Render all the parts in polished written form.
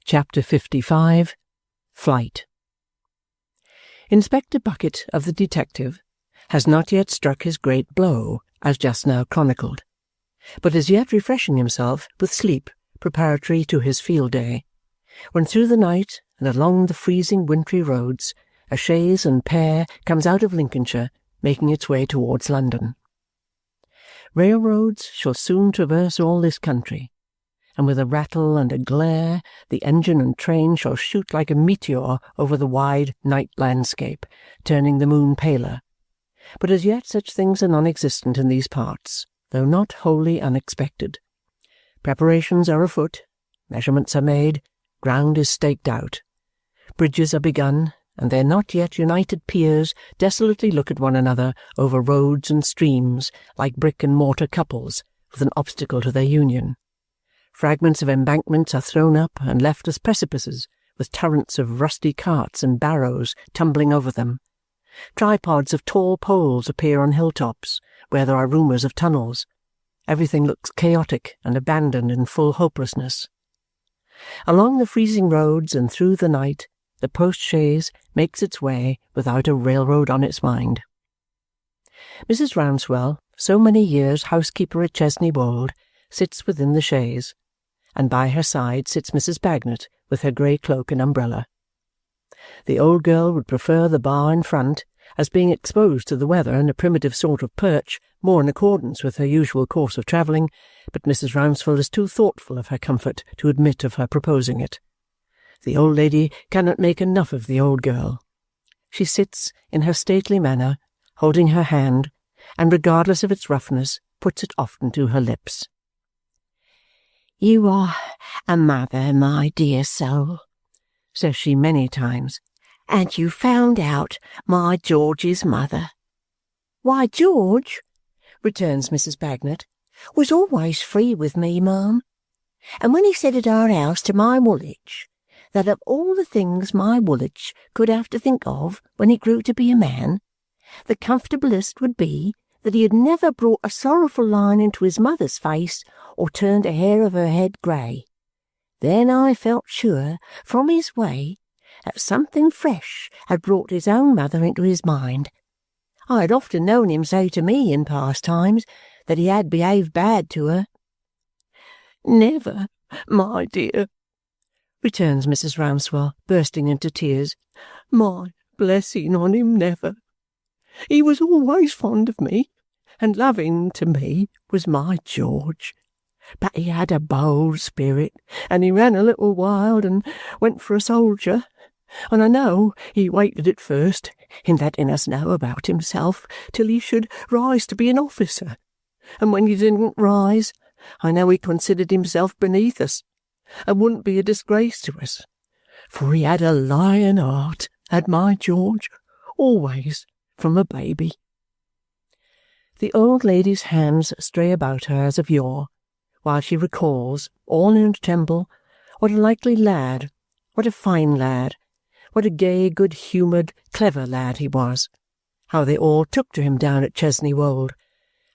Chapter 55. Flight. Inspector Bucket of the detective has not yet struck his great blow, as just now chronicled, but is yet refreshing himself with sleep preparatory to his field day, when through the night and along the freezing wintry roads a chaise and pair comes out of Lincolnshire, making its way towards London. Railroads shall soon traverse all this country, and with a rattle and a glare the engine and train shall shoot like a meteor over the wide night landscape, turning the moon paler. But as yet such things are non-existent in these parts, though not wholly unexpected. Preparations are afoot, measurements are made, ground is staked out. Bridges are begun, and their not yet united piers desolately look at one another over roads and streams like brick-and-mortar couples with an obstacle to their union. Fragments of embankments are thrown up and left as precipices, with torrents of rusty carts and barrows tumbling over them. Tripods of tall poles appear on hilltops, where there are rumours of tunnels. Everything looks chaotic and abandoned in full hopelessness. Along the freezing roads and through the night, the post-chaise makes its way without a railroad on its mind. Mrs. Rouncewell, so many years housekeeper at Chesney Wold, sits within the chaise, and by her side sits Mrs. Bagnet with her grey cloak and umbrella. The old girl would prefer the bar in front, as being exposed to the weather in a primitive sort of perch, more in accordance with her usual course of travelling, but Mrs. Rouncewell is too thoughtful of her comfort to admit of her proposing it. The old lady cannot make enough of the old girl. She sits in her stately manner, holding her hand, and regardless of its roughness, puts it often to her lips. "You are a mother, my dear soul," says she many times, "and you found out my George's mother." "Why, George," returns Mrs. Bagnet, "was always free with me, ma'am, and when he said at our house to my Woolwich that of all the things my Woolwich could have to think of when he grew to be a man, the comfortablest would be that he had never brought a sorrowful line into his mother's face or turned a hair of her head grey, then I felt sure, from his way, that something fresh had brought his own mother into his mind. I had often known him say to me in past times that he had behaved bad to her." "Never, my dear," returns Mrs. Rouncewell, bursting into tears. "My blessing on him, never. He was always fond of me, and loving to me was my George. But he had a bold spirit, and he ran a little wild and went for a soldier, and I know he waited at first, in letting us know about himself, till he should rise to be an officer, and when he didn't rise, I know he considered himself beneath us, and wouldn't be a disgrace to us, for he had a lion heart, had my George, always, from a baby." The old lady's hands stray about her as of yore, while she recalls, all in a tremble, what a likely lad, what a fine lad, what a gay, good-humoured, clever lad he was, how they all took to him down at Chesney Wold,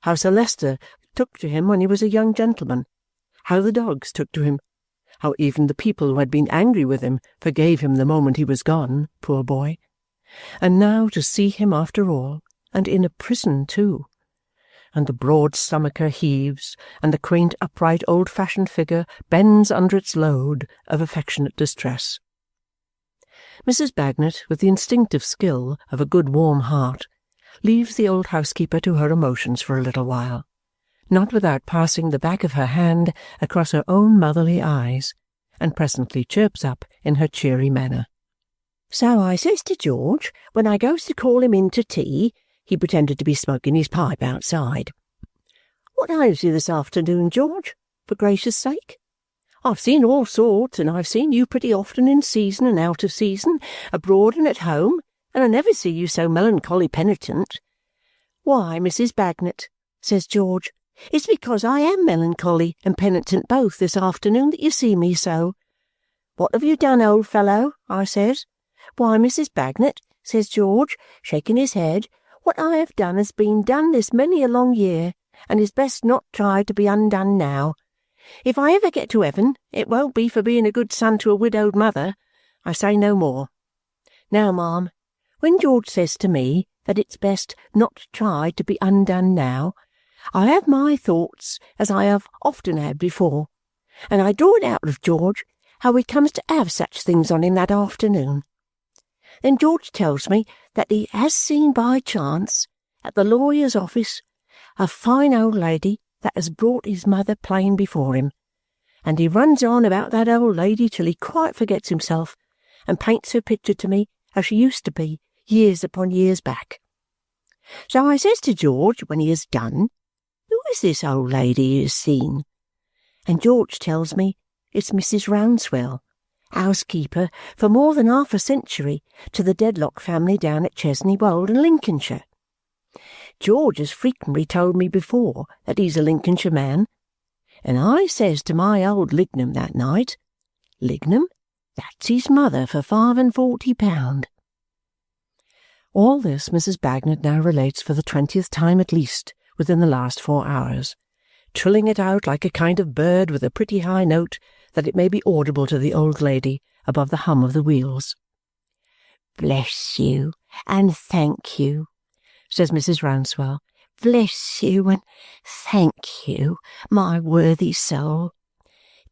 how Sir Leicester took to him when he was a young gentleman, how the dogs took to him, how even the people who had been angry with him forgave him the moment he was gone, poor boy. And now to see him after all, and in a prison too. And the broad stomacher heaves, and the quaint upright old-fashioned figure bends under its load of affectionate distress. Mrs. Bagnet, with the instinctive skill of a good warm heart, leaves the old housekeeper to her emotions for a little while, not without passing the back of her hand across her own motherly eyes, and presently chirps up in her cheery manner. "So I says to George, when I goes to call him in to tea," he pretended to be smoking his pipe outside, "what ails you this afternoon, George, for gracious sake? I've seen all sorts, and I've seen you pretty often in season and out of season, abroad and at home, and I never see you so melancholy penitent." "Why, Mrs. Bagnet," says George, "it's because I am melancholy and penitent both this afternoon that you see me so." "What have you done, old fellow?" I says. "Why, Mrs. Bagnet," says George, shaking his head, "what I have done has been done this many a long year, and is best not tried to be undone now. If I ever get to heaven, it won't be for being a good son to a widowed mother. I say no more. Now, ma'am, when George says to me that it's best not to try to be undone now, I have my thoughts as I have often had before, and I draw it out of George how he comes to have such things on him that afternoon. Then George tells me that he has seen by chance, at the lawyer's office, a fine old lady that has brought his mother plain before him, and he runs on about that old lady till he quite forgets himself, and paints her picture to me as she used to be years upon years back. So I says to George, when he has done, "Who is this old lady he has seen?" And George tells me it's Mrs. Rouncewell, housekeeper for more than half a century to the Dedlock family down at Chesney Wold in Lincolnshire. George has frequently told me before that he's a Lincolnshire man, and I says to my old Lignum that night, "Lignum, that's his mother for £45." All this Mrs. Bagnet now relates for the 20th time at least within the last 4 hours, trilling it out like a kind of bird with a pretty high note that it may be audible to the old lady above the hum of the wheels. "Bless you, and thank you," says Mrs. Rouncewell. "Bless you, and thank you, my worthy soul."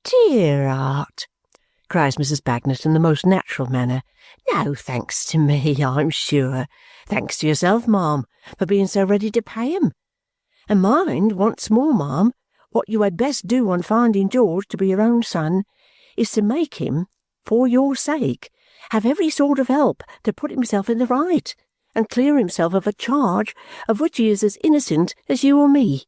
"Dear heart," cries Mrs. Bagnet in the most natural manner. "No thanks to me, I'm sure. Thanks to yourself, ma'am, for being so ready to pay 'em. And mind, once more, ma'am, what you had best do on finding George to be your own son is to make him, for your sake, have every sort of help to put himself in the right, and clear himself of a charge of which he is as innocent as you or me.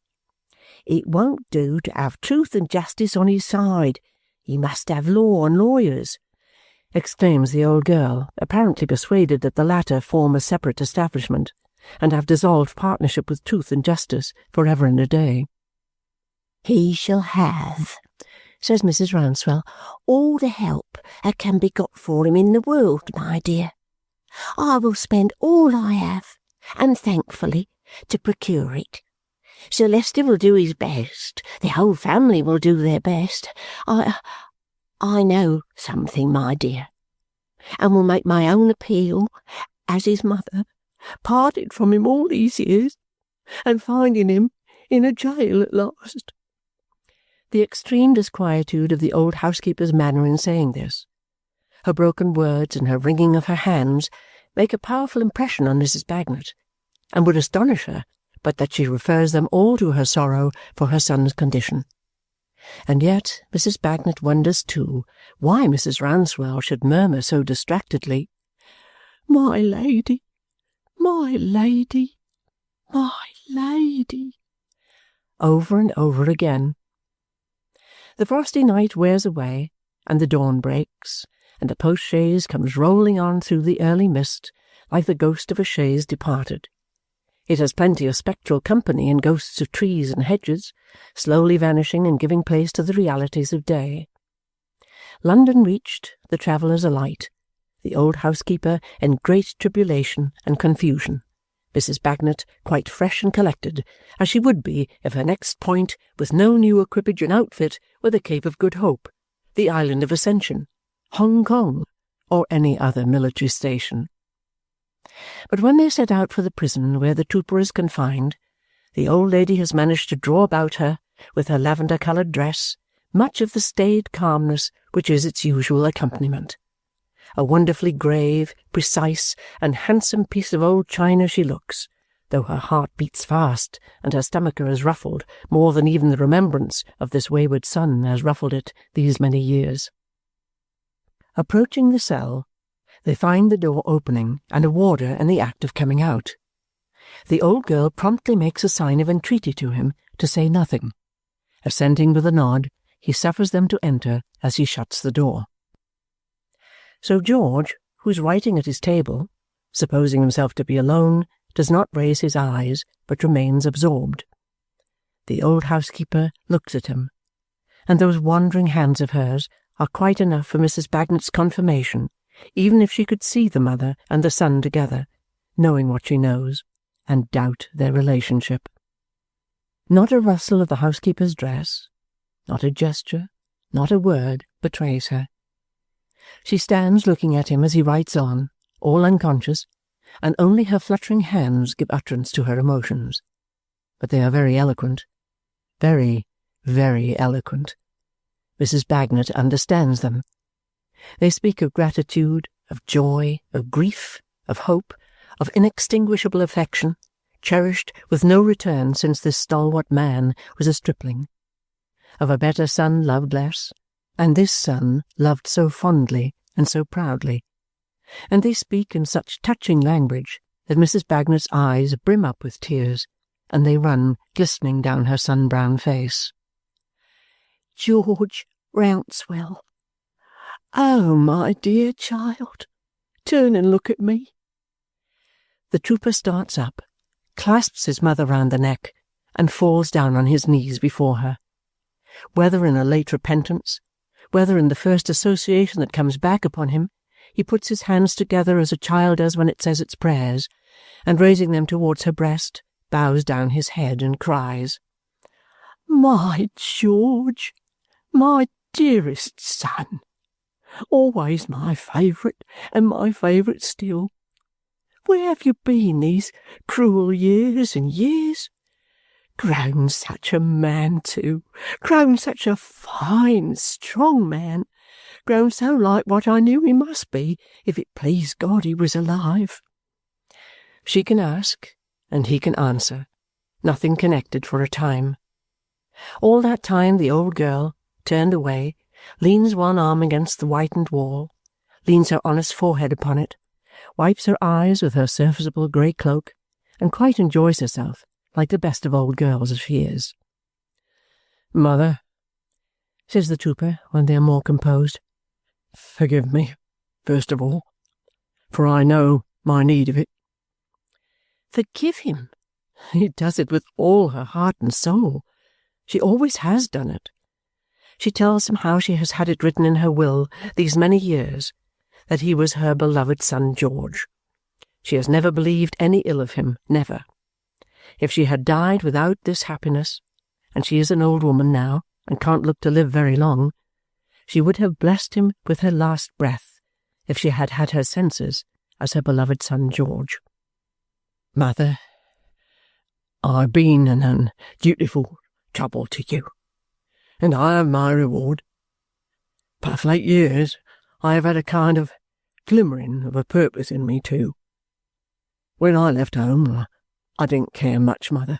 It won't do to have truth and justice on his side. He must have law and lawyers," exclaims the old girl, apparently persuaded that the latter form a separate establishment, and have dissolved partnership with truth and justice for ever and a day. "He shall have," says Mrs. Rouncewell, "all the help that can be got for him in the world, my dear. I will spend all I have, and thankfully, to procure it. Sir Leicester will do his best. The whole family will do their best. I know something, my dear, and will make my own appeal, as his mother, parted from him all these years, and finding him in a jail at last." The extreme disquietude of the old housekeeper's manner in saying this, her broken words and her wringing of her hands, make a powerful impression on Mrs. Bagnet, and would astonish her but that she refers them all to her sorrow for her son's condition. And yet Mrs. Bagnet wonders too why Mrs. Rouncewell should murmur so distractedly, "My lady, my lady, my lady," over and over again. The frosty night wears away, and the dawn breaks, and the post-chaise comes rolling on through the early mist like the ghost of a chaise departed. It has plenty of spectral company and ghosts of trees and hedges, slowly vanishing and giving place to the realities of day. London reached, the travellers alight, the old housekeeper in great tribulation and confusion, Mrs. Bagnet quite fresh and collected, as she would be if her next point, with no new equipage and outfit, were the Cape of Good Hope, the Island of Ascension, Hong Kong, or any other military station. But when they set out for the prison where the trooper is confined, the old lady has managed to draw about her, with her lavender-coloured dress, much of the staid calmness which is its usual accompaniment. A wonderfully grave, precise, and handsome piece of old china she looks, though her heart beats fast and her stomacher is ruffled more than even the remembrance of this wayward son has ruffled it these many years. Approaching the cell, they find the door opening and a warder in the act of coming out. The old girl promptly makes a sign of entreaty to him to say nothing. Assenting with a nod, he suffers them to enter as he shuts the door. So George, who is writing at his table, supposing himself to be alone, does not raise his eyes, but remains absorbed. The old housekeeper looks at him, and those wandering hands of hers are quite enough for Mrs. Bagnet's confirmation, even if she could see the mother and the son together, knowing what she knows, and doubt their relationship. Not a rustle of the housekeeper's dress, Not a gesture, not a word betrays her. She stands looking at him as he writes on, all unconscious, and only her fluttering hands give utterance to her emotions. But they are very eloquent. Very, very eloquent. Mrs. Bagnet understands them. They speak of gratitude, of joy, of grief, of hope, of inextinguishable affection, cherished with no return since this stalwart man was a stripling, of a better son loved less, and this son loved so fondly and so proudly, and they speak in such touching language that Mrs. Bagnet's eyes brim up with tears, and they run glistening down her sun-brown face. "George Rouncewell, oh, my dear child, turn and look at me." The trooper starts up, clasps his mother round the neck, and falls down on his knees before her. Whether in a late repentance, whether in the first association that comes back upon him, he puts his hands together as a child does when it says its prayers, and raising them towards her breast, bows down his head and cries, "My George, my dearest son, always my favourite, and my favourite still. Where have you been these cruel years and years? Grown such a man, too, grown such a fine, strong man, grown so like what I knew he must be, if it pleased God he was alive." She can ask, and he can answer, nothing connected for a time. All that time the old girl, turned away, leans one arm against the whitened wall, leans her honest forehead upon it, wipes her eyes with her serviceable grey cloak, and quite enjoys herself, like the best of old girls as she is. "Mother," says the trooper when they are more composed, "forgive me, first of all, for I know my need of it." Forgive him? He does it with all her heart and soul. She always has done it. She tells him how she has had it written in her will these many years that he was her beloved son George. She has never believed any ill of him, never. If she had died without this happiness, and she is an old woman now, and can't look to live very long, she would have blessed him with her last breath, if she had had her senses, as her beloved son George. "Mother, I've been an undutiful trouble to you, and I have my reward. But of late years I have had a kind of glimmering of a purpose in me too. When I left home, I didn't care much, Mother,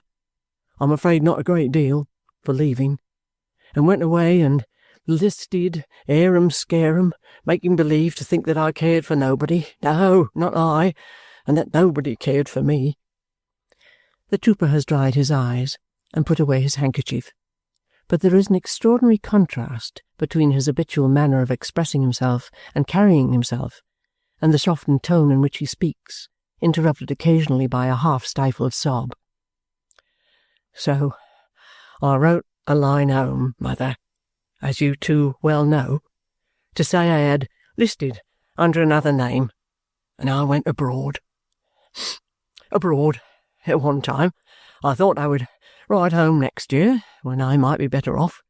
I'm afraid not a great deal, for leaving, and went away and listed, harum-scarum, making believe to think that I cared for nobody, no, not I, and that nobody cared for me." The trooper has dried his eyes and put away his handkerchief, but there is an extraordinary contrast between his habitual manner of expressing himself and carrying himself, and the softened tone in which he speaks, interrupted occasionally by a half-stifled sob. "So I wrote a line home, Mother, as you too well know, to say I had listed under another name, and I went abroad. Abroad, at one time, I thought I would write home next year, when I might be better off,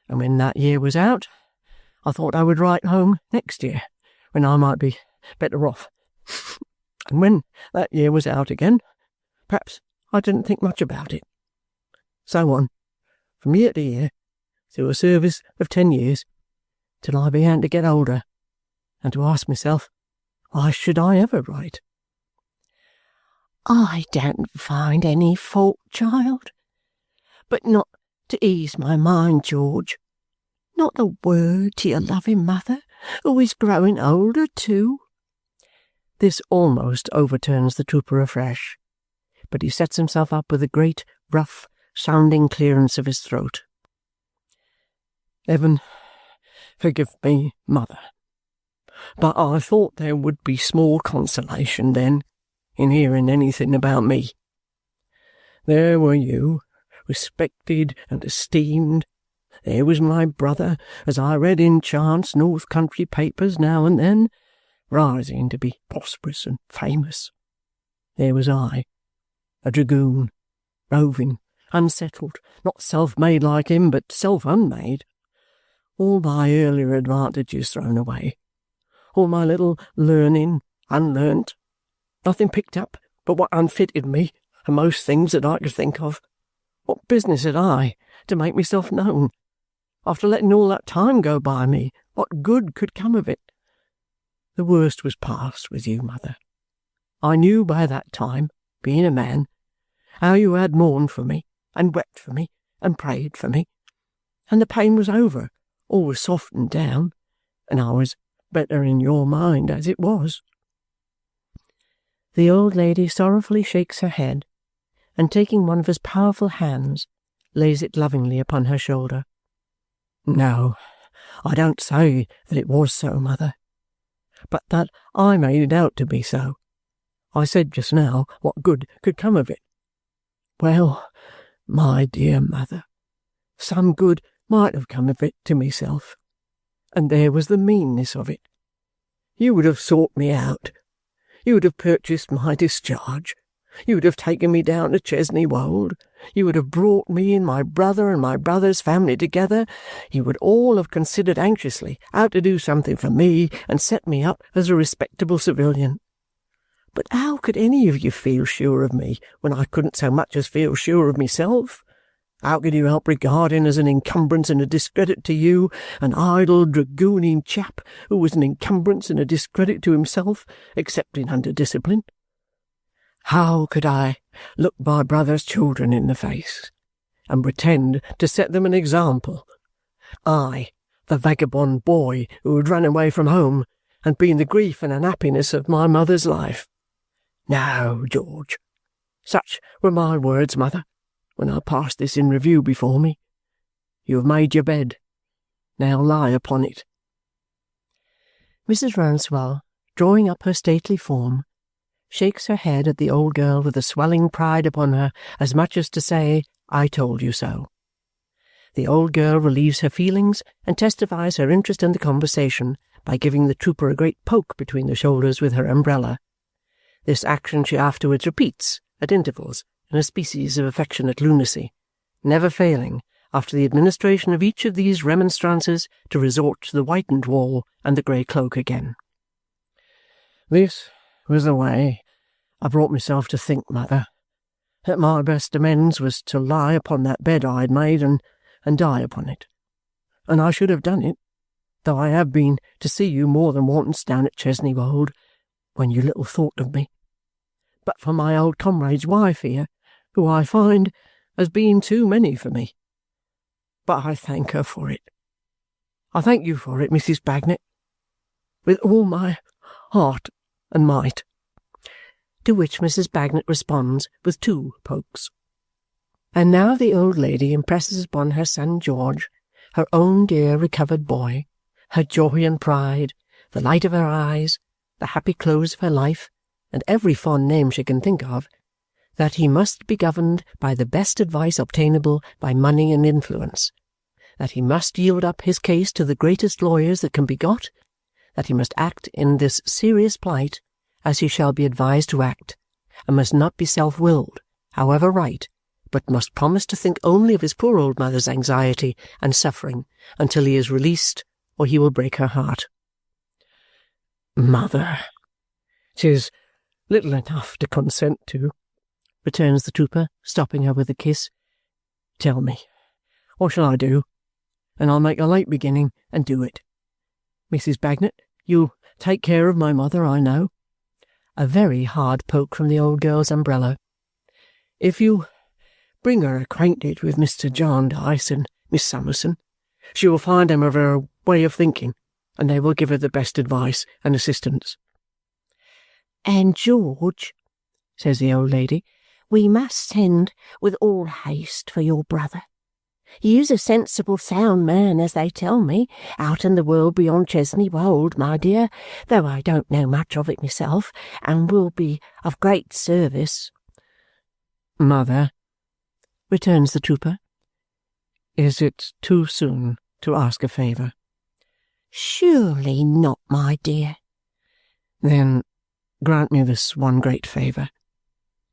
and when that year was out, I thought I would write home next year, when I might be better off. And when that year was out again, perhaps I didn't think much about it. So on, from year to year, through a service of 10 years, till I began to get older, and to ask myself, why should I ever write?" "I don't find any fault, child, but not to ease my mind, George. Not a word to your loving mother, who is growing older too." This almost overturns the trooper afresh, but he sets himself up with a great, rough, sounding clearance of his throat. "Heaven forgive me, Mother, but I thought there would be small consolation then in hearing anything about me. There were you, respected and esteemed. There was my brother, as I read in chance North Country papers now and then, rising to be prosperous and famous. There was I, a dragoon, roving, unsettled, not self-made like him, but self-unmade. All my earlier advantages thrown away, all my little learning unlearnt, nothing picked up but what unfitted me and most things that I could think of. What business had I to make myself known? After letting all that time go by me, what good could come of it? The worst was past with you, mother. I knew by that time, being a man, how you had mourned for me, and wept for me, and prayed for me. And the pain was over, all was softened down, and I was better in your mind as it was. The old lady sorrowfully shakes her head, and taking one of his powerful hands, lays it lovingly upon her shoulder. No, I don't say that it was so, mother, but that I made it out to be so. I said just now what good could come of it. Well, my dear mother, some good might have come of it to myself, and there was the meanness of it. You would have sought me out. You would have purchased my discharge. You would have taken me down to Chesney Wold. You would have brought me and my brother and my brother's family together. You would all have considered anxiously how to do something for me and set me up as a respectable civilian. But how could any of you feel sure of me when I couldn't so much as feel sure of myself? How could you help regarding as an encumbrance and a discredit to you an idle dragooning chap who was an encumbrance and a discredit to himself, excepting under discipline? How could I look my brother's children in the face and pretend to set them an example? I, the vagabond boy who had run away from home and been the grief and unhappiness of my mother's life. No, George. Such were my words, mother, when I passed this in review before me. You have made your bed. Now lie upon it. Mrs. Rouncewell, drawing up her stately form, shakes her head at the old girl with a swelling pride upon her, as much as to say, I told you so. The old girl relieves her feelings and testifies her interest in the conversation by giving the trooper a great poke between the shoulders with her umbrella. This action she afterwards repeats, at intervals, in a species of affectionate lunacy, never failing, after the administration of each of these remonstrances, to resort to the whitened wall and the grey cloak again. This was the way I brought myself to think, mother, that my best amends was to lie upon that bed I had made and die upon it. And I should have done it, though I have been to see you more than once down at Chesney Wold, when you little thought of me. But for my old comrade's wife here, who I find has been too many for me. But I thank her for it. I thank you for it, Mrs. Bagnet, with all my heart and might. To which Mrs. Bagnet responds with 2 pokes. And now the old lady impresses upon her son George, her own dear recovered boy, her joy and pride, the light of her eyes, the happy close of her life, and every fond name she can think of, that he must be governed by the best advice obtainable by money and influence, that he must yield up his case to the greatest lawyers that can be got, that he must act in this serious plight as he shall be advised to act, and must not be self-willed, however right, but must promise to think only of his poor old mother's anxiety and suffering until he is released, or he will break her heart. Mother, 'tis little enough to consent to, returns the trooper, stopping her with a kiss. Tell me, what shall I do? And I'll make a late beginning and do it. Mrs. Bagnet, you'll take care of my mother, I know. A very hard poke from the old girl's umbrella. If you bring her acquainted with Mr. Jarndyce and Miss Summerson, she will find them of her way of thinking, and they will give her the best advice and assistance. And George, says the old lady, we must send with all haste for your brother. He is a sensible, sound man, as they tell me, out in the world beyond Chesney Wold, my dear, though I don't know much of it myself, and will be of great service. Mother, returns the trooper, is it too soon to ask a favour? Surely not, my dear. Then grant me this one great favour.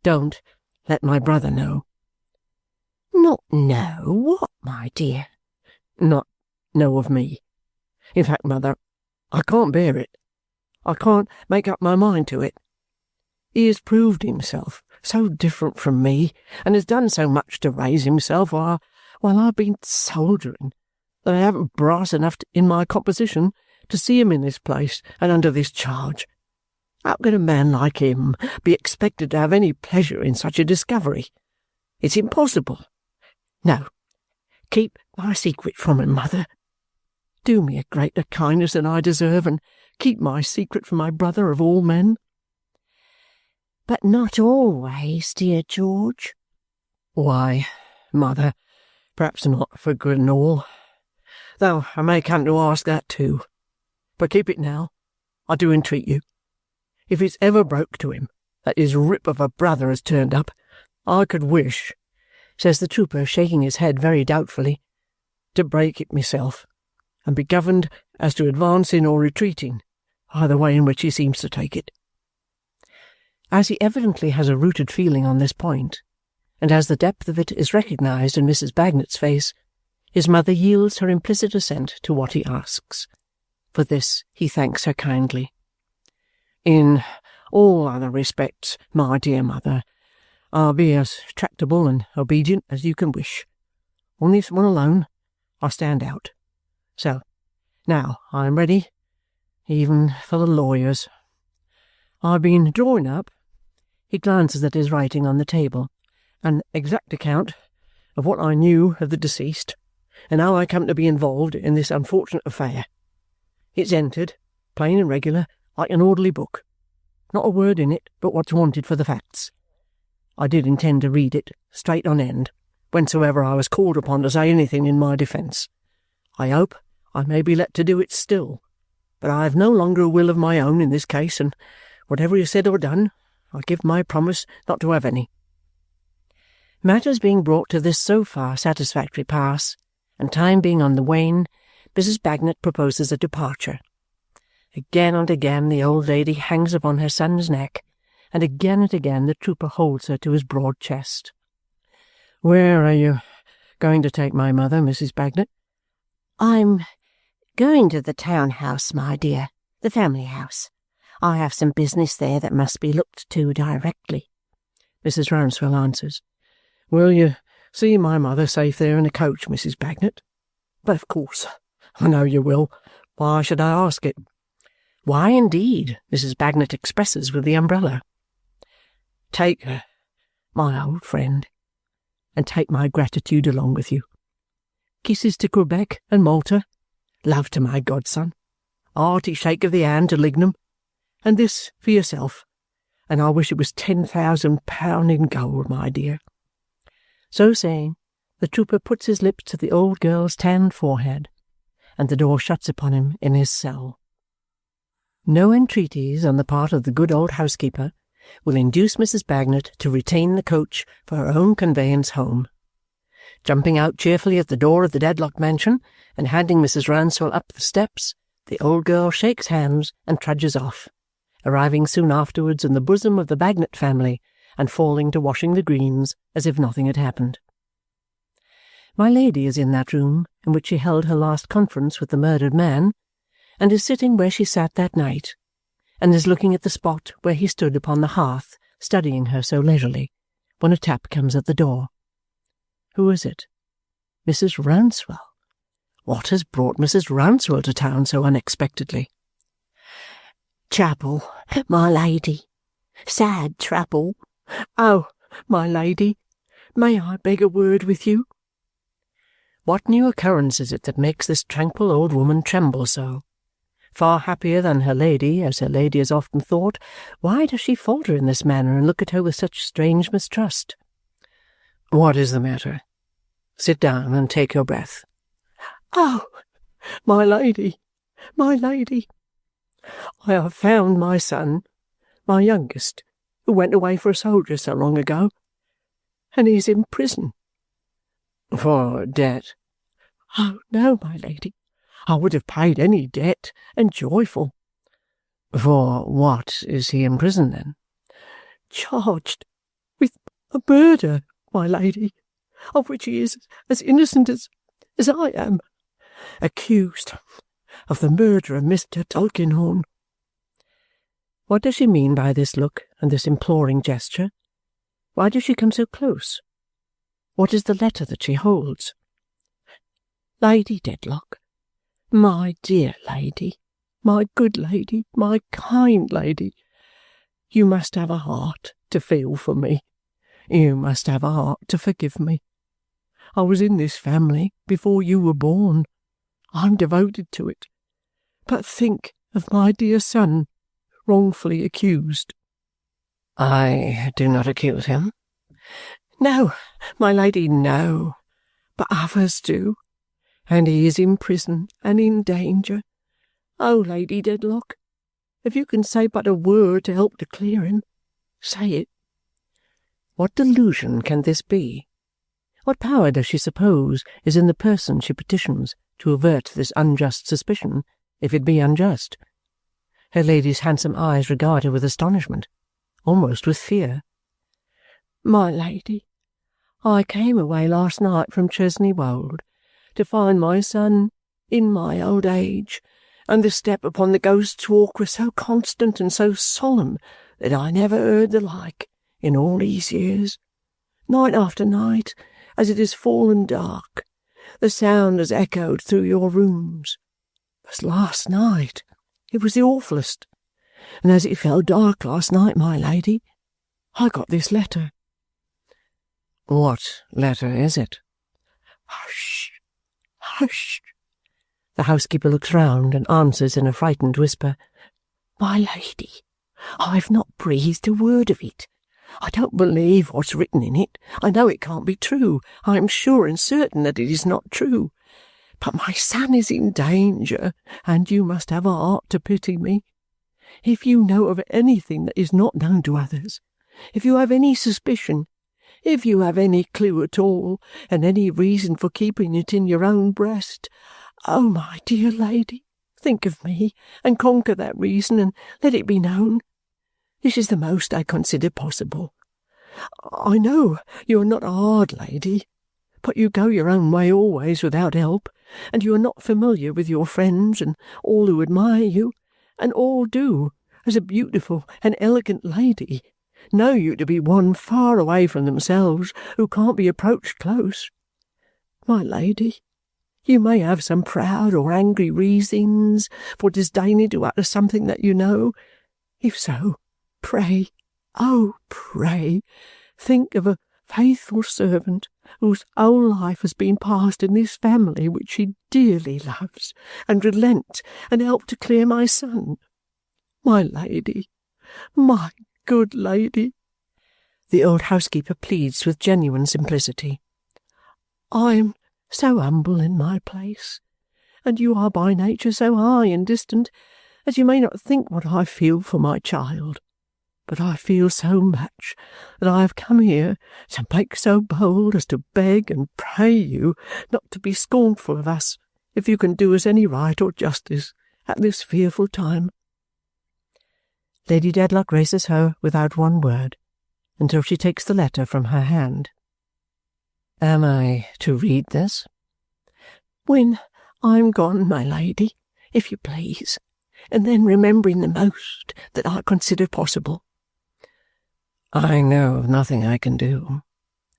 Don't let my brother know. Not know what, my dear? Not know of me. In fact, mother, I can't bear it. I can't make up my mind to it. He has proved himself so different from me, and has done so much to raise himself while I've been soldiering, that I haven't brass enough in my composition to see him in this place and under this charge. How can a man like him be expected to have any pleasure in such a discovery? It's impossible. No, keep my secret from him, mother. Do me a greater kindness than I deserve, and keep my secret from my brother of all men. But not always, dear George. Why, mother, perhaps not for good and all, though I may come to ask that too. But keep it now, I do entreat you. If it's ever broke to him that his rip of a brother has turned up, I could wish, says the trooper, shaking his head very doubtfully, to break it myself, and be governed as to advancing or retreating, either way in which he seems to take it. As he evidently has a rooted feeling on this point, and as the depth of it is recognized in Mrs. Bagnet's face, his mother yields her implicit assent to what he asks. For this he thanks her kindly. In all other respects, my dear mother, I'll be as tractable and obedient as you can wish. On this one alone, I stand out. So, now I am ready, even for the lawyers. I've been drawing up," he glances at his writing on the table, "an exact account of what I knew of the deceased, and how I come to be involved in this unfortunate affair. It's entered, plain and regular, like an orderly book. Not a word in it but what's wanted for the facts. I did intend to read it straight on end, whensoever I was called upon to say anything in my defence. I hope I may be let to do it still, but I have no longer a will of my own in this case, and whatever is said or done, I give my promise not to have any." Matters being brought to this so far satisfactory pass, and time being on the wane, Mrs. Bagnet proposes a departure. Again and again the old lady hangs upon her son's neck, and again the trooper holds her to his broad chest. "Where are you going to take my mother, Mrs. Bagnet?" "I'm going to the town house, my dear, the family house. I have some business there that must be looked to directly," Mrs. Rouncewell answers. "Will you see my mother safe there in a coach, Mrs. Bagnet?" "But of course, I know you will. Why should I ask it?" "Why, indeed?" Mrs. Bagnet expresses with the umbrella. "Take her, my old friend, and take my gratitude along with you. Kisses to Quebec and Malta, love to my godson, hearty shake of the hand to Lignum, and this for yourself, and I wish it was £10,000 in gold, my dear." So saying, the trooper puts his lips to the old girl's tanned forehead, and the door shuts upon him in his cell. No entreaties on the part of the good old housekeeper will induce Mrs. Bagnet to retain the coach for her own conveyance home. Jumping out cheerfully at the door of the Dedlock mansion, and handing Mrs. Rouncewell up the steps, the old girl shakes hands and trudges off, arriving soon afterwards in the bosom of the Bagnet family, and falling to washing the greens as if nothing had happened. My lady is in that room in which she held her last conference with the murdered man, and is sitting where she sat that night, and is looking at the spot where he stood upon the hearth studying her so leisurely, when a tap comes at the door. Who is it? Mrs. Rouncewell. What has brought Mrs. Rouncewell to town so unexpectedly? "Trouble, my lady. Sad trouble." "Oh, my lady, may I beg a word with you?" What new occurrence is it that makes this tranquil old woman tremble so? Far happier than her lady, as her lady has often thought, why does she falter in this manner and look at her with such strange mistrust? What is the matter? Sit down and take your breath. "Oh, my lady, my lady, I have found my son, my youngest, who went away for a soldier so long ago, and he is in prison." "For debt?" "Oh, no, my lady. I would have paid any debt, and joyful." "For what is he in prison, then?" "Charged with a murder, my lady. of which he is as innocent as I am, accused of the murder of Mr. Tulkinghorn." What does she mean by this look and this imploring gesture? Why does she come so close? What is the letter that she holds? "Lady Dedlock, my dear lady, my good lady, my kind lady, you must have a heart to feel for me. You must have a heart to forgive me. I was in this family before you were born. I'm devoted to it. But think of my dear son, wrongfully accused." "I do not accuse him." "No, my lady, no. But others do. And he is in prison and in danger. Oh, Lady Dedlock, if you can say but a word to help to clear him, say it." What delusion can this be? What power does she suppose is in the person she petitions to avert this unjust suspicion, if it be unjust? Her lady's handsome eyes regard her with astonishment, almost with fear. "My lady, I came away last night from Chesney Wold to find my son in my old age, and the step upon the Ghost's Walk was so constant and so solemn that I never heard the like in all these years. Night after night, as it has fallen dark, the sound has echoed through your rooms. But last night it was the awfullest, and as it fell dark last night, my lady, I got this letter." "What letter is it?" "Hush, hush." The housekeeper looks round and answers in a frightened whisper, "My lady, I've not breathed a word of it. I don't believe what's written in it. I know it can't be true. I am sure and certain that it is not true. But my son is in danger, and you must have a heart to pity me. If you know of anything that is not known to others, if you have any suspicion, if you have any clue at all, and any reason for keeping it in your own breast, oh, my dear lady, think of me, and conquer that reason, and let it be known. This is the most I consider possible. I know you are not a hard lady, but you go your own way always without help, and you are not familiar with your friends and all who admire you, and all do, as a beautiful and elegant lady, know you to be one far away from themselves who can't be approached close. My lady, you may have some proud or angry reasons for disdaining to utter something that you know. If so, pray, oh, pray, think of a faithful servant whose whole life has been passed in this family which she dearly loves, and relent and help to clear my son. My lady, my good lady," the old housekeeper pleads with genuine simplicity, "I am so humble in my place, and you are by nature so high and distant, as you may not think what I feel for my child. But I feel so much that I have come here to make so bold as to beg and pray you not to be scornful of us, if you can do us any right or justice at this fearful time." Lady Dedlock raises her without one word, until she takes the letter from her hand. "Am I to read this?" "When I am gone, my lady, if you please, and then remembering the most that I consider possible." "I know of nothing I can do.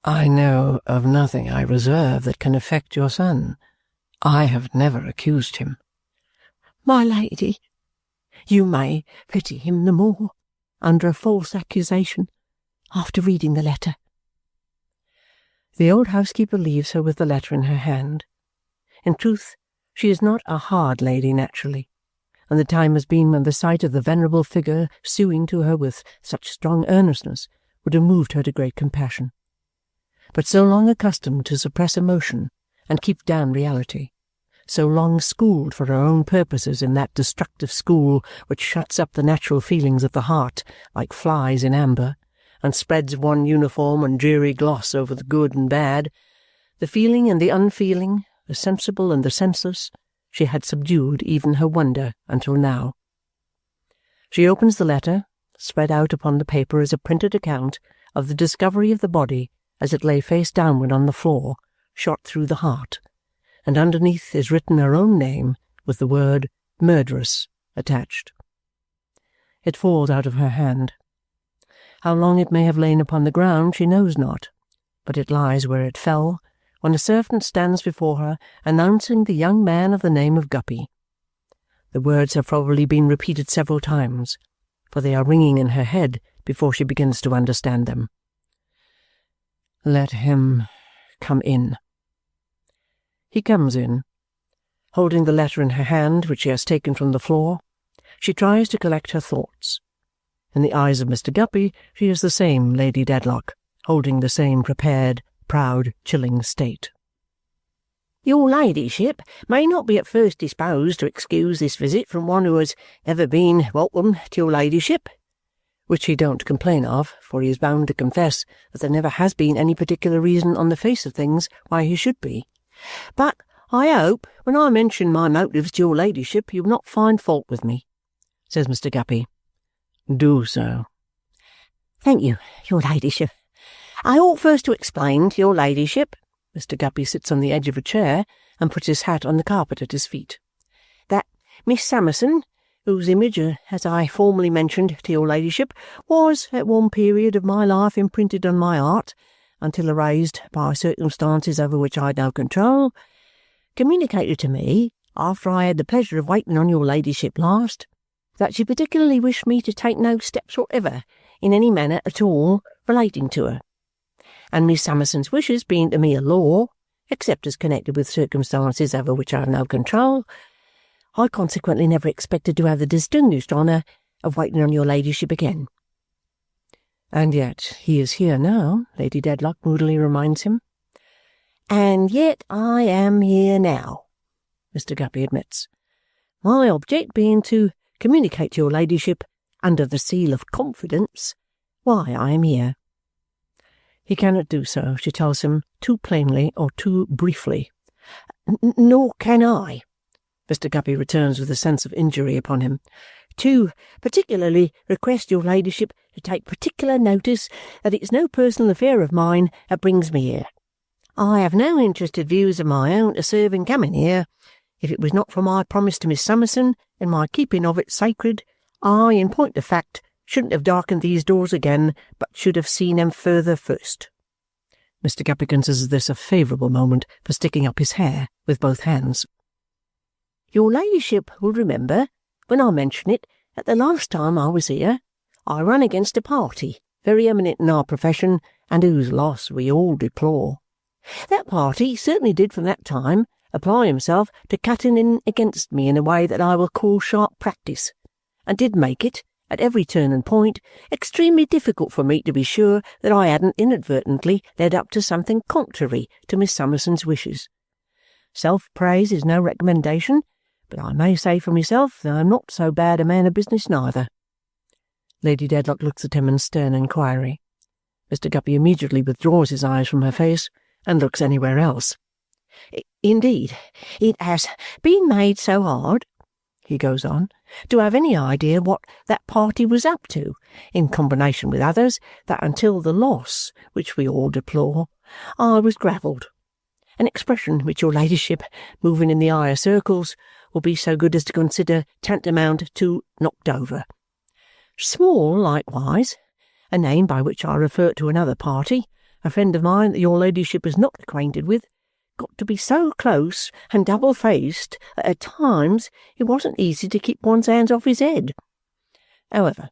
I know of nothing I reserve that can affect your son. I have never accused him." "My lady, you may pity him the more under a false accusation after reading the letter." The old housekeeper leaves her with the letter in her hand. In truth, she is not a hard lady naturally, and the time has been when the sight of the venerable figure suing to her with such strong earnestness would have moved her to great compassion. But so long accustomed to suppress emotion and keep down reality, so long schooled for her own purposes in that destructive school which shuts up the natural feelings of the heart like flies in amber, and spreads one uniform and dreary gloss over the good and bad, the feeling and the unfeeling, the sensible and the senseless, she had subdued even her wonder until now. She opens the letter, spread out upon the paper as a printed account of the discovery of the body as it lay face downward on the floor, shot through the heart, and underneath is written her own name with the word murderess attached. It falls out of her hand. How long it may have lain upon the ground she knows not, but it lies where it fell, when a servant stands before her, announcing the young man of the name of Guppy. The words have probably been repeated several times, for they are ringing in her head before she begins to understand them. Let him come in. He comes in. Holding the letter in her hand, which she has taken from the floor, she tries to collect her thoughts. In the eyes of Mr. Guppy she is the same Lady Dedlock, holding the same prepared, proud, chilling state. Your ladyship may not be at first disposed to excuse this visit from one who has ever been welcome to your ladyship, which he don't complain of, for he is bound to confess that there never has been any particular reason on the face of things why he should be. But I hope, when I mention my motives to your ladyship, you will not find fault with me, says Mr. Guppy. Do so. Thank you, your ladyship. I ought first to explain to your ladyship, Mr. Guppy sits on the edge of a chair and puts his hat on the carpet at his feet, that Miss Summerson, whose image, as I formerly mentioned to your ladyship, was at one period of my life imprinted on my heart, until erased by circumstances over which I had no control, communicated to me, after I had the pleasure of waiting on your ladyship last, that she particularly wished me to take no steps whatever, in any manner at all, relating to her. And Miss Summerson's wishes being to me a law, except as connected with circumstances over which I have no control, I consequently never expected to have the distinguished honour of waiting on your ladyship again. And yet he is here now, Lady Dedlock moodily reminds him. And yet I am here now, Mr. Guppy admits. My object being to communicate to your ladyship, under the seal of confidence, why I am here. He cannot do so, she tells him, too plainly or too briefly. Nor can I, Mr. Guppy returns with a sense of injury upon him, to particularly request your ladyship to take particular notice that it's no personal affair of mine that brings me here. I have no interested views of my own to serve in coming here. If it was not for my promise to Miss Summerson and my keeping of it sacred, I, in point of fact, shouldn't have darkened these doors again, but should have seen them further first. Mr. Guppy considers this a favourable moment for sticking up his hair with both hands. Your ladyship will remember, when I mention it, that the last time I was here, I ran against a party very eminent in our profession, and whose loss we all deplore. That party certainly did from that time apply himself to cutting in against me in a way that I will call sharp practice, and did make it, at every turn and point, extremely difficult for me to be sure that I hadn't inadvertently led up to something contrary to Miss Summerson's wishes. Self-praise is no recommendation, but I may say for myself that I am not so bad a man of business neither. Lady Dedlock looks at him in stern inquiry. Mr. Guppy immediately withdraws his eyes from her face and looks anywhere else. Indeed, it has been made so hard, he goes on, to have any idea what that party was up to, in combination with others, that until the loss, which we all deplore, I was gravelled. An expression which your ladyship, moving in the higher circles, will be so good as to consider tantamount to knocked over. Small, likewise, a name by which I refer to another party, a friend of mine that your ladyship is not acquainted with, got to be so close and double-faced that at times it wasn't easy to keep one's hands off his head. However,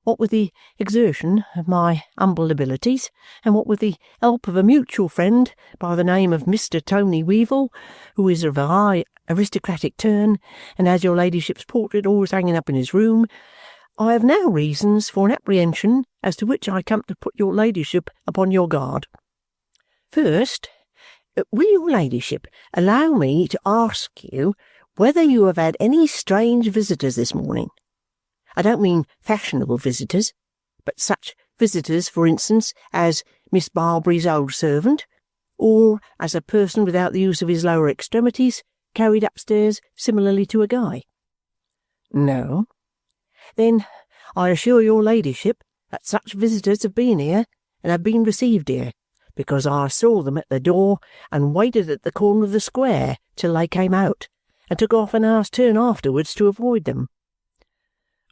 what with the exertion of my humble abilities, and what with the help of a mutual friend by the name of Mr. Tony Weevil, who is of a high aristocratic turn, and has your ladyship's portrait always hanging up in his room, I have now reasons for an apprehension as to which I come to put your ladyship upon your guard. First, will your ladyship allow me to ask you whether you have had any strange visitors this morning? I don't mean fashionable visitors, but such visitors, for instance, as Miss Barbary's old servant, or as a person without the use of his lower extremities, carried upstairs similarly to a guy. No. Then I assure your ladyship that such visitors have been here, and have been received here, because I saw them at the door and waited at the corner of the square till they came out, and took off an hour's turn afterwards to avoid them."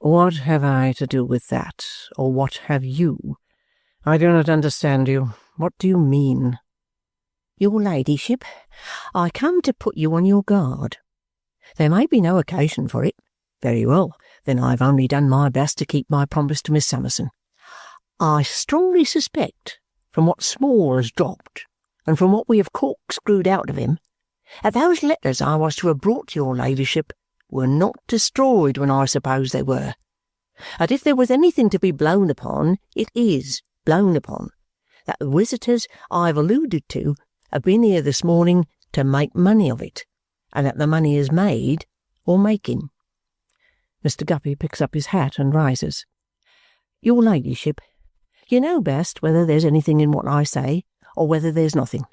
"What have I to do with that, or what have you? I do not understand you. What do you mean?" "Your ladyship, I come to put you on your guard. There may be no occasion for it. Very well, then I have only done my best to keep my promise to Miss Summerson. I strongly suspect, from what Small has dropped, and from what we have corkscrewed out of him, that those letters I was to have brought to your ladyship were not destroyed when I suppose they were. That if there was anything to be blown upon, it is blown upon, that the visitors I have alluded to have been here this morning to make money of it, and that the money is made or making." Mr. Guppy picks up his hat and rises. "Your ladyship, you know best whether there's anything in what I say, or whether there's nothing.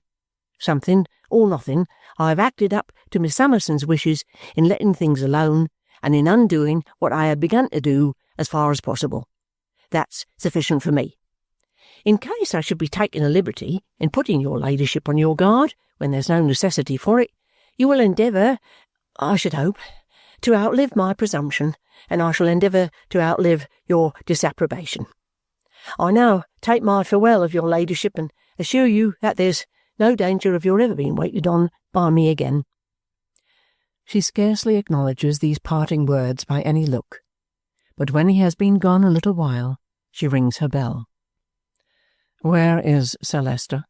Something or nothing, I have acted up to Miss Summerson's wishes in letting things alone, and in undoing what I had begun to do as far as possible. That's sufficient for me. In case I should be taking a liberty in putting your ladyship on your guard when there's no necessity for it, you will endeavour, I should hope, to outlive my presumption, and I shall endeavour to outlive your disapprobation. I now take my farewell of your ladyship, and assure you that there's no danger of your ever being waited on by me again." She scarcely acknowledges these parting words by any look, but when he has been gone a little while, she rings her bell. "Where is Sir Leicester?"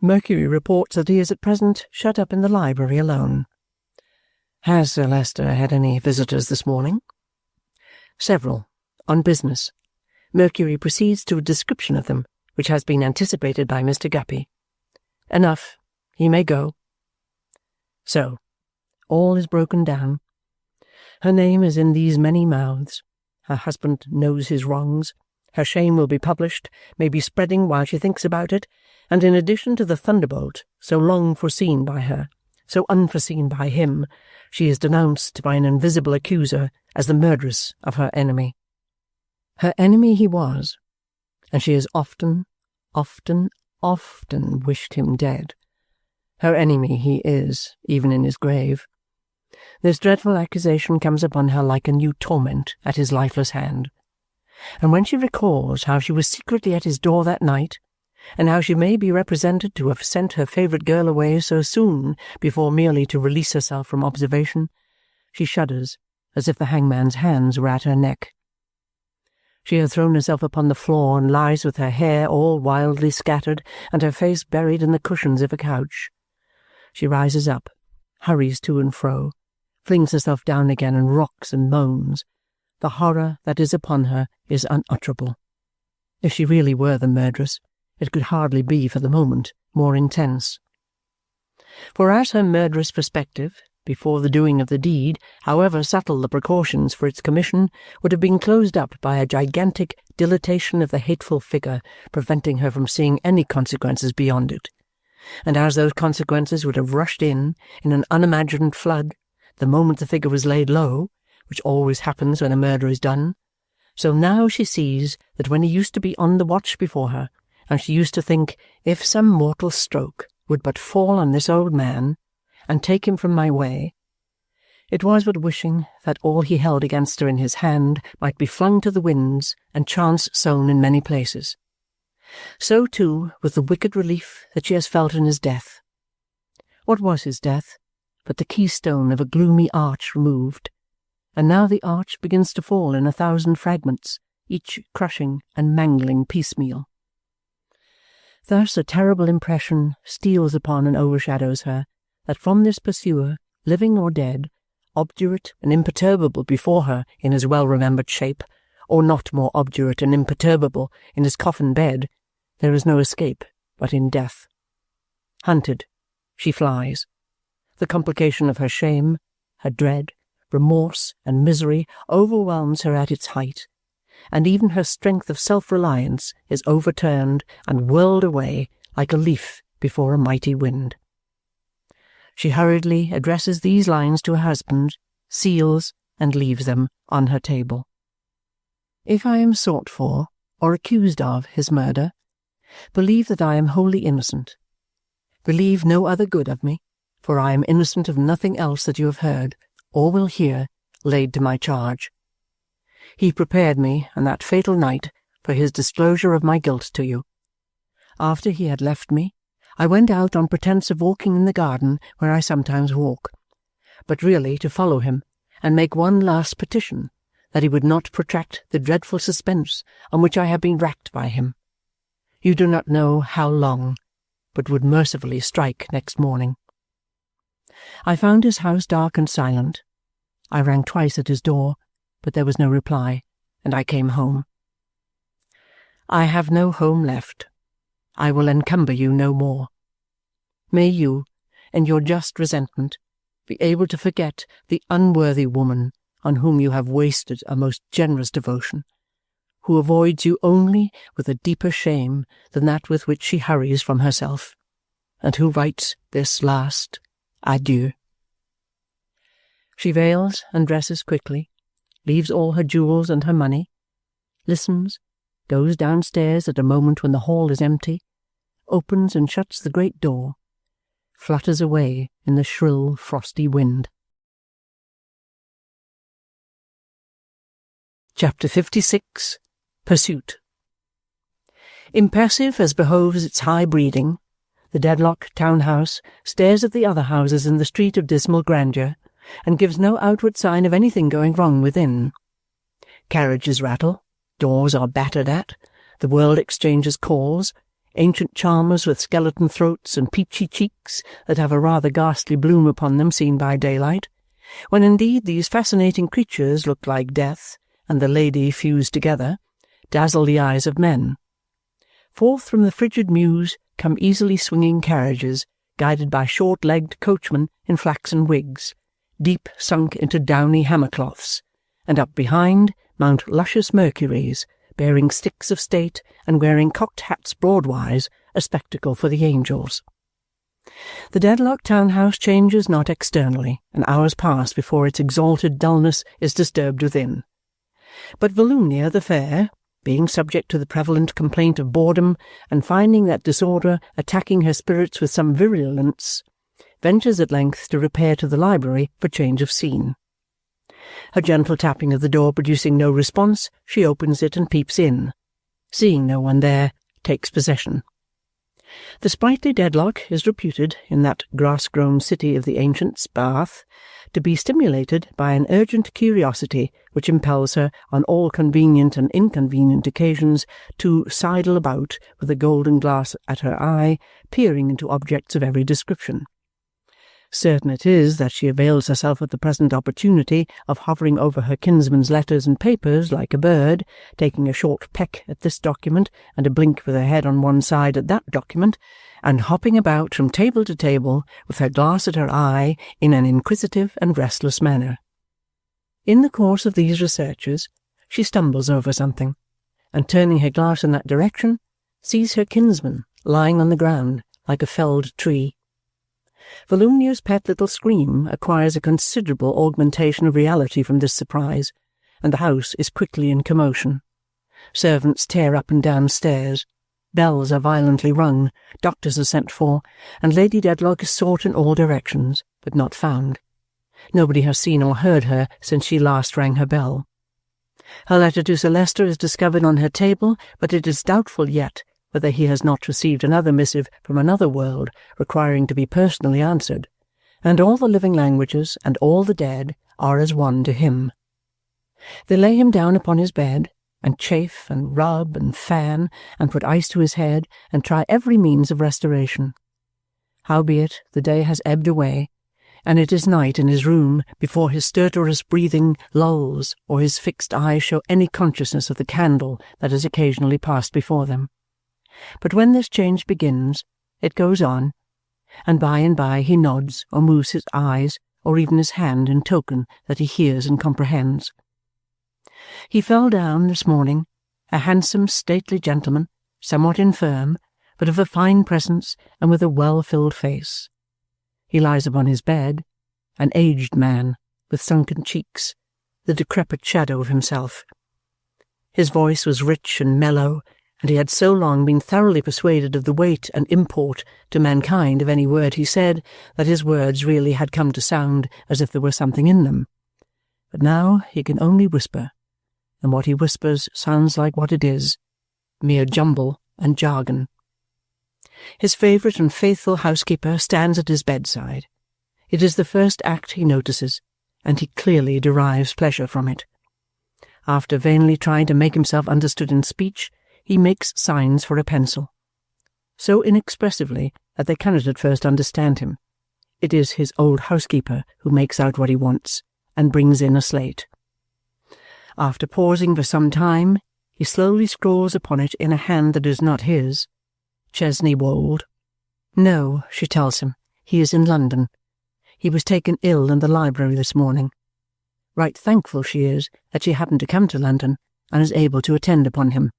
Mercury reports that he is at present shut up in the library alone. "Has Sir Leicester had any visitors this morning?" "Several, on business." Mercury proceeds to a description of them, which has been anticipated by Mr. Guppy. "Enough. He may go." So, all is broken down. Her name is in these many mouths. Her husband knows his wrongs. Her shame will be published, may be spreading while she thinks about it, and in addition to the thunderbolt so long foreseen by her, so unforeseen by him, she is denounced by an invisible accuser as the murderess of her enemy. Her enemy he was, and she has often, often, often wished him dead. Her enemy he is, even in his grave. This dreadful accusation comes upon her like a new torment at his lifeless hand. And when she recalls how she was secretly at his door that night, and how she may be represented to have sent her favourite girl away so soon before merely to release herself from observation, she shudders as if the hangman's hands were at her neck. She has thrown herself upon the floor and lies with her hair all wildly scattered and her face buried in the cushions of a couch. She rises up, hurries to and fro, flings herself down again and rocks and moans. The horror that is upon her is unutterable. If she really were the murderess, it could hardly be for the moment more intense. For as her murderous perspective, before the doing of the deed, however subtle the precautions for its commission, would have been closed up by a gigantic dilatation of the hateful figure, preventing her from seeing any consequences beyond it, and as those consequences would have rushed in an unimagined flood, the moment the figure was laid low, which always happens when a murder is done, so now she sees that when he used to be on the watch before her, and she used to think, if some mortal stroke would but fall on this old man, and take him from my way, it was but wishing that all he held against her in his hand might be flung to the winds and chance sown in many places. So, too, with the wicked relief that she has felt in his death. What was his death but the keystone of a gloomy arch removed, and now the arch begins to fall in 1,000 fragments, each crushing and mangling piecemeal. Thus a terrible impression steals upon and overshadows her, that from this pursuer, living or dead, obdurate and imperturbable before her in his well-remembered shape, or not more obdurate and imperturbable in his coffin bed, there is no escape but in death. Hunted, she flies. The complication of her shame, her dread, remorse, and misery overwhelms her at its height, and even her strength of self-reliance is overturned and whirled away like a leaf before a mighty wind. She hurriedly addresses these lines to her husband, seals, and leaves them on her table. If I am sought for, or accused of, his murder, Believe that I am wholly innocent. Believe no other good of me, for I am innocent of nothing else that you have heard, or will hear, laid to my charge. He prepared me, on that fatal night, for his disclosure of my guilt to you. After he had left me, I went out on pretence of walking in the garden where I sometimes walk, but really to follow him and make one last petition, that he would not protract the dreadful suspense on which I have been racked by him. You do not know how long, but would mercifully strike next morning. I found his house dark and silent. I rang twice at his door, but there was no reply, and I came home. I have no home left. I will encumber you no more. May you, in your just resentment, be able to forget the unworthy woman on whom you have wasted a most generous devotion, who avoids you only with a deeper shame than that with which she hurries from herself, and who writes this last adieu. She veils and dresses quickly, leaves all her jewels and her money, listens, goes downstairs at a moment when the hall is empty, opens and shuts the great door, flutters away in the shrill, frosty wind. Chapter 56. Pursuit. Impassive as behoves its high breeding, the Dedlock town-house stares at the other houses in the street of dismal grandeur, and gives no outward sign of anything going wrong within. Carriages rattle, doors are battered at, the world exchanges calls, ancient charmers with skeleton throats and peachy cheeks that have a rather ghastly bloom upon them seen by daylight, when indeed these fascinating creatures look like death and the lady fused together, dazzle the eyes of men. Forth from the frigid mews come easily swinging carriages, guided by short-legged coachmen in flaxen wigs, deep sunk into downy hammercloths, and up behind mount luscious Mercuries, bearing sticks of state and wearing cocked hats broadwise, a spectacle for the angels. The Dedlock town-house changes not externally, and hours pass before its exalted dullness is disturbed within. But Volumnia the fair, being subject to the prevalent complaint of boredom, and finding that disorder attacking her spirits with some virulence, ventures at length to repair to the library for change of scene. Her gentle tapping of the door producing no response, she opens it and peeps in. Seeing no one there, takes possession. The sprightly Dedlock is reputed, in that grass-grown city of the ancients, Bath, to be stimulated by an urgent curiosity which impels her, on all convenient and inconvenient occasions, to sidle about with a golden glass at her eye, peering into objects of every description. Certain it is that she avails herself of the present opportunity of hovering over her kinsman's letters and papers like a bird, taking a short peck at this document and a blink with her head on one side at that document, and hopping about from table to table with her glass at her eye in an inquisitive and restless manner. In the course of these researches she stumbles over something, and turning her glass in that direction, sees her kinsman lying on the ground like a felled tree. Volumnia's pet little scream acquires a considerable augmentation of reality from this surprise, and the house is quickly in commotion. Servants tear up and down stairs, bells are violently rung, doctors are sent for, and Lady Dedlock is sought in all directions, but not found. Nobody has seen or heard her since she last rang her bell. Her letter to Sir Leicester is discovered on her table, but it is doubtful yet whether he has not received another missive from another world requiring to be personally answered, and all the living languages and all the dead are as one to him. They lay him down upon his bed, and chafe and rub and fan, and put ice to his head, and try every means of restoration. Howbeit the day has ebbed away, and it is night in his room before his stertorous breathing lulls or his fixed eyes show any consciousness of the candle that has occasionally passed before them. But when this change begins, it goes on, and by he nods or moves his eyes or even his hand in token that he hears and comprehends. He fell down this morning, a handsome, stately gentleman, somewhat infirm, but of a fine presence and with a well-filled face. He lies upon his bed, an aged man, with sunken cheeks, the decrepit shadow of himself. His voice was rich and mellow, and he had so long been thoroughly persuaded of the weight and import to mankind of any word he said that his words really had come to sound as if there were something in them. But now he can only whisper, and what he whispers sounds like what it is, mere jumble and jargon. His favourite and faithful housekeeper stands at his bedside. It is the first act he notices, and he clearly derives pleasure from it. After vainly trying to make himself understood in speech, he makes signs for a pencil, so inexpressively that they cannot at first understand him. It is his old housekeeper who makes out what he wants, and brings in a slate. After pausing for some time, he slowly scrawls upon it in a hand that is not his, Chesney Wold. No, she tells him, he is in London. He was taken ill in the library this morning. Right thankful she is that she happened to come to London, and is able to attend upon him.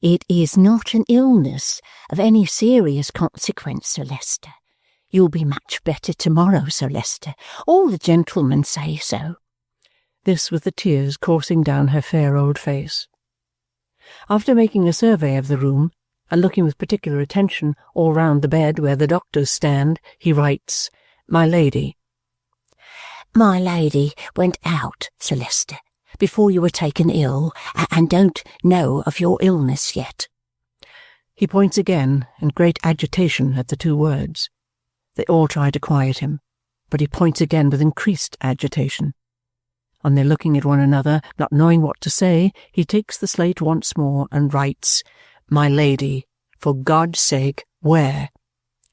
It is not an illness of any serious consequence, Sir Leicester. You'll be much better tomorrow, Sir Leicester. All the gentlemen say so. This with the tears coursing down her fair old face. After making a survey of the room, and looking with particular attention all round the bed where the doctors stand, he writes, My Lady. My lady went out, Sir Leicester, before you were taken ill, and don't know of your illness yet. He points again, in great agitation, at the two words. They all try to quiet him, but he points again with increased agitation. On their looking at one another, not knowing what to say, he takes the slate once more and writes, My Lady, for God's sake, where?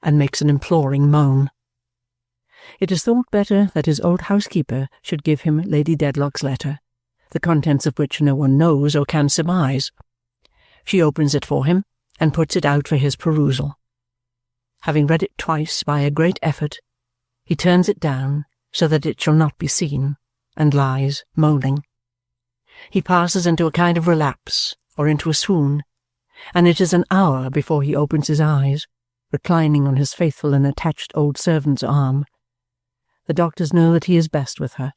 And makes an imploring moan. It is thought better that his old housekeeper should give him Lady Dedlock's letter, the contents of which no one knows or can surmise. She opens it for him, and puts it out for his perusal. Having read it twice by a great effort, he turns it down so that it shall not be seen, and lies moaning. He passes into a kind of relapse, or into a swoon, and it is an hour before he opens his eyes, reclining on his faithful and attached old servant's arm. The doctors know that he is best with her,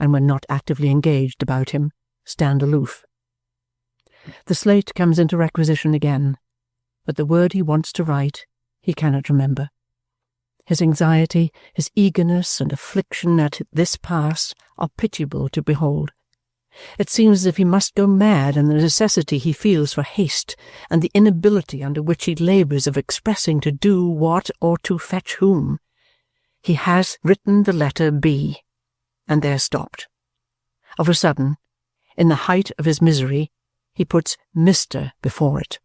and when not actively engaged about him, stand aloof. The slate comes into requisition again, but the word he wants to write he cannot remember. His anxiety, his eagerness and affliction at this pass are pitiable to behold. It seems as if he must go mad, and the necessity he feels for haste, and the inability under which he labours of expressing to do what or to fetch whom. He has written the letter B, and there stopped. Of a sudden, in the height of his misery, he puts Mr. before it.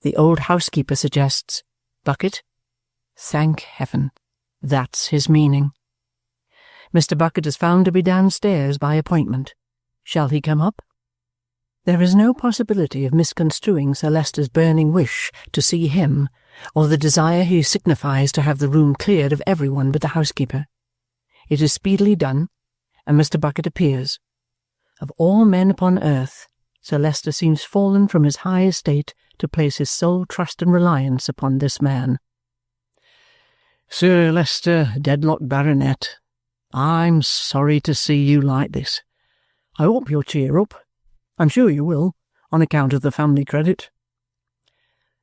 The old housekeeper suggests, Bucket? Thank heaven, that's his meaning. Mr. Bucket is found to be downstairs by appointment. Shall he come up? There is no possibility of misconstruing Sir Leicester's burning wish to see him, or the desire he signifies to have the room cleared of every one but the housekeeper. It is speedily done, and Mr. Bucket appears. Of all men upon earth, Sir Leicester seems fallen from his high estate to place his sole trust and reliance upon this man. Sir Leicester Dedlock, Baronet, I'm sorry to see you like this. I hope you'll cheer up. I'm sure you will, on account of the family credit.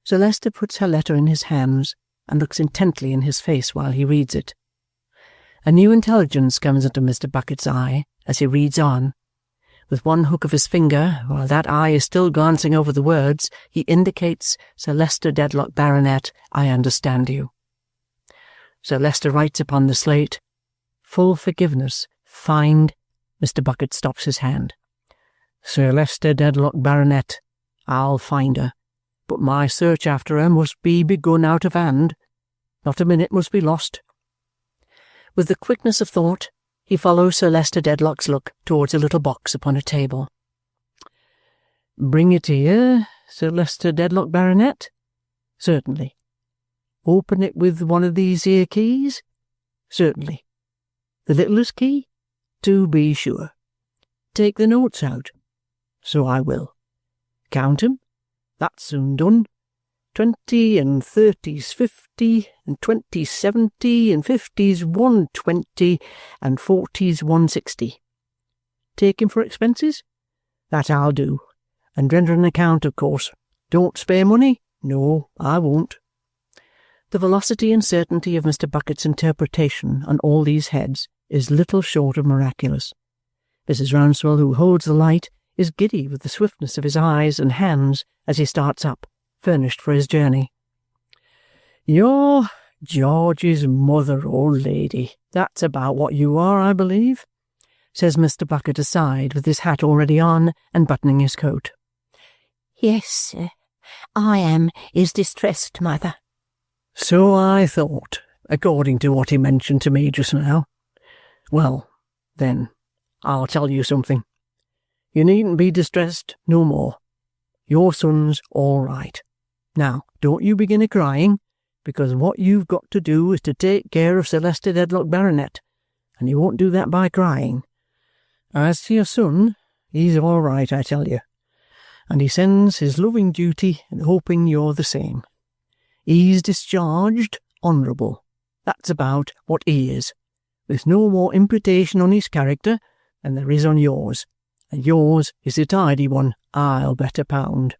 Sir Leicester puts her letter in his hands, and looks intently in his face while he reads it. A new intelligence comes into Mr. Bucket's eye as he reads on. With one hook of his finger, while that eye is still glancing over the words, he indicates, Sir Leicester Dedlock, Baronet, I understand you. Sir Leicester writes upon the slate, Full forgiveness, find. Mr. Bucket stops his hand. Sir Leicester Dedlock, Baronet, I'll find her, but my search after her must be begun out of hand. Not a minute must be lost. With the quickness of thought, he follows Sir Leicester Dedlock's look towards a little box upon a table. Bring it here, Sir Leicester Dedlock, Baronet? Certainly. Open it with one of these here keys? Certainly. The littlest key? To be sure. Take the notes out? So I will. Count 'em? That's soon done. 20 and 30's 50, and 20's 70, and 50's 120, and 40's 160. Take him for expenses? That I'll do. and render an account, of course. Don't spare money? No, I won't." The velocity and certainty of Mr. Bucket's interpretation on all these heads is little short of miraculous. Mrs. Rouncewell, who holds the light, is giddy with the swiftness of his eyes and hands as he starts up, furnished for his journey. "You're George's mother, old lady. That's about what you are, I believe," says Mr. Bucket aside, with his hat already on and buttoning his coat. "Yes, sir, I am his distressed mother." "So I thought, according to what he mentioned to me just now. Well, then, I'll tell you something. You needn't be distressed no more. Your son's all right. Now, don't you begin a-crying, because what you've got to do is to take care of Sir Leicester Dedlock, Baronet, and you won't do that by crying. As to your son, he's all right, I tell you, and he sends his loving duty and hoping you're the same. He's discharged honourable. That's about what he is. There's no more imputation on his character than there is on yours, and yours is a tidy one, I'll bet a pound.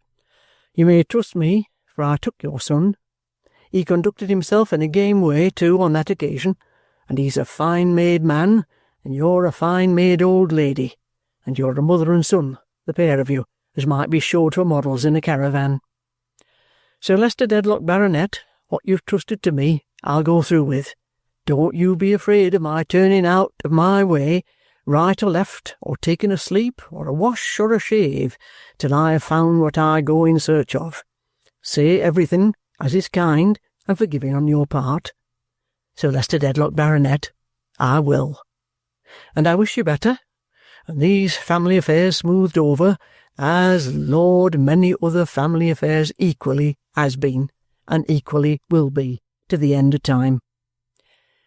You may trust me, for I took your son. He conducted himself in a game way, too, on that occasion, and he's a fine-made man, and you're a fine-made old lady, and you're a mother and son, the pair of you, as might be showed for models in a caravan. Sir Leicester Dedlock, Baronet, what you've trusted to me, I'll go through with. Don't you be afraid of my turning out of my way, right or left, or taking a sleep, or a wash, or a shave, till I have found what I go in search of. Say everything as is kind and forgiving on your part. Sir Leicester Dedlock, Baronet, I will. And I wish you better, and these family affairs smoothed over, as, Lord, many other family affairs equally has been, and equally will be, to the end of time."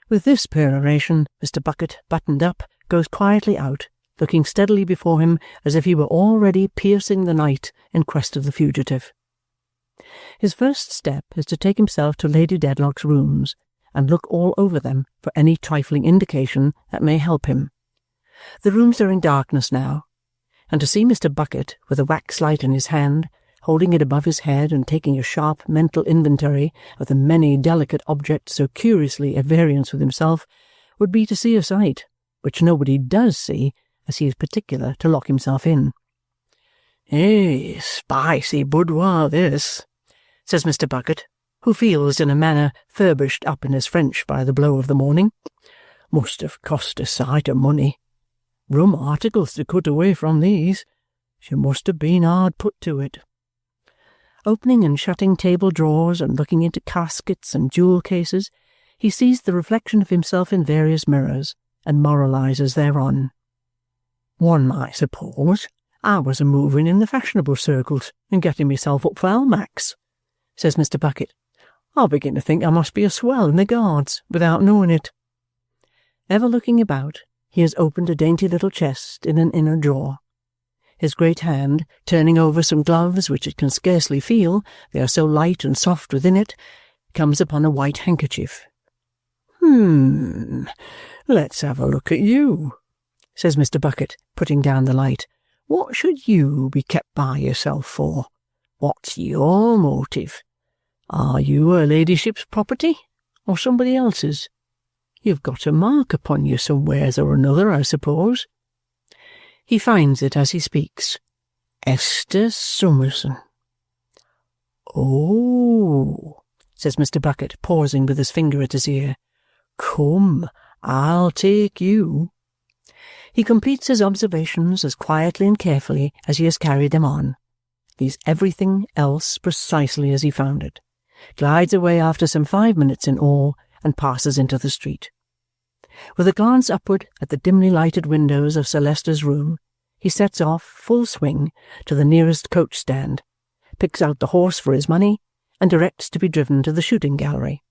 With this peroration, Mr. Bucket, buttoned up, goes quietly out, looking steadily before him as if he were already piercing the night in quest of the fugitive. His first step is to take himself to Lady Dedlock's rooms, and look all over them for any trifling indication that may help him. The rooms are in darkness now, and to see Mr. Bucket, with a wax light in his hand, holding it above his head and taking a sharp mental inventory of the many delicate objects so curiously at variance with himself, would be to see a sight, which nobody does see, as he is particular to lock himself in. Spicy boudoir, this," says Mr. Bucket, who feels in a manner furbished up in his French by the blow of the morning. "Must have cost a sight of money. Rum articles to cut away from these. She must have been hard put to it." Opening and shutting table drawers and looking into caskets and jewel cases, he sees the reflection of himself in various mirrors, and moralizes thereon. "One might suppose I was a-moving in the fashionable circles and getting myself up for Almack's," says Mr. Bucket. "I begin to think I must be a swell in the Guards without knowing it." Ever looking about, he has opened a dainty little chest in an inner drawer. His great hand, turning over some gloves which it can scarcely feel, they are so light and soft within it, comes upon a white handkerchief. Let's have a look at you," says Mr. Bucket, putting down the light. "What should you be kept by yourself for? What's your motive? Are you her ladyship's property, or somebody else's? You've got a mark upon you somewheres or another, I suppose." He finds it as he speaks. "Esther Summerson." "Oh," says Mr. Bucket, pausing with his finger at his ear. "Come, I'll take you." He completes his observations as quietly and carefully as he has carried them on, leaves everything else precisely as he found it, glides away after some 5 minutes in all, and passes into the street. With a glance upward at the dimly lighted windows of Sir Leicester's room, he sets off, full swing, to the nearest coach-stand, picks out the horse for his money, and directs to be driven to the shooting gallery.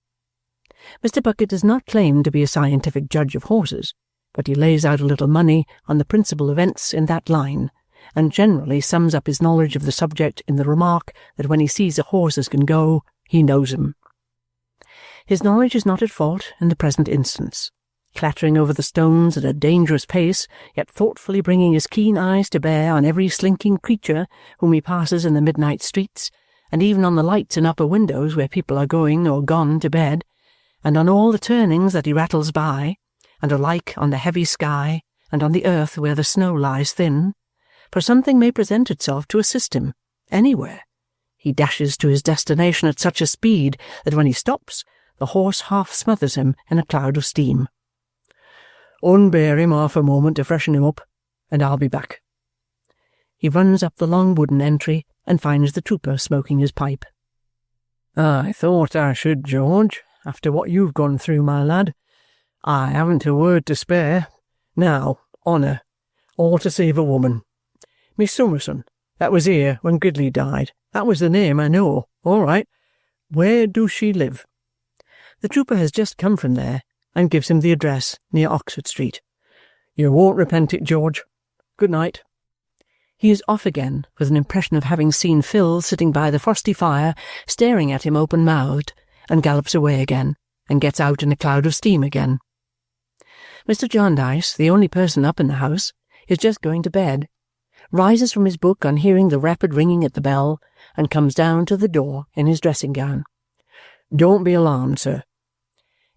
Mr. Bucket does not claim to be a scientific judge of horses, but he lays out a little money on the principal events in that line, and generally sums up his knowledge of the subject in the remark that when he sees a horse as can go, he knows him. His knowledge is not at fault in the present instance. clattering over the stones at a dangerous pace, yet thoughtfully bringing his keen eyes to bear on every slinking creature whom he passes in the midnight streets, and even on the lights in upper windows where people are going or gone to bed, and on all the turnings that he rattles by, and alike on the heavy sky, and on the earth where the snow lies thin, for something may present itself to assist him, anywhere. He dashes to his destination at such a speed that when he stops, the horse half smothers him in a cloud of steam. Unbear him half a moment to freshen him up, and I'll be back. He runs up the long wooden entry and finds the trooper smoking his pipe. I thought I should, George, after what you've gone through, my lad. I haven't a word to spare. Now, honour, all to save a woman. Miss Summerson, that was here when Gridley died. That was the name, I know. All right. Where does she live? The trooper has just come from there, and gives him the address near Oxford Street. You won't repent it, George. Good night. He is off again, with an impression of having seen Phil sitting by the frosty fire, staring at him open-mouthed, and gallops away again, and gets out in a cloud of steam again. Mr. Jarndyce, the only person up in the house, is just going to bed, rises from his book on hearing the rapid ringing at the bell, and comes down to the door in his dressing-gown. Don't be alarmed, sir.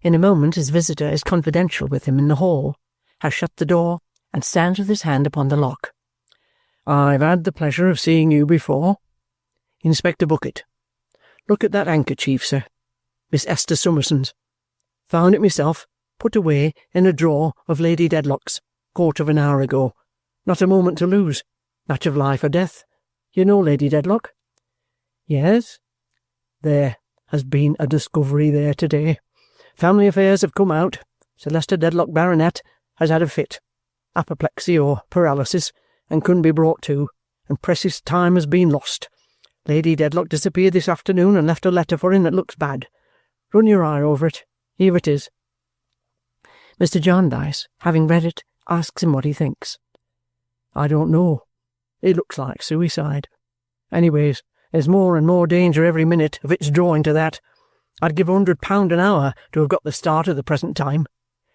In a moment his visitor is confidential with him in the hall, has shut the door, and stands with his hand upon the lock. I've had the pleasure of seeing you before. Inspector Bucket. Look at that handkerchief, sir. Miss Esther Summerson's. Found it myself, put away in a drawer of Lady Dedlock's, quarter of an hour ago. Not a moment to lose. Match of life or death. You know Lady Dedlock? Yes. There has been a discovery there today. Family affairs have come out. Sir Leicester Dedlock, Baronet, has had a fit. Apoplexy or paralysis, and couldn't be brought to, and precious time has been lost. Lady Dedlock disappeared this afternoon and left a letter for him that looks bad. Run your eye over it. Here it is. Mr. Jarndyce, having read it, asks him what he thinks. I don't know. It looks like suicide. Anyways, there's more and more danger every minute of its drawing to that. I'd give £100 an hour to have got the start of the present time.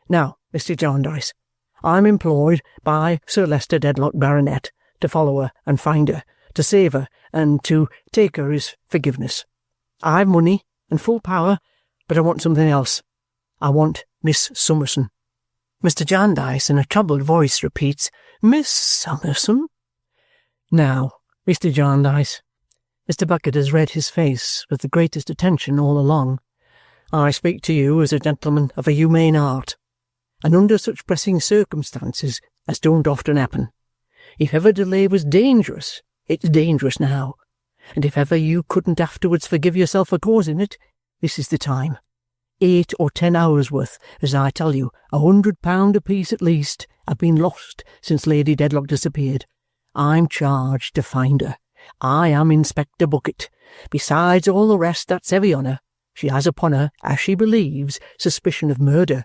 Now, Mr. Jarndyce, I'm employed by Sir Leicester Dedlock, Baronet, to follow her and find her, to save her, and to take her his forgiveness. I've money and full power, but I want something else. I want Miss Summerson. Mr. Jarndyce, in a troubled voice, repeats, Miss Summerson? Now, Mr. Jarndyce, Mr. Bucket has read his face with the greatest attention all along. I speak to you as a gentleman of a humane heart, and under such pressing circumstances as don't often happen. If ever delay was dangerous, it's dangerous now, and if ever you couldn't afterwards forgive yourself for causing it, this is the time. 8 or 10 hours' worth, as I tell you, £100 apiece at least, have been lost since Lady Dedlock disappeared. I'm charged to find her. I am Inspector Bucket. Besides all the rest that's heavy on her, she has upon her, as she believes, suspicion of murder.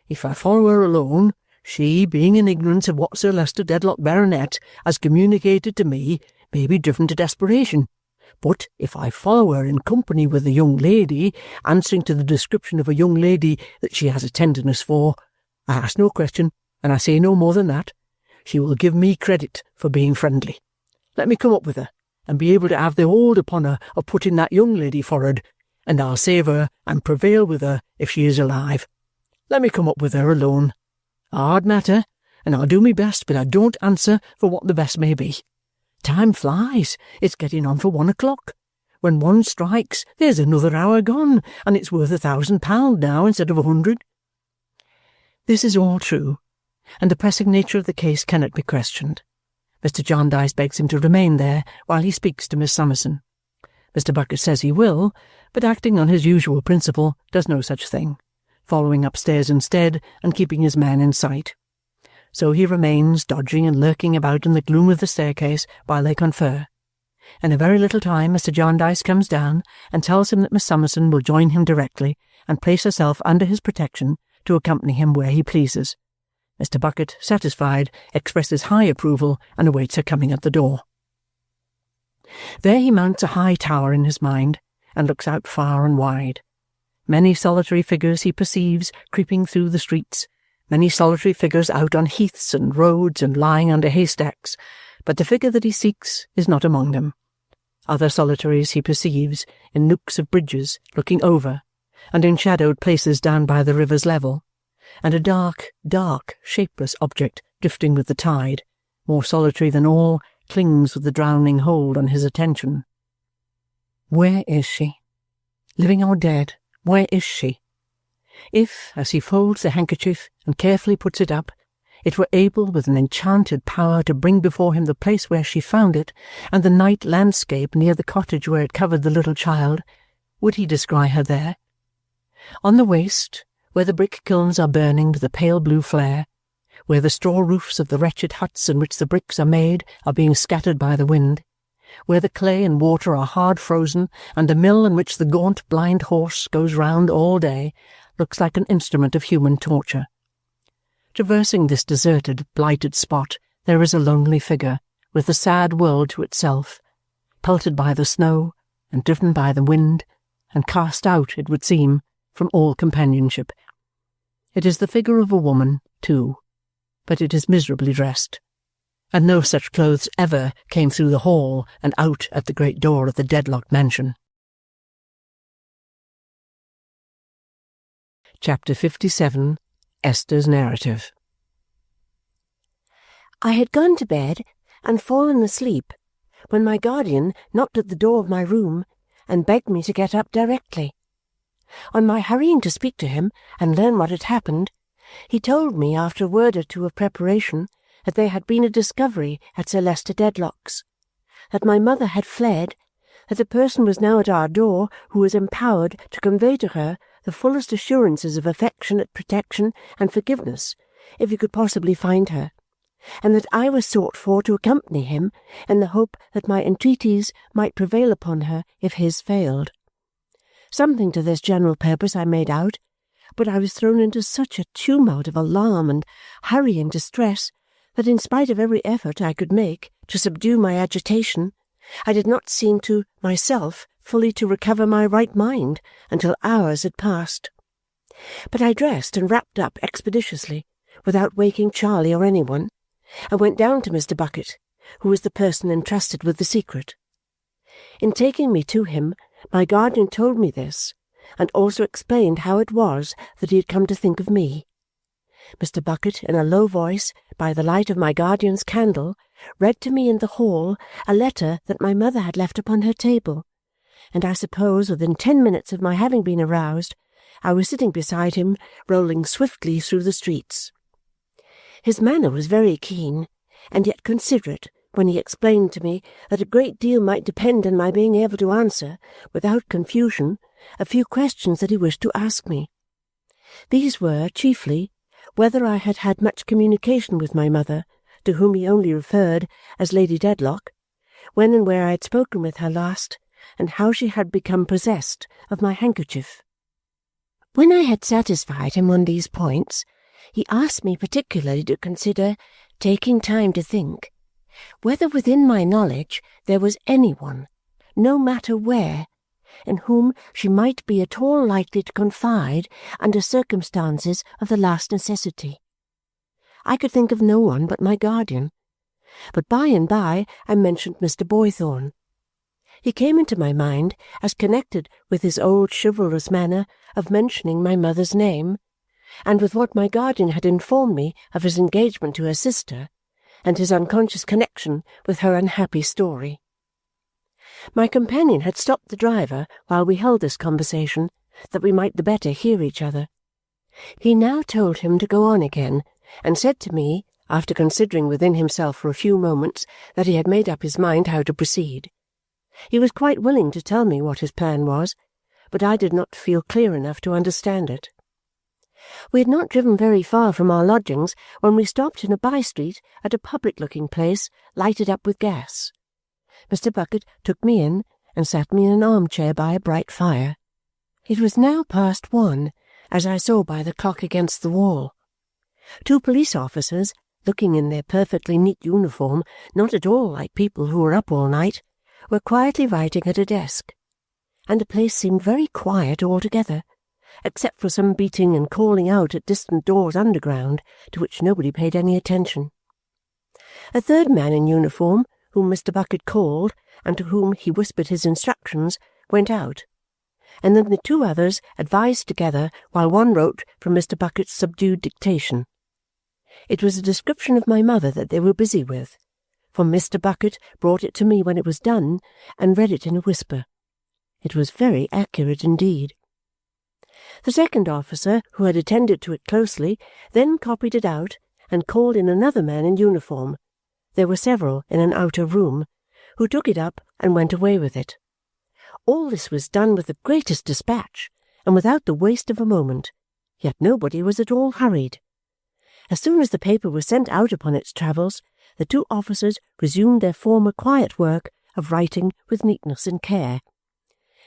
If I follow her alone, she, being in ignorance of what Sir Leicester Dedlock, Baronet, has communicated to me, may be driven to desperation. But if I follow her in company with a young lady, answering to the description of a young lady that she has a tenderness for, I ask no question, and I say no more than that, she will give me credit for being friendly. Let me come up with her, and be able to have the hold upon her of putting that young lady for'ard, and I'll save her and prevail with her if she is alive. Let me come up with her alone. Hard matter, and I'll do me best, but I don't answer for what the best may be. Time flies. It's getting on for 1 o'clock. When 1 strikes, there's another hour gone, and it's worth £1,000 now instead of 100. This is all true, and the pressing nature of the case cannot be questioned. Mr. Jarndyce begs him to remain there while he speaks to Miss Summerson. Mr. Bucket says he will, but acting on his usual principle, does no such thing, following upstairs instead and keeping his man in sight. So he remains dodging and lurking about in the gloom of the staircase while they confer. In a very little time Mr. Jarndyce comes down and tells him that Miss Summerson will join him directly and place herself under his protection to accompany him where he pleases. Mr. Bucket, satisfied, expresses high approval and awaits her coming at the door. There he mounts a high tower in his mind and looks out far and wide. Many solitary figures he perceives creeping through the streets, many solitary figures out on heaths and roads and lying under haystacks, but the figure that he seeks is not among them. Other solitaries he perceives in nooks of bridges looking over, and in shadowed places down by the river's level, and a dark, dark, shapeless object drifting with the tide, more solitary than all, clings with the drowning hold on his attention. Where is she? Living or dead, where is she? If, as he folds the handkerchief and carefully puts it up, it were able with an enchanted power to bring before him the place where she found it, and the night landscape near the cottage where it covered the little child, would he descry her there? On the waste, where the brick kilns are burning with a pale blue flare, where the straw roofs of the wretched huts in which the bricks are made are being scattered by the wind, where the clay and water are hard frozen, and the mill in which the gaunt blind horse goes round all day looks like an instrument of human torture. Traversing this deserted, blighted spot, there is a lonely figure, with the sad world to itself, pelted by the snow, and driven by the wind, and cast out, it would seem, from all companionship. It is the figure of a woman, too, but it is miserably dressed, and no such clothes ever came through the hall and out at the great door of the Dedlock mansion. Chapter 57. Esther's Narrative. I had gone to bed and fallen asleep when my guardian knocked at the door of my room and begged me to get up directly. On my hurrying to speak to him and learn what had happened, he told me, after a word or two of preparation, that there had been a discovery at Sir Leicester Dedlock's, that my mother had fled, that a person was now at our door who was empowered to convey to her the fullest assurances of affectionate protection and forgiveness, if he could possibly find her, and that I was sought for to accompany him in the hope that my entreaties might prevail upon her if his failed. Something to this general purpose I made out, but I was thrown into such a tumult of alarm and hurrying distress that in spite of every effort I could make to subdue my agitation, I did not seem to myself fully to recover my right mind until hours had passed. But I dressed and wrapped up expeditiously, without waking Charley or anyone, and went down to Mr. Bucket, who was the person entrusted with the secret. In taking me to him, my guardian told me this, and also explained how it was that he had come to think of me. Mr. Bucket, in a low voice, by the light of my guardian's candle, read to me in the hall a letter that my mother had left upon her table, and I suppose within 10 minutes of my having been aroused, I was sitting beside him, rolling swiftly through the streets. His manner was very keen, and yet considerate, when he explained to me that a great deal might depend on my being able to answer, without confusion, a few questions that he wished to ask me. These were, chiefly, whether I had had much communication with my mother, to whom he only referred as Lady Dedlock, when and where I had spoken with her last, and how she had become possessed of my handkerchief. When I had satisfied him on these points, he asked me particularly to consider, taking time to think, whether within my knowledge there was anyone, no matter where, in whom she might be at all likely to confide under circumstances of the last necessity. I could think of no one but my guardian, but by and by I mentioned Mr. Boythorn. He came into my mind as connected with his old chivalrous manner of mentioning my mother's name, and with what my guardian had informed me of his engagement to her sister, and his unconscious connection with her unhappy story. My companion had stopped the driver while we held this conversation, that we might the better hear each other. He now told him to go on again, and said to me, after considering within himself for a few moments, that he had made up his mind how to proceed. He was quite willing to tell me what his plan was, but I did not feel clear enough to understand it. We had not driven very far from our lodgings when we stopped in a by-street at a public-looking place lighted up with gas. Mr. Bucket took me in and sat me in an armchair by a bright fire. It was now past 1, as I saw by the clock against the wall. 2 police officers, looking in their perfectly neat uniform, not at all like people who were up all night, were quietly writing at a desk, and the place seemed very quiet altogether, except for some beating and calling out at distant doors underground, to which nobody paid any attention. A third man in uniform, whom Mr. Bucket called, and to whom he whispered his instructions, went out, and then the two others advised together while one wrote from Mr. Bucket's subdued dictation. It was a description of my mother that they were busy with, for Mr. Bucket brought it to me when it was done and read it in a whisper. It was very accurate indeed. The second officer, who had attended to it closely, then copied it out and called in another man in uniform. There were several in an outer room, who took it up and went away with it. All this was done with the greatest dispatch, and without the waste of a moment, yet nobody was at all hurried. As soon as the paper was sent out upon its travels, the two officers resumed their former quiet work of writing with neatness and care.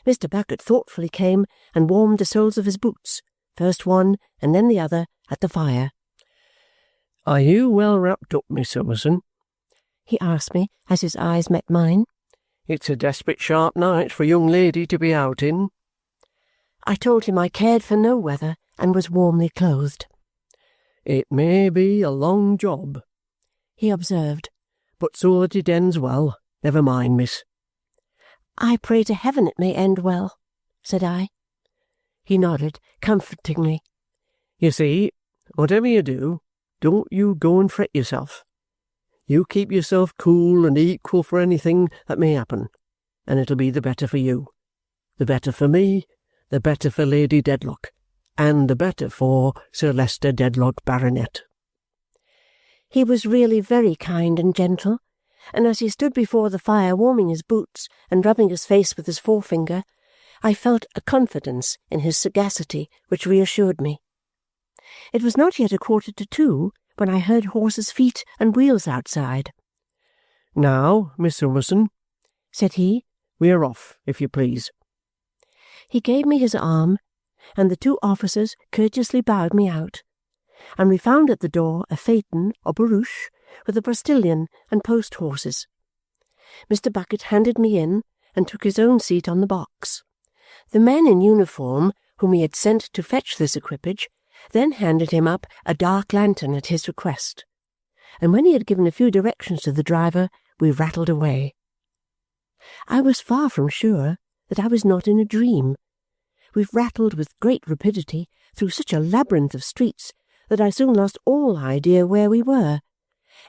Mr. Bucket thoughtfully came and warmed the soles of his boots, first one and then the other, at the fire. "Are you well wrapped up, Miss Summerson?" he asked me as his eyes met mine. "It's a desperate sharp night for a young lady to be out in." I told him I cared for no weather and was warmly clothed. "It may be a long job," he observed, "but so that it ends well. Never mind, miss." "I pray to heaven it may end well," said I. He nodded comfortingly. "You see, whatever you do, don't you go and fret yourself. You keep yourself cool and equal for anything that may happen, and it'll be the better for you. The better for me, the better for Lady Dedlock, and the better for Sir Leicester Dedlock, Baronet." He was really very kind and gentle, and as he stood before the fire warming his boots and rubbing his face with his forefinger, I felt a confidence in his sagacity which reassured me. It was not yet 1:45 when I heard horses' feet and wheels outside. "Now, Miss Summerson," said he, "we're off, if you please." He gave me his arm, and the two officers courteously bowed me out, and we found at the door a phaeton or barouche with a postilion and post-horses. Mr. Bucket handed me in and took his own seat on the box. The man in uniform, whom he had sent to fetch this equipage, then handed him up a dark lantern at his request, and when he had given a few directions to the driver, we rattled away. I was far from sure that I was not in a dream. We rattled with great rapidity through such a labyrinth of streets that I soon lost all idea where we were,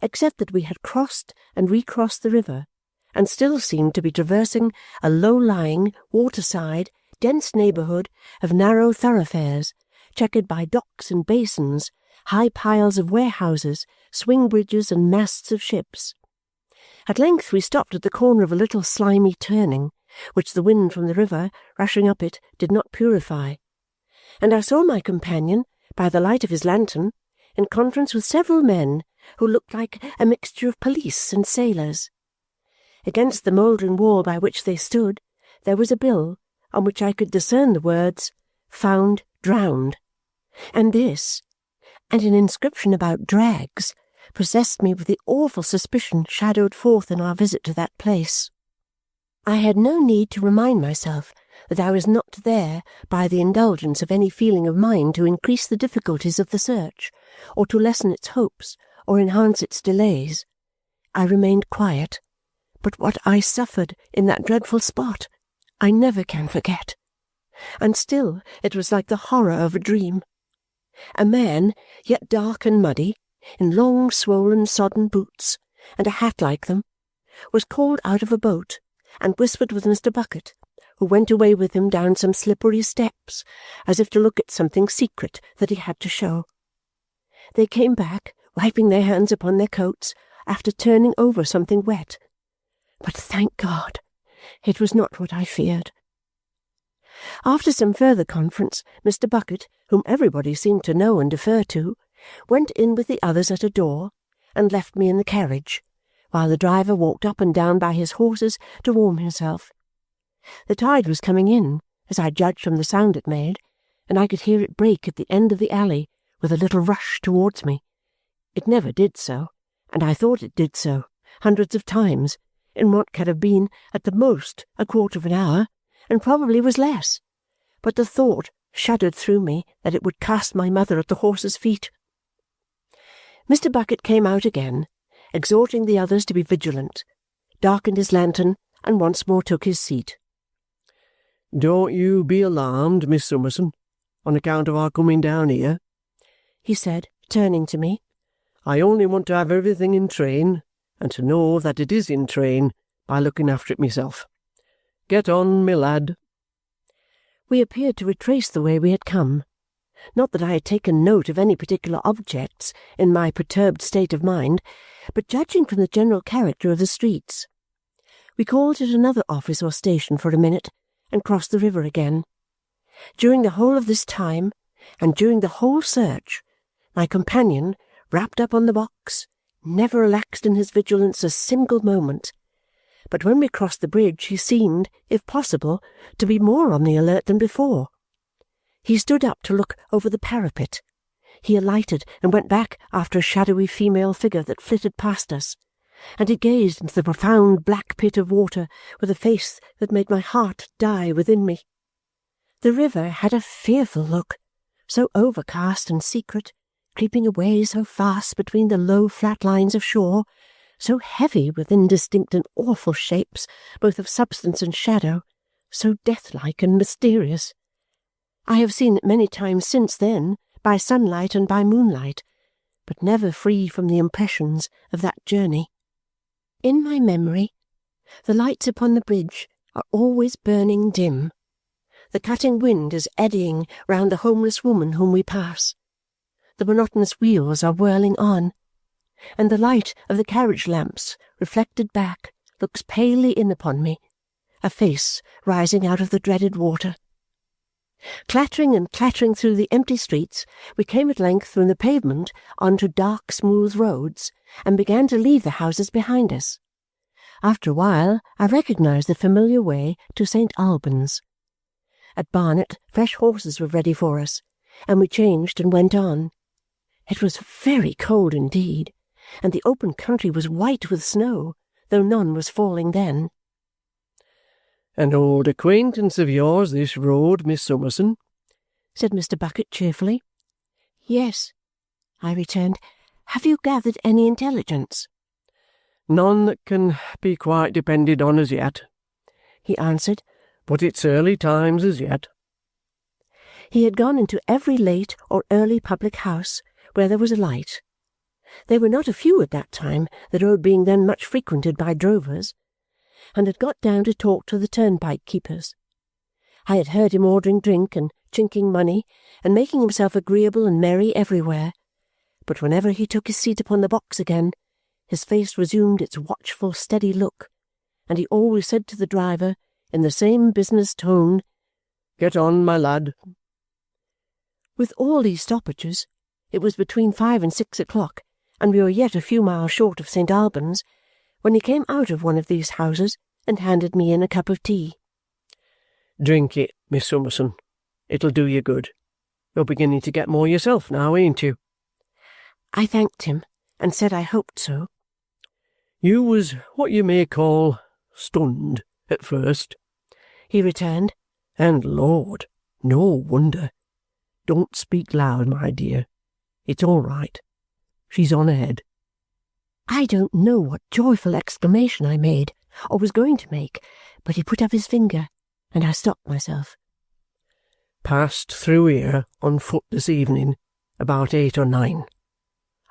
except that we had crossed and recrossed the river, and still seemed to be traversing a low-lying, waterside, dense neighbourhood of narrow thoroughfares, checkered by docks and basins, high piles of warehouses, swing-bridges, and masts of ships. At length we stopped at the corner of a little slimy turning, which the wind from the river, rushing up it, did not purify, and I saw my companion, by the light of his lantern, in conference with several men who looked like a mixture of police and sailors. Against the mouldering wall by which they stood, there was a bill on which I could discern the words, "Found drowned," and this, and an inscription about drags, possessed me with the awful suspicion shadowed forth in our visit to that place. I had no need to remind myself that I was not there by the indulgence of any feeling of mine to increase the difficulties of the search, or to lessen its hopes, or enhance its delays. I remained quiet, but what I suffered in that dreadful spot I never can forget, and still it was like the horror of a dream. A man, yet dark and muddy, in long swollen sodden boots, and a hat like them, was called out of a boat, and whispered with Mr. Bucket, who went away with him down some slippery steps, as if to look at something secret that he had to show. They came back, wiping their hands upon their coats, after turning over something wet. But, thank God, it was not what I feared. After some further conference, Mr. Bucket, whom everybody seemed to know and defer to, went in with the others at a door, and left me in the carriage, while the driver walked up and down by his horses to warm himself. The tide was coming in, as I judged from the sound it made, and I could hear it break at the end of the alley with a little rush towards me. It never did so, and I thought it did so, hundreds of times, in what could have been, at the most, 1/4 of an hour, and probably was less. But the thought shuddered through me that it would cast my mother at the horse's feet. Mr. Bucket came out again, exhorting the others to be vigilant, darkened his lantern, and once more took his seat. "Don't you be alarmed, Miss Summerson, on account of our coming down here," he said, turning to me. "I only want to have everything in train, and to know that it is in train by looking after it myself. Get on, my lad." We appeared to retrace the way we had come. Not that I had taken note of any particular objects in my perturbed state of mind, but judging from the general character of the streets. We called at another office or station for a minute, and crossed the river again. During the whole of this time, and during the whole search, my companion, wrapped up on the box, never relaxed in his vigilance a single moment. But when we crossed the bridge he seemed, if possible, to be more on the alert than before. He stood up to look over the parapet. He alighted and went back after a shadowy female figure that flitted past us, and he gazed into the profound black pit of water with a face that made my heart die within me. The river had a fearful look, so overcast and secret, creeping away so fast between the low flat lines of shore, so heavy with indistinct and awful shapes, both of substance and shadow, so death-like and mysterious. I have seen it many times since then, by sunlight and by moonlight, but never free from the impressions of that journey. In my memory, the lights upon the bridge are always burning dim. The cutting wind is eddying round the homeless woman whom we pass. The monotonous wheels are whirling on, and the light of the carriage lamps, reflected back, looks palely in upon me, a face rising out of the dreaded water. Clattering and clattering through the empty streets, we came at length from the pavement on to dark smooth roads, and began to leave the houses behind us. After a while I recognized the familiar way to St. Albans. At Barnet fresh horses were ready for us, and we changed and went on. It was very cold indeed, and the open country was white with snow, though none was falling then. "An old acquaintance of yours, this road, Miss Summerson?" said Mr. Bucket cheerfully. "Yes," I returned. "Have you gathered any intelligence?" "None that can be quite depended on as yet," he answered, "but it's early times as yet." He had gone into every late or early public house where there was a light. They were not a few at that time, the road being then much frequented by drovers, and had got down to talk to the turnpike keepers. I had heard him ordering drink and chinking money, and making himself agreeable and merry everywhere, but whenever he took his seat upon the box again, his face resumed its watchful steady look, and he always said to the driver, in the same business tone, "Get on, my lad." With all these stoppages, it was between 5 and 6 o'clock, and we were yet a few miles short of St. Albans, when he came out of one of these houses and handed me in a cup of tea. "Drink it, Miss Summerson. It'll do you good. You're beginning to get more yourself now, ain't you?" I thanked him, and said I hoped so. "You was what you may call stunned at first," he returned, "and, Lord, no wonder. Don't speak loud, my dear. It's all right. She's on ahead." I don't know what joyful exclamation I made, or was going to make, but he put up his finger, and I stopped myself. "Passed through here on foot this evening, about 8 or 9.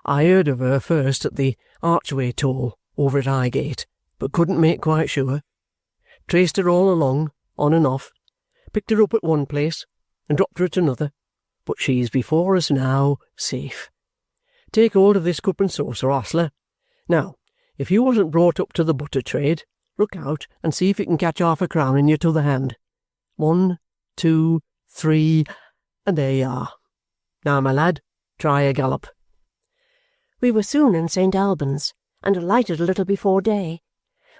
I heard of her first at the archway toll over at Highgate, but couldn't make quite sure. Traced her all along, on and off, picked her up at one place, and dropped her at another, but she's before us now, safe. Take hold of this cup and saucer, ostler. Now, if you wasn't brought up to the butter trade, look out and see if you can catch 1/2 crown in your t'other hand. 1, 2, 3, and there you are. Now, my lad, try a gallop." We were soon in St. Albans, and alighted a little before day,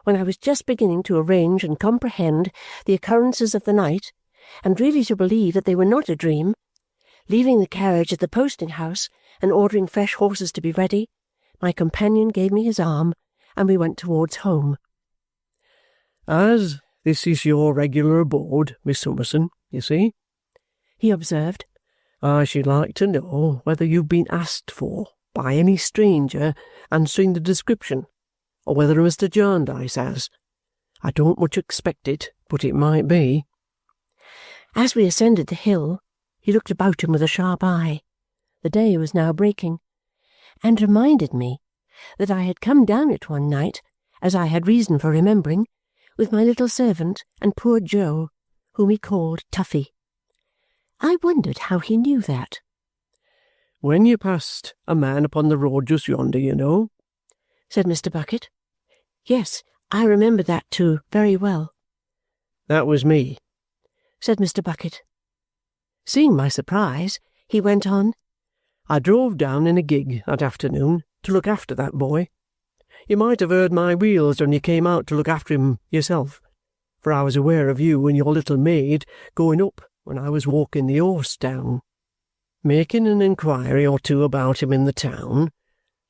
when I was just beginning to arrange and comprehend the occurrences of the night, and really to believe that they were not a dream. Leaving the carriage at the posting-house, and ordering fresh horses to be ready, my companion gave me his arm, and we went towards home. "As this is your regular abode, Miss Summerson, you see," he observed. I should like to know whether you've been asked for by any stranger answering the description, or whether Mr. Jarndyce has. I don't much expect it, but it might be." As we ascended the hill, he looked about him with a sharp eye. The day was now breaking, and reminded me that I had come down it one night, as I had reason for remembering, with my little servant and poor Joe, whom he called Tuffy. I wondered how he knew that. "When you passed a man upon the road just yonder, you know," said Mr. Bucket. Yes, I remember that too very well. "That was me," said Mr. Bucket. Seeing my surprise, he went on, "I drove down in a gig that afternoon to look after that boy. You might have heard my wheels when you came out to look after him yourself, for I was aware of you and your little maid going up when I was walking the horse down. Making an inquiry or two about him in the town,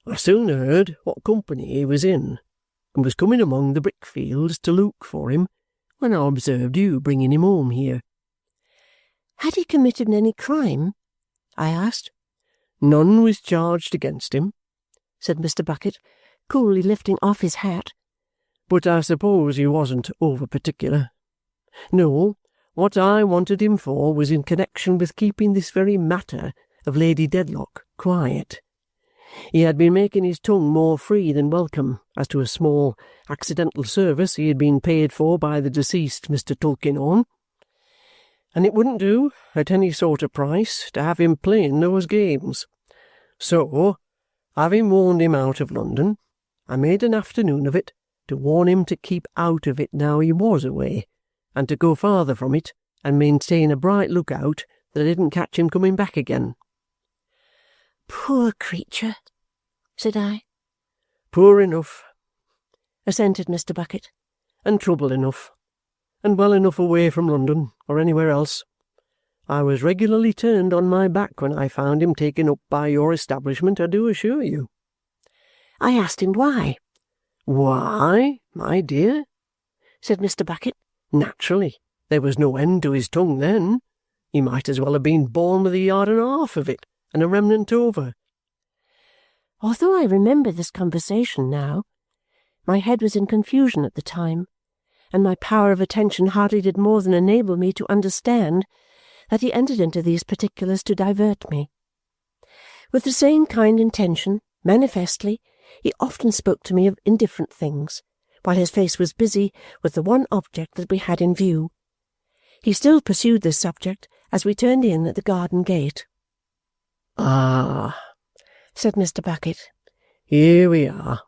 I soon heard what company he was in, and was coming among the brick-fields to look for him, when I observed you bringing him home here." Had he committed any crime? I asked. "None was charged against him," said Mr. Bucket, coolly lifting off his hat. "But I suppose he wasn't over-particular. No, what I wanted him for was in connection with keeping this very matter of Lady Dedlock quiet. He had been making his tongue more free than welcome as to a small accidental service he had been paid for by the deceased Mr. Tulkinghorn, and it wouldn't do, at any sort of price, to have him playing those games. So, having warned him out of London, I made an afternoon of it to warn him to keep out of it now he was away, and to go farther from it and maintain a bright look-out that I didn't catch him coming back again." "Poor creature," said I. "Poor enough," assented Mr. Bucket. "and trouble enough, and well enough away from London or anywhere else. I was regularly turned on my back when I found him taken up by your establishment, I do assure you." I asked him why. "Why, my dear?" said Mr. Bucket. "Naturally, there was no end to his tongue then. He might as well have been born with a yard and a half of it, and a remnant over." Although I remember this conversation now, my head was in confusion at the time, and my power of attention hardly did more than enable me to understand that he entered into these particulars to divert me. With the same kind intention, manifestly, he often spoke to me of indifferent things, while his face was busy with the one object that we had in view. He still pursued this subject as we turned in at the garden gate. "Ah," said Mr. Bucket, "here we are,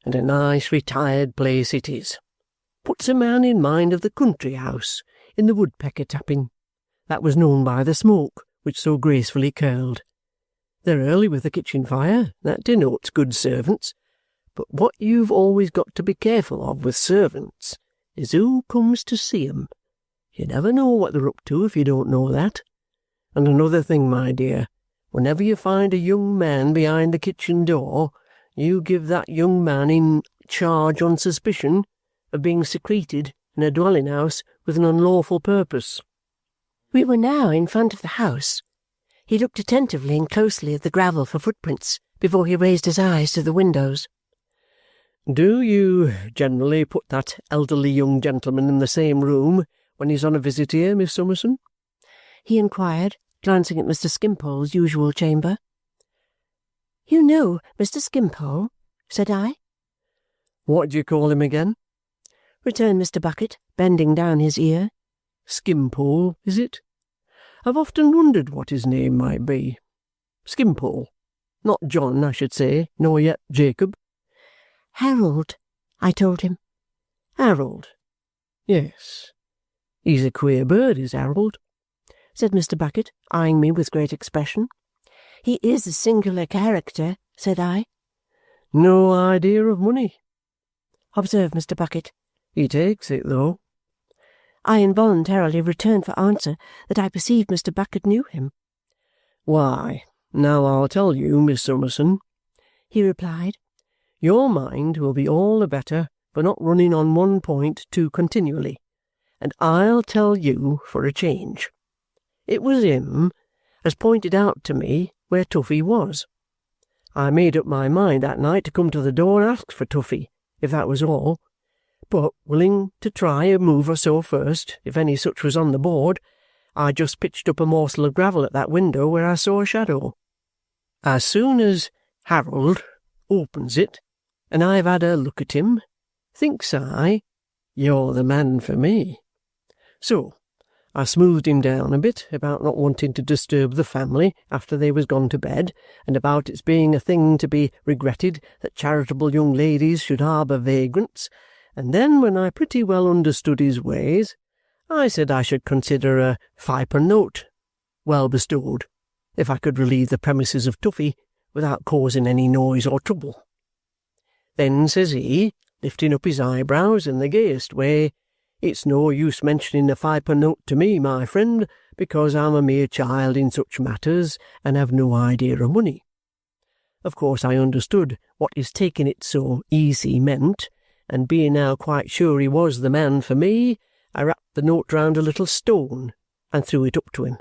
and a nice retired place it is. Puts a man in mind of the country house in the woodpecker tapping, that was known by the smoke which so gracefully curled. They're early with the kitchen fire, that denotes good servants. But what you've always got to be careful of with servants is who comes to see 'em. You never know what they're up to if you don't know that. And another thing, my dear, whenever you find a young man behind the kitchen door, you give that young man in charge on suspicion of being secreted in a dwelling-house with an unlawful purpose." We were now in front of the house. He looked attentively and closely at the gravel for footprints before he raised his eyes to the windows. "Do you generally put that elderly young gentleman in the same room when he's on a visit here, Miss Summerson?" he inquired, glancing at Mr. Skimpole's usual chamber. "You know Mr. Skimpole?" said I. "What do you call him again?" returned Mr. Bucket, bending down his ear. "Skimpole, is it? I've often wondered what his name might be. Skimpole. Not John, I should say, nor yet Jacob." "Harold," I told him. "Harold. Yes. He's a queer bird, is Harold," said Mr. Bucket, eyeing me with great expression. "He is a singular character," said I. "No idea of money," observed Mr. Bucket. "He takes it, though." I involuntarily returned for answer that I perceived Mr. Bucket knew him. "Why, now I'll tell you, Miss Summerson," he replied. "Your mind will be all the better for not running on one point too continually, and I'll tell you for a change. it was him as pointed out to me where Tuffy was. I made up my mind that night to come to the door and ask for Tuffy, if that was all, but willing to try a move or so first, if any such was on the board, I just pitched up a morsel of gravel at that window where I saw a shadow. As soon as Harold opens it, and I've had a look at him, thinks I, you're the man for me. So I smoothed him down a bit about not wanting to disturb the family after they was gone to bed, and about its being a thing to be regretted that charitable young ladies should harbour vagrants, and then, when I pretty well understood his ways, I said I should consider a fiver note well bestowed if I could relieve the premises of Tuffy without causing any noise or trouble. Then says he, lifting up his eyebrows in the gayest way, "It's no use mentioning a fiver note to me, my friend, because I'm a mere child in such matters and have no idea of money." Of course I understood what his taking it so easy meant, and being now quite sure he was the man for me, I wrapped the note round a little stone and threw it up to him.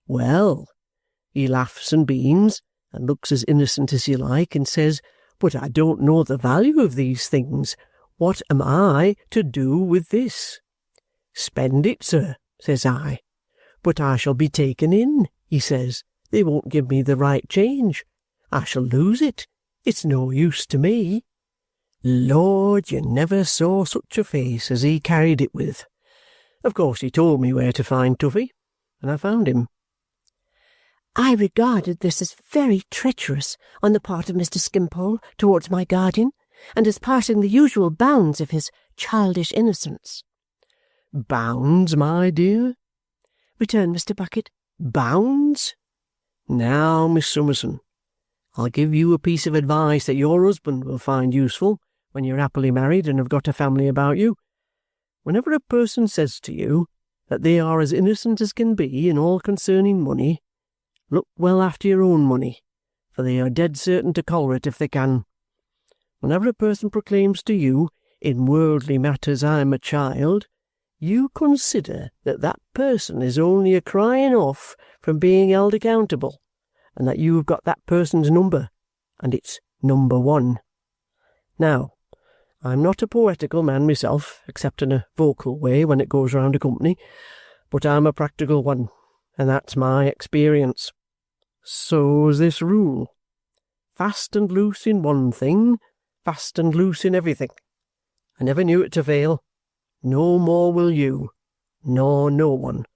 Well, he laughs and beams, and looks as innocent as you like, and says, "But I don't know the value of these things. What am I to do with this?" "Spend it, sir," says I. "But I shall be taken in," he says. "They won't give me the right change. I shall lose it. It's no use to me." Lord, you never saw such a face as he carried it with. Of course he told me where to find Tuffy, and I found him. I regarded this as very treacherous on the part of Mr. Skimpole towards my guardian, and as passing the usual bounds of his childish innocence. "Bounds, my dear?" returned Mr. Bucket. "Bounds? Now, Miss Summerson, I'll give you a piece of advice that your husband will find useful when you're happily married and have got a family about you. Whenever a person says to you that they are as innocent as can be in all concerning money, look well after your own money, for they are dead certain to collar it if they can. Whenever a person proclaims to you, in worldly matters I'm a child, you consider that that person is only a crying off from being held accountable, and that you've got that person's number, and it's number 1. Now, I'm not a poetical man myself, except in a vocal way when it goes round a company, but I'm a practical one, and that's my experience. So's this rule. Fast and loose in one thing, fast and loose in everything. I never knew it to fail. No more will you, nor no one.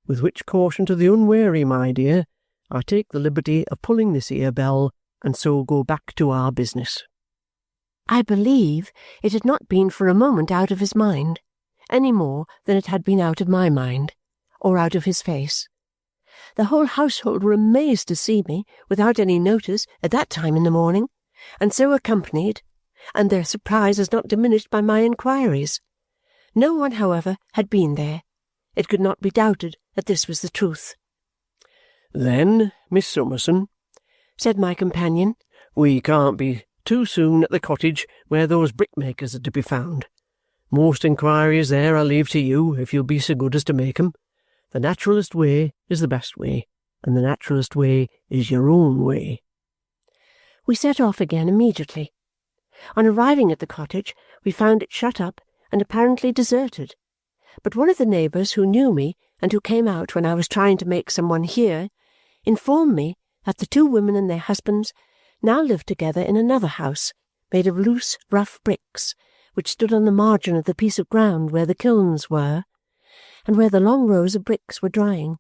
With which caution to the unwary, my dear, I take the liberty of pulling this here bell, and so go back to our business." I believe it had not been for a moment out of his mind, any more than it had been out of my mind, or out of his face. The whole household were amazed to see me, without any notice, at that time in the morning, and so accompanied, and their surprise was not diminished by my inquiries. No one, however, had been there. It could not be doubted that this was the truth. "Then, Miss Summerson," said my companion, "we can't be too soon at the cottage where those brickmakers are to be found. Most inquiries there I'll leave to you, if you'll be so good as to make 'em. The naturalest way is the best way, and the naturalest way is your own way." We set off again immediately. On arriving at the cottage, we found it shut up and apparently deserted, but one of the neighbours who knew me and who came out when I was trying to make some one hear informed me that the 2 women and their husbands now lived together in another house made of loose, rough bricks, which stood on the margin of the piece of ground where the kilns were, and where the long rows of bricks were drying.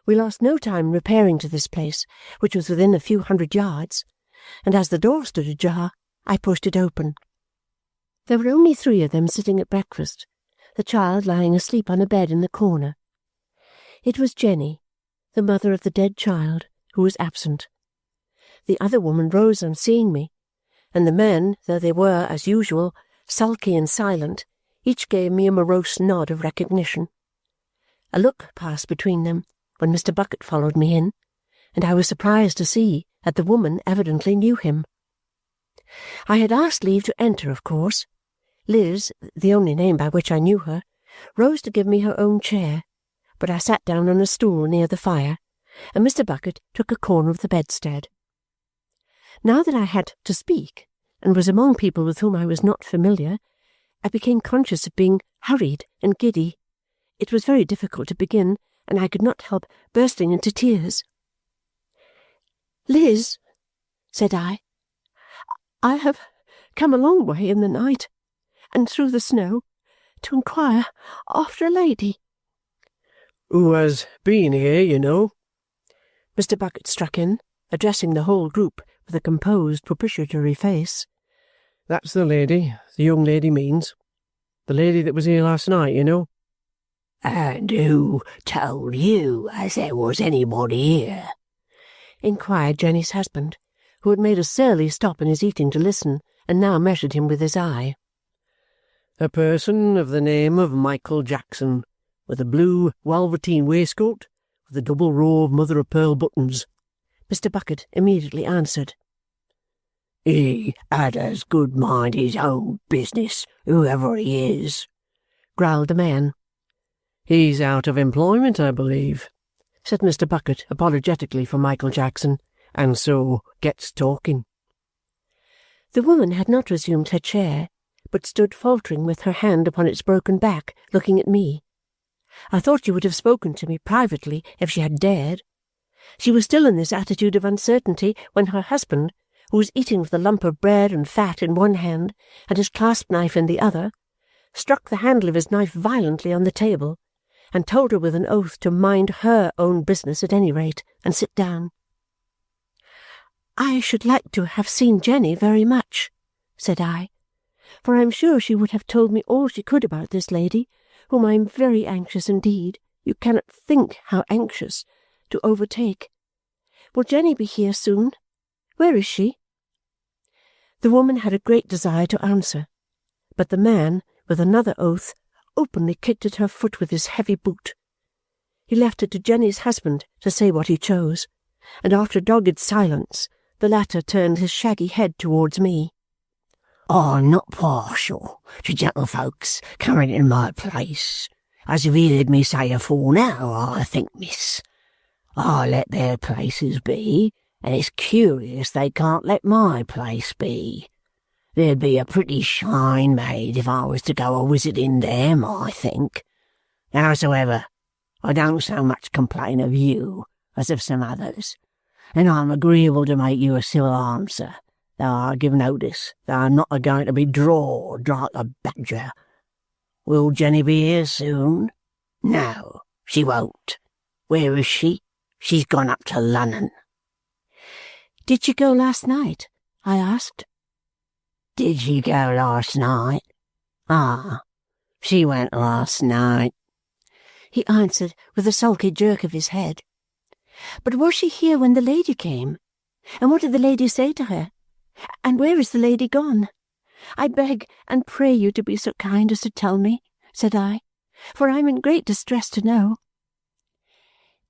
We lost no time repairing to this place, which was within a few 100 yards, and as the door stood ajar, I pushed it open. There were only 3 of them sitting at breakfast, the child lying asleep on a bed in the corner. It was Jenny, the mother of the dead child, who was absent. The other woman rose on seeing me, and the men, though they were, as usual, sulky and silent, each gave me a morose nod of recognition. A look passed between them when Mr. Bucket followed me in, and I was surprised to see that the woman evidently knew him. I had asked leave to enter, of course. Liz, the only name by which I knew her, rose to give me her own chair, but I sat down on a stool near the fire, and Mr. Bucket took a corner of the bedstead. Now that I had to speak, and was among people with whom I was not familiar, I became conscious of being hurried and giddy. It was very difficult to begin, and I could not help bursting into tears. "Liz," said I have come a long way in the night, and through the snow, to inquire after a lady." "Who has been here, you know," Mr. Bucket struck in, addressing the whole group with a composed, propitiatory face. "That's the lady, the young lady means. The lady that was here last night, you know." "And who told you as there was anybody here?" inquired Jenny's husband, who had made a surly stop in his eating to listen, and now measured him with his eye. "A person of the name of Michael Jackson, with a blue velveteen waistcoat, with a double row of mother-of-pearl buttons," Mr. Bucket immediately answered. "He had as good mind his own business, whoever he is," growled the man. "He's out of employment, I believe," said Mr. Bucket apologetically for Michael Jackson, "and so gets talking." The woman had not resumed her chair, but stood faltering with her hand upon its broken back, looking at me. I thought she would have spoken to me privately if she had dared. She was still in this attitude of uncertainty when her husband, who was eating with a lump of bread and fat in one hand and his clasp-knife in the other, struck the handle of his knife violently on the table, and told her with an oath to mind her own business at any rate, and sit down. "I should like to have seen Jenny very much," said I, "for I am sure she would have told me all she could about this lady, whom I am very anxious indeed, you cannot think how anxious, to overtake. Will Jenny be here soon? Where is she?" The woman had a great desire to answer, but the man, with another oath, openly kicked at her foot with his heavy boot. He left it to Jenny's husband to say what he chose, and after a dogged silence, the latter turned his shaggy head towards me. "I'm not partial to gentlefolks coming in my place, as you've heard me say afore now, I think, miss. I let their places be, and it's curious they can't let my place be. There'd be a pretty shine made if I was to go a-visiting them, I think. Howsoever, I don't so much complain of you as of some others, and I'm agreeable to make you a civil answer, though I give notice that I'm not a-going to be drawed like a badger. Will Jenny be here soon? No, she won't. Where is she? She's gone up to London." "Did she go last night?" I asked. "Did she go last night? Ah, she went last night," he answered with a sulky jerk of his head. "But was she here when the lady came? And what did the lady say to her? And where is the lady gone? I beg and pray you to be so kind as to tell me," said I, "for I am in great distress to know."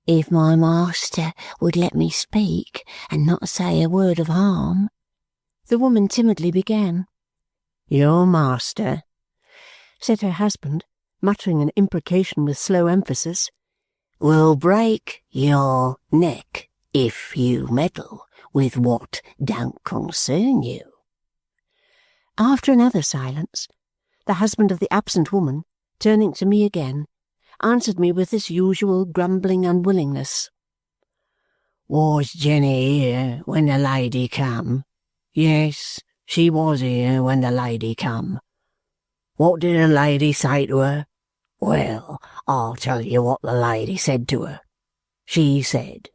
"If my master would let me speak and not say a word of harm," the woman timidly began. "Your master," said her husband, muttering an imprecation with slow emphasis, "will break your neck if you meddle with what don't concern you." After another silence, the husband of the absent woman, turning to me again, answered me with his usual grumbling unwillingness. "Was Jenny here when the lady come?" "Yes, she was here when the lady come." "What did the lady say to her?" "Well, I'll tell you what the lady said to her. She said,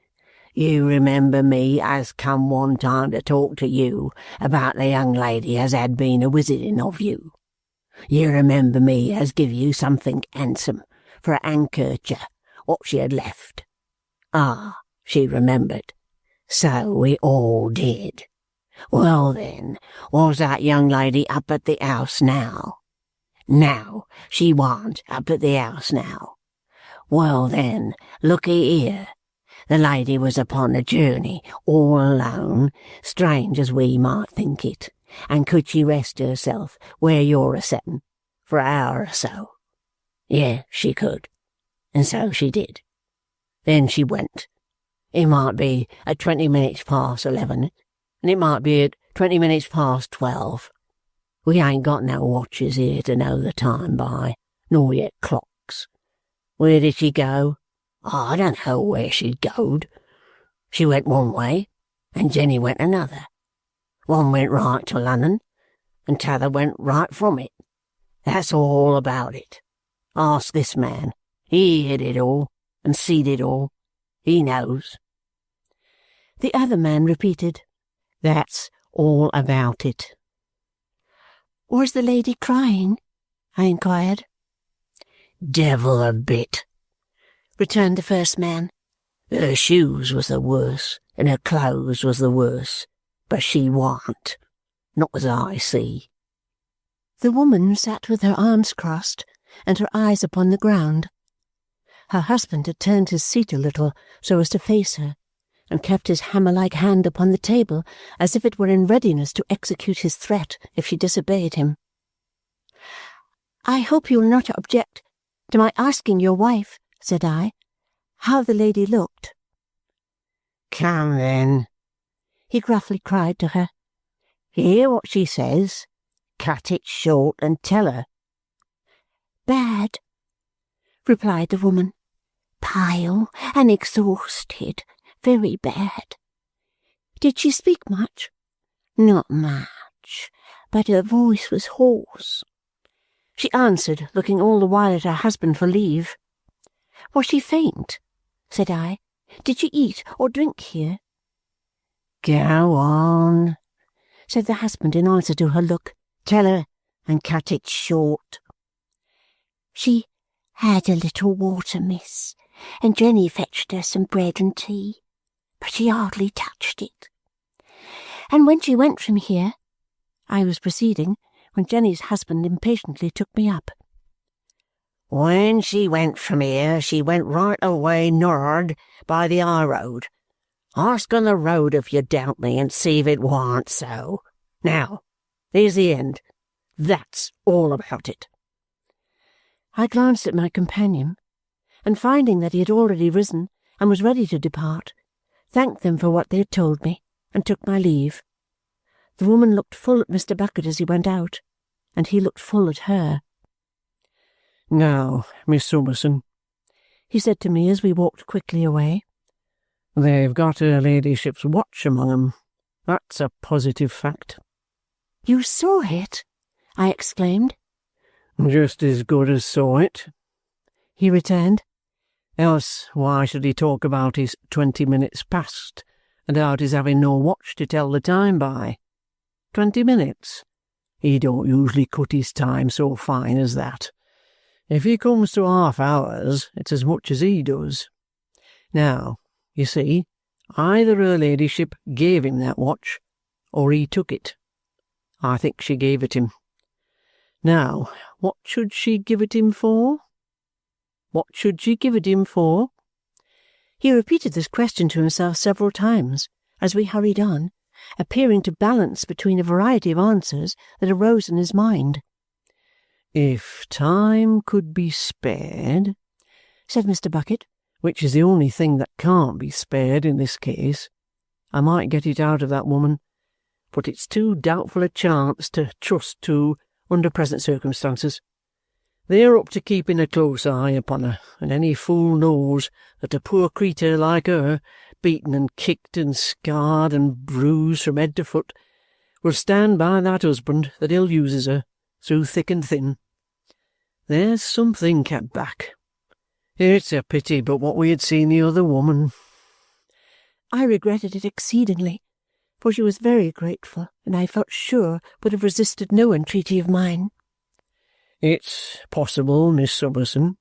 'You remember me as come one time to talk to you about the young lady as had been a-visiting of you. You remember me as give you something handsome for a handkercher what she had left.' Ah, she remembered. So we all did. Well then, was that young lady up at the house now? No, she warn't up at the house now. Well then, look'ee here. The lady was upon a journey, all alone, strange as we might think it, and could she rest herself where you're a-settin, for an hour or so? Yes, she could. and so she did. Then she went. It might be at 20 minutes past 11, and it might be at 20 minutes past 12. We ain't got no watches here to know the time by, nor yet clocks. Where did she go? I don't know where she'd goed. She went one way, and Jenny went another. One went right to London, and t'other went right from it. That's all about it. Ask this man. He hid it all, and seed it all. He knows. The other man repeated, "That's all about it." "Was the lady crying?" I inquired. "Devil a bit," returned the first man. "Her shoes was the worst, and her clothes was the worst, but she warn't. Not as I see." The woman sat with her arms crossed and her eyes upon the ground. Her husband had turned his seat a little so as to face her, and kept his hammer-like hand upon the table as if it were in readiness to execute his threat if she disobeyed him. "I hope you will not object to my asking your wife," said I, "how the lady looked." "Come, then," he gruffly cried to her. "Hear what she says. Cut it short and tell her." "Bad," replied the woman. "Pale and exhausted. Very bad." "Did she speak much?" "Not much, but her voice was hoarse." She answered, looking all the while at her husband for leave. "Was she faint?" said I. "Did she eat or drink here?" "Go on," said the husband in answer to her look. "Tell her, and cut it short." "She had a little water, miss, and Jenny fetched her some bread and tea, but she hardly touched it. And when she went from here—" I was proceeding, when Jenny's husband impatiently took me up. "When she went from here, she went right away nor'ard by the high road. Ask on the road if you doubt me, and see if it warn't so. Now, there's the end. That's all about it." I glanced at my companion, and finding that he had already risen and was ready to depart, thanked them for what they had told me, and took my leave. The woman looked full at Mr. Bucket as he went out, and he looked full at her. "Now, Miss Summerson," he said to me as we walked quickly away, "they've got her ladyship's watch among 'em. That's a positive fact." "You saw it?" I exclaimed. "Just as good as saw it," he returned. "Else why should he talk about his 20 minutes past, and about his having no watch to tell the time by? 20 minutes? He don't usually cut his time so fine as that. If he comes to half hours, it's as much as he does. Now, you see, either her ladyship gave him that watch, or he took it. I think she gave it him. Now, what should she give it him for? What should she give it him for?" He repeated this question to himself several times as we hurried on, appearing to balance between a variety of answers that arose in his mind. "If time could be spared," said Mr. Bucket, "which is the only thing that can't be spared in this case, I might get it out of that woman, but it's too doubtful a chance to trust to under present circumstances. They're up to keeping a close eye upon her, and any fool knows that a poor creetur like her, beaten and kicked and scarred and bruised from head to foot, will stand by that husband that ill uses her through thick and thin. There's something kept back. It's a pity but what we had seen the other woman." I regretted it exceedingly, for she was very grateful, and I felt sure would have resisted no entreaty of mine. "It's possible, Miss Summerson,"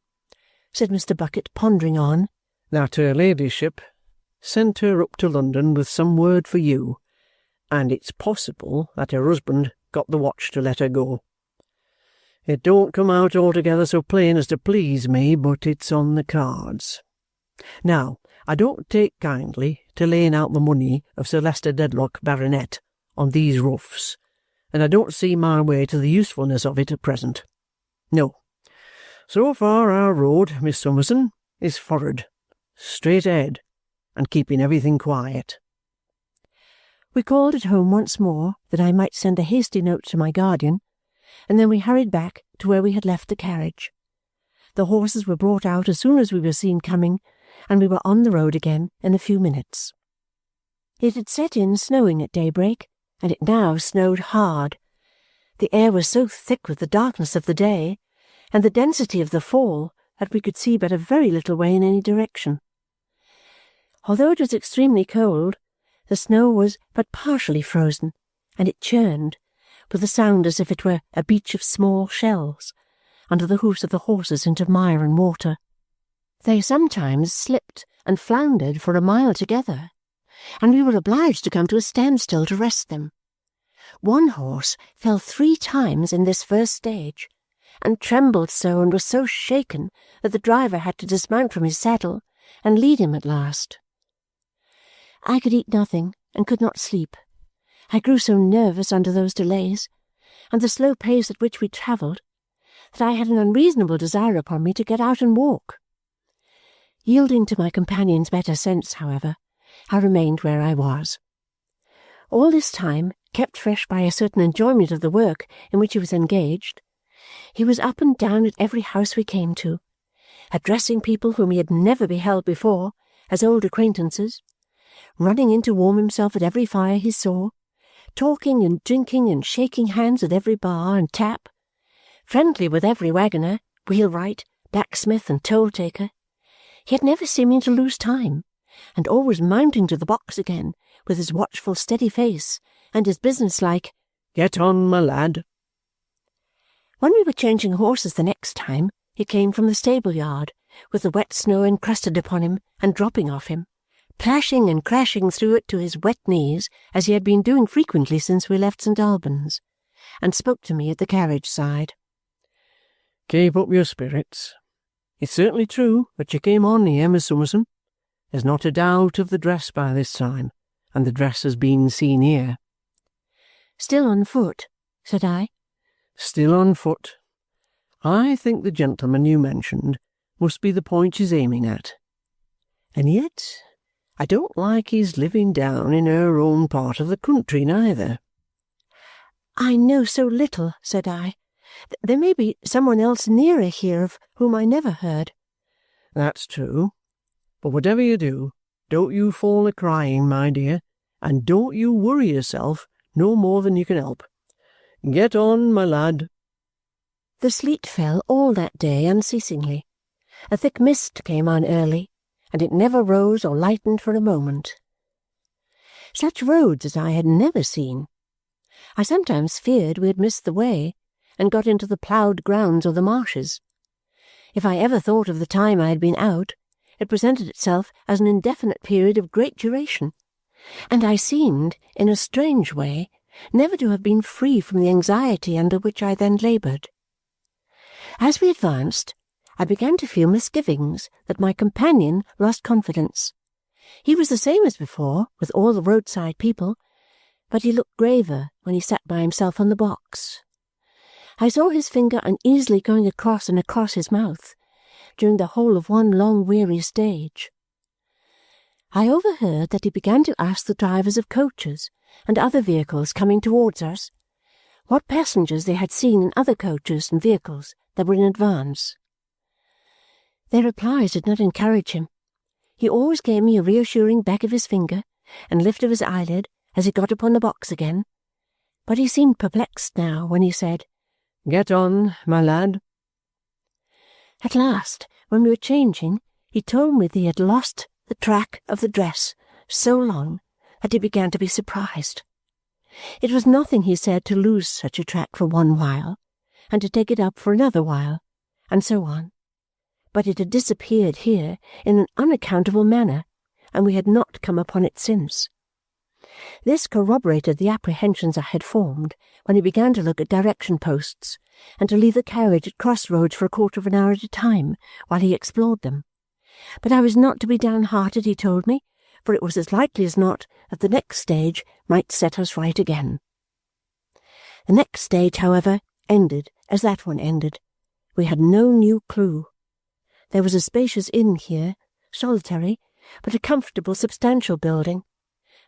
said Mr. Bucket, pondering on, "that her ladyship sent her up to London with some word for you, and it's possible that her husband got the watch to let her go. It don't come out altogether so plain as to please me, but it's on the cards. Now, I don't take kindly to laying out the money of Sir Leicester Dedlock, Baronet, on these roughs, and I don't see my way to the usefulness of it at present. No. So far our road, Miss Summerson, his forehead, straight ahead, and keeping everything quiet." We called at home once more that I might send a hasty note to my guardian, and then we hurried back to where we had left the carriage. The horses were brought out as soon as we were seen coming, and we were on the road again in a few minutes. It had set in snowing at daybreak, and it now snowed hard. The air was so thick with the darkness of the day, and the density of the fall, that we could see but a very little way in any direction. Although it was extremely cold, the snow was but partially frozen, and it churned, with a sound as if it were a beach of small shells, under the hoofs of the horses into mire and water. They sometimes slipped and floundered for a mile together, and we were obliged to come to a standstill to rest them. One horse fell 3 times in this first stage, and trembled so and was so shaken that the driver had to dismount from his saddle and lead him at last. I could eat nothing and could not sleep. I grew so nervous under those delays, and the slow pace at which we travelled, that I had an unreasonable desire upon me to get out and walk. Yielding to my companion's better sense, however, I remained where I was. All this time, kept fresh by a certain enjoyment of the work in which he was engaged, he was up and down at every house we came to, addressing people whom he had never beheld before as old acquaintances, running in to warm himself at every fire he saw, talking and drinking and shaking hands at every bar and tap, friendly with every waggoner, wheelwright, blacksmith, and toll-taker, yet never seeming to lose time, and always mounting to the box again with his watchful steady face and his business-like "Get on, my lad." When we were changing horses the next time, he came from the stable-yard, with the wet snow encrusted upon him and dropping off him, plashing and crashing through it to his wet knees, as he had been doing frequently since we left St. Albans, and spoke to me at the carriage-side. "Keep up your spirits. It's certainly true that you came on here, Miss Summerson. There's not a doubt of the dress by this time, and the dress has been seen here." "Still on foot?" said I. "Still on foot. I think the gentleman you mentioned must be the point she's aiming at. And yet I don't like his living down in her own part of the country neither." "I know so little," said I. "There may be someone else nearer here of whom I never heard." "That's true. But whatever you do, don't you fall a-crying, my dear, and don't you worry yourself no more than you can help. Get on, my lad." The sleet fell all that day unceasingly. A thick mist came on early, and it never rose or lightened for a moment. Such roads as I had never seen. I sometimes feared we had missed the way, and got into the ploughed grounds or the marshes. If I ever thought of the time I had been out, it presented itself as an indefinite period of great duration, and I seemed, in a strange way, never to have been free from the anxiety under which I then laboured. As we advanced, I began to feel misgivings that my companion lost confidence. He was the same as before, with all the roadside people, but he looked graver when he sat by himself on the box. I saw his finger uneasily going across and across his mouth during the whole of one long weary stage. I overheard that he began to ask the drivers of coaches and other vehicles coming towards us what passengers they had seen in other coaches and vehicles that were in advance. Their replies did not encourage him. He always gave me a reassuring beck of his finger and lift of his eyelid as he got upon the box again, but he seemed perplexed now when he said, "Get on, my lad." At last, when we were changing, he told me that he had lost the track of the dress so long that he began to be surprised. It was nothing, he said, to lose such a track for one while, and to take it up for another while, and so on. But it had disappeared here in an unaccountable manner, and we had not come upon it since. This corroborated the apprehensions I had formed when he began to look at direction-posts, and to leave the carriage at cross-roads for a quarter of an hour at a time while he explored them. But I was not to be downhearted, he told me, for it was as likely as not that the next stage might set us right again. The next stage, however, ended as that one ended. We had no new clue. There was a spacious inn here, solitary, but a comfortable, substantial building,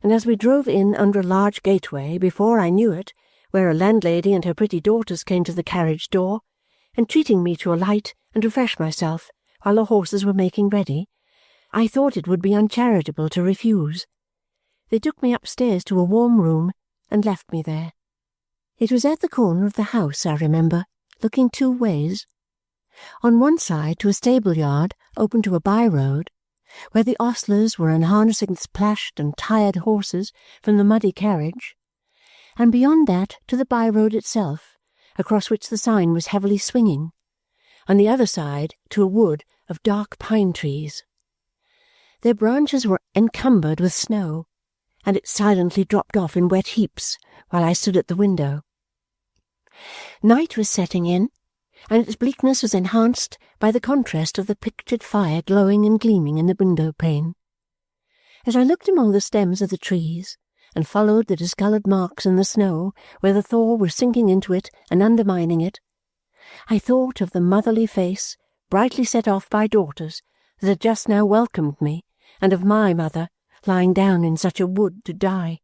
and as we drove in under a large gateway, before I knew it, where a landlady and her pretty daughters came to the carriage door, entreating me to alight and refresh myself while the horses were making ready, I thought it would be uncharitable to refuse. They took me upstairs to a warm room and left me there. It was at the corner of the house, I remember, looking two ways. On one side to a stable-yard open to a by-road, where the ostlers were unharnessing the splashed and tired horses from the muddy carriage, and beyond that to the by-road itself, across which the sign was heavily swinging, on the other side to a wood of dark pine trees. Their branches were encumbered with snow, and it silently dropped off in wet heaps while I stood at the window. Night was setting in, and its bleakness was enhanced by the contrast of the pictured fire glowing and gleaming in the window-pane. As I looked among the stems of the trees, and followed the discoloured marks in the snow where the thaw was sinking into it and undermining it, I thought of the motherly face, brightly set off by daughters, that had just now welcomed me, and of my mother, lying down in such a wood to die.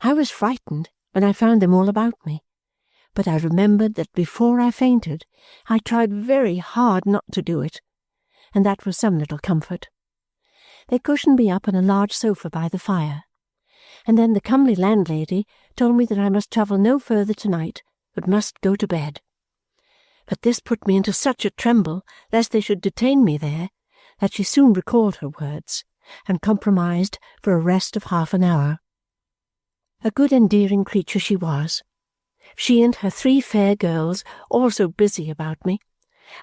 I was frightened when I found them all about me, but I remembered that before I fainted I tried very hard not to do it, and that was some little comfort. They cushioned me up on a large sofa by the fire, and then the comely landlady told me that I must travel no further to-night, but must go to bed. But this put me into such a tremble lest they should detain me there, that she soon recalled her words, and compromised for a rest of half an hour. A good endearing creature she was. She and her 3 fair girls also busy about me.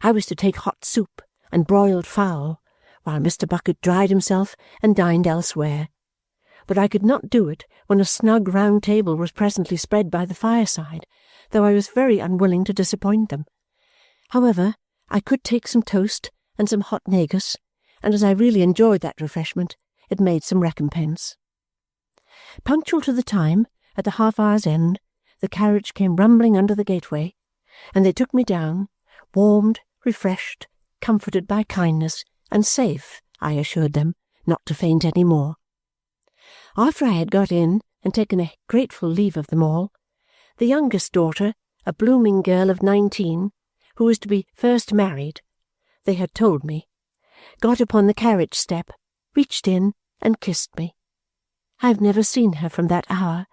I was to take hot soup and broiled fowl, while Mr. Bucket dried himself and dined elsewhere. But I could not do it when a snug round table was presently spread by the fireside, though I was very unwilling to disappoint them. However, I could take some toast and some hot negus, and as I really enjoyed that refreshment, it made some recompense. Punctual to the time, at the half-hour's end, the carriage came rumbling under the gateway, and they took me down, warmed, refreshed, comforted by kindness, and safe, I assured them, not to faint any more. After I had got in and taken a grateful leave of them all, the youngest daughter, a blooming girl of 19, who was to be first married, they had told me, got upon the carriage step, reached in, and kissed me. I have never seen her from that hour,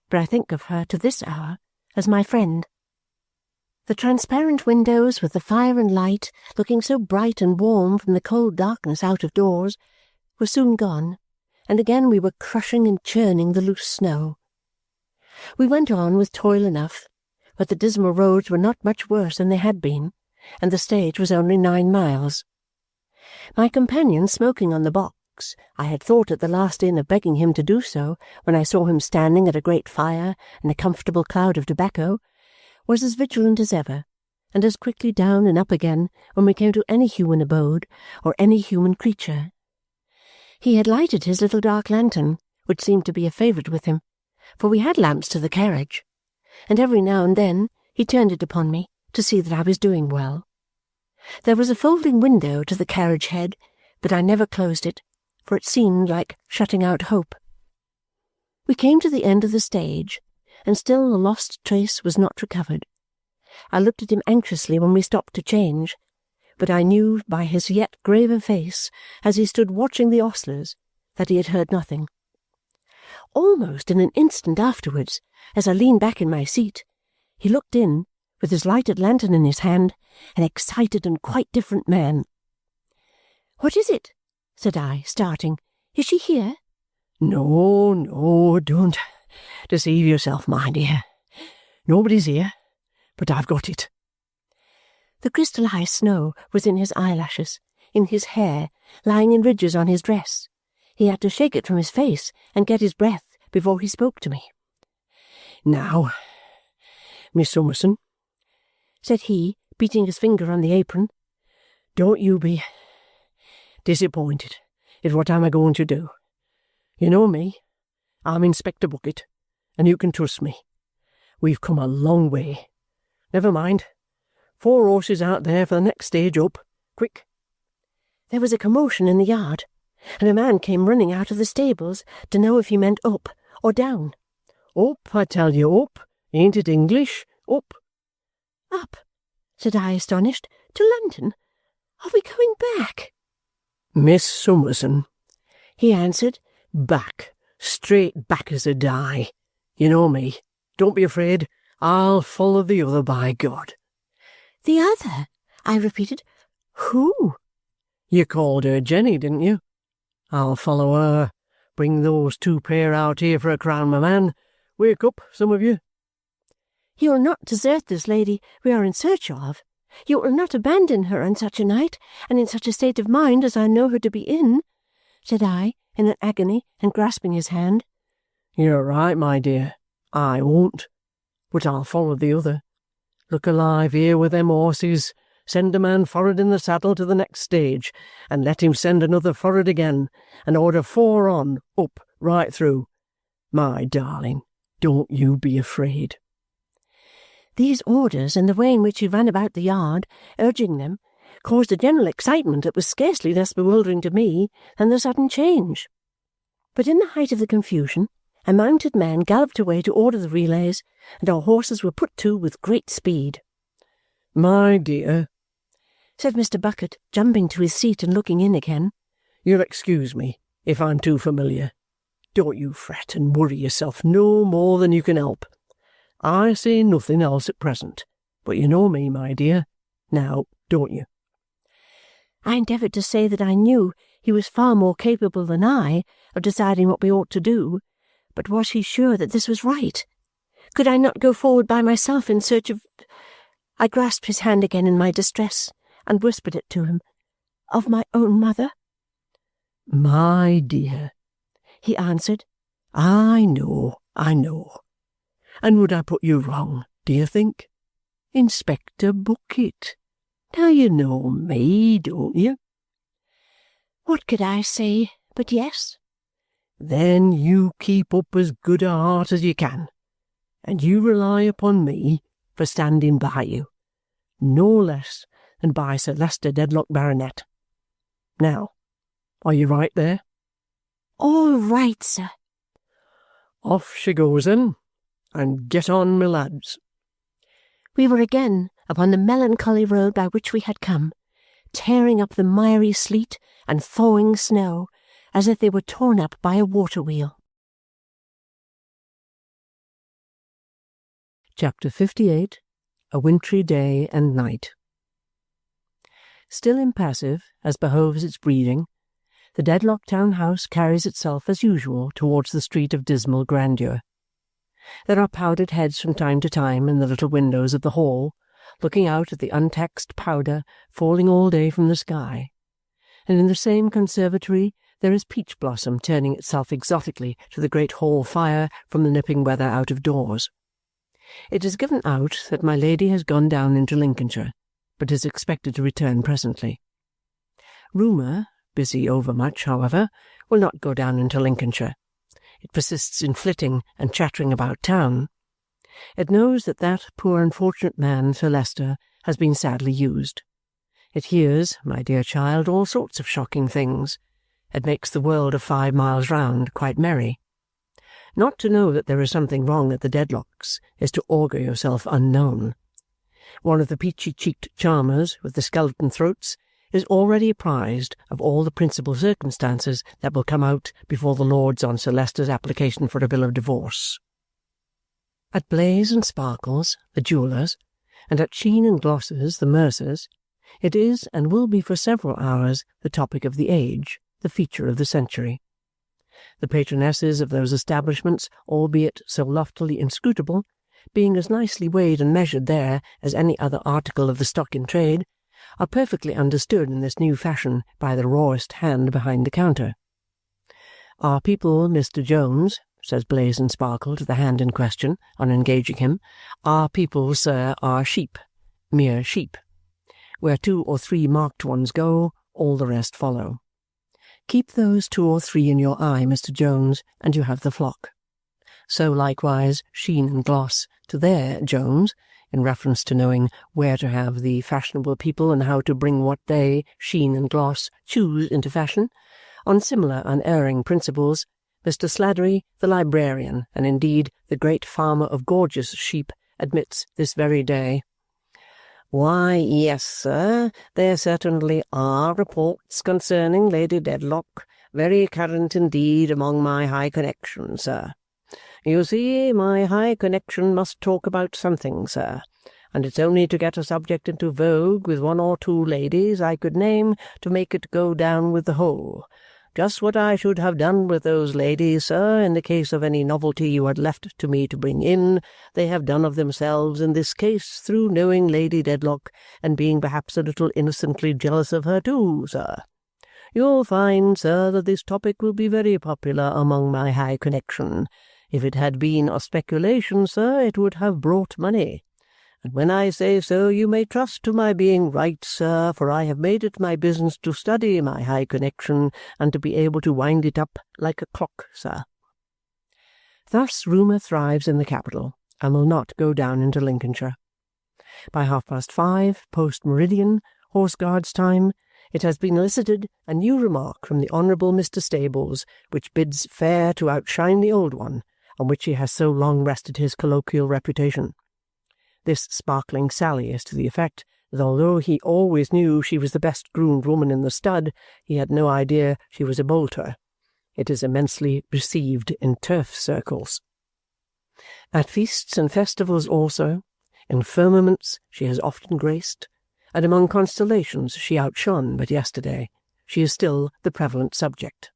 but I think of her to this hour as my friend. The transparent windows, with the fire and light looking so bright and warm from the cold darkness out of doors, were soon gone, and again we were crushing and churning the loose snow. We went on with toil enough, but the dismal roads were not much worse than they had been, and the stage was only 9 miles. My companion smoking on the box, I had thought at the last inn of begging him to do so when I saw him standing at a great fire and a comfortable cloud of tobacco, was as vigilant as ever, and as quickly down and up again when we came to any human abode or any human creature. He had lighted his little dark lantern, which seemed to be a favourite with him, for we had lamps to the carriage, and every now and then he turned it upon me to see that I was doing well. There was a folding window to the carriage head, but I never closed it, for it seemed like shutting out hope. We came to the end of the stage, and still the lost trace was not recovered. I looked at him anxiously when we stopped to change, but I knew by his yet graver face, as he stood watching the ostlers, that he had heard nothing. Almost in an instant afterwards, as I leaned back in my seat, he looked in, with his lighted lantern in his hand, an excited and quite different man. "What is it?" said I, starting. "Is she here?" "No, no, don't deceive yourself, my dear. Nobody's here, but I've got it." The crystallized snow was in his eyelashes, in his hair, lying in ridges on his dress. He had to shake it from his face and get his breath before he spoke to me. "Now, Miss Summerson," said he, beating his finger on the apron, "don't you be disappointed at what I'm a-going to do. You know me. I'm Inspector Bucket, and you can trust me. We've come a long way. Never mind. 4 horses out there for the next stage up, quick!" There was a commotion in the yard, and a man came running out of the stables to know if he meant up or down. "Up, I tell you, up! Ain't it English? Up!" "Up," said I, astonished. "To London? Are we going back?" "Miss Summerson," he answered, "back, straight back as a die. You know me. Don't be afraid. I'll follow the other, by God." "The other?" I repeated. "Who?" "You called her Jenny, didn't you? I'll follow her. Bring those two pair out here for a crown, my man. Wake up, some of you." "You will not desert this lady we are in search of? You will not abandon her on such a night, and in such a state of mind as I know her to be in?" said I, in an agony, and grasping his hand. "You're right, my dear. I won't. But I'll follow the other. Look alive here with them horses. Send a man forward in the saddle to the next stage, and let him send another forward again, and order 4 on, up, right through. My darling, don't you be afraid." These orders, and the way in which he ran about the yard, urging them, caused a general excitement that was scarcely less bewildering to me than the sudden change. But in the height of the confusion, a mounted man galloped away to order the relays, and our horses were put to with great speed. "My dear," said Mr. Bucket, jumping to his seat and looking in again, "you'll excuse me if I'm too familiar. Don't you fret and worry yourself no more than you can help. I say nothing else at present, but you know me, my dear. Now, don't you?" I endeavoured to say that I knew he was far more capable than I of deciding what we ought to do, but was he sure that this was right? Could I not go forward by myself in search of— I grasped his hand again in my distress, and whispered it to him. "Of my own mother?" "My dear," he answered, I know. And would I put you wrong, do you think? Inspector Bucket. Now you know me, don't you?" What could I say but yes? "Then you keep up as good a heart as you can, and you rely upon me for standing by you, no less than by Sir Leicester Dedlock, Baronet. Now, are you right there?" "All right, sir." "Off she goes, then, and get on, my lads." We were again upon the melancholy road by which we had come, tearing up the miry sleet and thawing snow as if they were torn up by a water-wheel. Chapter 58. A Wintry Day and Night. Still impassive, as behoves its breeding, the Dedlock town house carries itself as usual towards the street of dismal grandeur. There are powdered heads from time to time in the little windows of the hall, looking out at the untaxed powder falling all day from the sky, and in the same conservatory there is peach blossom turning itself exotically to the great hall fire from the nipping weather out of doors. It is given out that my Lady has gone down into Lincolnshire, but is expected to return presently. Rumour, busy overmuch, however, will not go down into Lincolnshire. It persists in flitting and chattering about town. It knows that that poor unfortunate man, Sir Leicester, has been sadly used. It hears, my dear child, all sorts of shocking things. It makes the world of 5 miles round quite merry. Not to know that there is something wrong at the Dedlocks is to augur yourself unknown. One of the peachy-cheeked charmers with the skeleton throats is already apprised of all the principal circumstances that will come out before the Lords on Sir Leicester's application for a bill of divorce. At Blaze and Sparkles, the jewellers, and at Sheen and Gloss's, the mercers, it is and will be for several hours the topic of the age, the feature of the century. The patronesses of those establishments, albeit so loftily inscrutable, being as nicely weighed and measured there as any other article of the stock in trade, are perfectly understood in this new fashion by the rawest hand behind the counter. "Our people, Mr. Jones," says Blaze and Sparkle to the hand in question, on engaging him, "our people, sir, are sheep, mere sheep. Where 2 or 3 marked ones go, all the rest follow. Keep those 2 or 3 in your eye, Mr. Jones, and you have the flock. So likewise Sheen and Gloss to their Jones, in reference to knowing where to have the fashionable people and how to bring what they, sheen and gloss, choose into fashion, on similar unerring principles, Mr. Sladdery, the librarian, and indeed the great farmer of gorgeous sheep, admits this very day. "Why, yes, sir, there certainly are reports concerning Lady Dedlock, very current indeed among my high connection, sir. You see, my high connection must talk about something, sir, and it's only to get a subject into vogue with one or two ladies I could name to make it go down with the whole. Just what I should have done with those ladies, sir, in the case of any novelty you had left to me to bring in, they have done of themselves in this case through knowing Lady Dedlock and being perhaps a little innocently jealous of her too, sir. You'll find, sir, that this topic will be very popular among my high connection. If it had been a speculation, sir, it would have brought money. And when I say so, you may trust to my being right, sir, for I have made it my business to study my high connection and to be able to wind it up like a clock, sir." Thus rumour thrives in the capital, and will not go down into Lincolnshire. By 5:30, post-meridian, Horse Guards time, it has been elicited a new remark from the Honourable Mr. Stables, which bids fair to outshine the old one, on which he has so long rested his colloquial reputation. This sparkling sally is to the effect that although he always knew she was the best groomed woman in the stud, he had no idea she was a bolter. It is immensely received in turf circles. At feasts and festivals also, in firmaments she has often graced, and among constellations she outshone but yesterday, she is still the prevalent subject.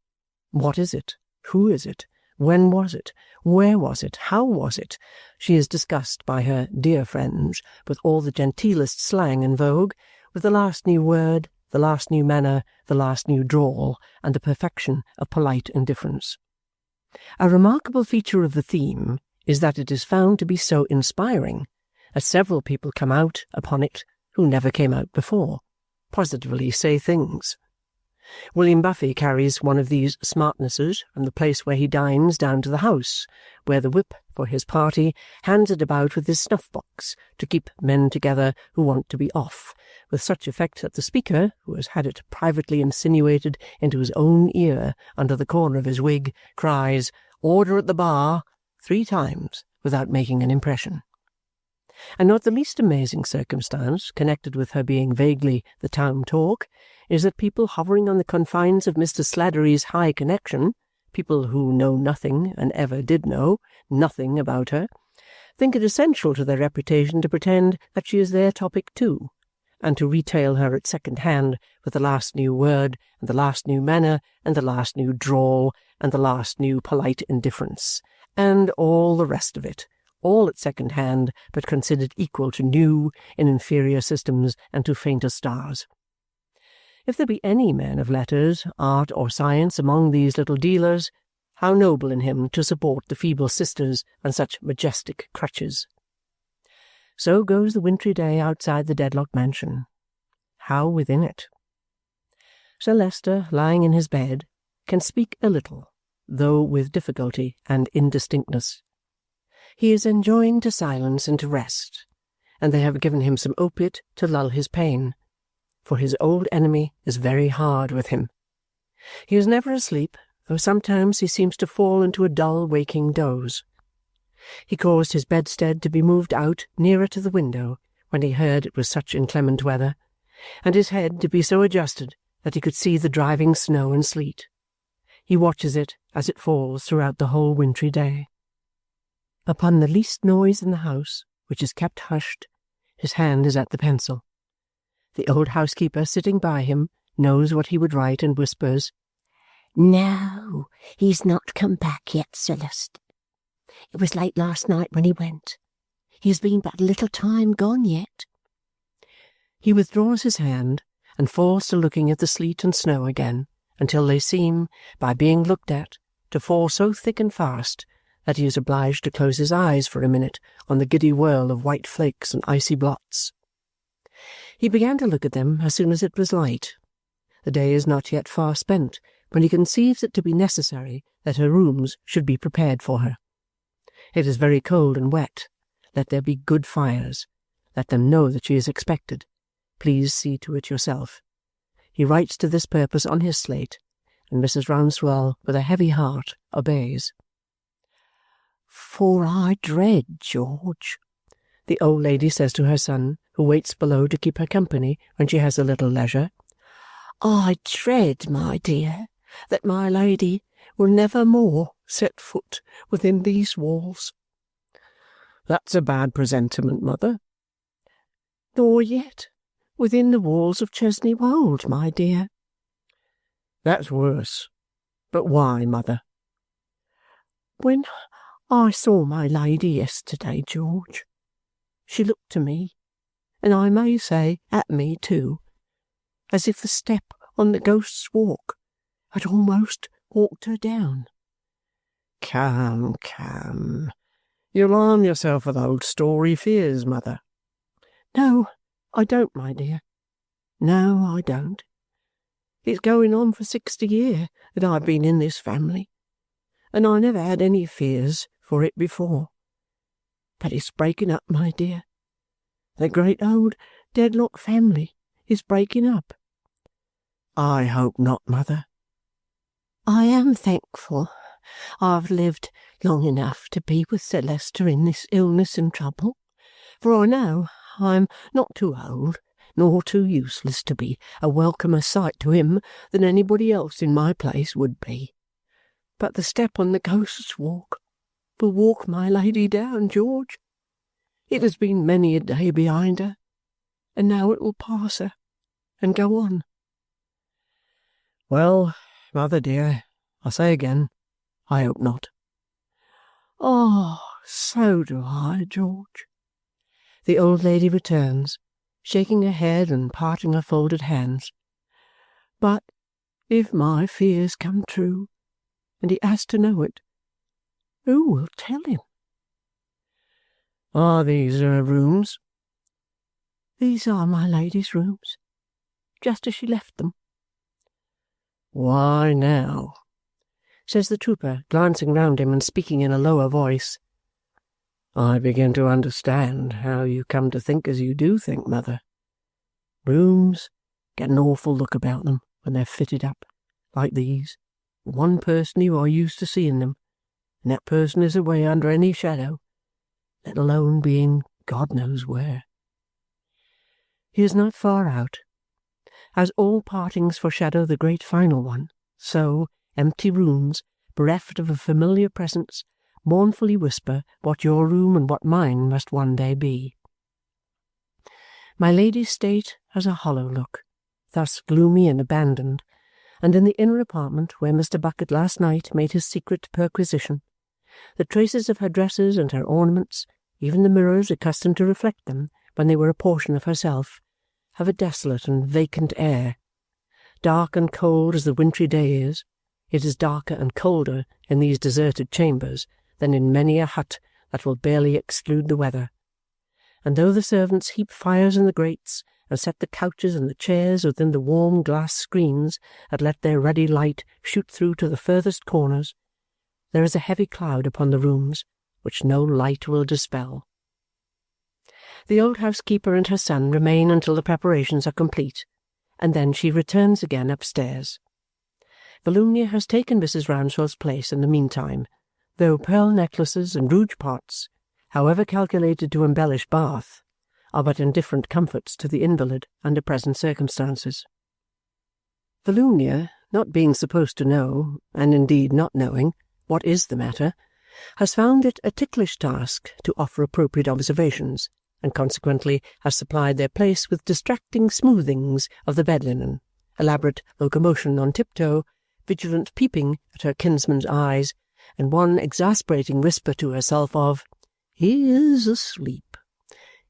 What is it? Who is it? When was it? Where was it? How was it? She is discussed by her dear friends with all the genteelest slang in vogue, with the last new word, the last new manner, the last new drawl, and the perfection of polite indifference. A remarkable feature of the theme is that it is found to be so inspiring that several people come out upon it who never came out before, positively say things. William Buffy carries one of these smartnesses from the place where he dines down to the house, where the whip for his party hands it about with his snuff-box to keep men together who want to be off, with such effect that the speaker, who has had it privately insinuated into his own ear under the corner of his wig, cries, "Order at the bar," 3 times without making an impression. And not the least amazing circumstance connected with her being vaguely the town talk is that people hovering on the confines of Mr. Sladdery's high connection, people who know nothing and ever did know nothing about her, think it essential to their reputation to pretend that she is their topic too, and to retail her at second hand with the last new word, and the last new manner, and the last new drawl, and the last new polite indifference, and all the rest of it, all at second hand, but considered equal to new in inferior systems and to fainter stars. If there be any man of letters, art, or science among these little dealers, how noble in him to support the feeble sisters on such majestic crutches. So goes the wintry day outside the Dedlock mansion. How within it? Sir Leicester, lying in his bed, can speak a little, though with difficulty and indistinctness. He is enjoined to silence and to rest, and they have given him some opiate to lull his pain, for his old enemy is very hard with him. He is never asleep, though sometimes he seems to fall into a dull waking doze. He caused his bedstead to be moved out nearer to the window when he heard it was such inclement weather, and his head to be so adjusted that he could see the driving snow and sleet. He watches it as it falls throughout the whole wintry day. Upon the least noise in the house, which is kept hushed, his hand is at the pencil. The old housekeeper sitting by him knows what he would write and whispers, "No, he's not come back yet, Sir Leicester. It was late last night when he went. He has been but a little time gone yet." He withdraws his hand and falls to looking at the sleet and snow again, until they seem, by being looked at, to fall so thick and fast that he is obliged to close his eyes for a minute on the giddy whirl of white flakes and icy blots. He began to look at them as soon as it was light. The day is not yet far spent when he conceives it to be necessary that her rooms should be prepared for her. It is very cold and wet. Let there be good fires, Let them know that she is expected. Please see to it yourself. He writes to this purpose on his slate, and Mrs. Rouncewell, with a heavy heart, obeys. For I dread, George, the old lady says to her son, who waits below to keep her company when she has a little leisure. I dread, my dear, that my lady will never more set foot within these walls. That's a bad presentiment, mother. Nor yet within the walls of Chesney Wold, my dear. That's worse. But why, mother? When I saw my lady yesterday, George, she looked to me, and I may say at me too, as if the step on the Ghost's Walk had almost walked her down. Come, come. You'll arm yourself with old story fears, mother. No, I don't, my dear. No, I don't. It's going on for 60 year that I've been in this family, and I never had any fears for it before. But it's breaking up, my dear. The great old Dedlock family is breaking up. I hope not, mother. I am thankful I've lived long enough to be with Sir Leicester in this illness and trouble, for I know I'm not too old nor too useless to be a welcomer sight to him than anybody else in my place would be. But the step on the Ghost's Walk will walk my lady down, George. It has been many a day behind her, and now it will pass her and go on. Well, mother dear, I say again, I hope not. Oh, so do I, George. The old lady returns, shaking her head and parting her folded hands. But if my fears come true, and he has to know it, who will tell him? Are these her rooms? These are my lady's rooms, just as she left them. Why now, says the trooper, glancing round him and speaking in a lower voice, I begin to understand how you come to think as you do think, mother. Rooms get an awful look about them when they're fitted up, like these, with one person you are used to seeing them, and that person is away under any shadow, let alone being God knows where. He is not far out. As all partings foreshadow the great final one, so empty rooms, bereft of a familiar presence, mournfully whisper what your room and what mine must one day be. My lady's state has a hollow look, thus gloomy and abandoned, and in the inner apartment where Mr. Bucket last night made his secret perquisition, the traces of her dresses and her ornaments, even the mirrors accustomed to reflect them when they were a portion of herself, have a desolate and vacant air. Dark and cold as the wintry day is, it is darker and colder in these deserted chambers than in many a hut that will barely exclude the weather. And though the servants heap fires in the grates, and set the couches and the chairs within the warm glass screens that let their ruddy light shoot through to the furthest corners, there is a heavy cloud upon the rooms, which no light will dispel. The old housekeeper and her son remain until the preparations are complete, and then she returns again upstairs. Volumnia has taken Mrs. Rouncewell's place in the meantime, though pearl necklaces and rouge pots, however calculated to embellish Bath, are but indifferent comforts to the invalid under present circumstances. Volumnia, not being supposed to know, and indeed not knowing, what is the matter, has found it a ticklish task to offer appropriate observations, and consequently has supplied their place with distracting smoothings of the bed linen, elaborate locomotion on tiptoe, vigilant peeping at her kinsman's eyes, and one exasperating whisper to herself of, "He is asleep,"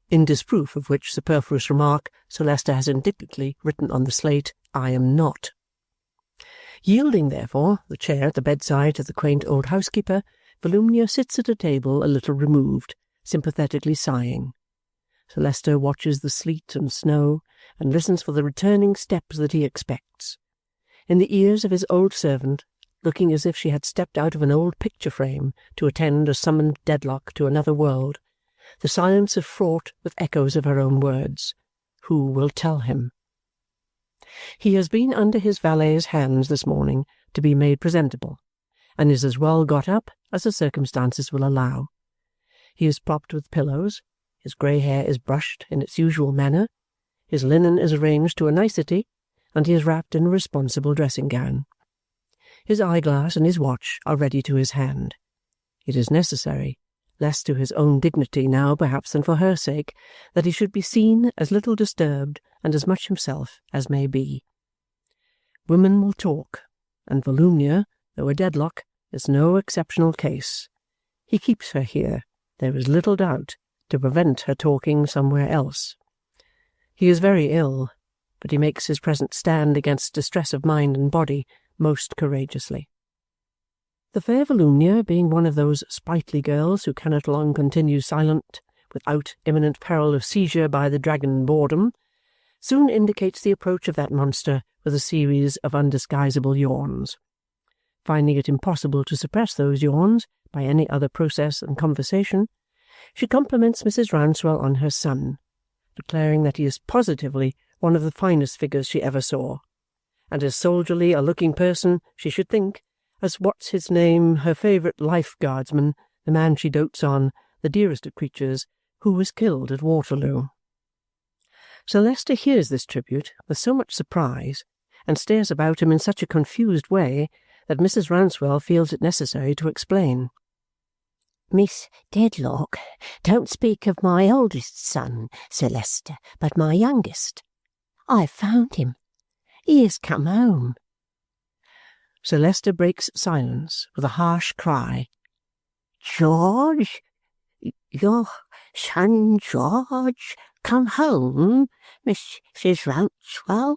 in disproof of which superfluous remark Sir Leicester has indignantly written on the slate, "I am not." Yielding, therefore, the chair at the bedside to the quaint old housekeeper, Volumnia sits at a table a little removed, sympathetically sighing. Sir Leicester watches the sleet and snow, and listens for the returning steps that he expects. In the ears of his old servant, looking as if she had stepped out of an old picture-frame to attend a summoned Dedlock to another world, The silence is fraught with echoes of her own words. Who will tell him? He has been under his valet's hands this morning to be made presentable, and is as well got up as the circumstances will allow. He is propped with pillows, his grey hair is brushed in its usual manner, his linen is arranged to a nicety, and he is wrapped in a responsible dressing-gown. His eyeglass and his watch are ready to his hand. It is necessary, less to his own dignity now perhaps than for her sake, that he should be seen as little disturbed and as much himself as may be. Women will talk, and Volumnia, though a deadlock, is no exceptional case. He keeps her here, there is little doubt, to prevent her talking somewhere else. He is very ill, but he makes his present stand against distress of mind and body most courageously. The fair Volumnia, being one of those sprightly girls who cannot long continue silent without imminent peril of seizure by the dragon boredom, soon indicates the approach of that monster with a series of undisguisable yawns. Finding it impossible to suppress those yawns by any other process than conversation, she compliments Mrs. Rouncewell on her son, declaring that he is positively one of the finest figures she ever saw, and as soldierly a looking person, she should think, as what's-his-name, her favourite life-guardsman, the man she dotes on, the dearest of creatures, who was killed at Waterloo. Sir Leicester hears this tribute with so much surprise, and stares about him in such a confused way, that Mrs. Rouncewell feels it necessary to explain. Miss Dedlock, don't speak of my oldest son, Sir Leicester, but my youngest. I've found him. He has come home. Sir Leicester breaks silence with a harsh cry. George? Your son George come home, Mrs. Rouncewell?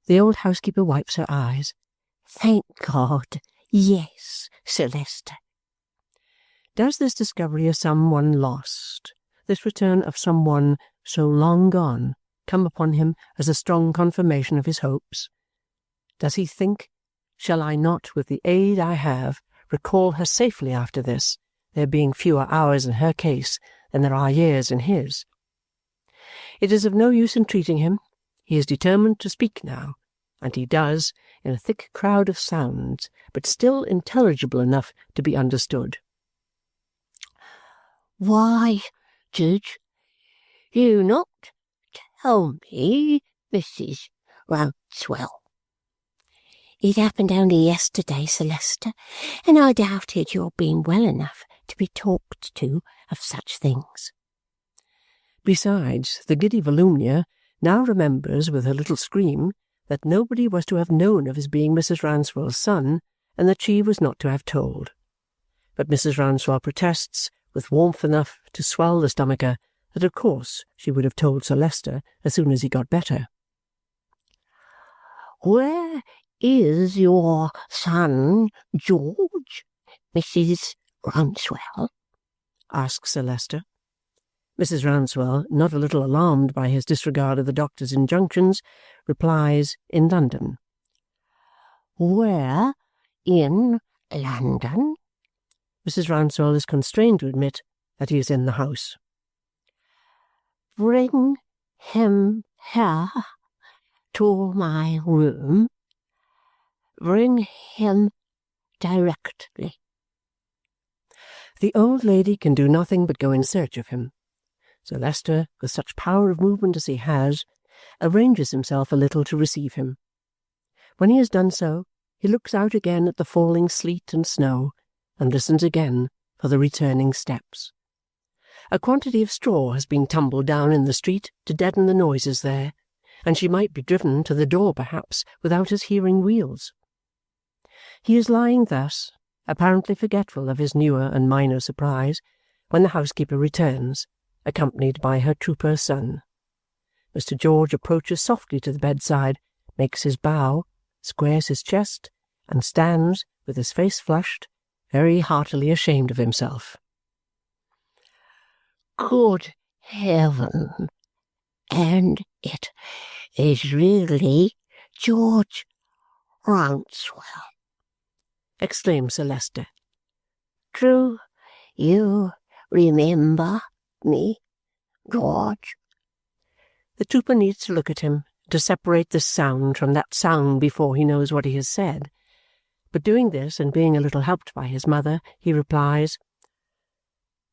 The old housekeeper wipes her eyes. Thank God, yes, Sir Leicester. Does this discovery of some one lost, this return of some one so long gone, come upon him as a strong confirmation of his hopes? Does he think, shall I not, with the aid I have, recall her safely after this, there being fewer hours in her case than there are years in his? It is of no use entreating him. He is determined to speak now, and he does, in a thick crowd of sounds, but still intelligible enough to be understood. Why did you not tell me, Mrs. Rouncewell? It happened only yesterday, Sir Leicester, and I doubted your being well enough to be talked to of such things. Besides, the giddy Volumnia now remembers with her little scream that nobody was to have known of his being Mrs. Rouncewell's son, and that she was not to have told. But Mrs. Rouncewell protests, with warmth enough to swell the stomacher, that of course she would have told Sir Leicester as soon as he got better. Where is your son George, Mrs. Rouncewell? asks Sir Leicester. Mrs. Rouncewell, not a little alarmed by his disregard of the doctor's injunctions, replies, in London. Where in London? Mrs. Rouncewell is constrained to admit that he is in the house. Bring him here to my room. Bring him directly. The old lady can do nothing but go in search of him. Sir Leicester, with such power of movement as he has, arranges himself a little to receive him. When he has done so, he looks out again at the falling sleet and snow, and listens again for the returning steps. A quantity of straw has been tumbled down in the street to deaden the noises there, and she might be driven to the door perhaps without his hearing wheels. He is lying thus, apparently forgetful of his newer and minor surprise, when the housekeeper returns, accompanied by her trooper son. Mr. George approaches softly to the bedside, makes his bow, squares his chest, and stands, with his face flushed, very heartily ashamed of himself. Good heaven! And it is really George Rouncewell! Exclaims Sir Leicester. Do you remember me, George? The trooper needs to look at him to separate this sound from that sound before he knows what he has said. But doing this, and being a little helped by his mother, he replies,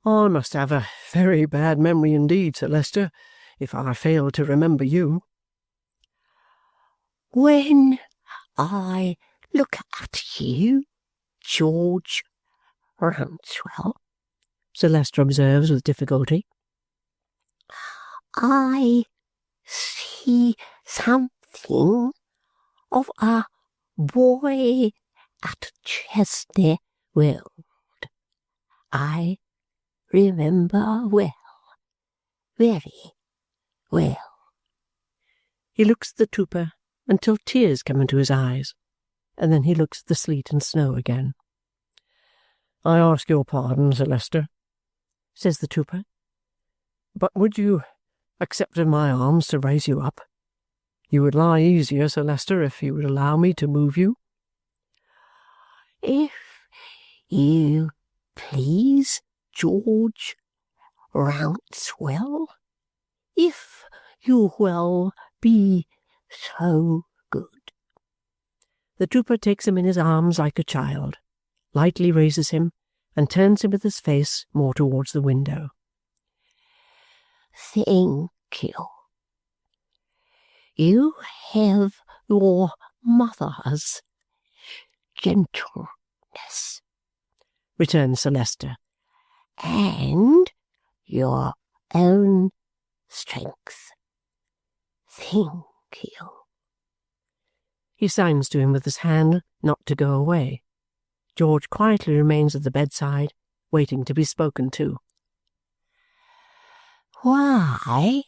"I must have a very bad memory indeed, Sir Leicester, if I fail to remember you." When I look at you, George Rouncewell, Sir Leicester observes with difficulty, I see something of a boy at Chesney Wold. I remember well, very well. He looks at the trooper until tears come into his eyes, and then he looks at the sleet and snow again. "I ask your pardon, Sir Leicester," says the trooper, "but would you accept of my arms to raise you up? You would lie easier, Sir Leicester, if you would allow me to move you." If you please, George Rouncewell, if you will be so good. The trooper takes him in his arms like a child, lightly raises him, and turns him with his face more towards the window. Thank you. You have your mother's gentleness, returns Sir Leicester, and your own strength. Thank you. He signs to him with his hand not to go away. George quietly remains at the bedside, waiting to be spoken to. Why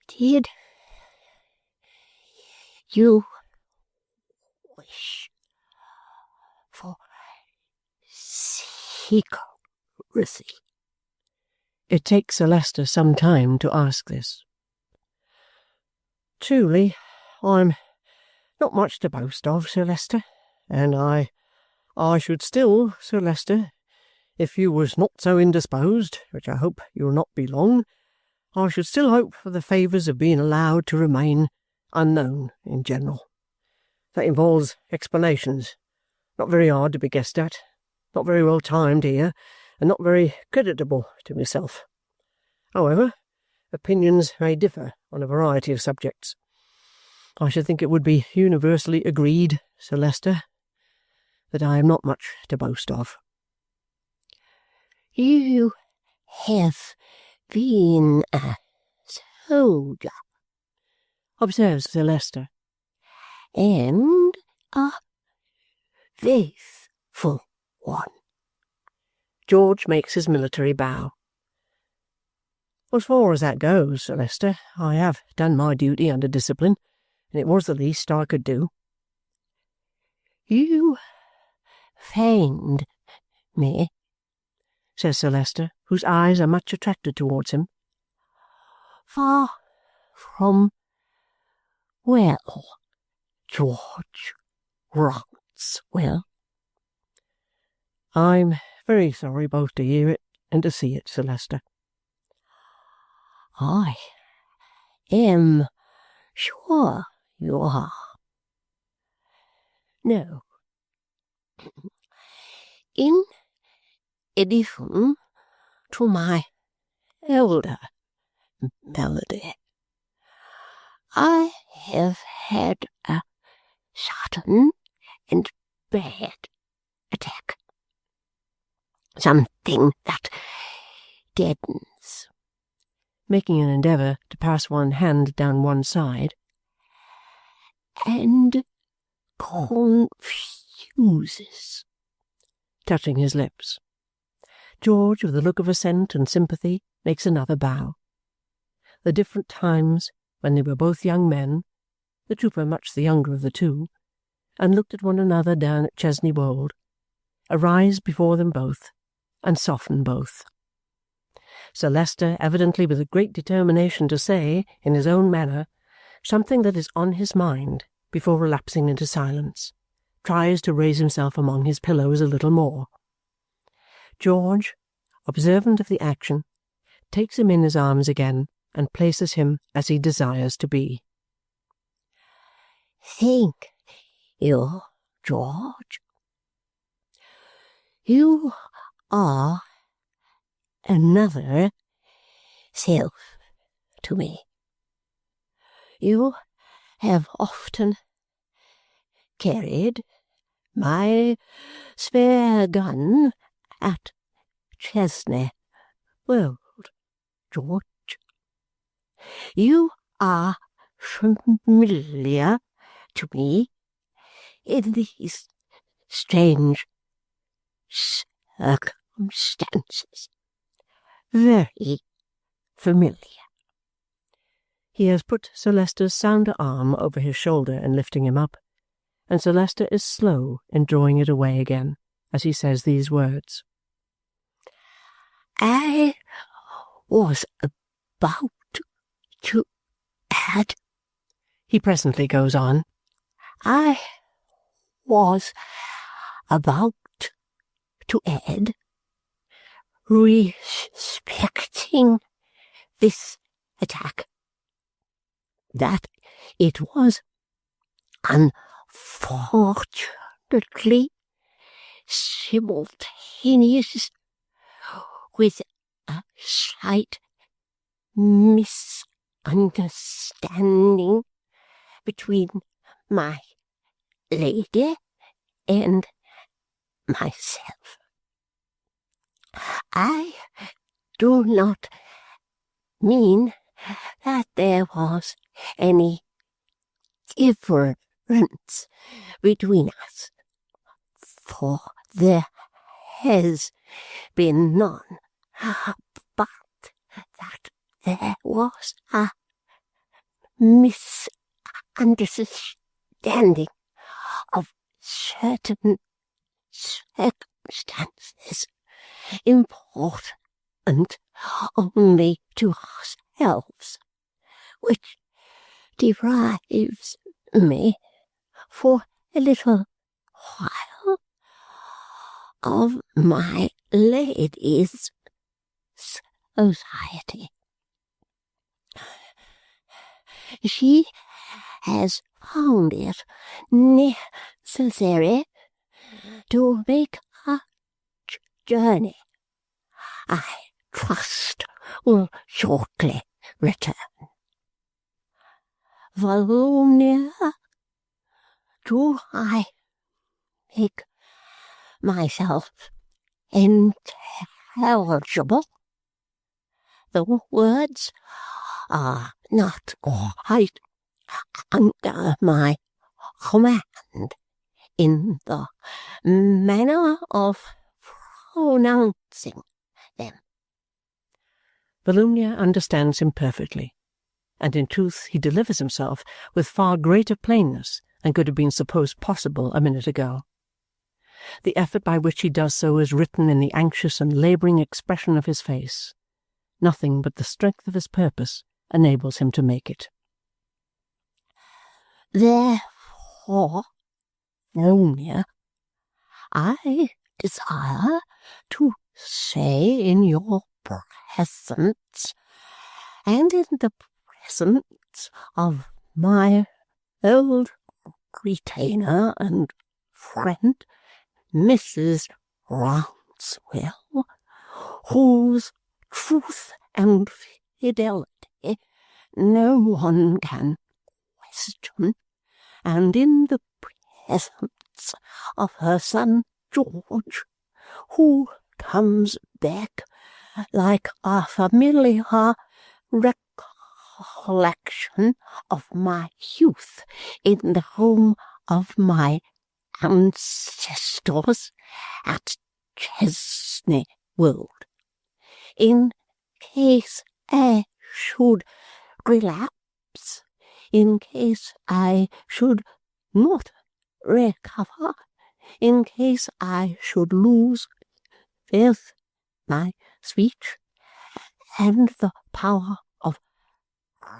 did you wish for secrecy? It takes Sir Leicester some time to ask this. "Truly, I'm not much to boast of, Sir Leicester, and I should still, Sir Leicester, if you was not so indisposed, which I hope you'll not be long, I should still hope for the favours of being allowed to remain unknown in general. That involves explanations, not very hard to be guessed at, not very well timed here, and not very creditable to myself. However, opinions may differ on a variety of subjects. I should think it would be universally agreed, Sir Leicester, that I am not much to boast of." You have been a soldier, observes Sir Leicester, and a faithful one. George makes his military bow. "As far as that goes, Sir Leicester, I have done my duty under discipline, and it was the least I could do." You find me, says Sir Leicester, whose eyes are much attracted towards him, far from well, George Rouncewell. "I'm very sorry both to hear it and to see it, Sir Leicester." I am sure you are. No. In addition to my elder malady, I have had a sudden and bad attack. Something that deadens, making an endeavour to pass one hand down one side, and confuses, touching his lips. George, with a look of assent and sympathy, makes another bow. The different times when they were both young men, the trooper much the younger of the two, and looked at one another down at Chesney Wold, arise before them both, and soften both. Sir Leicester, evidently with a great determination to say, in his own manner, something that is on his mind before relapsing into silence, tries to raise himself among his pillows a little more. George, observant of the action, takes him in his arms again and places him as he desires to be. Thank you, George. You are another self to me. You have often carried my spare gun at Chesney Wold, George. You are familiar to me in these strange circumstances. Very familiar. He has put Sir Leicester's sounder arm over his shoulder and lifting him up, and Sir Leicester is slow in drawing it away again as he says these words. I was about to add, he presently goes on, I was about to add, respecting this attack, that it was unfortunately simultaneous with a slight misunderstanding between my lady and myself. I do not mean that there was any difference between us, for there has been none, but that there was a misunderstanding of certain circumstances important only to ourselves, which deprives me for a little while of my lady's society. She has found it necessary to make a journey. I trust will shortly return. Volumnia, do I make myself intelligible? The words are not quite under my command in the manner of pronouncing them. Volumnia understands him perfectly, and in truth he delivers himself with far greater plainness than could have been supposed possible a minute ago. The effort by which he does so is written in the anxious and labouring expression of his face. Nothing but the strength of his purpose enables him to make it. Therefore, Volumnia, I desire to say in your presence, and in the presence of my old retainer and friend, Mrs. Rouncewell, whose truth and fidelity no one can question, and in the presence of her son George, who comes back like a familiar recollection of my youth in the home of my ancestors at Chesney Wold. In case I should relapse, in case I should not recover, in case I should lose both my speech and the power of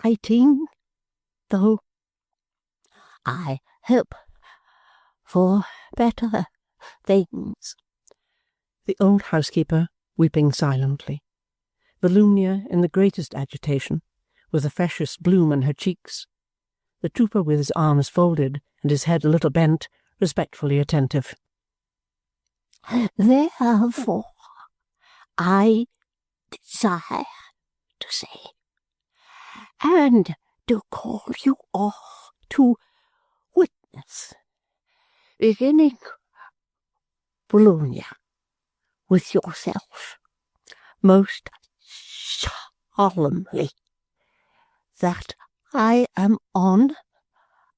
writing, though I hope for better things. The old housekeeper weeping silently. Volumnia in the greatest agitation, with the freshest bloom on her cheeks. The trooper with his arms folded and his head a little bent, respectfully attentive. Therefore, I desire to say, and to call you all to witness, beginning, Volumnia, with yourself, most solemnly, that I am on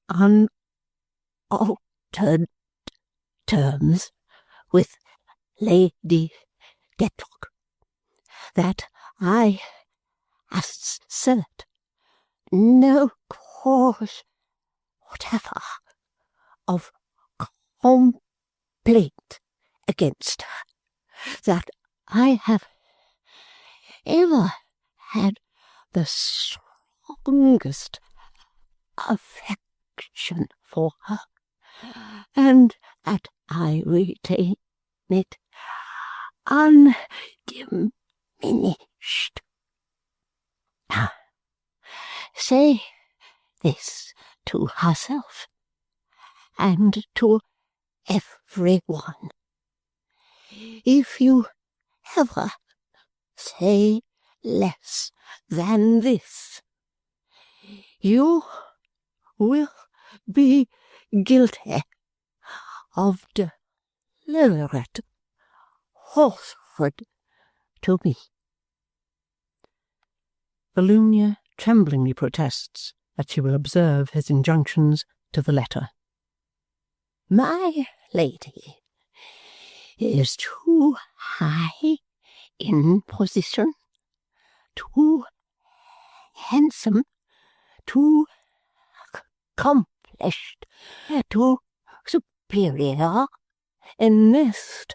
unaltered terms with Lady Dedlock, that I assert no cause whatever of complaint against her, that I have ever had the strongest affection for her, and that I retain it undiminished. Say this to herself and to everyone. If you ever say less than this, you will be guilty of deliberate falsehood to me. Volumnia tremblingly protests that she will observe his injunctions to the letter. My lady is too high in position, too handsome, too accomplished, too superior in most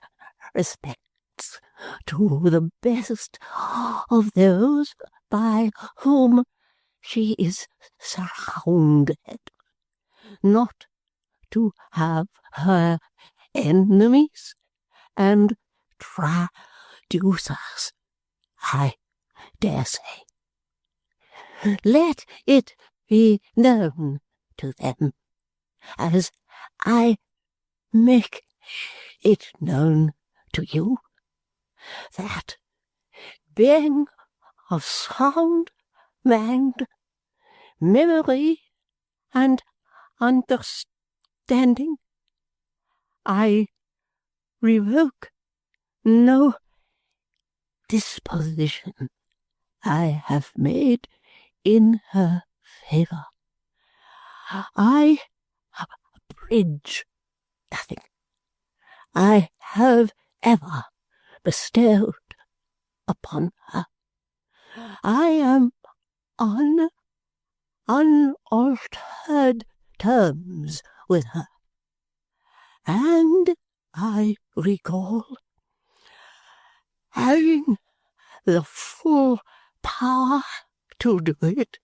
respects to the best of those by whom she is surrounded, not to have her enemies and traducers, I dare say. Let it be known to them, as I make it known to you, that being of sound mind, memory, and understanding, I revoke no disposition I have made in her favour. I abridge nothing I have ever bestowed upon her. I am on unaltered terms with her, and I recall having the full power to do it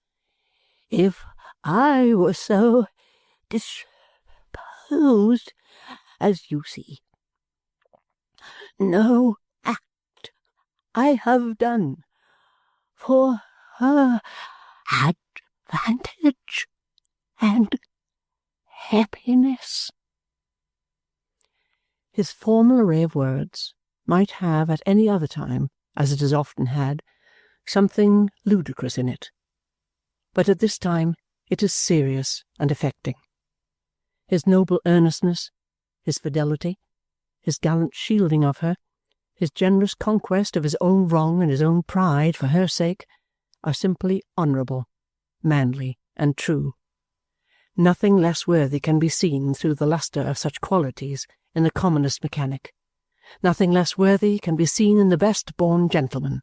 if I were so disposed as you see. No act I have done for her advantage and happiness. His formal array of words might have at any other time, as it has often had, something ludicrous in it, but at this time it is serious and affecting. His noble earnestness, his fidelity, his gallant shielding of her, his generous conquest of his own wrong and his own pride for her sake, are simply honourable, manly, and true. Nothing less worthy can be seen through the lustre of such qualities in the commonest mechanic. Nothing less worthy can be seen in the best-born gentleman.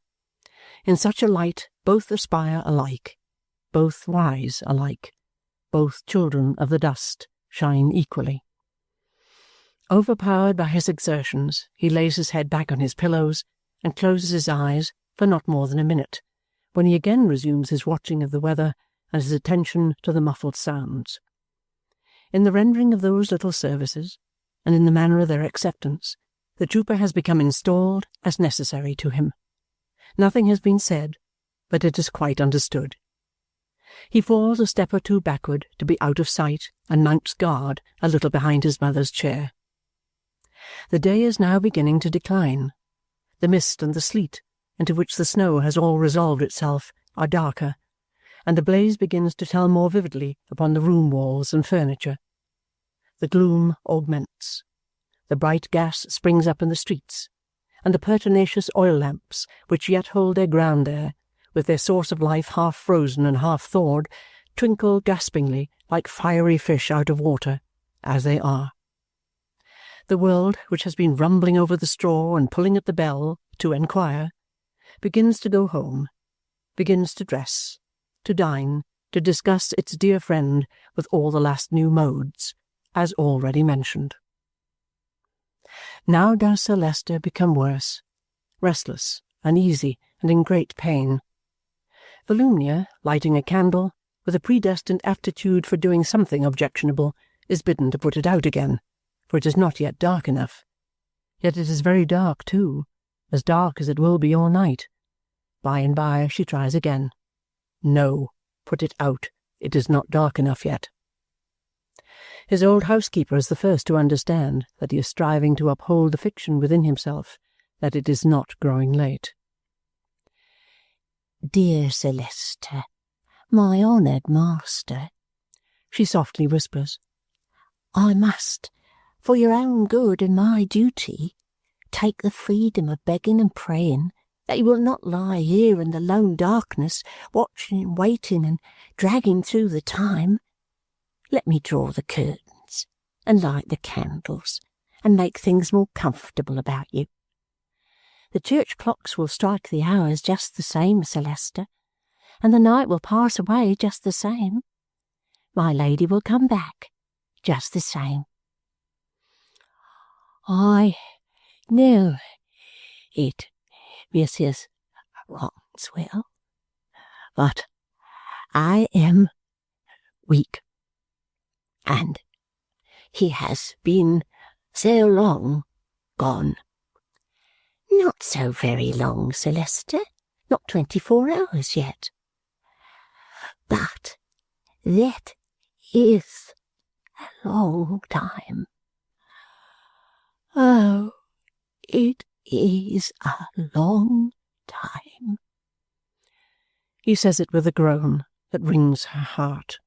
In such a light both aspire alike, both rise alike, both children of the dust shine equally. Overpowered by his exertions, he lays his head back on his pillows and closes his eyes for not more than a minute, when he again resumes his watching of the weather and his attention to the muffled sounds. In the rendering of those little services, and in the manner of their acceptance, The trooper has become installed as necessary to him. Nothing has been said, but it is quite understood. He falls a step or two backward to be out of sight and mounts guard a little behind his mother's chair. The day is now beginning to decline. The mist and the sleet, into which the snow has all resolved itself, are darker, and the blaze begins to tell more vividly upon the room walls and furniture. The gloom augments. The bright gas springs up in the streets, and the pertinacious oil lamps, which yet hold their ground there, with their source of life half frozen and half thawed, twinkle gaspingly like fiery fish out of water, as they are. The world, which has been rumbling over the straw and pulling at the bell to enquire, begins to go home, begins to dress, to dine, to discuss its dear friend with all the last new modes, as already mentioned. Now does Sir Leicester become worse, restless, uneasy, and in great pain. Volumnia, lighting a candle, with a predestined aptitude for doing something objectionable, is bidden to put it out again, for it is not yet dark enough. Yet it is very dark too, as dark as it will be all night. By and by she tries again. No, put it out. It is not dark enough yet. His old housekeeper is the first to understand that he is striving to uphold the fiction within himself, that it is not growing late. "Dear Sir Leicester, my honoured master," she softly whispers, "I must, for your own good and my duty, take the freedom of begging and praying that you will not lie here in the lone darkness, watching and waiting and dragging through the time. Let me draw the curtains and light the candles and make things more comfortable about you. The church clocks will strike the hours just the same, Sir Leicester, and the night will pass away just the same. My lady will come back just the same. I know it, Mrs. Rouncewell, but I am weak, and he has been so long gone." "Not so very long, Sir Leicester, not 24 hours yet." "But that is a long time. Oh, it is a long time." He says it with a groan that wrings her heart.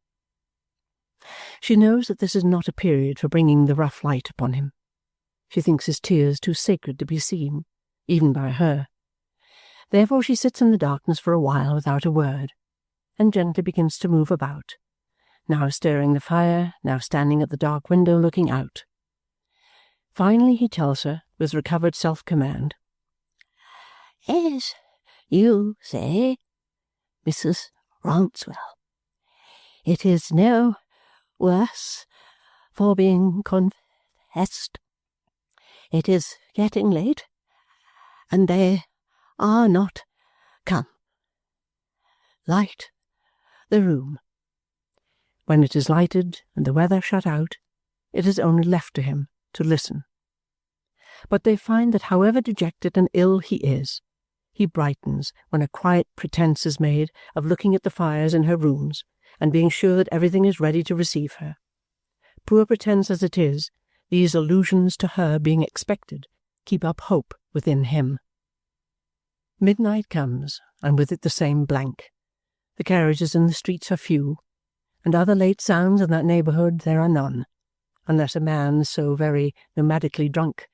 She knows that this is not a period for bringing the rough light upon him. She thinks his tears too sacred to be seen, even by her. Therefore she sits in the darkness for a while without a word, and gently begins to move about, now stirring the fire, now standing at the dark window looking out. Finally he tells her, with recovered self-command, "As you say, Mrs. Rouncewell, it is no worse for being confessed. It is getting late, and they are not come. Light the room." When it is lighted and the weather shut out, it is only left to him to listen. But they find that however dejected and ill he is, he brightens when a quiet pretence is made of looking at the fires in her rooms and being sure that everything is ready to receive her. Poor pretence as it is, these allusions to her being expected keep up hope within him. Midnight comes, and with it the same blank. The carriages in the streets are few, and other late sounds in that neighbourhood there are none, unless a man so very nomadically drunk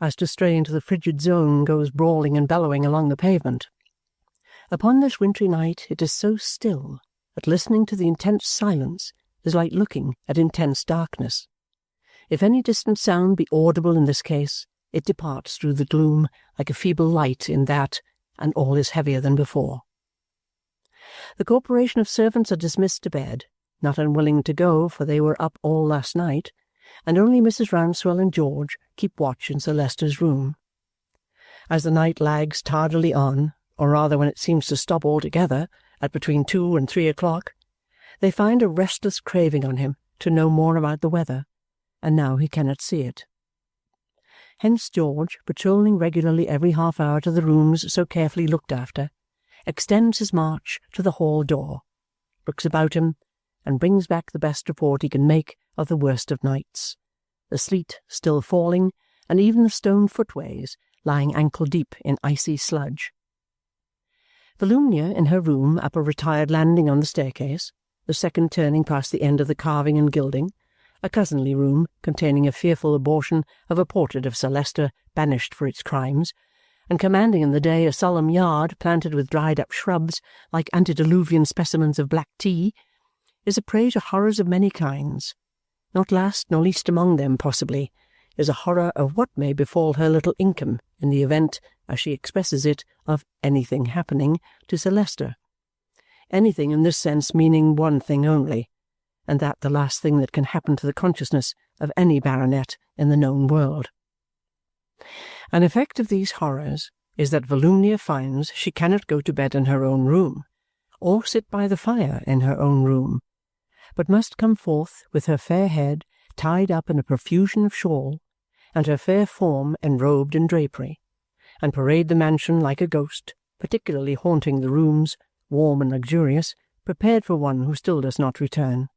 as to stray into the frigid zone goes brawling and bellowing along the pavement. Upon this wintry night it is so still that listening to the intense silence is like looking at intense darkness. If any distant sound be audible in this case, it departs through the gloom like a feeble light in that, and all is heavier than before. The corporation of servants are dismissed to bed, not unwilling to go, for they were up all last night, and only Mrs. Rouncewell and George keep watch in Sir Leicester's room. As the night lags tardily on, or rather when it seems to stop altogether, at between 2 and 3 o'clock, they find a restless craving on him to know more about the weather, and now he cannot see it. Hence George, patrolling regularly every half-hour to the rooms so carefully looked after, extends his march to the hall door, looks about him, and brings back the best report he can make of the worst of nights, the sleet still falling, and even the stone footways lying ankle-deep in icy sludge. Volumnia, in her room up a retired landing on the staircase, the second turning past the end of the carving and gilding, a cousinly room containing a fearful abortion of a portrait of Sir Leicester banished for its crimes, and commanding in the day a solemn yard planted with dried-up shrubs like antediluvian specimens of black tea, is a prey to horrors of many kinds. Not last nor least among them, possibly, is a horror of what may befall her little income in the event, as she expresses it, of anything happening to Sir Leicester. Anything in this sense meaning one thing only, and that the last thing that can happen to the consciousness of any baronet in the known world. An effect of these horrors is that Volumnia finds she cannot go to bed in her own room, or sit by the fire in her own room, but must come forth with her fair head tied up in a profusion of shawl, and her fair form enrobed in drapery, and parade the mansion like a ghost, particularly haunting the rooms, warm and luxurious, prepared for one who still does not return.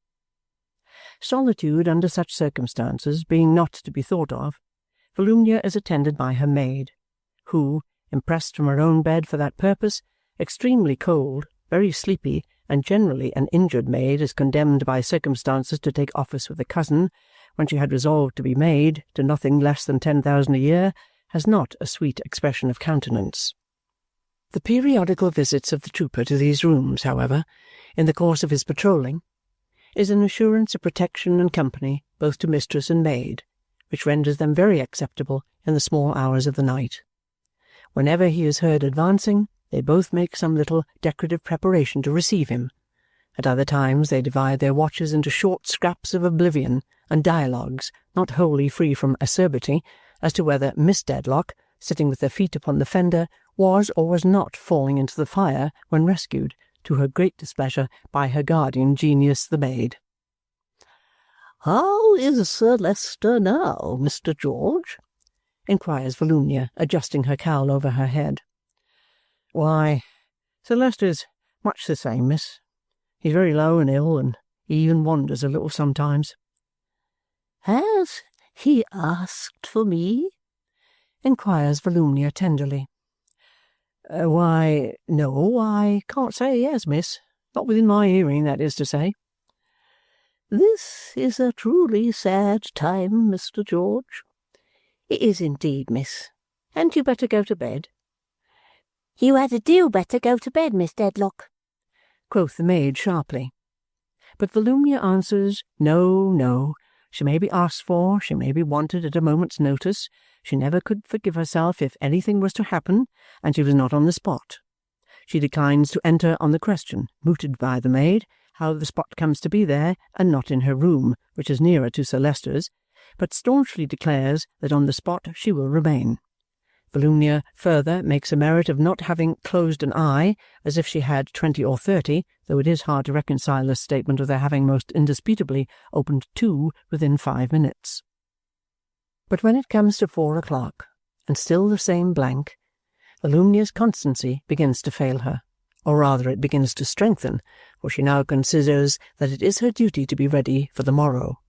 Solitude under such circumstances being not to be thought of, Volumnia is attended by her maid, who, impressed from her own bed for that purpose, extremely cold, very sleepy, and generally an injured maid is condemned by circumstances to take office with a cousin, when she had resolved to be maid to nothing less than 10,000 a year, has not a sweet expression of countenance. The periodical visits of the trooper to these rooms, however, in the course of his patrolling, is an assurance of protection and company both to mistress and maid, which renders them very acceptable in the small hours of the night. Whenever he is heard advancing, they both make some little decorative preparation to receive him. At other times they divide their watches into short scraps of oblivion and dialogues not wholly free from acerbity as to whether Miss Dedlock, sitting with her feet upon the fender, was or was not falling into the fire when rescued, to her great displeasure, by her guardian genius the maid. "How is Sir Leicester now, Mr. George?" inquires Volumnia, adjusting her cowl over her head. "Why, Sir Leicester's much the same, miss. He's very low and ill, and he even wanders a little sometimes." "Has he asked for me?" inquires Volumnia tenderly. Why, no, I can't say he has, miss. Not within my hearing, that is to say." "This is a truly sad time, Mr. George." "It is indeed, miss. Hadn't you better go to bed?" "You had a deal better go to bed, Miss Dedlock," quoth the maid sharply. But Volumnia answers, no, no. She may be asked for, she may be wanted at a moment's notice. She never could forgive herself if anything was to happen, and she was not on the spot. She declines to enter on the question, mooted by the maid, how the spot comes to be there, and not in her room, which is nearer to Sir Leicester's, but staunchly declares that on the spot she will remain. Volumnia further makes a merit of not having closed an eye, as if she had 20 or 30, though it is hard to reconcile this statement with her having most indisputably opened 2 within 5 minutes. But when it comes to 4 o'clock, and still the same blank, Volumnia's constancy begins to fail her, or rather it begins to strengthen, for she now considers that it is her duty to be ready for the morrow,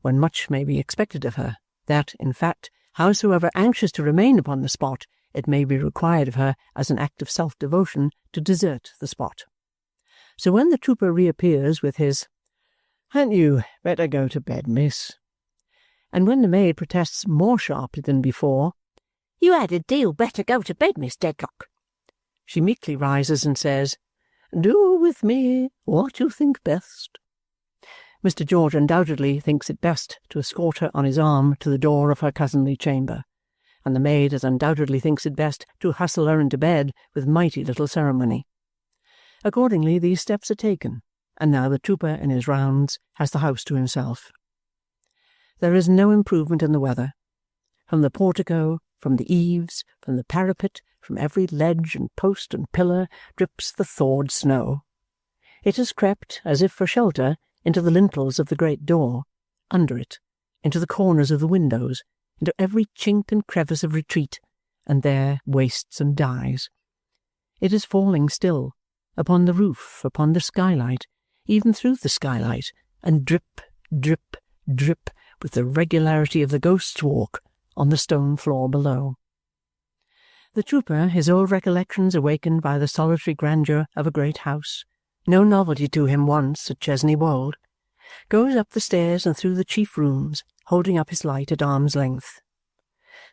when much may be expected of her, that, in fact, howsoever anxious to remain upon the spot, it may be required of her as an act of self-devotion to desert the spot. So when the trooper reappears with his "Hadn't you better go to bed, miss?" and when the maid protests more sharply than before, "You had a deal better go to bed, Miss Dedlock," she meekly rises and says, "Do with me what you think best." Mr. George undoubtedly thinks it best to escort her on his arm to the door of her cousinly chamber, and the maid as undoubtedly thinks it best to hustle her into bed with mighty little ceremony. Accordingly these steps are taken, and now the trooper in his rounds has the house to himself. There is no improvement in the weather. From the portico, from the eaves, from the parapet, from every ledge and post and pillar drips the thawed snow. It has crept, as if for shelter, into the lintels of the great door, under it, into the corners of the windows, into every chink and crevice of retreat, and there wastes and dies. It is falling still, upon the roof, upon the skylight, even through the skylight, and drip, drip, drip, with the regularity of the ghost's walk, on the stone floor below. The trooper, his old recollections awakened by the solitary grandeur of a great house, no novelty to him once at Chesney Wold, goes up the stairs and through the chief rooms, holding up his light at arm's length.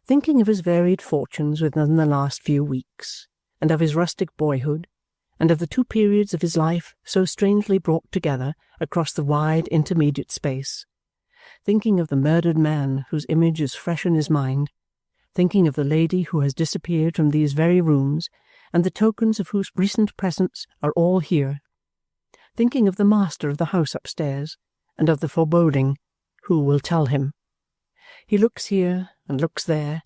Thinking of his varied fortunes within the last few weeks, and of his rustic boyhood, and of the two periods of his life so strangely brought together across the wide intermediate space, thinking of the murdered man whose image is fresh in his mind, thinking of the lady who has disappeared from these very rooms, and the tokens of whose recent presence are all here, thinking of the master of the house upstairs, and of the foreboding, who will tell him? He looks here and looks there,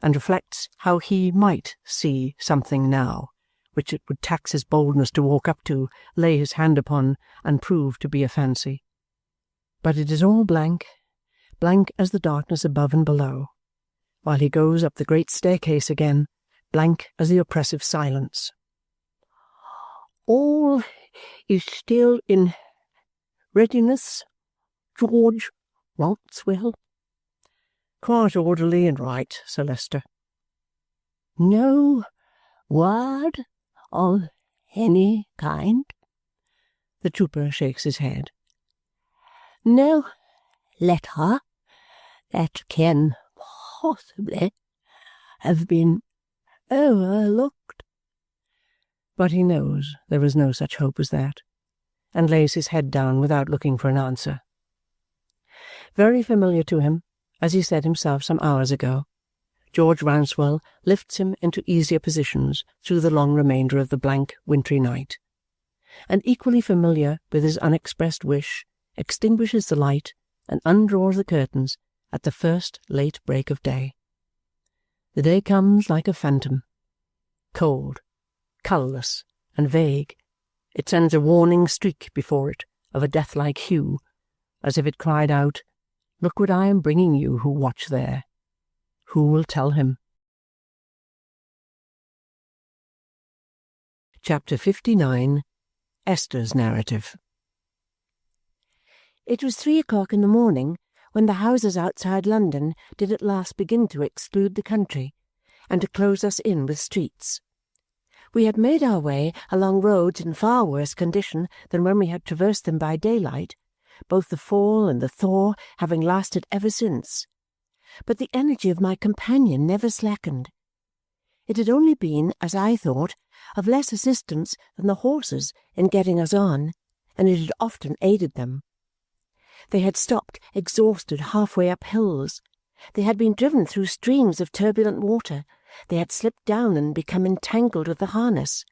and reflects how he might see something now, which it would tax his boldness to walk up to, lay his hand upon, and prove to be a fancy. But it is all blank, blank as the darkness above and below, while he goes up the great staircase again, blank as the oppressive silence. All is still in readiness, George Rouncewell? Quite orderly and right, Sir Leicester. No word of any kind? The trooper shakes his head. No letter that can possibly have been overlooked? But he knows there is no such hope as that, and lays his head down without looking for an answer. Very familiar to him, as he said himself some hours ago, George Rouncewell lifts him into easier positions through the long remainder of the blank wintry night, and equally familiar with his unexpressed wish, extinguishes the light and undraws the curtains at the first late break of day. The day comes like a phantom, cold, colourless, and vague. It sends a warning streak before it of a death-like hue, as if it cried out, "Look what I am bringing you who watch there." Who will tell him? Chapter 59. Esther's Narrative. It was 3 o'clock in the morning when the houses outside London did at last begin to exclude the country, and to close us in with streets. We had made our way along roads in far worse condition than when we had traversed them by daylight, both the fall and the thaw having lasted ever since. But the energy of my companion never slackened. It had only been, as I thought, of less assistance than the horses in getting us on, and it had often aided them. They had stopped exhausted half-way up hills. They had been driven through streams of turbulent water. They had slipped down and become entangled with the harness.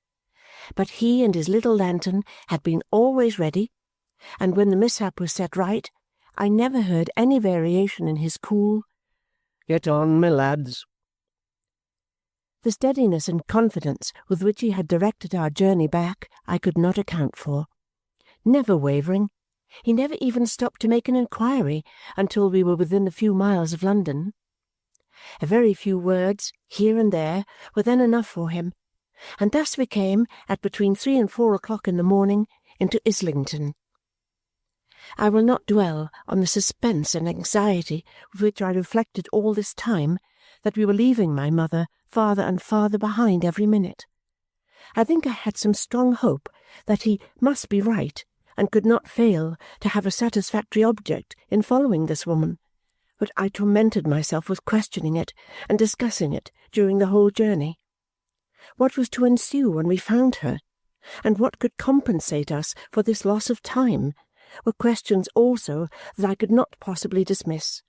But he and his little lantern had been always ready, and when the mishap was set right, I never heard any variation in his cool, "Get on, my lads." The steadiness and confidence with which he had directed our journey back I could not account for. Never wavering, he never even stopped to make an inquiry until we were within a few miles of London. A very few words, here and there, were then enough for him, and thus we came, at between 3 and 4 o'clock in the morning, into Islington. I will not dwell on the suspense and anxiety with which I reflected all this time that we were leaving my mother farther and farther behind every minute. I think I had some strong hope that he must be right and could not fail to have a satisfactory object in following this woman, but I tormented myself with questioning it and discussing it during the whole journey. What was to ensue when we found her, and what could compensate us for this loss of time, were questions also that I could not possibly dismiss.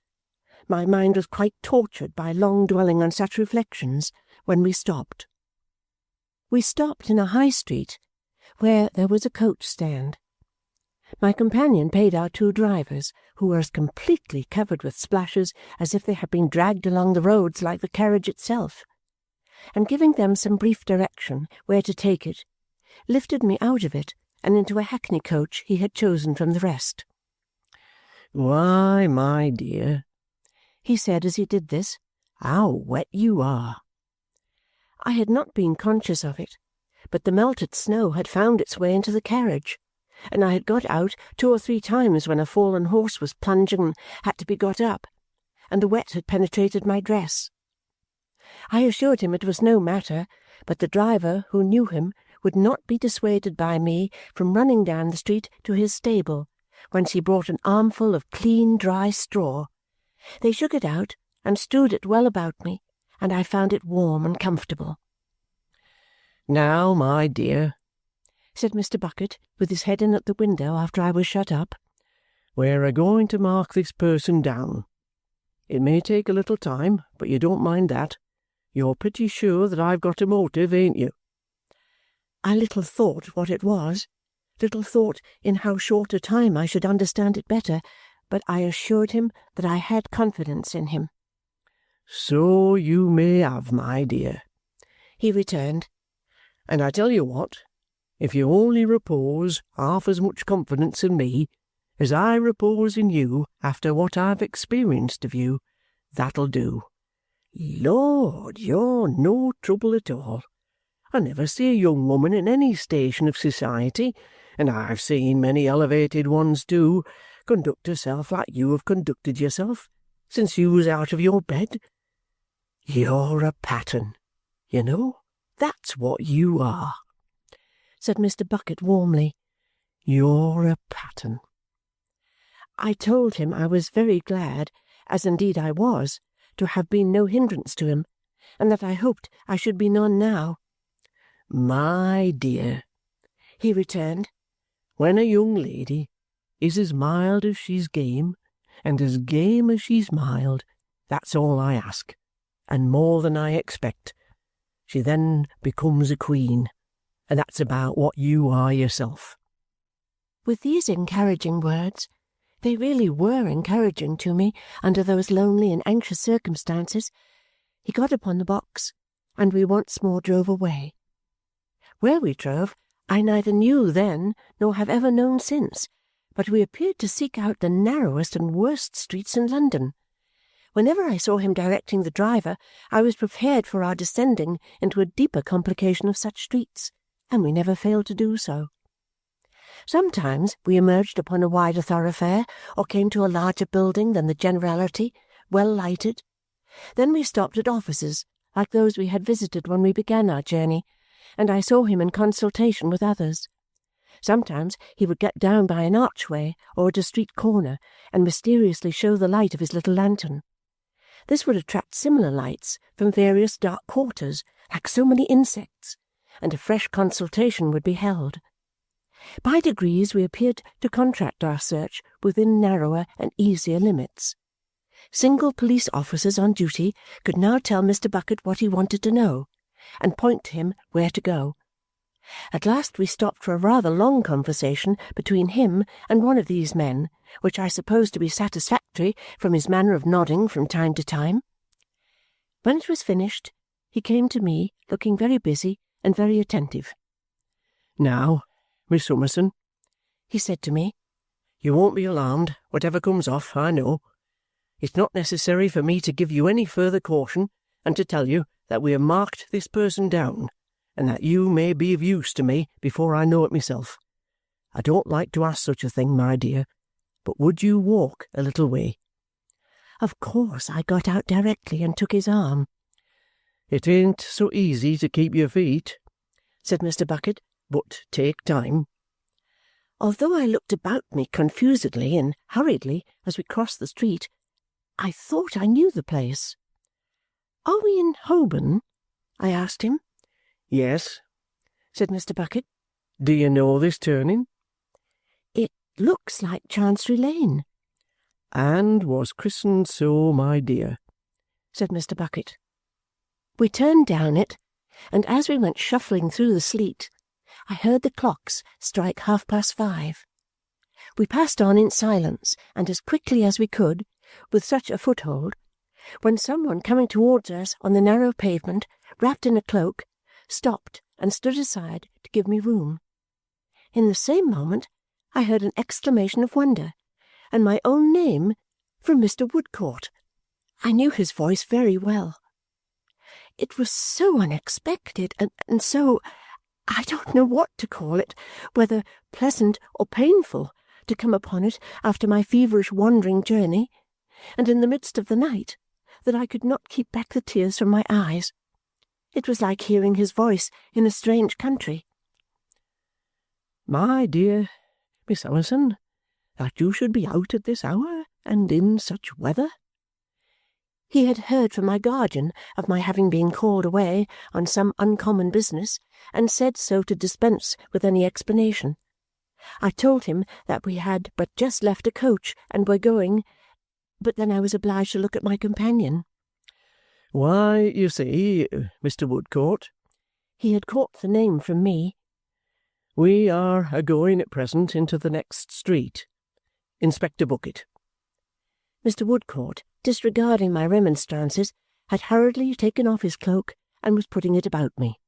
My mind was quite tortured by long dwelling on such reflections when we stopped. We stopped in a high street, where there was a coach stand. My companion paid our 2 drivers, who were as completely covered with splashes as if they had been dragged along the roads like the carriage itself, and giving them some brief direction where to take it, lifted me out of it and into a hackney coach he had chosen from the rest. "Why, my dear," he said as he did this. "How wet you are!" I had not been conscious of it, but the melted snow had found its way into the carriage, and I had got out 2 or 3 times when a fallen horse was plunging and had to be got up, and the wet had penetrated my dress. I assured him it was no matter, but the driver, who knew him, would not be dissuaded by me from running down the street to his stable, whence he brought an armful of clean dry straw. They shook it out and strewed it well about me, and I found it warm and comfortable. "Now, my dear," said Mr. Bucket, with his head in at the window after I was shut up, "we're a-going to mark this person down. It may take a little time, but you don't mind that. You're pretty sure that I've got a motive, ain't you?" I little thought what it was, little thought in how short a time I should understand it better, but I assured him that I had confidence in him. "So you may have, my dear," he returned. "And I tell you what, if you only repose half as much confidence in me as I repose in you after what I've experienced of you, that'll do. Lord, you're no trouble at all. I never see a young woman in any station of society, and I've seen many elevated ones too, conduct herself like you have conducted yourself since you was out of your bed. You're a pattern, you know. That's what you are," said Mr. Bucket warmly. "You're a pattern." I told him I was very glad, as indeed I was, to have been no hindrance to him, and that I hoped I should be none now. "My dear," he returned, "when a young lady is as mild as she's game, and as game as she's mild, that's all I ask, and more than I expect. She then becomes a queen, and that's about what you are yourself." With these encouraging words, they really were encouraging to me under those lonely and anxious circumstances, he got upon the box, and we once more drove away. Where we drove, I neither knew then nor have ever known since, but we appeared to seek out the narrowest and worst streets in London. Whenever I saw him directing the driver, I was prepared for our descending into a deeper complication of such streets, and we never failed to do so. Sometimes we emerged upon a wider thoroughfare, or came to a larger building than the generality, well lighted. Then we stopped at offices, like those we had visited when we began our journey, and I saw him in consultation with others. Sometimes he would get down by an archway or at a street corner, and mysteriously show the light of his little lantern. This would attract similar lights from various dark quarters, like so many insects, and a fresh consultation would be held. By degrees we appeared to contract our search within narrower and easier limits. Single police officers on duty could now tell Mr. Bucket what he wanted to know, and point to him where to go. At last we stopped for a rather long conversation between him and one of these men, which I supposed to be satisfactory from his manner of nodding from time to time. When it was finished, he came to me, looking very busy and very attentive. "Now, Miss Summerson," he said to me, "you won't be alarmed, whatever comes off, I know. It's not necessary for me to give you any further caution, and to tell you that we have marked this person down, and that you may be of use to me before I know it myself. I don't like to ask such a thing, my dear, but would you walk a little way?" Of course I got out directly and took his arm. "It ain't so easy to keep your feet," said Mr. Bucket, "but take time." Although I looked about me confusedly and hurriedly as we crossed the street, I thought I knew the place. "Are we in Holborn?" I asked him. "Yes," said Mr. Bucket. "Do you know this turning?" "It looks like Chancery Lane." "And was christened so, my dear," said Mr. Bucket. We turned down it, and as we went shuffling through the sleet, I heard the clocks strike 5:30. We passed on in silence and as quickly as we could, with such a foothold, when someone coming towards us on the narrow pavement, wrapped in a cloak, stopped and stood aside to give me room. In the same moment I heard an exclamation of wonder, and my own name from Mr. Woodcourt. I knew his voice very well. It was so unexpected and so, I don't know what to call it, whether pleasant or painful, to come upon it after my feverish wandering journey, and in the midst of the night, that I could not keep back the tears from my eyes. It was like hearing his voice in a strange country. "My dear Miss Summerson, that you should be out at this hour, and in such weather!" He had heard from my guardian of my having been called away on some uncommon business, and said so to dispense with any explanation. I told him that we had but just left a coach and were going, but then I was obliged to look at my companion. "Why, you see, Mr. Woodcourt," he had caught the name from me, "we are a-going at present into the next street. Inspector Bucket." Mr. Woodcourt, disregarding my remonstrances, had hurriedly taken off his cloak and was putting it about me.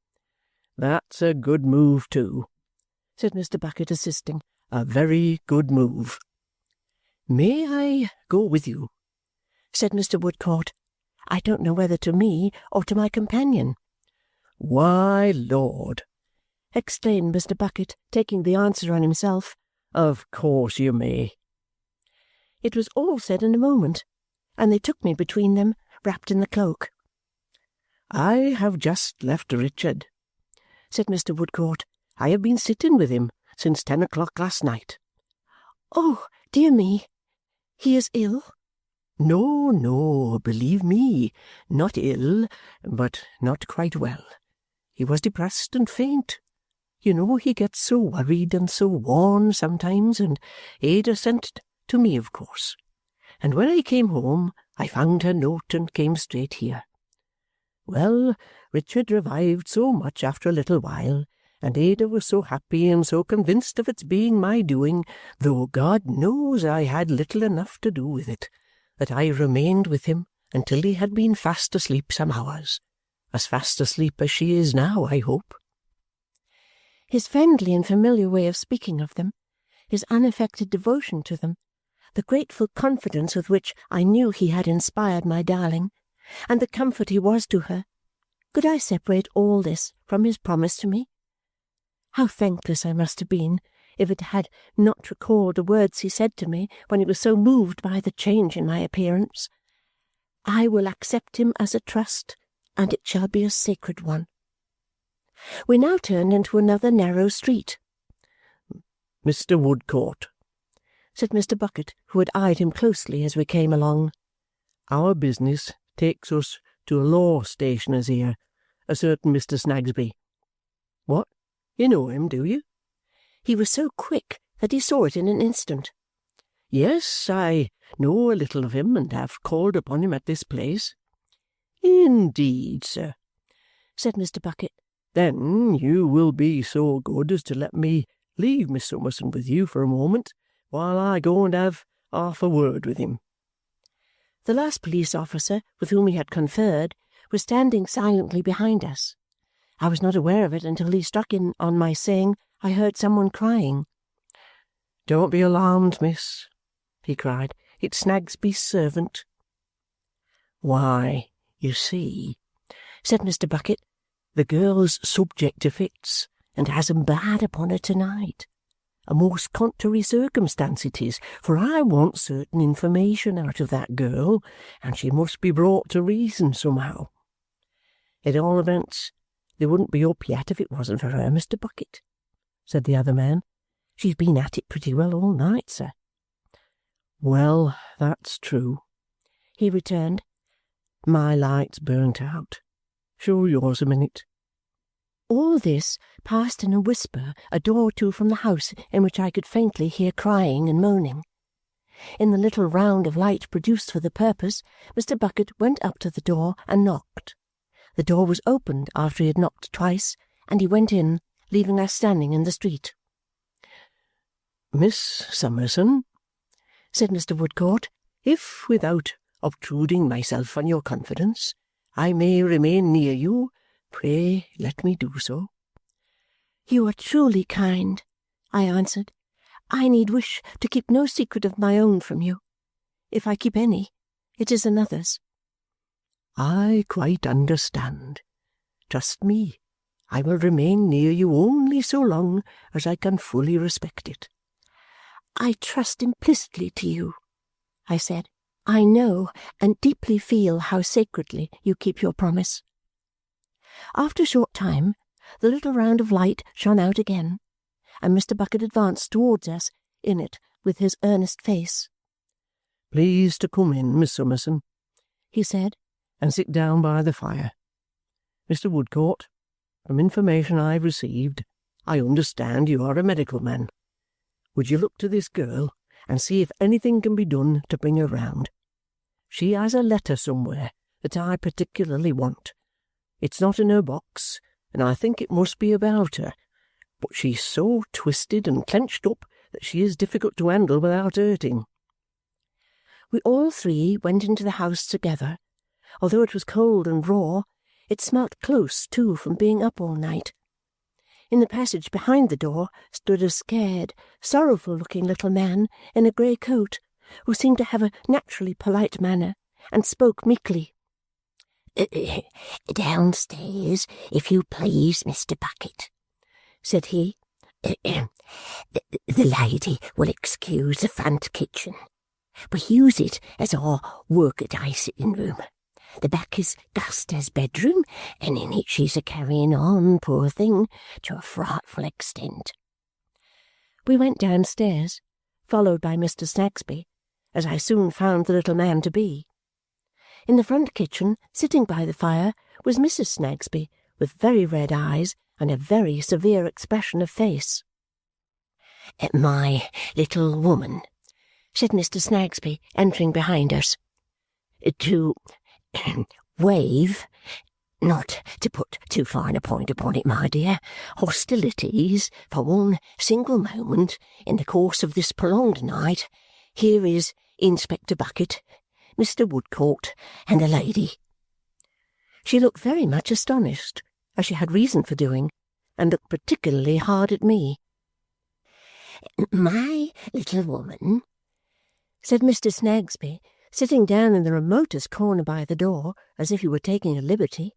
"That's a good move, too," said Mr. Bucket, assisting. "A very good move." "May I go with you?" said Mr. Woodcourt. I don't know whether to me or to my companion. "Why, Lord!" exclaimed Mr. Bucket, taking the answer on himself. "Of course you may." It was all said in a moment, and they took me between them, wrapped in the cloak. "I have just left Richard," said Mr. Woodcourt. "I have been sitting with him since 10 o'clock last night." "Oh, dear me! He is ill?" "No, no, believe me, not ill, but not quite well. He was depressed and faint. You know, he gets so worried and so worn sometimes, and Ada sent to me, of course. And when I came home, I found her note and came straight here. Well, Richard revived so much after a little while, and Ada was so happy and so convinced of its being my doing, though God knows I had little enough to do with it, that I remained with him until he had been fast asleep some hours. As fast asleep as she is now, I hope." His friendly and familiar way of speaking of them, his unaffected devotion to them, the grateful confidence with which I knew he had inspired my darling, and the comfort he was to her, could I separate all this from his promise to me? How thankless I must have been if it had not recalled the words he said to me when he was so moved by the change in my appearance. "I will accept him as a trust, and it shall be a sacred one." We now turned into another narrow street. "Mr. Woodcourt," said Mr. Bucket, who had eyed him closely as we came along, "our business takes us to a law stationer's here, a certain Mr. Snagsby. What? You know him, do you?" He was so quick that he saw it in an instant. "Yes, I know a little of him, and have called upon him at this place." "Indeed, sir," said Mr. Bucket. "Then you will be so good as to let me leave Miss Summerson with you for a moment, while I go and have half a word with him." The last police officer with whom he had conferred was standing silently behind us. I was not aware of it until he struck in on my saying I heard someone crying. "Don't be alarmed, miss," he cried. "It's Snagsby's servant." "Why, you see," said Mr. Bucket, "the girl's subject to fits, and has 'em bad upon her to-night. A most contrary circumstance it is, for I want certain information out of that girl, and she must be brought to reason somehow. At all events, they wouldn't be up yet if it wasn't for her, Mr. Bucket," said the other man. "She's been at it pretty well all night, sir." "Well, that's true," he returned. "My light's burnt out. Show yours a minute." All this passed in a whisper a door or two from the house in which I could faintly hear crying and moaning. In the little round of light produced for the purpose, Mr. Bucket went up to the door and knocked. The door was opened after he had knocked twice, and he went in, leaving us standing in the street. "Miss Summerson," said Mr. Woodcourt, "if, without obtruding myself on your confidence, I may remain near you, pray let me do so." "You are truly kind," I answered. "I need wish to keep no secret of my own from you. If I keep any, it is another's." I quite understand. Trust me, I will remain near you only so long as I can fully respect it." "I trust implicitly to you," I said. "I know and deeply feel how sacredly you keep your promise." After a short time, the little round of light shone out again, and Mr. Bucket advanced towards us in it with his earnest face. "Please to come in, Miss Summerson," he said, "and sit down by the fire. Mr. Woodcourt, from information I have received, I understand you are a medical man. Would you look to this girl and see if anything can be done to bring her round? She has a letter somewhere that I particularly want. It's not in her box, and I think it must be about her, but she's so twisted and clenched up that she is difficult to handle without hurting." We all three went into the house together. Although it was cold and raw, it smelt close, too, from being up all night. In the passage behind the door stood a scared, sorrowful-looking little man in a grey coat, who seemed to have a naturally polite manner, and spoke meekly. "Downstairs, if you please, Mr. Bucket," said he. "The lady will excuse the front kitchen. We use it as our workaday sitting-room. The back is Guster's bedroom, and in it she's a-carrying on, poor thing, to a frightful extent." We went downstairs, followed by Mr. Snagsby, as I soon found the little man to be. In the front kitchen, sitting by the fire, was Mrs. Snagsby, with very red eyes and a very severe expression of face. "My little woman," said Mr. Snagsby, entering behind us, "to waive, not to put too fine a point upon it, my dear, hostilities for one single moment in the course of this prolonged night, here is Inspector Bucket, Mr. Woodcourt, and the lady." She looked very much astonished, as she had reason for doing, and looked particularly hard at me. "My little woman," said Mr. Snagsby, sitting down in the remotest corner by the door, as if he were taking a liberty,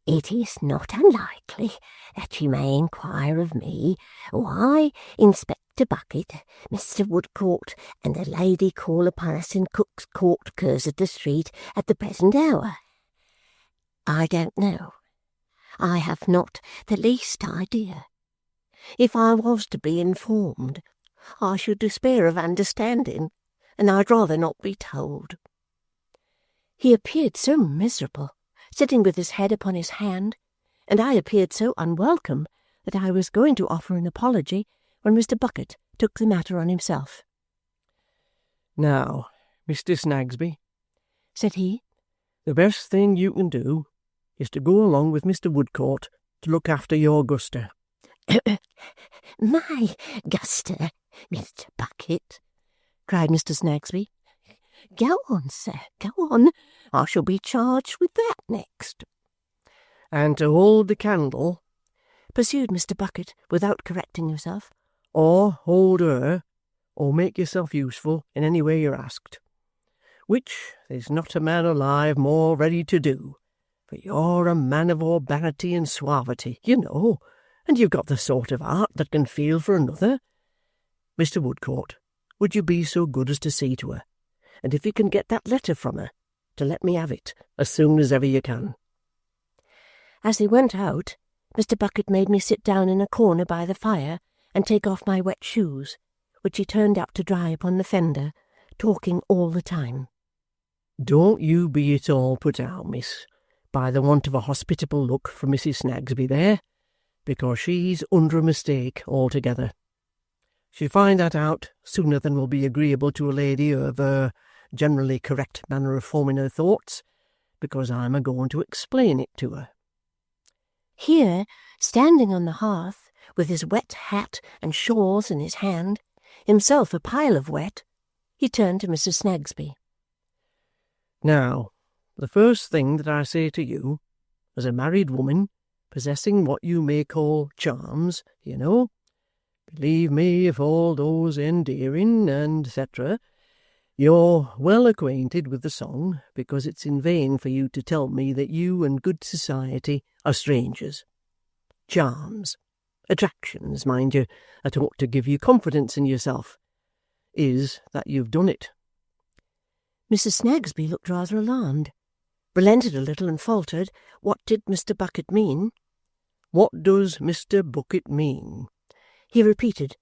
"it is not unlikely that you may inquire of me why Inspector Bucket, Mr. Woodcourt, and the lady call upon us in Cook's Court, Cursitor Street, at the present hour. I don't know. I have not the least idea. If I was to be informed, I should despair of understanding, and I'd rather not be told." He appeared so miserable, sitting with his head upon his hand, and I appeared so unwelcome that I was going to offer an apology when Mr. Bucket took the matter on himself. "Now, Mr. Snagsby," said he, "the best thing you can do is to go along with Mr. Woodcourt to look after your Guster." "My Guster, Mr. Bucket?" cried Mr. Snagsby. "Go on, sir, go on. I shall be charged with that next." "And to hold the candle," pursued Mr. Bucket, without correcting himself, "or hold her, or make yourself useful in any way you're asked. Which there's not a man alive more ready to do, for you're a man of urbanity and suavity, you know, and you've got the sort of heart that can feel for another. Mr. Woodcourt, would you be so good as to see to her, and if you can get that letter from her, to let me have it as soon as ever you can?" As they went out, Mr. Bucket made me sit down in a corner by the fire and take off my wet shoes, which he turned up to dry upon the fender, talking all the time. "Don't you be at all put out, miss, by the want of a hospitable look from Mrs. Snagsby there, because she's under a mistake altogether. She'll find that out sooner than will be agreeable to a lady of her generally correct manner of forming her thoughts, because I'm a-going to explain it to her." Here, standing on the hearth, with his wet hat and shawls in his hand, himself a pile of wet, he turned to Mrs. Snagsby. "Now, the first thing that I say to you, as a married woman, possessing what you may call charms, you know, believe me, if all those endearing, and etc., You're well acquainted with the song, because it's in vain for you to tell me that you and good society are strangers. Charms, attractions, mind you, that ought to give you confidence in yourself, is that you've done it. Mrs. Snagsby looked rather alarmed, relented a little and faltered. What did Mr. Bucket mean? What does Mr. Bucket mean? He repeated,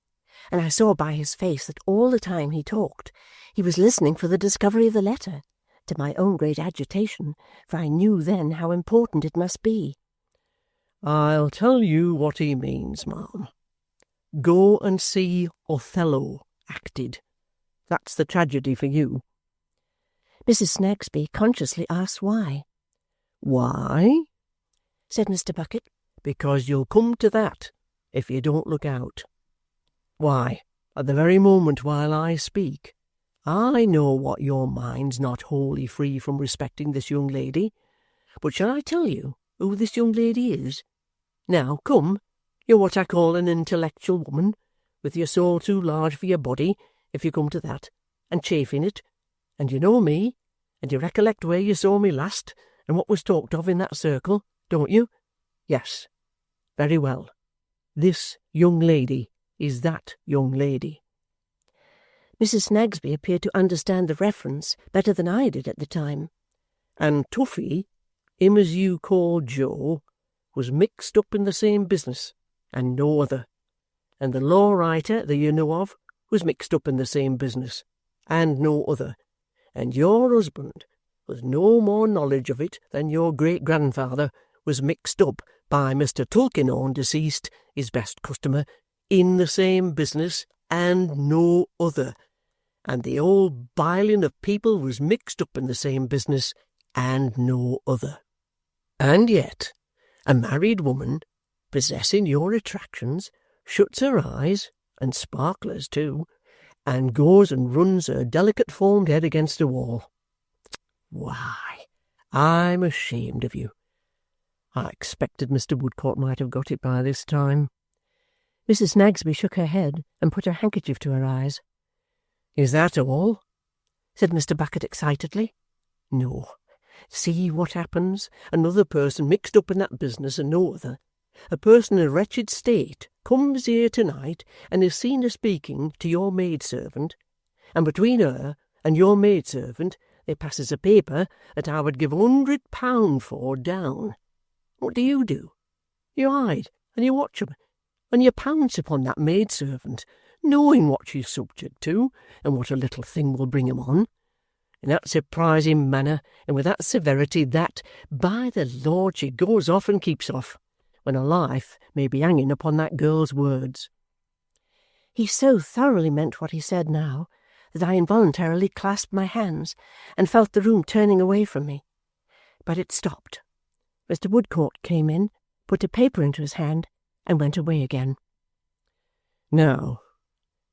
and I saw by his face that all the time he talked he was listening for the discovery of the letter, to my own great agitation, for I knew then how important it must be. I'll tell you what he means, ma'am. Go and see Othello acted. That's the tragedy for you. Mrs. Snagsby consciously asked why. Why? Said Mr. Bucket. Because you'll come to that if you don't look out. Why, at the very moment while I speak, I know what your mind's not wholly free from respecting this young lady. But shall I tell you who this young lady is? Now, come, you're what I call an intellectual woman, with your soul too large for your body, if you come to that, and chafing it, and you know me, and you recollect where you saw me last, and what was talked of in that circle, don't you? Yes. Very well. This young lady is that young lady. Mrs. Snagsby appeared to understand the reference better than I did at the time. And Tuffy, him as you call Joe, was mixed up in the same business, and no other. And the law writer that you know of was mixed up in the same business, and no other. And your husband, with no more knowledge of it than your great-grandfather, was mixed up by Mr. Tulkinghorn, deceased, his best customer, in the same business, and no other. And the whole biling of people was mixed up in the same business, and no other. And yet, a married woman, possessing your attractions, shuts her eyes, and sparklers too, and goes and runs her delicate-formed head against a wall. Why, I'm ashamed of you. I expected Mr. Woodcourt might have got it by this time. Mrs. Snagsby shook her head and put her handkerchief to her eyes. Is that all? Said Mr. Bucket excitedly. No. See what happens. Another person mixed up in that business and no other. A person in a wretched state comes here to-night and is seen a-speaking to your maidservant, and between her and your maidservant there passes a paper that I would give £100 for down. What do? You hide, and you watch 'em, and you pounce upon that maidservant, knowing what she's subject to, and what a little thing will bring 'em on, in that surprising manner, and with that severity that, by the Lord, she goes off and keeps off, when her life may be hanging upon that girl's words. He so thoroughly meant what he said now, that I involuntarily clasped my hands, and felt the room turning away from me. But it stopped. Mr. Woodcourt came in, put a paper into his hand, and went away again. Now,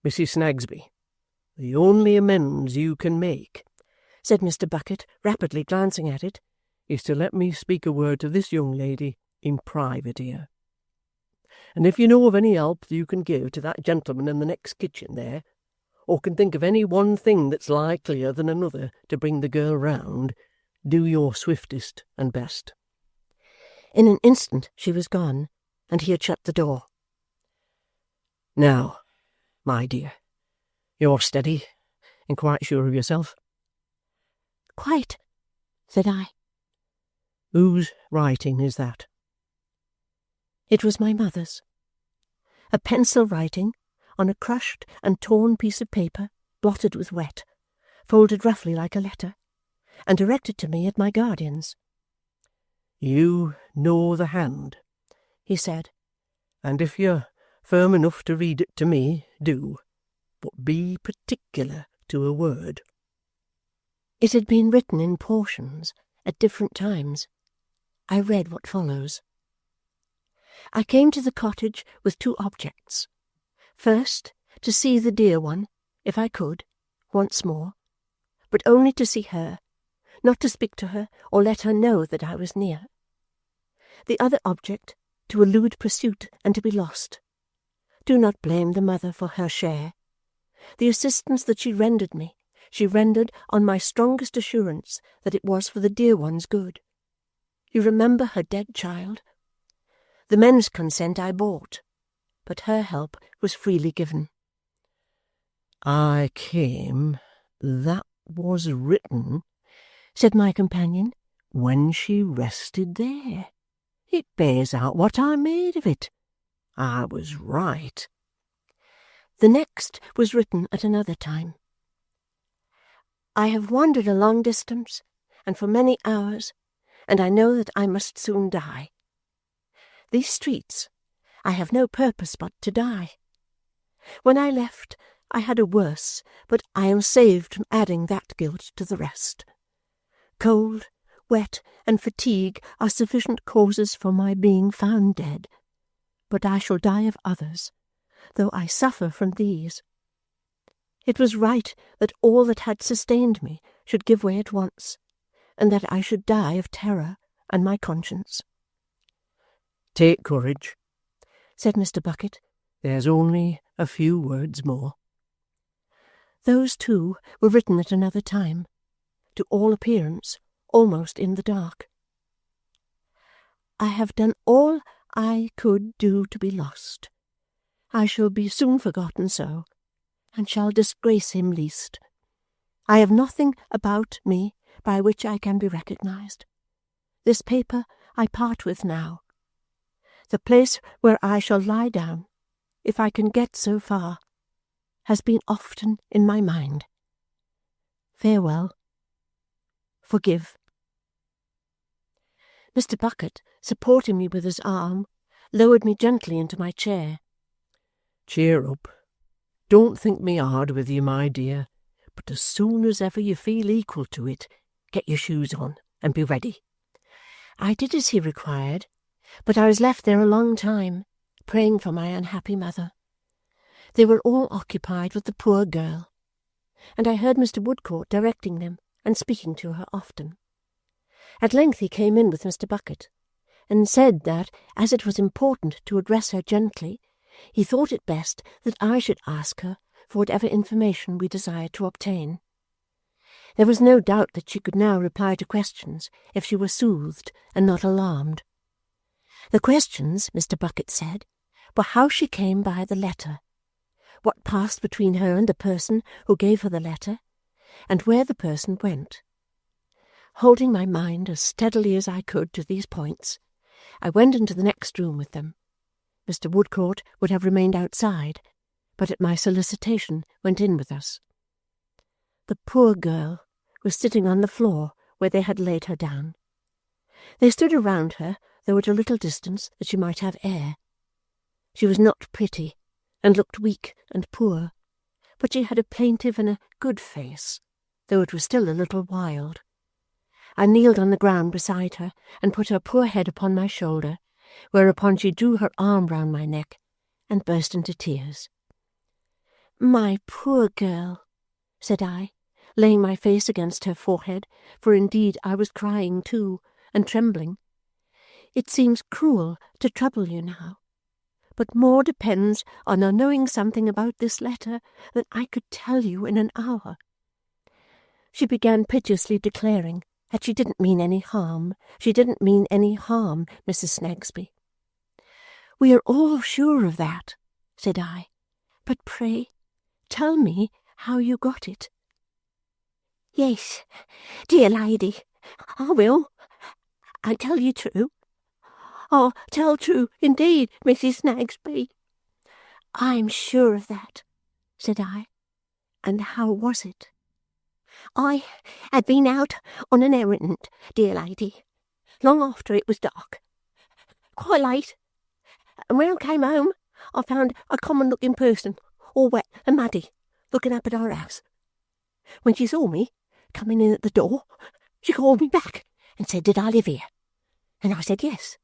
Mrs. Snagsby, the only amends you can make, said Mr. Bucket, rapidly glancing at it, is to let me speak a word to this young lady in private here. And if you know of any help you can give to that gentleman in the next kitchen there, or can think of any one thing that's likelier than another to bring the girl round, do your swiftest and best. In an instant she was gone, and he had shut the door. Now, my dear, you're steady and quite sure of yourself? Quite, said I. Whose writing is that? It was my mother's. A pencil writing on a crushed and torn piece of paper, blotted with wet, folded roughly like a letter, and directed to me at my guardian's. You know the hand, he said, and if you're firm enough to read it to me, do, but be particular to a word. It had been written in portions at different times. I read what follows. I came to the cottage with two objects. First, to see the dear one, if I could, once more, but only to see her, not to speak to her or let her know that I was near. The other object, to elude pursuit and to be lost. Do not blame the mother for her share. The assistance that she rendered me, she rendered on my strongest assurance that it was for the dear one's good. You remember her dead child? The men's consent I bought, but her help was freely given. I came, that was written, said my companion. when she rested there. It bears out what I made of it. I was right. The next was written at another time. I have wandered a long distance, and for many hours, and I know that I must soon die. These streets, I have no purpose but to die. When I left, I had a worse, but I am saved from adding that guilt to the rest. Cold, wet, and fatigue are sufficient causes for my being found dead, but I shall die of others, though I suffer from these. It was right that all that had sustained me should give way at once, and that I should die of terror and my conscience. Take courage, said Mr. Bucket. There's only a few words more. Those, too, were written at another time, to all appearance almost in the dark. I have done all I could do to be lost. I shall be soon forgotten so, and shall disgrace him least. I have nothing about me by which I can be recognized. This paper I part with now. The place where I shall lie down, if I can get so far, has been often in my mind. Farewell. Forgive. Mr. Bucket, supporting me with his arm, lowered me gently into my chair. Cheer up. Don't think me hard with you, my dear, but as soon as ever you feel equal to it, get your shoes on and be ready. I did as he required, but I was left there a long time, praying for my unhappy mother. They were all occupied with the poor girl, and I heard Mr. Woodcourt directing them and speaking to her often. At length he came in with Mr. Bucket, and said that, as it was important to address her gently, he thought it best that I should ask her for whatever information we desired to obtain. There was no doubt that she could now reply to questions if she were soothed and not alarmed. The questions, Mr. Bucket said, were how she came by the letter, what passed between her and the person who gave her the letter, and where the person went. Holding my mind as steadily as I could to these points, I went into the next room with them. Mr. Woodcourt would have remained outside, but at my solicitation went in with us. The poor girl was sitting on the floor where they had laid her down. They stood around her, though at a little distance, that she might have air. She was not pretty, and looked weak and poor, but she had a plaintive and a good face, though it was still a little wild. I kneeled on the ground beside her, and put her poor head upon my shoulder, whereupon she drew her arm round my neck, and burst into tears. "My poor girl," said I, laying my face against her forehead, for indeed I was crying too, and trembling. "It seems cruel to trouble you now, but more depends on our knowing something about this letter than I could tell you in an hour." She began piteously declaring that she didn't mean any harm. She didn't mean any harm, Mrs. Snagsby. "We are all sure of that," said I, "but pray tell me how you got it." "Yes, dear lady, I will. I tell you true. I'll tell true indeed, Mrs. Snagsby." "I am sure of that," said I. "And how was it?" "I had been out on an errand, dear lady, long after it was dark, quite late, and when I came home I found a common-looking person, all wet and muddy, looking up at our house. When she saw me coming in at the door, she called me back and said, did I live here? And I said yes,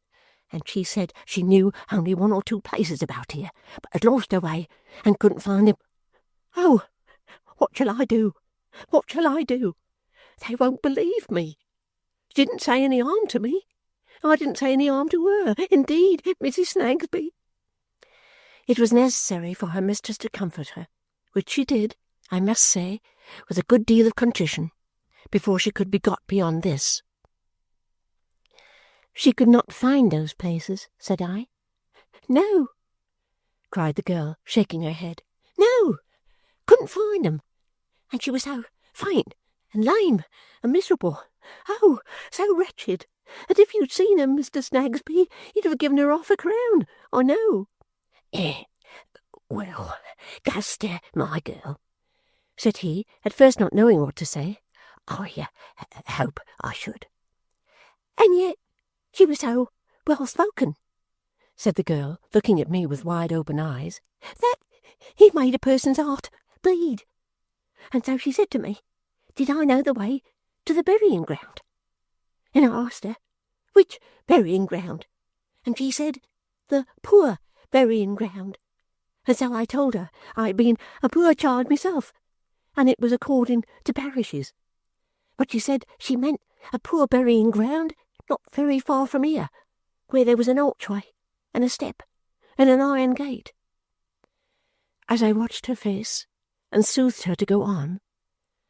and she said she knew only one or two places about here, but had lost her way and couldn't find them. Oh, what shall I do? What shall I do? They won't believe me. She didn't say any harm to me. I didn't say any harm to her, indeed, Mrs. Snagsby." It was necessary for her mistress to comfort her, which she did, I must say, with a good deal of contrition, before she could be got beyond this. "She could not find those places," said I. "No," cried the girl, shaking her head. "No, couldn't find 'em. And she was so faint and lame and miserable, oh, so wretched, that if you'd seen 'em, Mr. Snagsby, you'd have given her half a crown, I know." "Well, Guster, my girl," said he, at first not knowing what to say, "I hope I should." "And yet she was so well-spoken," said the girl, looking at me with wide-open eyes, "that he made a person's heart bleed. And so she said to me, did I know the way to the burying-ground? And I asked her, which burying-ground? And she said, the poor burying-ground. And so I told her I had been a poor child myself, and it was according to parishes. But she said she meant a poor burying-ground not very far from here, where there was an archway, and a step, and an iron gate." As I watched her face, and soothed her to go on,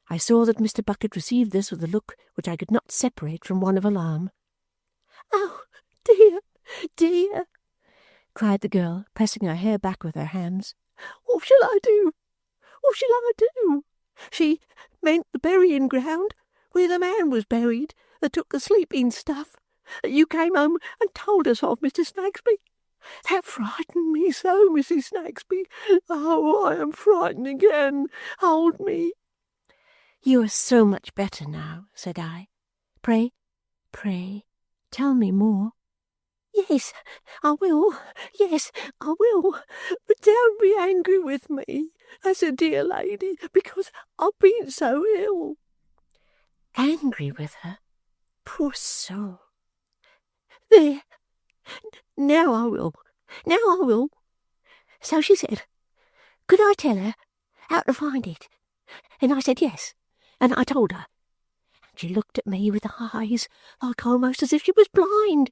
I saw that Mr. Bucket received this with a look which I could not separate from one of alarm. "Oh, dear, dear!" cried the girl, pressing her hair back with her hands. "What shall I do? What shall I do? She meant the burying-ground where the man was buried that took the sleeping stuff that you came home and told us of, Mr. Snagsby. That frightened me so, Mrs. Snagsby. Oh, I am frightened again. Hold me." "You are so much better now," said I. Pray, tell me more." "Yes, I will. Yes, I will. But don't be angry with me, as a dear lady, because I've been so ill." "Angry with her? Poor soul." "There. Now I will. So she said, could I tell her how to find it? And I said yes, and I told her. And she looked at me with eyes like almost as if she was blind,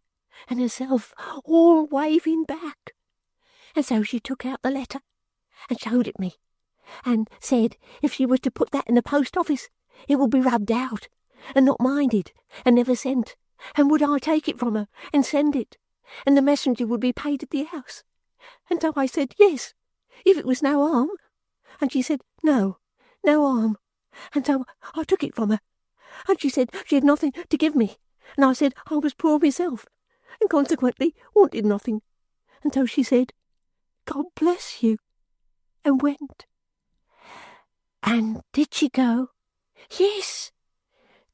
and herself all waving back. And so she took out the letter and showed it me, and said if she was to put that in the post office, it would be rubbed out, and not minded, and never sent. And would I take it from her and send it, and the messenger would be paid at the house? And so I said yes, if it was no harm. And she said no harm. And so I took it from her, and she said she had nothing to give me, and I said I was poor myself, and consequently wanted nothing. And so she said, God bless you, and went." "And did she go?" "Yes,"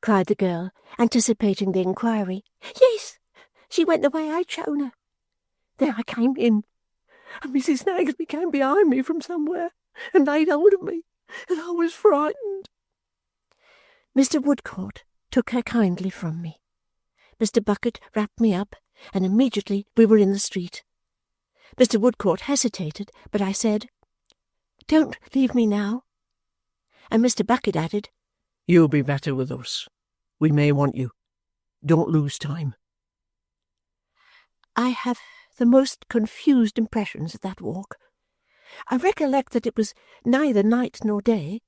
cried the girl, anticipating the inquiry. "Yes, she went the way I'd shown her. Then I came in, and Mrs. Snagsby came behind me from somewhere, and laid hold of me, and I was frightened." Mr. Woodcourt took her kindly from me. Mr. Bucket wrapped me up, and immediately we were in the street. Mr. Woodcourt hesitated, but I said, "Don't leave me now." And Mr. Bucket added, "You'll be better with us. We may want you. Don't lose time." I have the most confused impressions of that walk. I recollect that it was neither night nor day,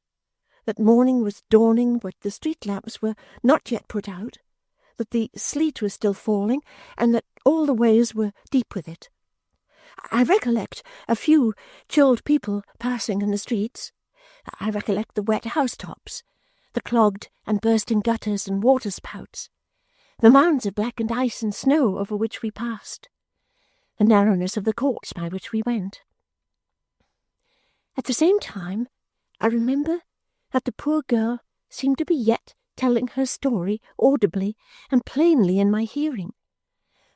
that morning was dawning, but the street lamps were not yet put out, that the sleet was still falling, and that all the ways were deep with it. I recollect a few chilled people passing in the streets. I recollect the wet housetops, the clogged and bursting gutters and waterspouts, the mounds of blackened ice and snow over which we passed, the narrowness of the courts by which we went. At the same time, I remember that the poor girl seemed to be yet telling her story audibly and plainly in my hearing,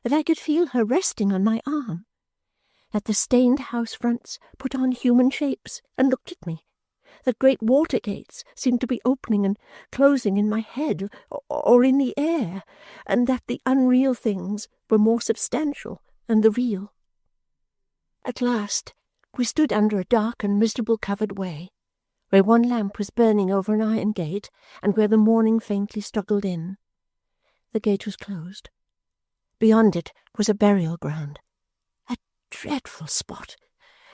that I could feel her resting on my arm, that the stained house fronts put on human shapes and looked at me, that great water gates seemed to be opening and closing in my head or in the air, and that the unreal things were more substantial than the real. At last we stood under a dark and miserable covered way, where one lamp was burning over an iron gate, and where the morning faintly struggled in. The gate was closed. Beyond it was a burial-ground, a dreadful spot,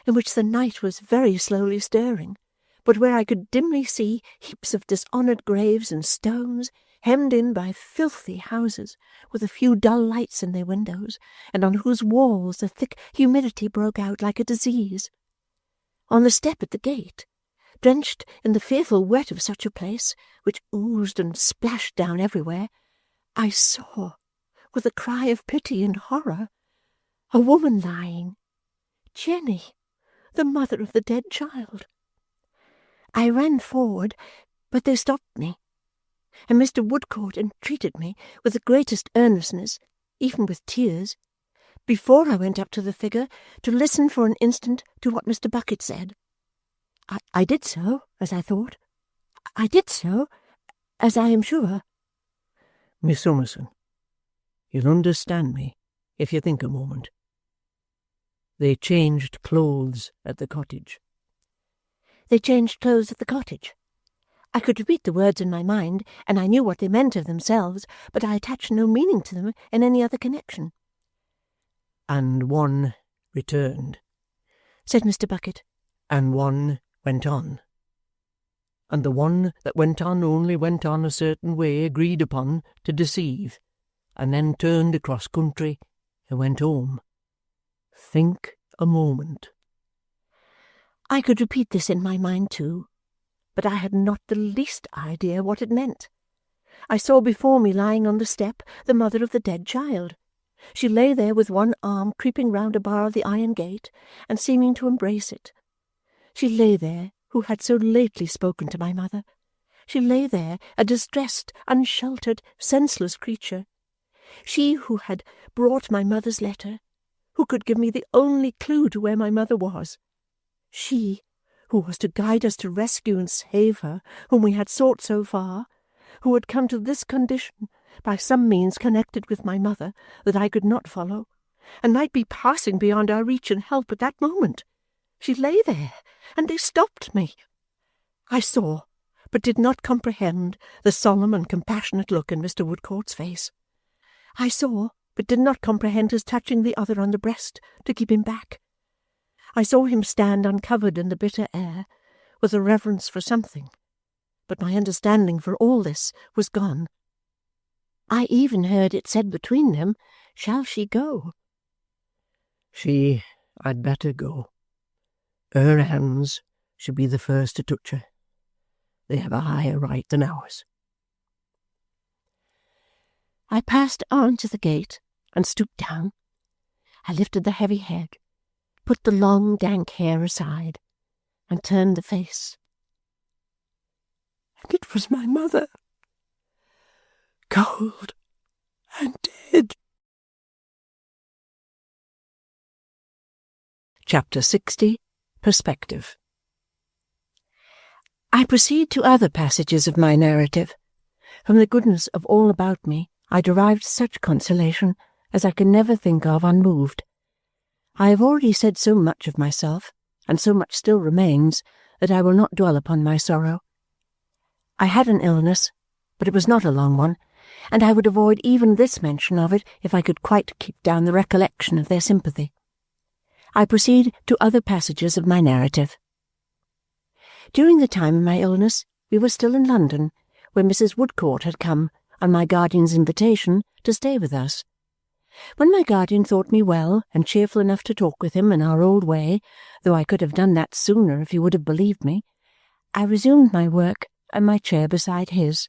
in which the night was very slowly stirring, but where I could dimly see heaps of dishonoured graves and stones, hemmed in by filthy houses, with a few dull lights in their windows, and on whose walls the thick humidity broke out like a disease. On the step at the gate, drenched in the fearful wet of such a place, which oozed and splashed down everywhere, I saw, with a cry of pity and horror, a woman lying, Jenny, the mother of the dead child. I ran forward, but they stopped me, and Mr. Woodcourt entreated me with the greatest earnestness, even with tears, before I went up to the figure, to listen for an instant to what Mr. Bucket said. I did so, as I thought. I did so, as I am sure. Miss Summerson, you'll understand me if you think a moment. They changed clothes at the cottage. They changed clothes at the cottage. I could repeat the words in my mind, and I knew what they meant of themselves, but I attached no meaning to them in any other connection. And one returned, said Mr. Bucket. And one went on. And the one that went on only went on a certain way agreed upon to deceive, and then turned across country and went home. Think a moment. I could repeat this in my mind too, but I had not the least idea what it meant. I saw before me lying on the step the mother of the dead child. She lay there with one arm creeping round a bar of the iron gate and seeming to embrace it. She lay there who had so lately spoken to my mother. She lay there, a distressed, unsheltered, senseless creature. She who had brought my mother's letter, who could give me the only clue to where my mother was. She who was to guide us to rescue and save her, whom we had sought so far, who had come to this condition by some means connected with my mother that I could not follow, and might be passing beyond our reach and help at that moment. She lay there, and they stopped me. I saw, but did not comprehend, the solemn and compassionate look in Mr. Woodcourt's face. I saw, but did not comprehend his touching the other on the breast to keep him back. I saw him stand uncovered in the bitter air, with a reverence for something, but my understanding for all this was gone. I even heard it said between them, "Shall she go?" She had better go. Her hands should be the first to touch her. They have a higher right than ours. I passed on to the gate and stooped down. I lifted the heavy head, put the long dank hair aside, and turned the face. And it was my mother, cold and dead. Chapter 60. Perspective. I proceed to other passages of my narrative. From the goodness of all about me I derived such consolation as I can never think of unmoved. I have already said so much of myself, and so much still remains, that I will not dwell upon my sorrow. I had an illness, but it was not a long one, and I would avoid even this mention of it if I could quite keep down the recollection of their sympathy. I proceed to other passages of my narrative. During the time of my illness, we were still in London, where Mrs. Woodcourt had come, on my guardian's invitation, to stay with us. When my guardian thought me well and cheerful enough to talk with him in our old way, though I could have done that sooner if he would have believed me, I resumed my work and my chair beside his.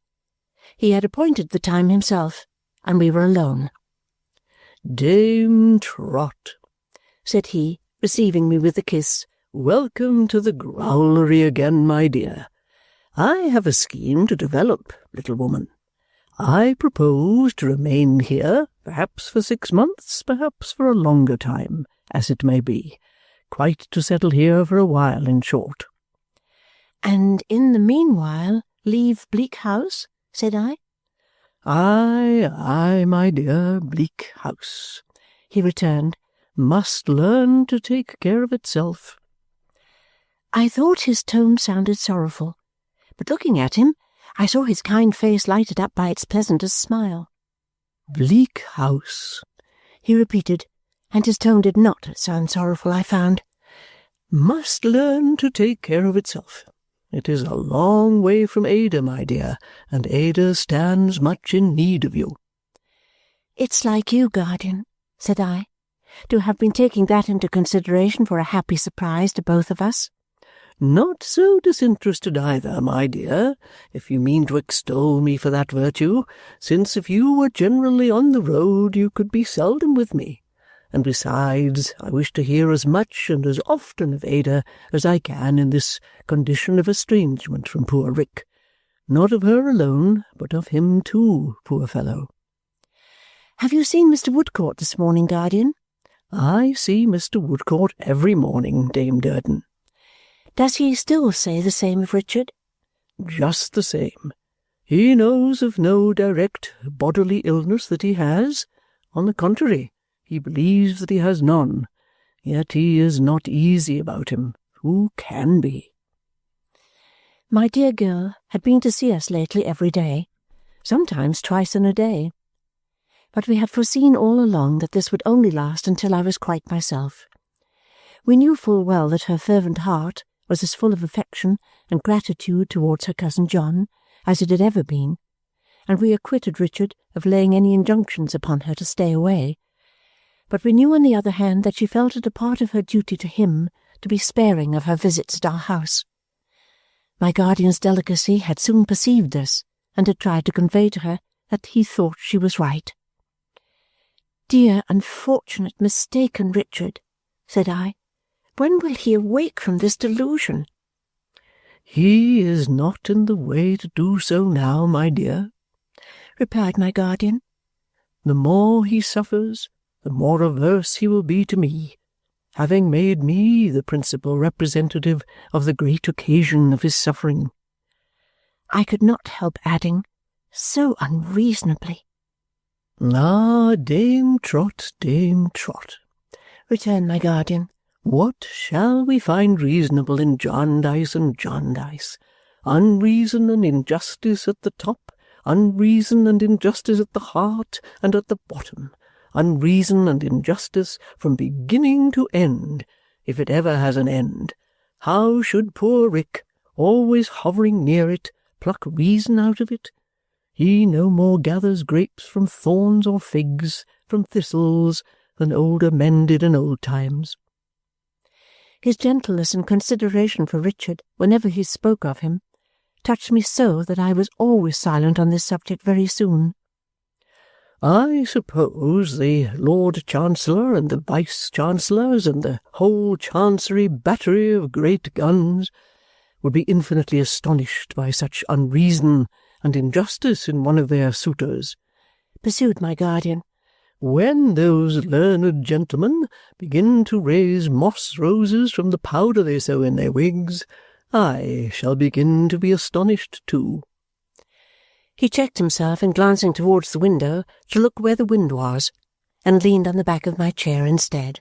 He had appointed the time himself, and we were alone. "Dame Trot," said he, receiving me with a kiss, "welcome to the growlery again, my dear. I have a scheme to develop, little woman. I propose to remain here, perhaps for 6 months, perhaps for a longer time, as it may be. Quite to settle here for a while, in short." "And in the meanwhile leave Bleak House?" said I. "Aye, aye, my dear, Bleak House," he returned, "must learn to take care of itself." I thought his tone sounded sorrowful, but looking at him, I saw his kind face lighted up by its pleasantest smile. "Bleak House," he repeated, and his tone did not sound sorrowful, I found. "Must learn to take care of itself. It is a long way from Ada, my dear, and Ada stands much in need of you." "It's like you, guardian," said I, "to have been taking that into consideration for a happy surprise to both of us." "Not so disinterested either, my dear, if you mean to extol me for that virtue, since if you were generally on the road you could be seldom with me. And besides, I wish to hear as much and as often of Ada as I can in this condition of estrangement from poor Rick. Not of her alone, but of him too, poor fellow." "Have you seen Mr. Woodcourt this morning, guardian?" "I see Mr. Woodcourt every morning, Dame Durden." "Does he still say the same of Richard?" "Just the same. He knows of no direct bodily illness that he has. On the contrary, he believes that he has none. Yet he is not easy about him. Who can be?" My dear girl had been to see us lately every day, sometimes twice in a day. But we had foreseen all along that this would only last until I was quite myself. We knew full well that her fervent heart was as full of affection and gratitude towards her cousin John as it had ever been, and we acquitted Richard of laying any injunctions upon her to stay away. But we knew on the other hand that she felt it a part of her duty to him to be sparing of her visits at our house. My guardian's delicacy had soon perceived this, and had tried to convey to her that he thought she was right. "Dear, unfortunate, mistaken Richard," said I, "when will he awake from this delusion?" "He is not in the way to do so now, my dear," replied my guardian. "The more he suffers, the more averse he will be to me, having made me the principal representative of the great occasion of his suffering." I could not help adding, "so unreasonably." "Ah, Dame Trot, Dame Trot," returned my guardian, "what shall we find reasonable in Jarndyce and Jarndyce? Unreason and injustice at the top, unreason and injustice at the heart and at the bottom, unreason and injustice from beginning to end, if it ever has an end. How should poor Rick, always hovering near it, pluck reason out of it? He no more gathers grapes from thorns or figs from thistles than older men did in old times." His gentleness and consideration for Richard, whenever he spoke of him, touched me so that I was always silent on this subject very soon. "I suppose the Lord Chancellor and the Vice-Chancellors and the whole Chancery battery of great guns would be infinitely astonished by such unreason and injustice in one of their suitors," pursued my guardian, "when those learned gentlemen begin to raise moss-roses from the powder they sow in their wigs. I shall begin to be astonished too." He checked himself in glancing towards the window to look where the wind was, and leaned on the back of my chair instead.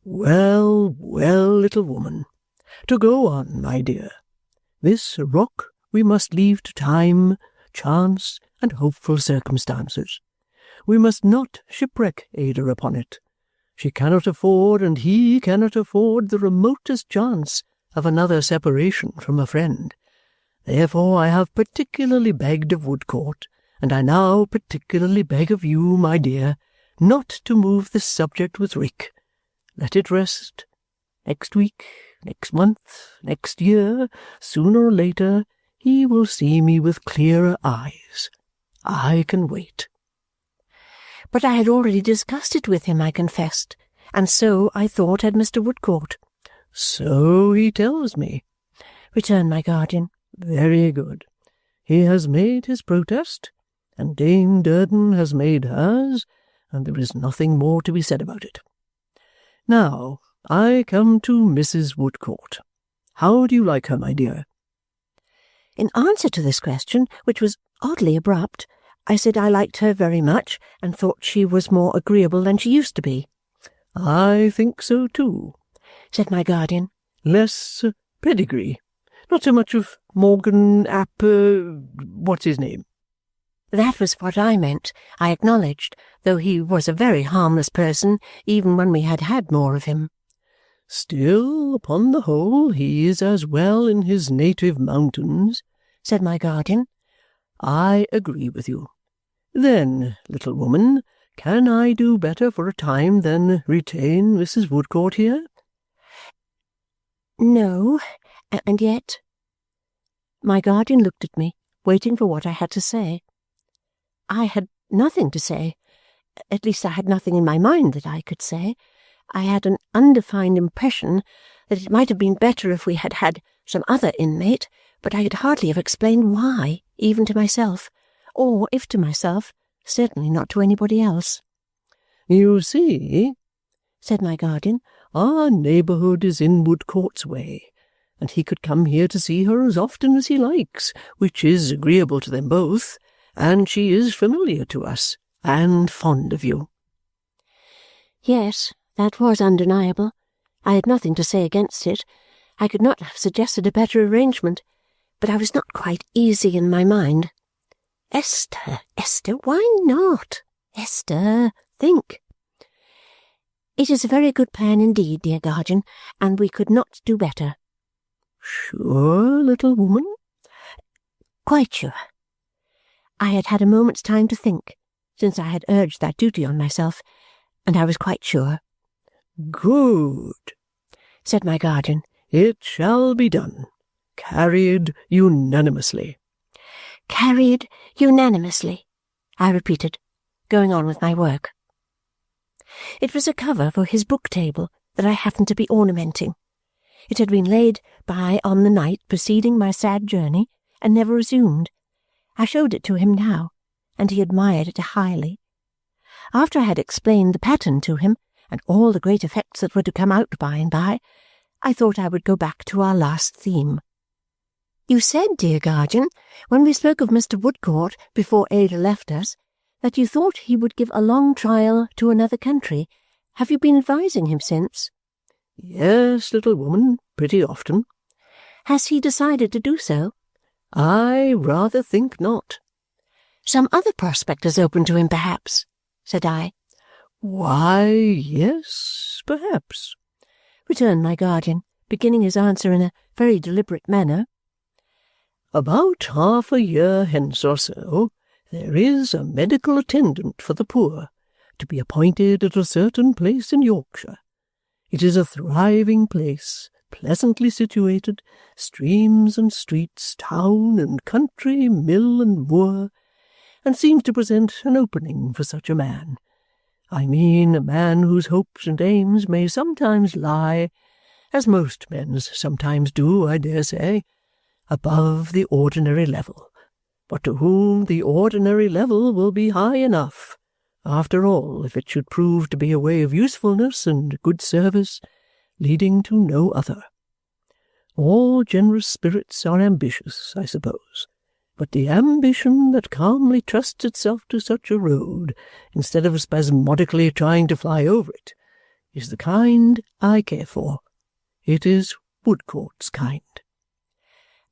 "Well, well, little woman. To go on, my dear. This rock we must leave to time, chance, and hopeful circumstances. We must not shipwreck Ada upon it. She cannot afford, and he cannot afford, the remotest chance of another separation from a friend. Therefore I have particularly begged of Woodcourt, and I now particularly beg of you, my dear, not to move this subject with Rick. Let it rest. Next week, next month, next year, sooner or later, he will see me with clearer eyes. I can wait." But I had already discussed it with him, I confessed, and so, I thought, had Mr. Woodcourt. "So he tells me," returned my guardian. "Very good. He has made his protest, and Dame Durden has made hers, and there is nothing more to be said about it. Now, I come to Mrs. Woodcourt. How do you like her, my dear?" In answer to this question, which was oddly abrupt, I said I liked her very much, and thought she was more agreeable than she used to be. "I think so too," said my guardian. "Less pedigree. Not so much of Morgan what's his name?" That was what I meant, I acknowledged, though he was a very harmless person, even when we had had more of him. Still, upon the whole, he is as well in his native mountains, said my guardian. I agree with you. Then, little woman, can I do better for a time than retain Mrs. Woodcourt here? No, and yet. My guardian looked at me, waiting for what I had to say. I had nothing to say. At least I had nothing in my mind that I could say. I had an undefined impression that it might have been better if we had had some other inmate, but I could hardly have explained why, even to myself, or, if to myself, certainly not to anybody else. You see, said my guardian, our neighbourhood is in Woodcourt's way, and he could come here to see her as often as he likes, which is agreeable to them both, and she is familiar to us, and fond of you. Yes, that was undeniable. I had nothing to say against it. I could not have suggested a better arrangement, but I was not quite easy in my mind. Esther, why not? Esther, think. It is a very good plan indeed, dear guardian, and we could not do better. Sure, little woman? Quite sure. I had had a moment's time to think, since I had urged that duty on myself, and I was quite sure. Good, said my guardian. It shall be done. Carried unanimously. Carried unanimously, I repeated, going on with my work. It was a cover for his book table that I happened to be ornamenting. It had been laid by on the night preceding my sad journey, and never resumed. I showed it to him now, and he admired it highly. After I had explained the pattern to him, and all the great effects that were to come out by and by, I thought I would go back to our last theme. You said, dear guardian, when we spoke of Mr. Woodcourt before Ada left us, that you thought he would give a long trial to another country. Have you been advising him since? Yes, little woman, pretty often. Has he decided to do so? I rather think not. Some other prospect is open to him, perhaps, said I. Why, yes, perhaps, returned my guardian, beginning his answer in a very deliberate manner. About half a year hence or so, there is a medical attendant for the poor, to be appointed at a certain place in Yorkshire. It is a thriving place, pleasantly situated, streams and streets, town and country, mill and moor, and seems to present an opening for such a man. I mean a man whose hopes and aims may sometimes lie, as most men's sometimes do, I dare say, above the ordinary level, but to whom the ordinary level will be high enough, after all, if it should prove to be a way of usefulness and good service, leading to no other. All generous spirits are ambitious, I suppose, but the ambition that calmly trusts itself to such a road, instead of spasmodically trying to fly over it, is the kind I care for. It is Woodcourt's kind.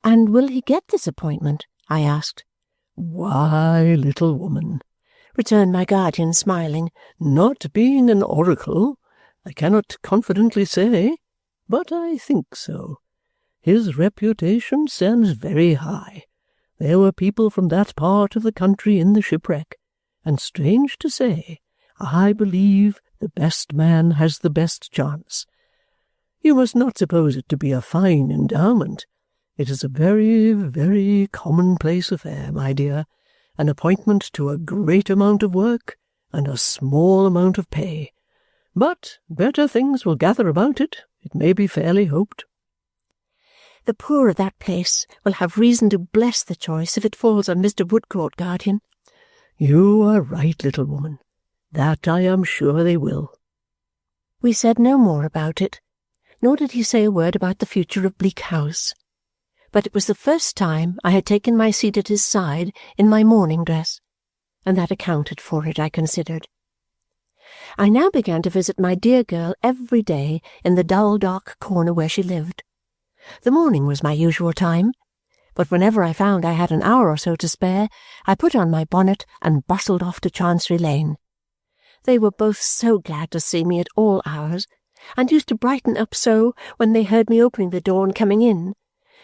And will he get this appointment? I asked. Why, little woman, returned my guardian, smiling, not being an oracle, I cannot confidently say, but I think so. His reputation stands very high. There were people from that part of the country in the shipwreck, and strange to say, I believe the best man has the best chance. You must not suppose it to be a fine endowment. It is a very, very commonplace affair, my dear, an appointment to a great amount of work and a small amount of pay. But better things will gather about it, it may be fairly hoped. The poor of that place will have reason to bless the choice if it falls on Mr. Woodcourt, guardian. You are right, little woman. That I am sure they will. We said no more about it, nor did he say a word about the future of Bleak House. But it was the first time I had taken my seat at his side in my mourning dress, and that accounted for it, I considered. I now began to visit my dear girl every day in the dull dark corner where she lived. The morning was my usual time, but whenever I found I had an hour or so to spare, I put on my bonnet and bustled off to Chancery Lane. They were both so glad to see me at all hours, and used to brighten up so when they heard me opening the door and coming in.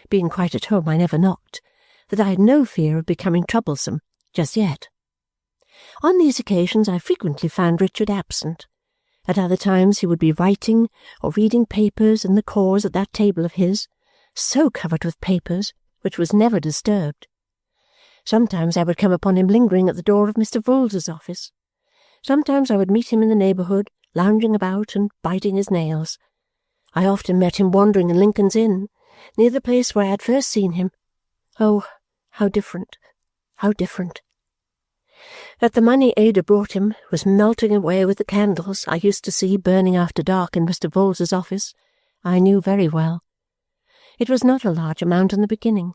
Being quite at home, I never knocked, that I had no fear of becoming troublesome just yet. On these occasions I frequently found Richard absent. At other times he would be writing or reading papers in the cause at that table of his, so covered with papers, which was never disturbed. Sometimes I would come upon him lingering at the door of Mr. Vholes's office. Sometimes I would meet him in the neighbourhood, lounging about and biting his nails. I often met him wandering in Lincoln's Inn, near the place where I had first seen him. Oh, how different, how different! That the money Ada brought him was melting away with the candles I used to see burning after dark in Mr. Vholes's office, I knew very well. It was not a large amount in the beginning.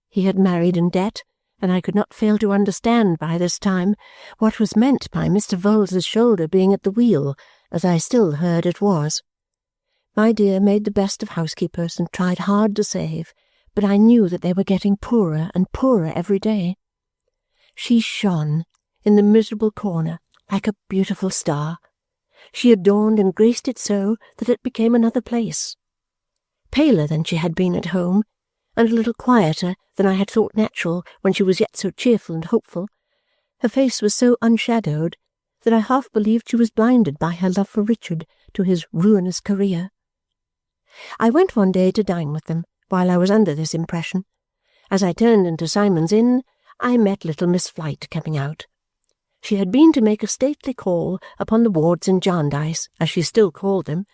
He had married in debt, and I could not fail to understand by this time what was meant by Mr. Vholes's shoulder being at the wheel, as I still heard it was. My dear made the best of housekeepers and tried hard to save, but I knew that they were getting poorer and poorer every day. She shone in the miserable corner like a beautiful star. She adorned and graced it so that it became another place. Paler than she had been at home, and a little quieter than I had thought natural when she was yet so cheerful and hopeful, her face was so unshadowed that I half believed she was blinded by her love for Richard to his ruinous career. I went one day to dine with them while I was under this impression. As I turned into Simon's Inn, I met little Miss Flite coming out. She had been to make a stately call upon the wards in Jarndyce, as she still called them,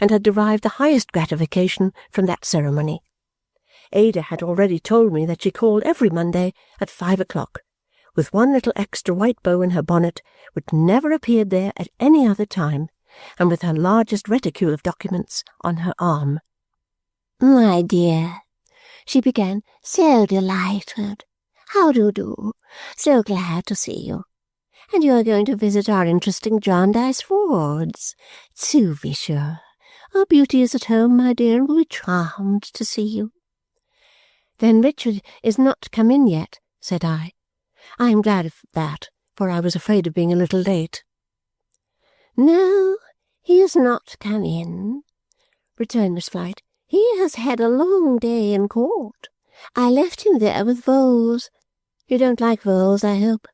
and had derived the highest gratification from that ceremony. Ada had already told me that she called every Monday at 5 o'clock, with one little extra white bow in her bonnet which never appeared there at any other time, and with her largest reticule of documents on her arm. "My dear," she began, "so delighted. How do you do? So glad to see you. And you are going to visit our interesting Jarndyce wards. To be sure. Our beauty is at home, my dear, and will be charmed to see you." "Then Richard is not come in yet," said I. I am glad of that, for I was afraid of being a little late. "No, he is not come in," returned Miss Flite. "He has had a long day in court. I left him there with Vholes. You don't like Vholes, I hope?"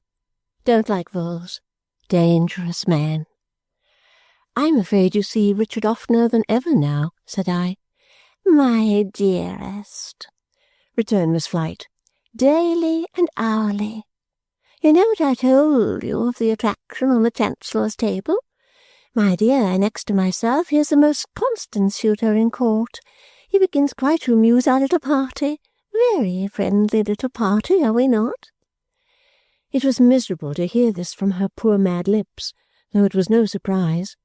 "Don't like Vholes. Dangerous man." "I am afraid you see Richard oftener than ever now," said I. "My dearest," returned Miss Flite, "daily and hourly. You know what I told you of the attraction on the Chancellor's table? My dear, next to myself, he is the most constant suitor in court. He begins quite to amuse our little party. Very friendly little party, are we not?" It was miserable to hear this from her poor mad lips, though it was no surprise.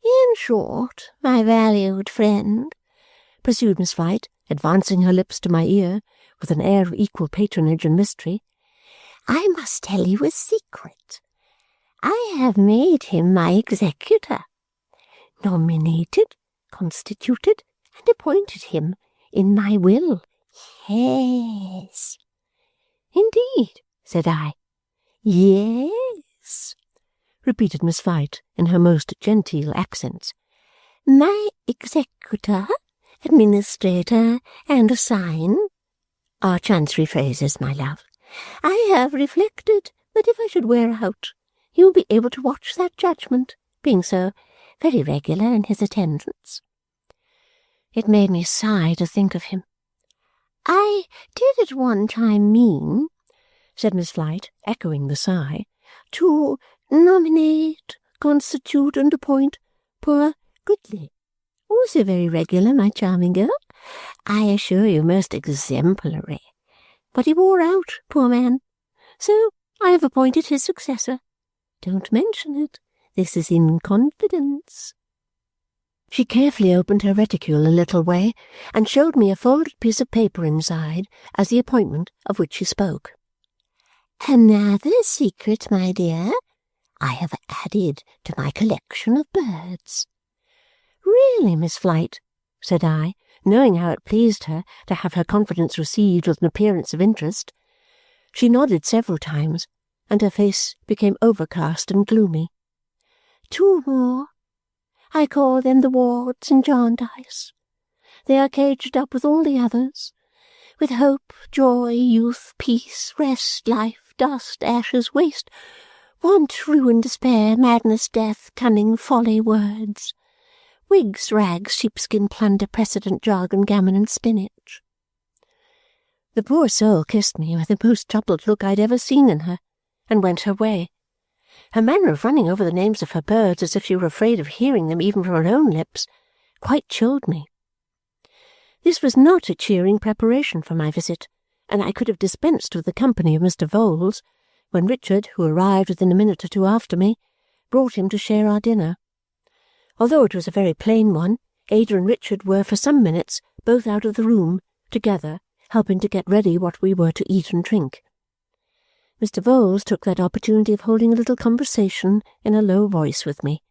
"In short, my valued friend," pursued Miss Flite, advancing her lips to my ear with an air of equal patronage and mystery, "I must tell you a secret. I have made him my executor, nominated, constituted, and appointed him in my will. Yes." "Indeed?" said I. "Yes," repeated Miss Flite in her most genteel accents. "My executor, administrator, and assign are Chancery phrases, my love. I have reflected that if I should wear out, he will be able to watch that judgment, being so very regular in his attendance." It made me sigh to think of him. "I did at one time mean," said Miss Flite, echoing the sigh, "to nominate, constitute, and appoint poor Gridley. Also very regular, my charming girl. I assure you, most exemplary. But he wore out, poor man. So I have appointed his successor. Don't mention it. This is in confidence." She carefully opened her reticule a little way and showed me a folded piece of paper inside as the appointment of which she spoke. "Another secret, my dear, I have added to my collection of birds." "Really, Miss Flite," said I, knowing how it pleased her to have her confidence received with an appearance of interest. She nodded several times, and her face became overcast and gloomy. "Two more. I call them the wards in Jarndyce. They are caged up with all the others, with hope, joy, youth, peace, rest, life, dust, ashes, waste, want, ruin, despair, madness, death, cunning, folly, words, wigs, rags, sheepskin, plunder, precedent, jargon, gammon, and spinach. The poor soul kissed me with the most troubled look I'd ever seen in her, and went her way. Her manner of running over the names of her birds as if she were afraid of hearing them even from her own lips quite chilled me. This was not a cheering preparation for my visit, and I could have dispensed with the company of Mr. Vholes, when Richard, who arrived within a minute or two after me, brought him to share our dinner. Although it was a very plain one, Ada and Richard were for some minutes both out of the room, together, helping to get ready what we were to eat and drink. Mr. Vholes took that opportunity of holding a little conversation in a low voice with me.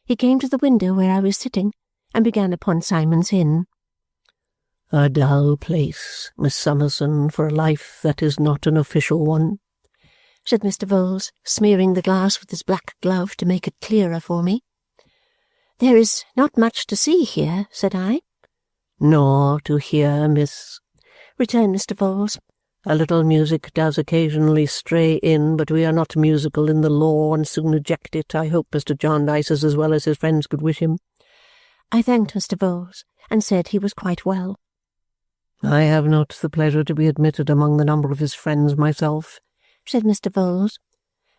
He came to the window where I was sitting, and began upon Simon's Inn. "A dull place, Miss Summerson, for a life that is not an official one," said Mr. Vholes, smearing the glass with his black glove to make it clearer for me. "There is not much to see here," said I. "Nor to hear, miss," returned Mr. Vholes. "A little music does occasionally stray in, but we are not musical in the law, and soon eject it. I hope Mr. Jarndyce is as well as his friends could wish him." I thanked Mr. Vholes, and said he was quite well. "I have not the pleasure to be admitted among the number of his friends myself," said Mr. Vholes,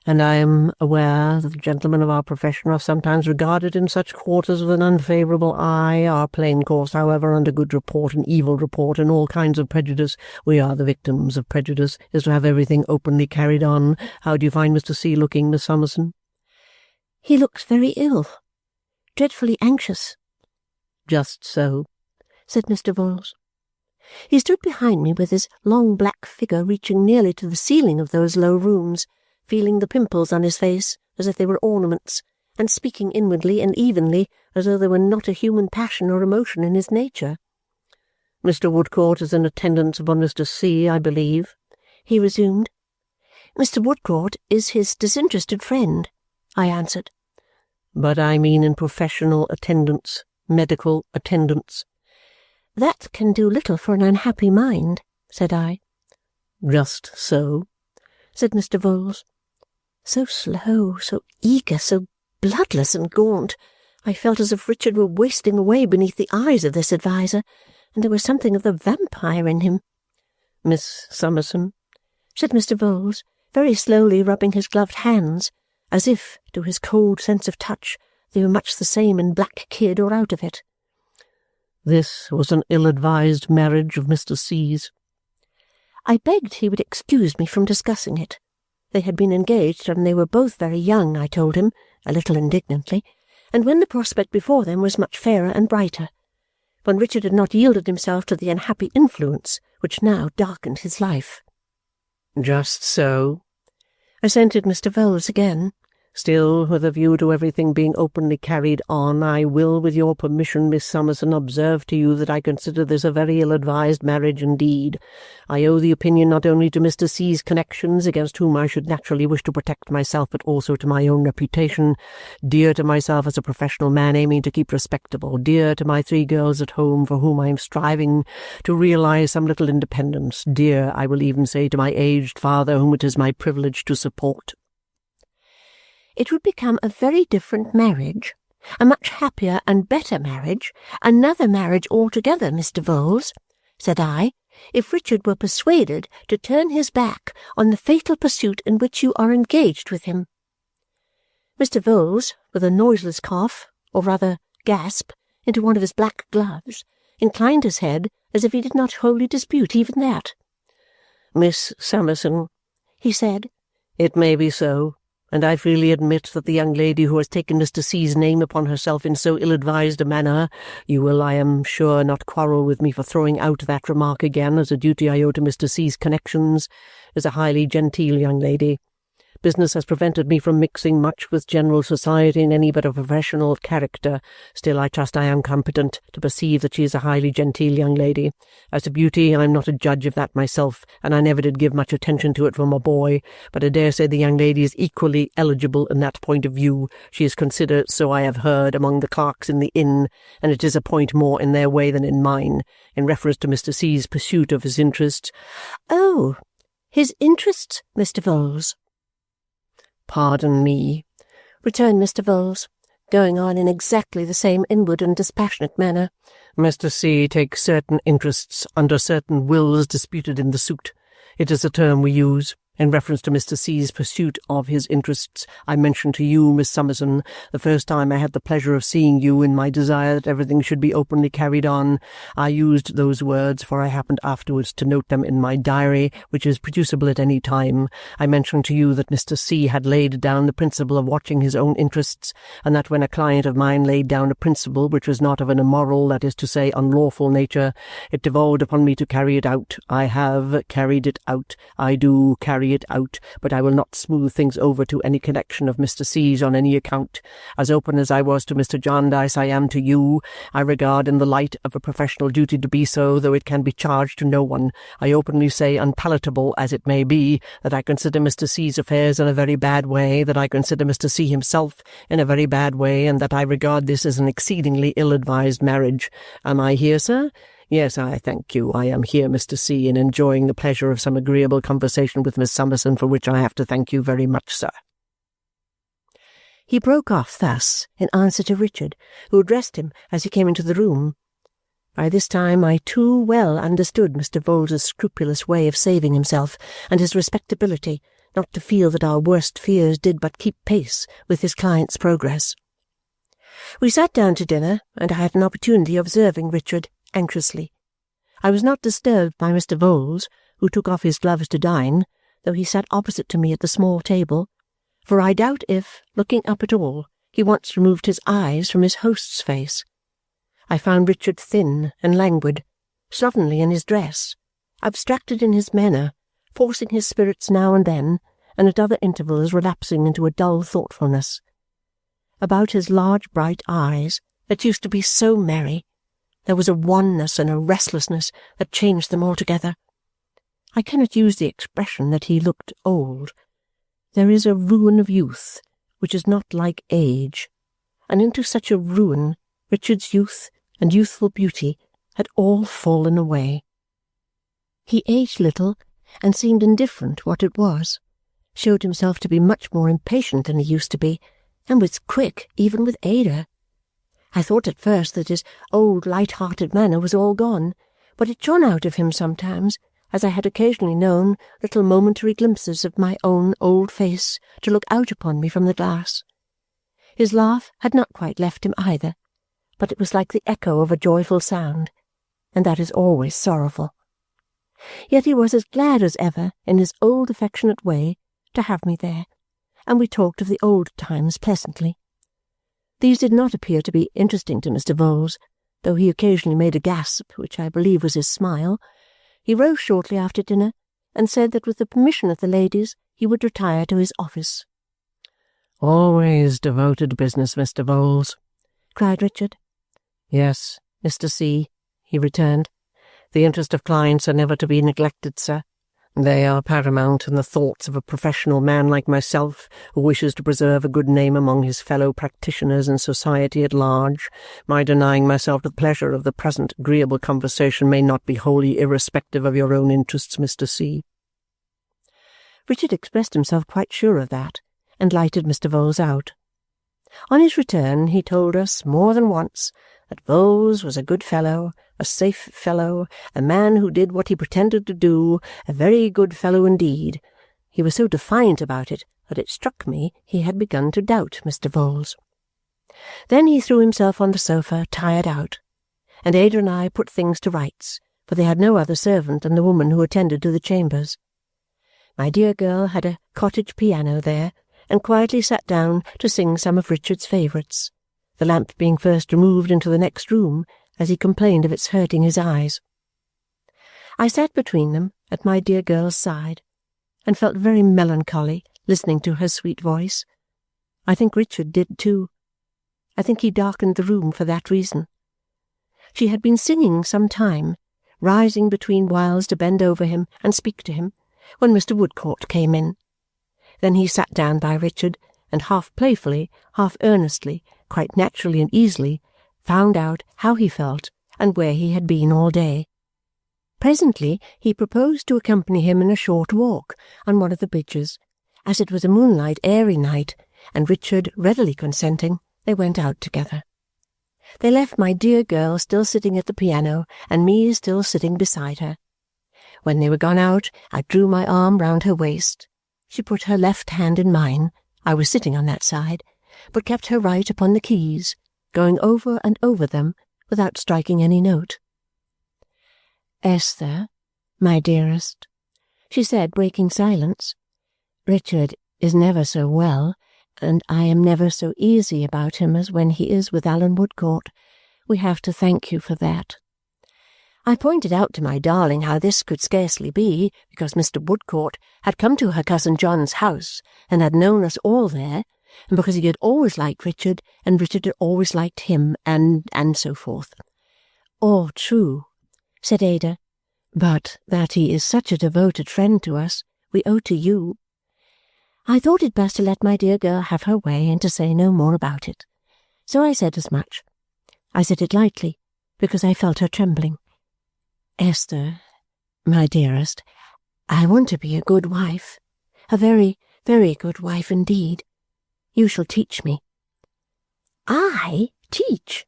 "and I am aware that the gentlemen of our profession are sometimes regarded in such quarters with an unfavourable eye. Our plain course, however, under good report and evil report and all kinds of prejudice, we are the victims of prejudice, is to have everything openly carried on. How do you find Mr. C. looking, Miss Summerson?" "He looks very ill, dreadfully anxious." "Just so," said Mr. Vholes. He stood behind me with his long black figure reaching nearly to the ceiling of those low rooms, feeling the pimples on his face as if they were ornaments, and speaking inwardly and evenly as though there were not a human passion or emotion in his nature. "Mr. Woodcourt is in attendance upon Mr. C., I believe," he resumed. "Mr. Woodcourt is his disinterested friend," I answered. "But I mean in professional attendance, medical attendance." "That can do little for an unhappy mind," said I. "Just so," said Mr. Vholes. So slow, so eager, so bloodless and gaunt, I felt as if Richard were wasting away beneath the eyes of this adviser, and there was something of the vampire in him. "Miss Summerson," said Mr. Vholes, very slowly rubbing his gloved hands, as if, to his cold sense of touch, they were much the same in black kid or out of it. "This was an ill-advised marriage of Mr. C.'s." I begged he would excuse me from discussing it. They had been engaged, and they were both very young, I told him, a little indignantly, and when the prospect before them was much fairer and brighter, when Richard had not yielded himself to the unhappy influence which now darkened his life. "Just so," assented Mr. Vholes again. "Still, with a view to everything being openly carried on, I will, with your permission, Miss Summerson, observe to you that I consider this a very ill-advised marriage indeed. I owe the opinion not only to Mr. C.'s connections, against whom I should naturally wish to protect myself, but also to my own reputation, dear to myself as a professional man aiming to keep respectable, dear to my 3 girls at home for whom I am striving to realize some little independence, dear, I will even say, to my aged father whom it is my privilege to support." It would become a very different marriage, a much happier and better marriage, another marriage altogether, Mr. Vholes, said I, if Richard were persuaded to turn his back on the fatal pursuit in which you are engaged with him. Mr. Vholes, with a noiseless cough, or rather gasp, into one of his black gloves, inclined his head as if he did not wholly dispute even that. "Miss Summerson," he said, "it may be so, and I freely admit that the young lady who has taken Mr. C.'s name upon herself in so ill-advised a manner, you will, I am sure, not quarrel with me for throwing out that remark again as a duty I owe to Mr. C.'s connections, is a highly genteel young lady. Business has prevented me from mixing much with general society in any but a professional character. Still, I trust I am competent to perceive that she is a highly genteel young lady. As to beauty, I am not a judge of that myself, and I never did give much attention to it from a boy, but I dare say the young lady is equally eligible in that point of view. She is considered, so I have heard, among the clerks in the inn, and it is a point more in their way than in mine. In reference to Mr. C.'s pursuit of his interests— "Oh, his interests, Mr. Vholes?" "Pardon me," returned Mr. Vholes, going on in exactly the same inward and dispassionate manner. "Mr. C. takes certain interests under certain wills disputed in the suit. It is a term we use. In reference to Mr. C.'s pursuit of his interests, I mentioned to you, Miss Summerson, the first time I had the pleasure of seeing you, in my desire that everything should be openly carried on. I used those words, for I happened afterwards to note them in my diary, which is producible at any time. I mentioned to you that Mr. C. had laid down the principle of watching his own interests, and that when a client of mine laid down a principle which was not of an immoral, that is to say, unlawful nature, it devolved upon me to carry it out. I have carried it out. I do carry it out, but I will not smooth things over to any connection of Mr. C.'s on any account. As open as I was to Mr. Jarndyce, I am to you. I regard in the light of a professional duty to be so, though it can be charged to no one. I openly say, unpalatable as it may be, that I consider Mr. C.'s affairs in a very bad way, that I consider Mr. C. himself in a very bad way, and that I regard this as an exceedingly ill-advised marriage. Am I here, sir? Yes, I thank you. I am here, Mr. C., and enjoying the pleasure of some agreeable conversation with Miss Summerson, for which I have to thank you very much, sir." He broke off thus in answer to Richard, who addressed him as he came into the room. By this time I too well understood Mr. Vholes's scrupulous way of saving himself and his respectability, not to feel that our worst fears did but keep pace with his client's progress. We sat down to dinner, and I had an opportunity of observing Richard anxiously. I was not disturbed by Mr. Vholes, who took off his gloves to dine, though he sat opposite to me at the small table, for I doubt if, looking up at all, he once removed his eyes from his host's face. I found Richard thin and languid, slovenly in his dress, abstracted in his manner, forcing his spirits now and then, and at other intervals relapsing into a dull thoughtfulness. About his large bright eyes, that used to be so merry, there was a wanness and a restlessness that changed them altogether. I cannot use the expression that he looked old. There is a ruin of youth which is not like age, and into such a ruin Richard's youth and youthful beauty had all fallen away. He aged little, and seemed indifferent what it was, showed himself to be much more impatient than he used to be, and was quick even with Ada. I thought at first that his old light-hearted manner was all gone, but it shone out of him sometimes, as I had occasionally known little momentary glimpses of my own old face to look out upon me from the glass. His laugh had not quite left him either, but it was like the echo of a joyful sound, and that is always sorrowful. Yet he was as glad as ever, in his old affectionate way, to have me there, and we talked of the old times pleasantly. These did not appear to be interesting to Mr. Vholes, though he occasionally made a gasp, which I believe was his smile. He rose shortly after dinner, and said that with the permission of the ladies he would retire to his office. "Always devoted to business, Mr. Vholes," cried Richard. "Yes, Mr. C.," he returned. "The interest of clients are never to be neglected, sir. They are paramount in the thoughts of a professional man like myself, who wishes to preserve a good name among his fellow practitioners and society at large. My denying myself the pleasure of the present agreeable conversation may not be wholly irrespective of your own interests, Mr. C." Richard expressed himself quite sure of that, and lighted Mr. Vholes out. On his return he told us more than once that Vholes was a good fellow, a safe fellow, a man who did what he pretended to do, a very good fellow indeed. He was so defiant about it that it struck me he had begun to doubt Mr. Vholes. Then he threw himself on the sofa, tired out, and Ada and I put things to rights, for they had no other servant than the woman who attended to the chambers. My dear girl had a cottage piano there, and quietly sat down to sing some of Richard's favourites, the lamp being first removed into the next room, as he complained of its hurting his eyes. I sat between them at my dear girl's side, and felt very melancholy listening to her sweet voice. I think Richard did too. I think he darkened the room for that reason. She had been singing some time, rising between whiles to bend over him and speak to him, when Mr. Woodcourt came in. Then he sat down by Richard, and half playfully, half earnestly, quite naturally and easily, found out how he felt and where he had been all day. Presently he proposed to accompany him in a short walk on one of the bridges, as it was a moonlight, airy night, and Richard readily consenting, they went out together. They left my dear girl still sitting at the piano, and me still sitting beside her. When they were gone out, I drew my arm round her waist. She put her left hand in mine. I was sitting on that side, but kept her right upon the keys, going over and over them without striking any note. "Esther, my dearest," she said, breaking silence, "Richard is never so well, and I am never so easy about him as when he is with Alan Woodcourt. We have to thank you for that." I pointed out to my darling how this could scarcely be, because Mr. Woodcourt had come to her cousin John's house and had known us all there, and because he had always liked Richard, and Richard had always liked him, and so forth. "All true," said Ada, "but that he is such a devoted friend to us, we owe to you." I thought it best to let my dear girl have her way and to say no more about it. So I said as much. I said it lightly, because I felt her trembling. "Esther, my dearest, I want to be a good wife, a very, very good wife indeed. You shall teach me." "I teach?"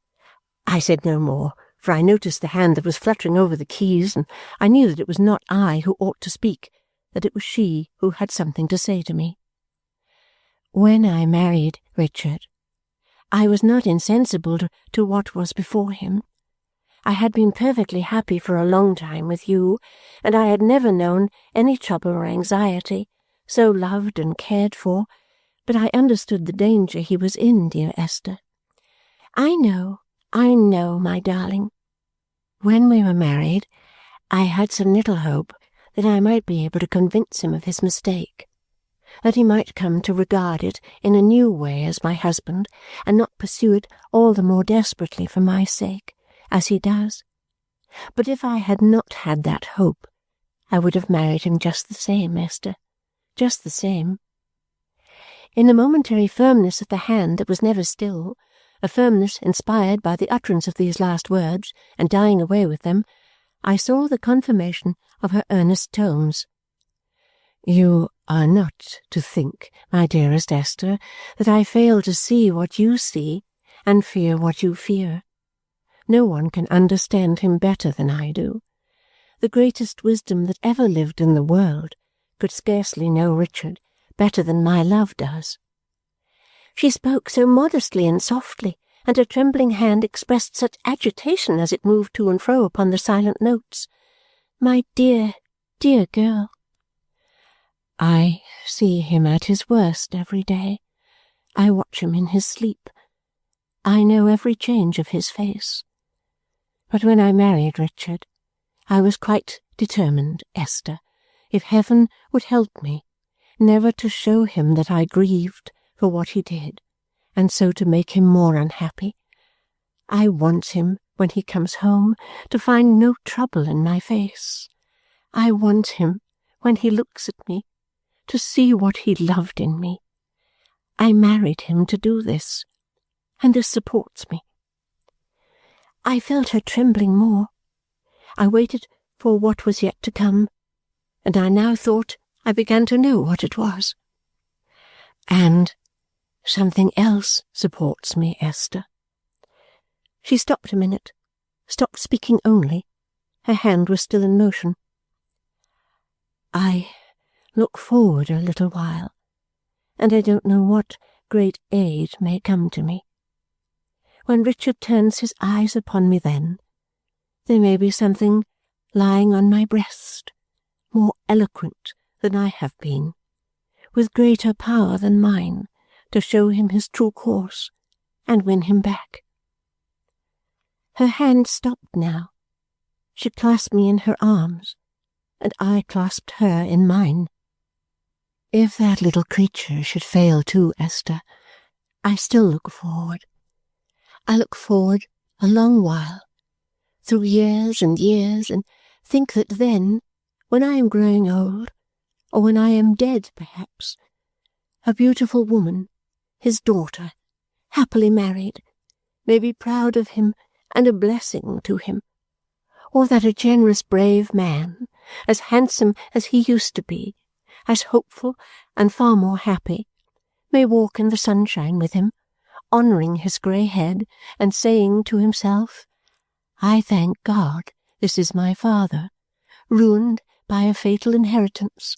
I said no more, for I noticed the hand that was fluttering over the keys, and I knew that it was not I who ought to speak, that it was she who had something to say to me. "When I married Richard, I was not insensible to what was before him. I had been perfectly happy for a long time with you, and I had never known any trouble or anxiety, so loved and cared for, but I understood the danger he was in, dear Esther. I know, my darling. When we were married, I had some little hope that I might be able to convince him of his mistake, that he might come to regard it in a new way as my husband, and not pursue it all the more desperately for my sake, as he does. But if I had not had that hope, I would have married him just the same, Esther, just the same." In the momentary firmness of the hand that was never still, a firmness inspired by the utterance of these last words and dying away with them, I saw the confirmation of her earnest tones. "You are not to think, my dearest Esther, that I fail to see what you see and fear what you fear. No one can understand him better than I do. The greatest wisdom that ever lived in the world could scarcely know Richard better than my love does." She spoke so modestly and softly, and her trembling hand expressed such agitation as it moved to and fro upon the silent notes. My dear, dear girl. "I see him at his worst every day. I watch him in his sleep. I know every change of his face. But when I married Richard, I was quite determined, Esther, if heaven would help me, never to show him that I grieved for what he did, and so to make him more unhappy. I want him, when he comes home, to find no trouble in my face. I want him, when he looks at me, to see what he loved in me. I married him to do this, and this supports me." I felt her trembling more. I waited for what was yet to come, and I now thought I began to know what it was. "And something else supports me, Esther." She stopped a minute, stopped speaking only. Her hand was still in motion. "I look forward a little while, and I don't know what great aid may come to me. When Richard turns his eyes upon me then, there may be something lying on my breast, more eloquent than I have been, with greater power than mine, to show him his true course and win him back." Her hand stopped now. She clasped me in her arms, and I clasped her in mine. If that little creature should fail too, Esther, I still look forward. I look forward a long while, through years and years, and think that then, when I am growing old, or when I am dead perhaps, a beautiful woman, his daughter, happily married, may be proud of him and a blessing to him, or that a generous, brave man, as handsome as he used to be, as hopeful and far more happy, may walk in the sunshine with him, honouring his grey head and saying to himself, I thank God this is my father, ruined by a fatal inheritance,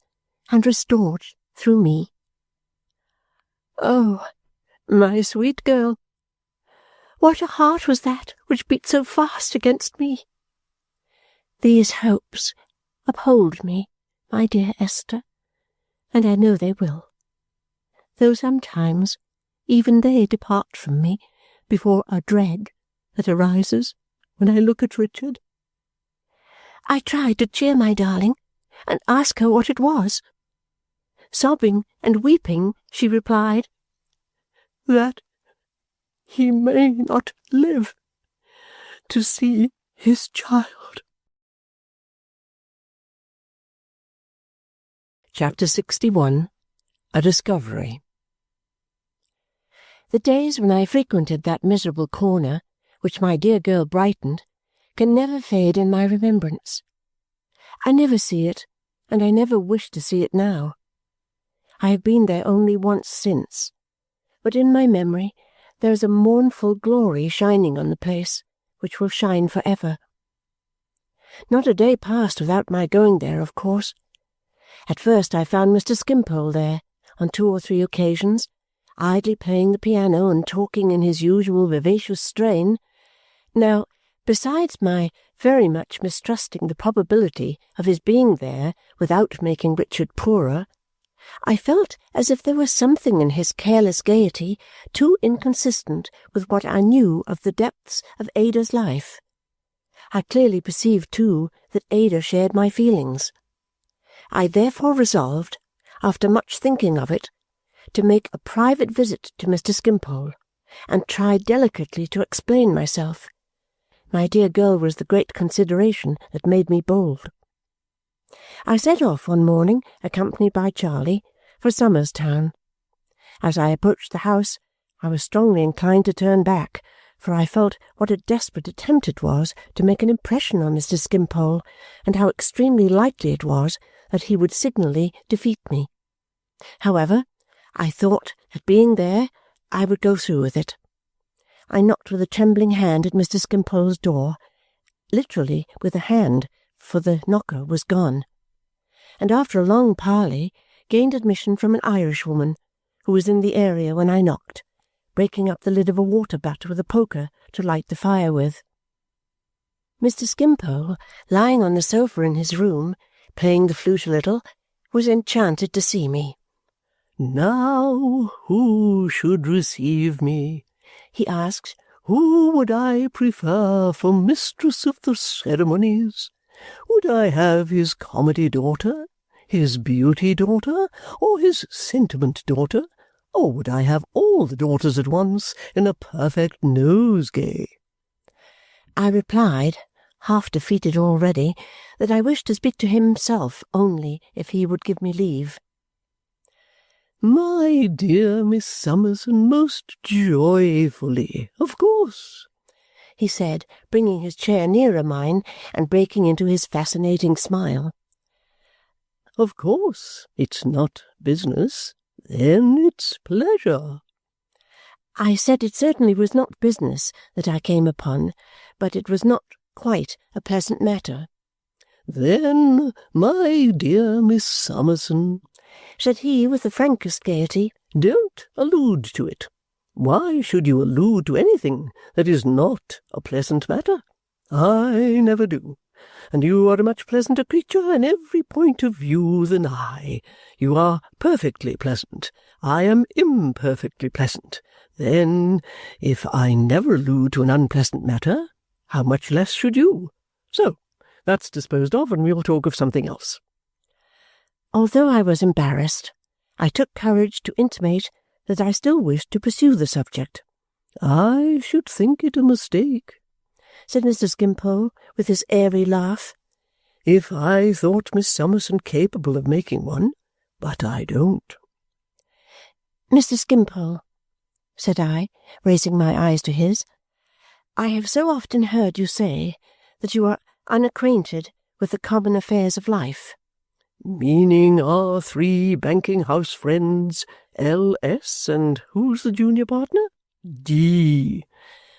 and restored through me. Oh, my sweet girl, what a heart was that which beat so fast against me! These hopes uphold me, my dear Esther, and I know they will, though sometimes even they depart from me before a dread that arises when I look at Richard. I tried to cheer my darling and ask her what it was. Sobbing and weeping, she replied, That he may not live to see his child. Chapter 61. A Discovery. The days when I frequented that miserable corner, which my dear girl brightened, can never fade in my remembrance. I never see it, and I never wish to see it now. I have been there only once since, but in my memory there is a mournful glory shining on the place, which will shine for ever. Not a day passed without my going there, of course. At first I found Mr. Skimpole there, on 2 or 3 occasions, idly playing the piano and talking in his usual vivacious strain. Now, besides my very much mistrusting the probability of his being there without making Richard poorer, I felt as if there was something in his careless gaiety too inconsistent with what I knew of the depths of Ada's life. I clearly perceived, too, that Ada shared my feelings. I therefore resolved, after much thinking of it, to make a private visit to Mr. Skimpole, and try delicately to explain myself. My dear girl was the great consideration that made me bold. I set off one morning, accompanied by Charley, for Somers Town. As I approached the house, I was strongly inclined to turn back, for I felt what a desperate attempt it was to make an impression on Mr. Skimpole, and how extremely likely it was that he would signally defeat me. However, I thought that being there, I would go through with it. I knocked with a trembling hand at Mr. Skimpole's door, literally with a hand, for the knocker was gone, and after a long parley gained admission from an Irishwoman who was in the area when I knocked, breaking up the lid of a water-butt with a poker to light the fire with. Mr. Skimpole, lying on the sofa in his room, playing the flute a little, was enchanted to see me. "Now, who should receive me?" he asked. "Who would I prefer for mistress of the ceremonies? Would I have his comedy daughter, his beauty daughter, or his sentiment daughter, or would I have all the daughters at once in a perfect nosegay?" I replied, half defeated already, that I wished to speak to himself only if he would give me leave. "My dear Miss Summerson, most joyfully, of course," he said, bringing his chair nearer mine and breaking into his fascinating smile. "Of course, it's not business. Then it's pleasure." I said it certainly was not business that I came upon, but it was not quite a pleasant matter. "Then, my dear Miss Summerson," said he with the frankest gaiety, "don't allude to it. Why should you allude to anything that is not a pleasant matter? I never do. And you are a much pleasanter creature in every point of view than I. You are perfectly pleasant. I am imperfectly pleasant. Then, if I never allude to an unpleasant matter, how much less should you? So, that's disposed of, and we'll talk of something else." Although I was embarrassed, I took courage to intimate that I still wished to pursue the subject. "I should think it a mistake," said Mr. Skimpole, with his airy laugh, "if I thought Miss Summerson capable of making one, but I don't." "Mr. Skimpole," said I, raising my eyes to his, "I have so often heard you say that you are unacquainted with the common affairs of life." "Meaning our 3 banking-house friends, L.S., and who's the junior partner? D,"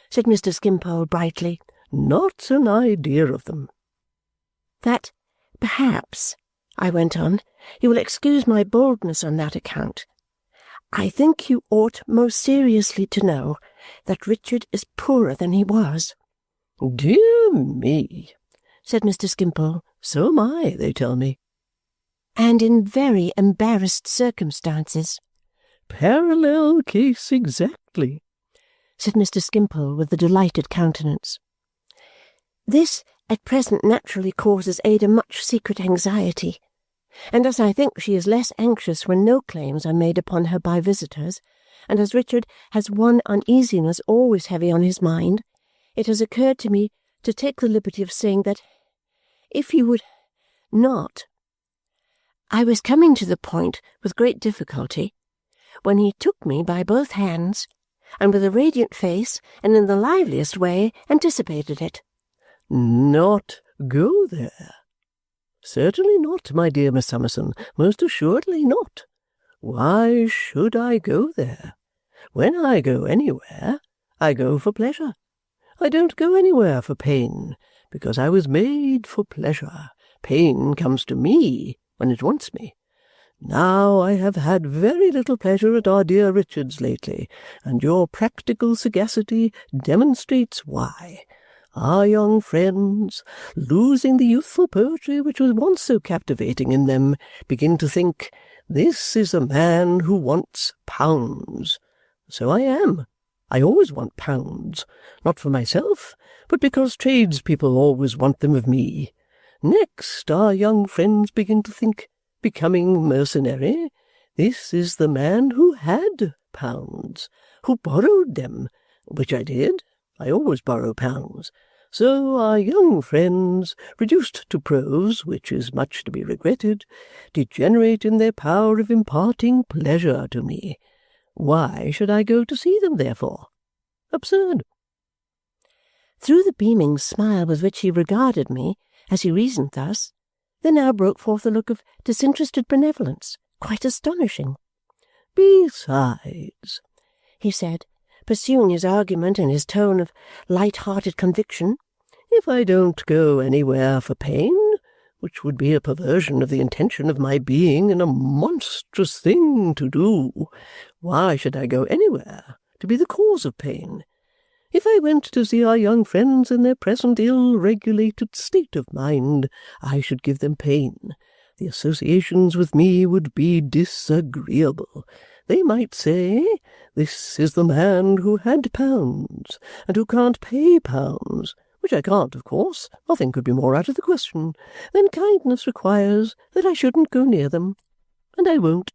said Mr. Skimpole brightly. "Not an idea of them." "That, perhaps," I went on, "you will excuse my boldness on that account. I think you ought most seriously to know that Richard is poorer than he was." "Dear me," said Mr. Skimpole. "So am I, they tell me." "And in very embarrassed circumstances." "Parallel case exactly," said Mr. Skimpole with a delighted countenance. "This at present naturally causes Ada much secret anxiety, and as I think she is less anxious when no claims are made upon her by visitors, and as Richard has one uneasiness always heavy on his mind, it has occurred to me to take the liberty of saying that if you would not—" I was coming to the point with great difficulty, when he took me by both hands, and with a radiant face and in the liveliest way anticipated it. "Not go there? Certainly not, my dear Miss Summerson, most assuredly not. Why should I go there? When I go anywhere, I go for pleasure. I don't go anywhere for pain, because I was made for pleasure. Pain comes to me when it wants me. Now I have had very little pleasure at our dear Richard's lately, and your practical sagacity demonstrates why. Our young friends, losing the youthful poetry which was once so captivating in them, begin to think, this is a man who wants pounds. So I am. I always want pounds, not for myself, but because tradespeople always want them of me. Next, our young friends begin to think, becoming mercenary, this is the man who had pounds, who borrowed them, which I did. I always borrow pounds. So our young friends, reduced to prose, which is much to be regretted, degenerate in their power of imparting pleasure to me. Why should I go to see them, therefore? Absurd. Through the beaming smile with which he regarded me as he reasoned thus, there now broke forth a look of disinterested benevolence, quite astonishing. "Besides," he said, pursuing his argument in his tone of light-hearted conviction, "if I don't go anywhere for pain, which would be a perversion of the intention of my being and a monstrous thing to do, why should I go anywhere to be the cause of pain? If I went to see our young friends in their present ill-regulated state of mind, I should give them pain. The associations with me would be disagreeable. They might say, this is the man who had pounds, and who can't pay pounds, which I can't, of course. Nothing could be more out of the question. Then kindness requires that I shouldn't go near them, and I won't."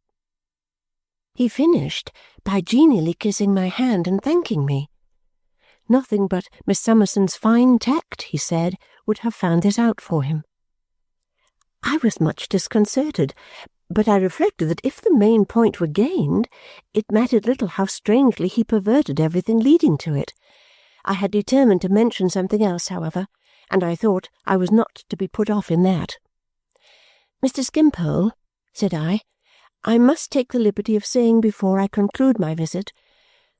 He finished by genially kissing my hand and thanking me. Nothing but Miss Summerson's fine tact, he said, would have found this out for him. I was much disconcerted, but I reflected that if the main point were gained, it mattered little how strangely he perverted everything leading to it. I had determined to mention something else, however, and I thought I was not to be put off in that. "Mr. Skimpole," said I must take the liberty of saying before I conclude my visit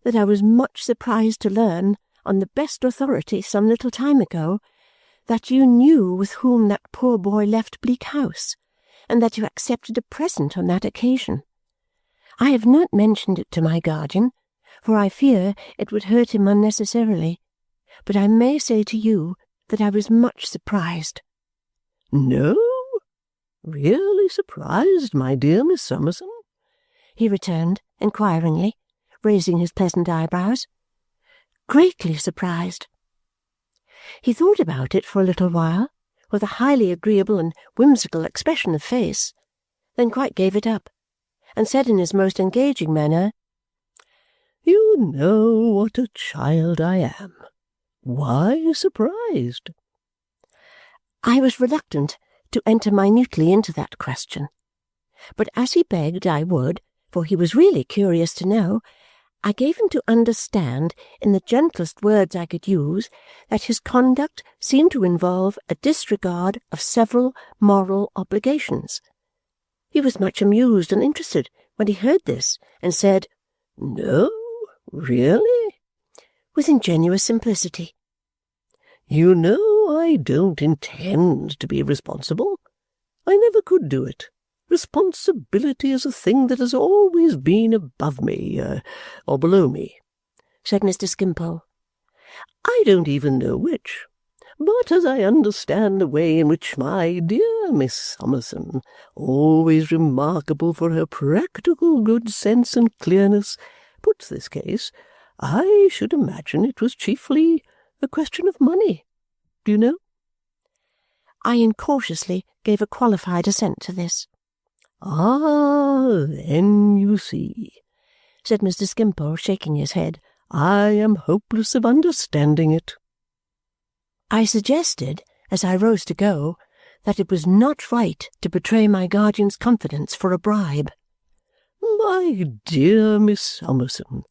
that I was much surprised to learn, on the best authority some little time ago, that you knew with whom that poor boy left Bleak House, and that you accepted a present on that occasion. I have not mentioned it to my guardian, for I fear it would hurt him unnecessarily, but I may say to you that I was much surprised." "No? Really surprised, my dear Miss Summerson?" he returned inquiringly, raising his pleasant eyebrows. "Greatly surprised." He thought about it for a little while, with a highly agreeable and whimsical expression of face, then quite gave it up, and said in his most engaging manner, "You know what a child I am. Why surprised?" I was reluctant to enter minutely into that question, but as he begged I would, for he was really curious to know, I gave him to understand, in the gentlest words I could use, that his conduct seemed to involve a disregard of several moral obligations. He was much amused and interested when he heard this, and said, "No, really?" with ingenuous simplicity. "You know I don't intend to be responsible. I never could do it. Responsibility is a thing that has always been above me, or below me," said Mr. Skimpole. "I don't even know which. But as I understand the way in which my dear Miss Summerson, always remarkable for her practical good sense and clearness, puts this case, I should imagine it was chiefly a question of money. Do you know?" I incautiously gave a qualified assent to this. "Ah, then you see," said Mr. Skimpole, shaking his head, "I am hopeless of understanding it." I suggested, as I rose to go, that it was not right to betray my guardian's confidence for a bribe. "My dear Miss Summerson,"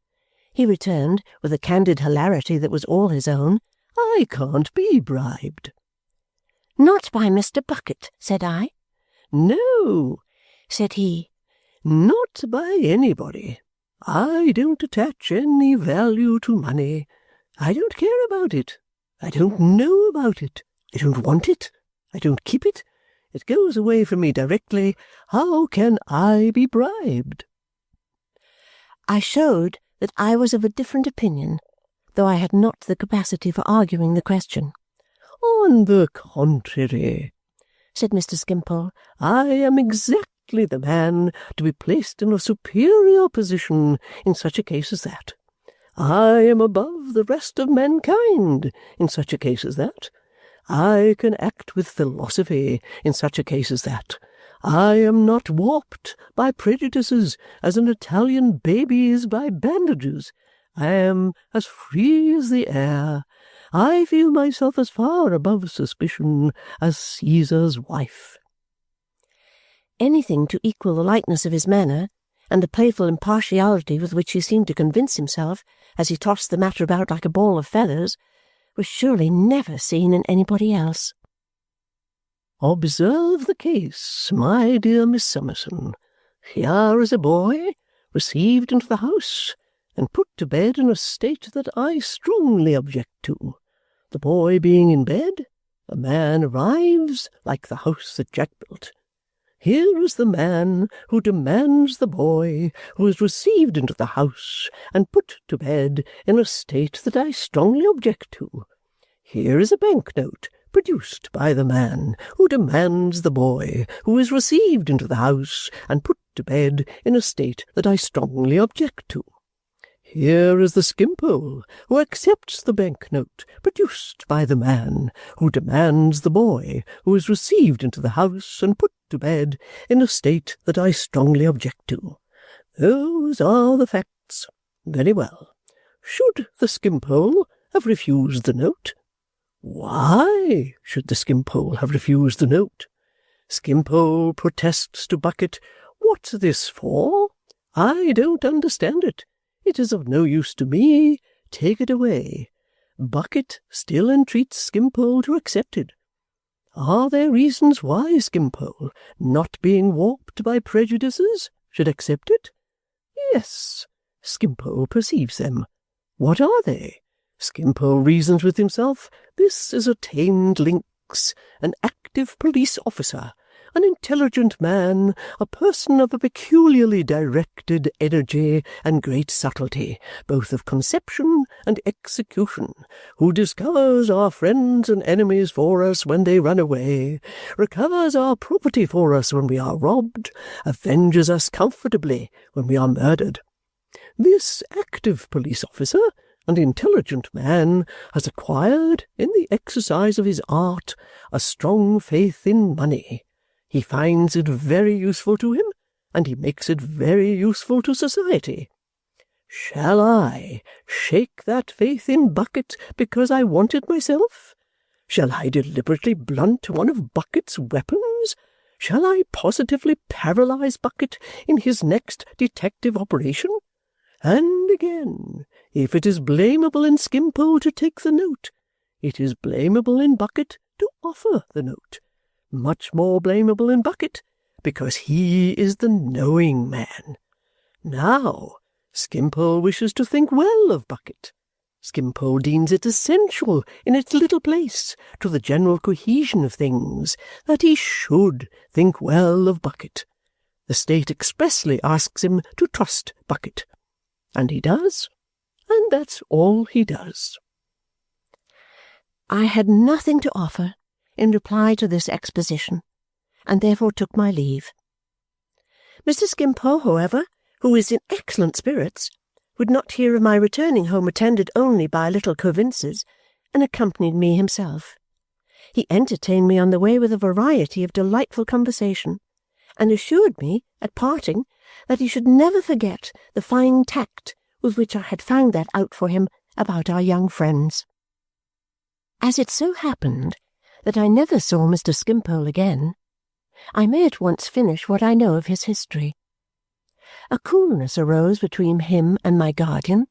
he returned, with a candid hilarity that was all his own, "I can't be bribed." "Not by Mr. Bucket," said I. "No," said he, "not by anybody. I don't attach any value to money. I don't care about it. I don't know about it. I don't want it. I don't keep it. It goes away from me directly. How can I be bribed?" I showed that I was of a different opinion, though I had not the capacity for arguing the question. "On the contrary," said Mr. Skimpole, "I am exactly the man to be placed in a superior position in such a case as that. I am above the rest of mankind in such a case as that. I can act with philosophy in such a case as that. I am not warped by prejudices as an Italian baby is by bandages. I am as free as the air. I feel myself as far above suspicion as Caesar's wife." Anything to equal the lightness of his manner, and the playful impartiality with which he seemed to convince himself, as he tossed the matter about like a ball of feathers, was surely never seen in anybody else. "Observe the case, my dear Miss Summerson. Here is a boy, received into the house, and put to bed in a state that I strongly object to. The boy being in bed, a man arrives like the house that Jack built. Here is the man who demands the boy who is received into the house and put to bed in a state that I strongly object to. Here is a bank-note produced by the man who demands the boy who is received into the house and put to bed in a state that I strongly object to. Here is the Skimpole who accepts the bank-note produced by the man who demands the boy who is received into the house and put to bed in a state that I strongly object to. Those are the facts. Very well. Should the Skimpole have refused the note? Why should the Skimpole have refused the note? Skimpole protests to Bucket, "What's this for? I don't understand it. It is of no use to me. Take it away." Bucket still entreats Skimpole to accept it. Are there reasons why Skimpole, not being warped by prejudices, should accept it? Yes, Skimpole perceives them. What are they? Skimpole reasons with himself. This is a tamed lynx, an active police officer, an intelligent man, a person of a peculiarly directed energy and great subtlety, both of conception and execution, who discovers our friends and enemies for us when they run away, recovers our property for us when we are robbed, avenges us comfortably when we are murdered. This active police officer, an intelligent man, has acquired, in the exercise of his art, a strong faith in money. He finds it very useful to him, and he makes it very useful to society. Shall I shake that faith in Bucket because I want it myself? Shall I deliberately blunt one of Bucket's weapons? Shall I positively paralyze Bucket in his next detective operation? And again, if it is blamable in Skimpole to take the note, it is blamable in Bucket to offer the note. Much more blamable in Bucket, because he is the knowing man. Now, Skimpole wishes to think well of Bucket. Skimpole deems it essential in its little place to the general cohesion of things that he should think well of Bucket. The state expressly asks him to trust Bucket. And he does, and that's all he does. I had nothing to offer in reply to this exposition, and therefore took my leave. Mr. Skimpole, however, who is in excellent spirits, would not hear of my returning home attended only by little Coavinses, and accompanied me himself. He entertained me on the way with a variety of delightful conversation, and assured me, at parting, that he should never forget the fine tact with which I had found that out for him about our young friends. As it so happened that I never saw Mr. Skimpole again, I may at once finish what I know of his history. A coolness arose between him and my guardian,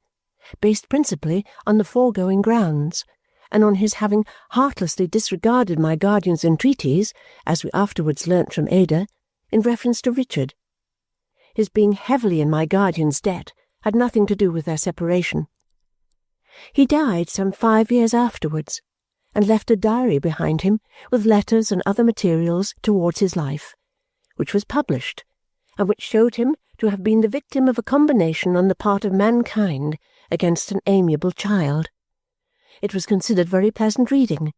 based principally on the foregoing grounds, and on his having heartlessly disregarded my guardian's entreaties, as we afterwards learnt from Ada, in reference to Richard. His being heavily in my guardian's debt had nothing to do with their separation. He died some 5 years afterwards, and left a diary behind him with letters and other materials towards his life, which was published, and which showed him to have been the victim of a combination on the part of mankind against an amiable child. It was considered very pleasant reading,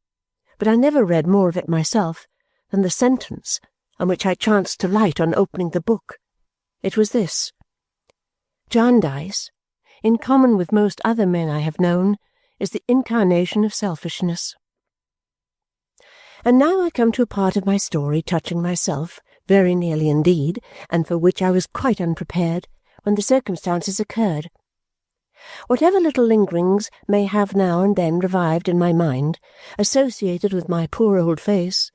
but I never read more of it myself than the sentence on which I chanced to light on opening the book. It was this: Jarndyce, in common with most other men I have known, is the incarnation of selfishness. And now I come to a part of my story touching myself, very nearly indeed, and for which I was quite unprepared when the circumstances occurred. Whatever little lingerings may have now and then revived in my mind, associated with my poor old face,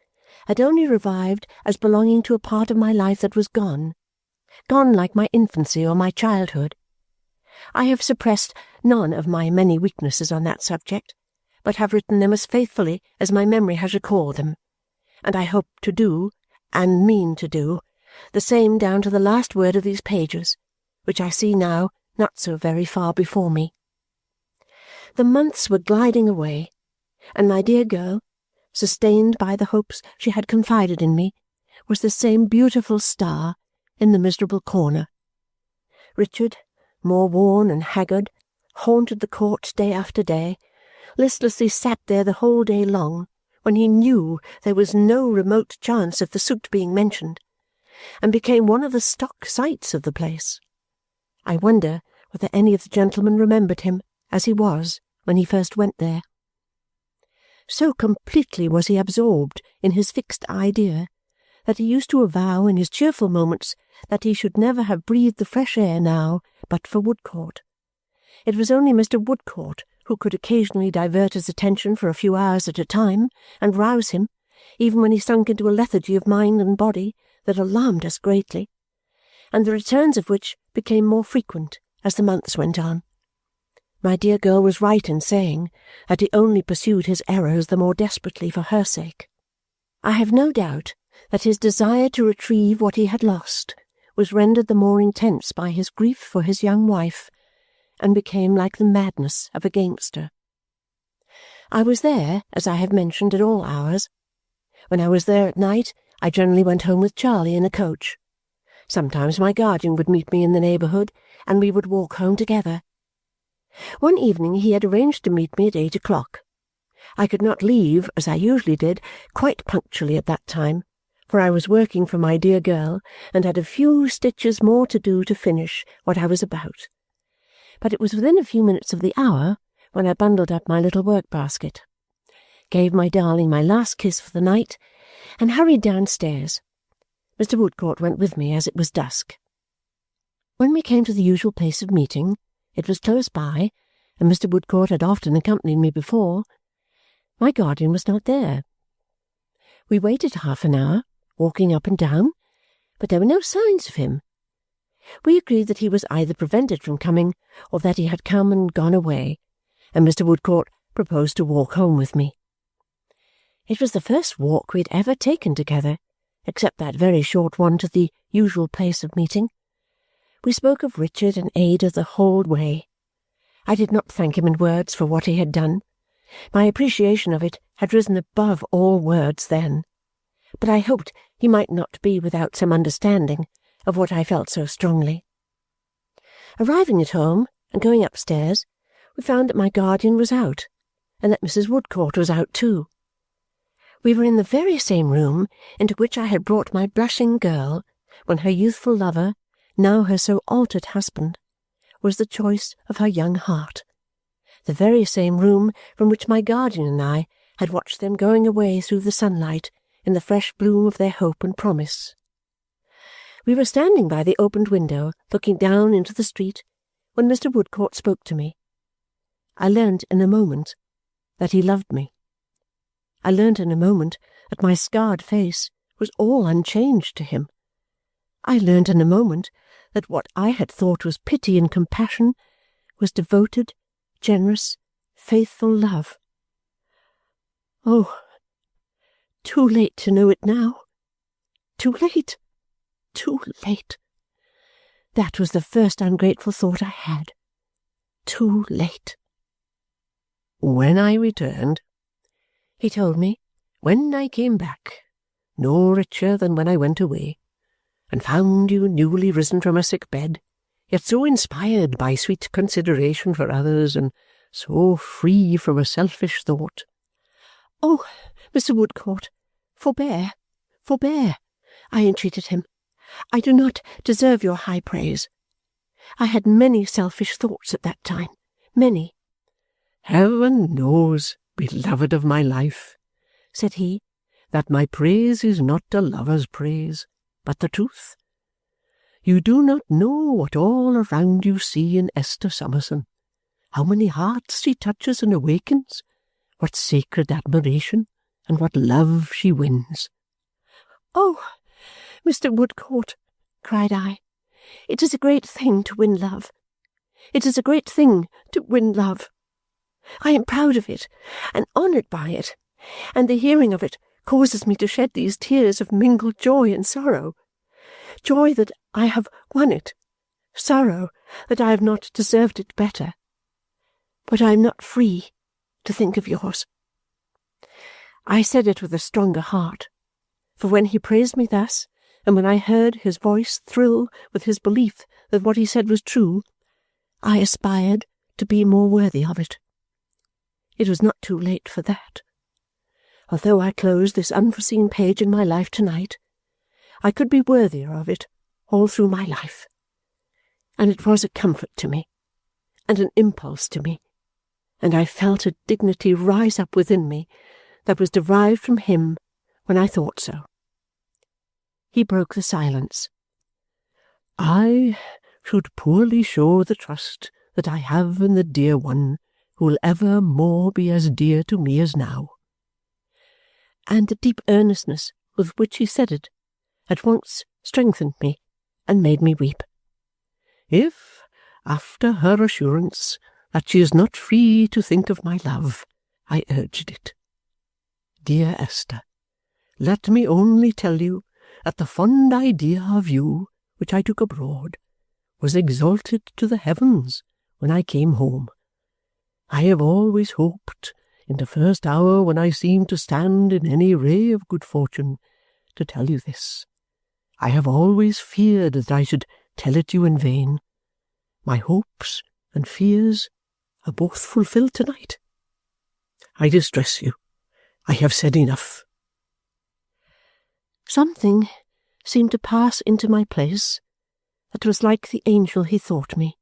had only revived as belonging to a part of my life that was gone like my infancy or my childhood. I have suppressed none of my many weaknesses on that subject, but have written them as faithfully as my memory has recalled them, and I hope to do, and mean to do, the same down to the last word of these pages, which I see now not so very far before me. The months were gliding away, and my dear girl, sustained by the hopes she had confided in me, was the same beautiful star in the miserable corner. Richard, more worn and haggard, haunted the court day after day, listlessly sat there the whole day long, when he knew there was no remote chance of the suit being mentioned, and became one of the stock sights of the place. I wonder whether any of the gentlemen remembered him as he was when he first went there. So completely was he absorbed in his fixed idea that he used to avow in his cheerful moments that he should never have breathed the fresh air now but for Woodcourt. It was only Mr. Woodcourt who could occasionally divert his attention for a few hours at a time and rouse him, even when he sunk into a lethargy of mind and body that alarmed us greatly, and the returns of which became more frequent as the months went on. My dear girl was right in saying that he only pursued his errors the more desperately for her sake. I have no doubt that his desire to retrieve what he had lost was rendered the more intense by his grief for his young wife, and became like the madness of a gamester. I was there, as I have mentioned, at all hours. When I was there at night, I generally went home with Charley in a coach. Sometimes my guardian would meet me in the neighbourhood, and we would walk home together. One evening he had arranged to meet me at 8 o'clock. I could not leave, as I usually did, quite punctually at that time, for I was working for my dear girl, and had a few stitches more to do to finish what I was about. But it was within a few minutes of the hour when I bundled up my little work-basket, gave my darling my last kiss for the night, and hurried downstairs. Mr. Woodcourt went with me as it was dusk. When we came to the usual place of meeting, it was close by, and Mr. Woodcourt had often accompanied me before. My guardian was not there. We waited half an hour, walking up and down, but there were no signs of him. We agreed that he was either prevented from coming or that he had come and gone away, and Mr. Woodcourt proposed to walk home with me. It was the first walk we had ever taken together, except that very short one to the usual place of meeting. We spoke of Richard and Ada the whole way. I did not thank him in words for what he had done. My appreciation of it had risen above all words then, but I hoped he might not be without some understanding of what I felt so strongly. Arriving at home and going upstairs, we found that my guardian was out, and that Mrs. Woodcourt was out too. We were in the very same room into which I had brought my blushing girl when her youthful lover, now her so altered husband, was the choice of her young heart, the very same room from which my guardian and I had watched them going away through the sunlight in the fresh bloom of their hope and promise. We were standing by the opened window, looking down into the street, when Mr. Woodcourt spoke to me. I learnt in a moment that he loved me. I learnt in a moment that my scarred face was all unchanged to him. I learnt in a moment that what I had thought was pity and compassion was devoted, generous, faithful love. Oh, too late to know it now. Too late. Too late. That was the first ungrateful thought I had. Too late. When I returned, he told me, when I came back, no richer than when I went away, and found you newly risen from a sick bed, yet so inspired by sweet consideration for others, and so free from a selfish thought. "Oh, Mr. Woodcourt, forbear, forbear," I entreated him. "I do not deserve your high praise. I had many selfish thoughts at that time, many." "Heaven knows, beloved of my life," said he, "that my praise is not a lover's praise, but the truth. You do not know what all around you see in Esther Summerson, how many hearts she touches and awakens, what sacred admiration, and what love she wins." "Oh, Mr. Woodcourt," cried I, "it is a great thing to win love. It is a great thing to win love. I am proud of it, and honoured by it, and the hearing of it causes me to shed these tears of mingled joy and sorrow. Joy that I have won it, sorrow that I have not deserved it better. But I am not free to think of yours." I said it with a stronger heart, for when he praised me thus, and when I heard his voice thrill with his belief that what he said was true, I aspired to be more worthy of it. It was not too late for that. Although I closed this unforeseen page in my life to-night, I could be worthier of it all through my life. And it was a comfort to me, and an impulse to me, and I felt a dignity rise up within me that was derived from him when I thought so. He broke the silence. "I should poorly show the trust that I have in the dear one who will ever more be as dear to me as now." And the deep earnestness with which he said it at once strengthened me and made me weep. "If, after her assurance that she is not free to think of my love, I urged it. Dear Esther, let me only tell you that the fond idea of you, which I took abroad, was exalted to the heavens when I came home. I have always hoped, in the first hour when I seemed to stand in any ray of good fortune, to tell you this. I have always feared that I should tell it you in vain. My hopes and fears are both fulfilled to-night. I distress you. I have said enough." Something seemed to pass into my place that was like the angel he thought me,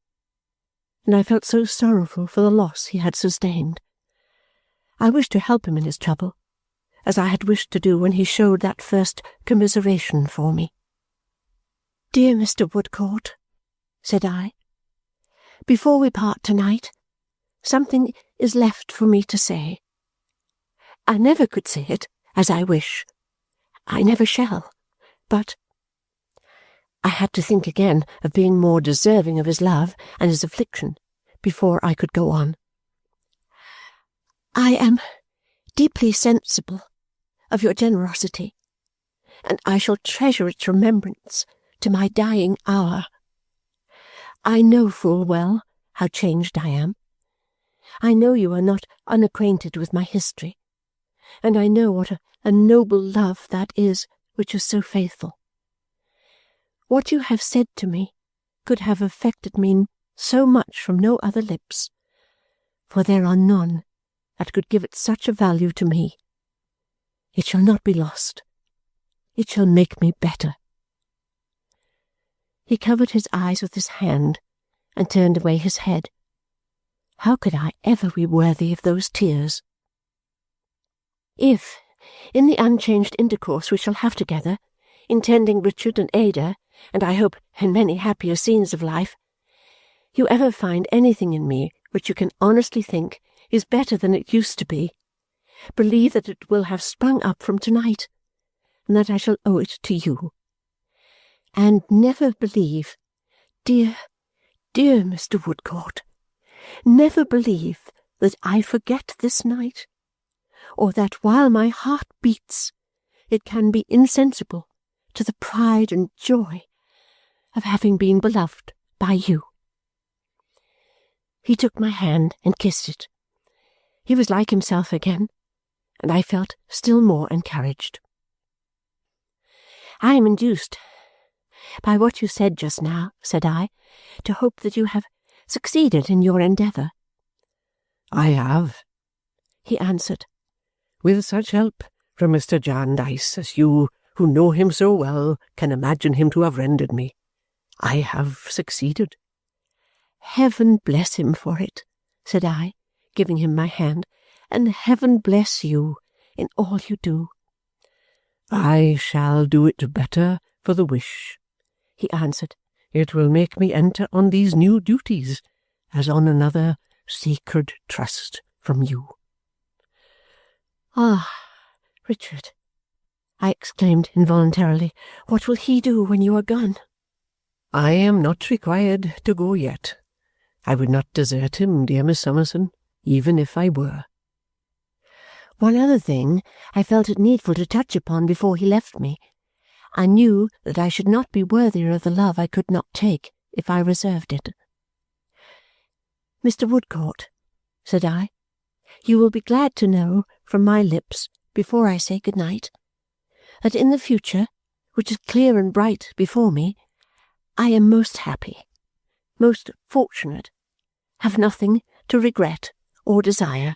and I felt so sorrowful for the loss he had sustained. I wished to help him in his trouble, as I had wished to do when he showed that first commiseration for me. Dear Mr. Woodcourt, said I, before we part tonight, something is left for me to say. I never could say it as I wish. I never shall. But I had to think again of being more deserving of his love and his affliction before I could go on. I am deeply sensible of your generosity, and I shall treasure its remembrance to my dying hour. I know full well how changed I am. I know you are not unacquainted with my history, and I know what a noble love that is which is so faithful. What you have said to me could have affected me so much from no other lips, for there are none that could give it such a value to me. It shall not be lost. It shall make me better. He covered his eyes with his hand and turned away his head. How could I ever be worthy of those tears? If, in the unchanged intercourse we shall have together, in tending Richard and Ada, and I hope in many happier scenes of life, you ever find anything in me which you can honestly think is better than it used to be, believe that it will have sprung up from tonight, and that I shall owe it to you. And never believe, dear, dear Mr. Woodcourt, never believe that I forget this night, or that while my heart beats it can be insensible to the pride and joy of having been beloved by you. He took my hand and kissed it. He was like himself again, and I felt still more encouraged. I am induced, by what you said just now, said I, to hope that you have succeeded in your endeavour. I have, he answered, with such help from Mr. Jarndyce as you, who know him so well, can imagine him to have rendered me. I have succeeded. Heaven bless him for it, said I, giving him my hand, and heaven bless you in all you do. I shall do it better for the wish, he answered. It will make me enter on these new duties as on another sacred trust from you. Ah, Richard, I exclaimed involuntarily, what will he do when you are gone? I am not required to go yet. I would not desert him, dear Miss Summerson, even if I were. One other thing I felt it needful to touch upon before he left me. I knew that I should not be worthier of the love I could not take if I reserved it. Mr. Woodcourt, said I, you will be glad to know from my lips, before I say good night, that in the future, which is clear and bright before me, I am most happy, most fortunate, have nothing to regret or desire.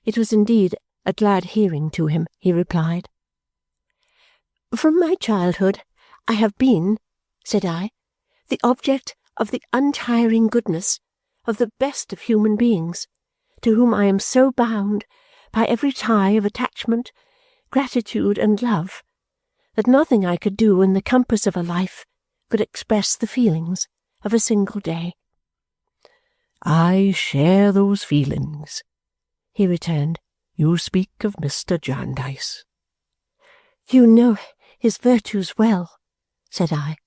It was indeed a glad hearing to him, he replied. From my childhood I have been, said I, the object of the untiring goodness of the best of human beings, to whom I am so bound by every tie of attachment, gratitude, and love, that nothing I could do in the compass of a life could express the feelings of a single day. I share those feelings, he returned. You speak of Mr. Jarndyce. You know his virtues well, said I,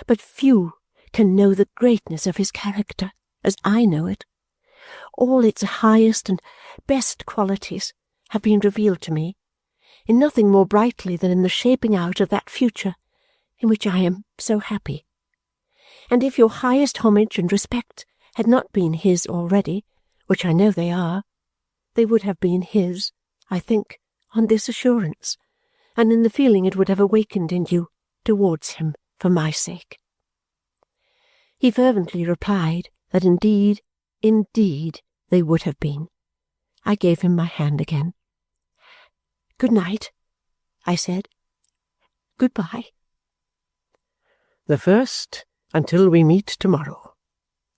but few can know the greatness of his character as I know it. All its highest and best qualities have been revealed to me, in nothing more brightly than in the shaping out of that future in which I am so happy. And if your highest homage and respect had not been his already, which I know they are, they would have been his, I think, on this assurance, and in the feeling it would have awakened in you towards him for my sake. He fervently replied that indeed, indeed, they would have been. I gave him my hand again. Good night, I said. Good-bye. The first, until we meet tomorrow.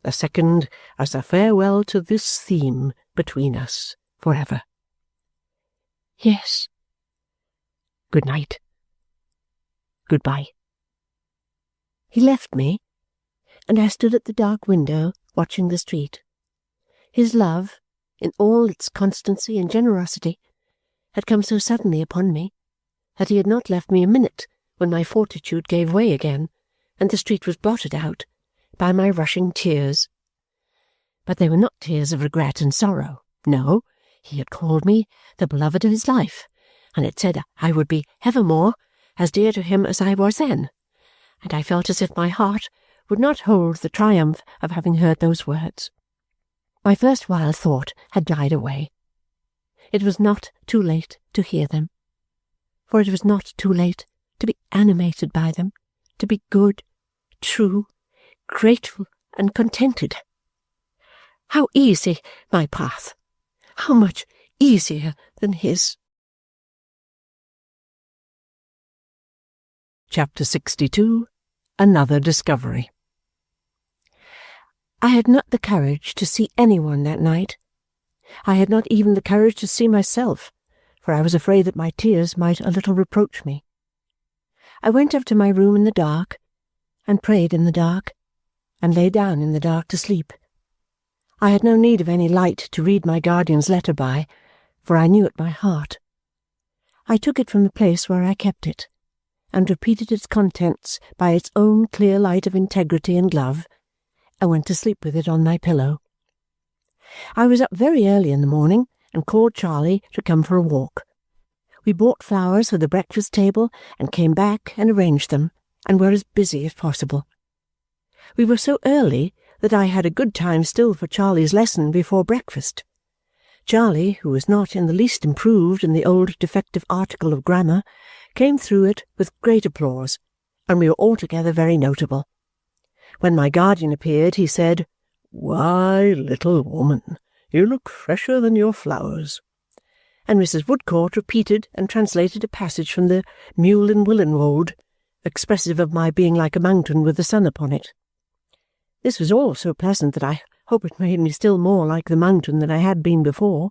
The second, as a farewell to this theme between us forever. Yes. Good night. Good-bye. He left me, and I stood at the dark window watching the street. His love, in all its constancy and generosity, had come so suddenly upon me that he had not left me a minute when my fortitude gave way again, and the street was blotted out by my rushing tears. But they were not tears of regret and sorrow. No, he had called me the beloved of his life, and had said I would be evermore as dear to him as I was then, and I felt as if my heart would not hold the triumph of having heard those words. My first wild thought had died away. It was not too late to hear them, for it was not too late to be animated by them, to be good, true, grateful, and contented. How easy my path! How much easier than his! Chapter 62. Another Discovery. I had not the courage to see anyone that night. I had not even the courage to see myself, for I was afraid that my tears might a little reproach me. I went up to my room in the dark, and prayed in the dark, and lay down in the dark to sleep. I had no need of any light to read my guardian's letter by, for I knew it by heart. I took it from the place where I kept it, and repeated its contents by its own clear light of integrity and love, and went to sleep with it on my pillow. I was up very early in the morning, and called Charlie to come for a walk. We bought flowers for the breakfast table, and came back and arranged them, and were as busy as possible. We were so early that I had a good time still for Charlie's lesson before breakfast. Charlie, who was not in the least improved in the old defective article of grammar, came through it with great applause, and we were altogether very notable. When my guardian appeared, he said, "Why, little woman, you look fresher than your flowers." And Mrs. Woodcourt repeated and translated a passage from the Mule in Willenwold, expressive of my being like a mountain with the sun upon it. This was all so pleasant that I hope it made me still more like the mountain than I had been before.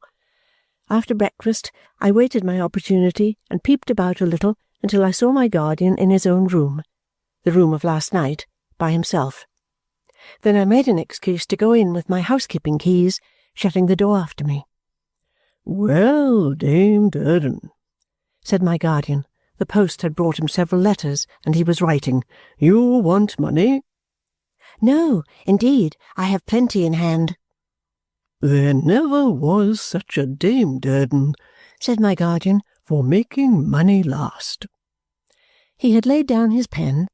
After breakfast, I waited my opportunity and peeped about a little until I saw my guardian in his own room, the room of last night, by himself. Then I made an excuse to go in with my housekeeping keys, shutting the door after me. "Well, Dame Durden," said my guardian. The post had brought him several letters, and he was writing. "You want money?" "No, indeed, I have plenty in hand." "There never was such a Dame Durden," said my guardian, "for making money last." He had laid down his pen,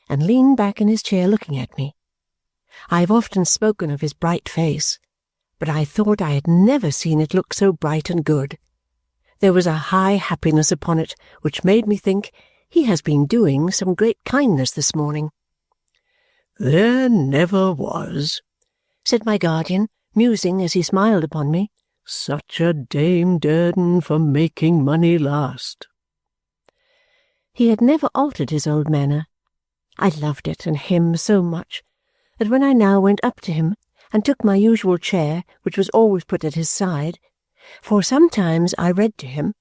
and leaned back in his chair looking at me. I have often spoken of his bright face, but I thought I had never seen it look so bright and good. There was a high happiness upon it which made me think he has been doing some great kindness this morning. "There never was," said my guardian, musing as he smiled upon me, "such a Dame Durden for making money last." He had never altered his old manner. I loved it and him so much that when I now went up to him and took my usual chair, which was always put at his side, for sometimes I read to him,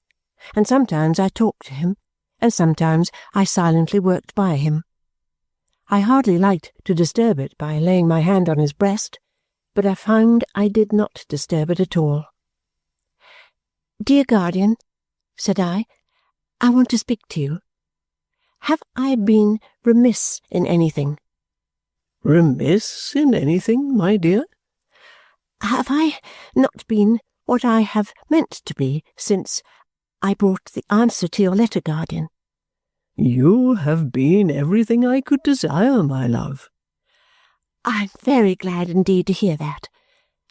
and sometimes I talked to him, and sometimes I silently worked by him. I hardly liked to disturb it by laying my hand on his breast, but I found I did not disturb it at all. "Dear guardian," said I want to speak to you. Have I been remiss in anything?" "Remiss in anything, my dear?" "Have I not been what I have meant to be since I brought the answer to your letter, guardian?" "You have been everything I could desire, my love." "I am very glad indeed to hear that,"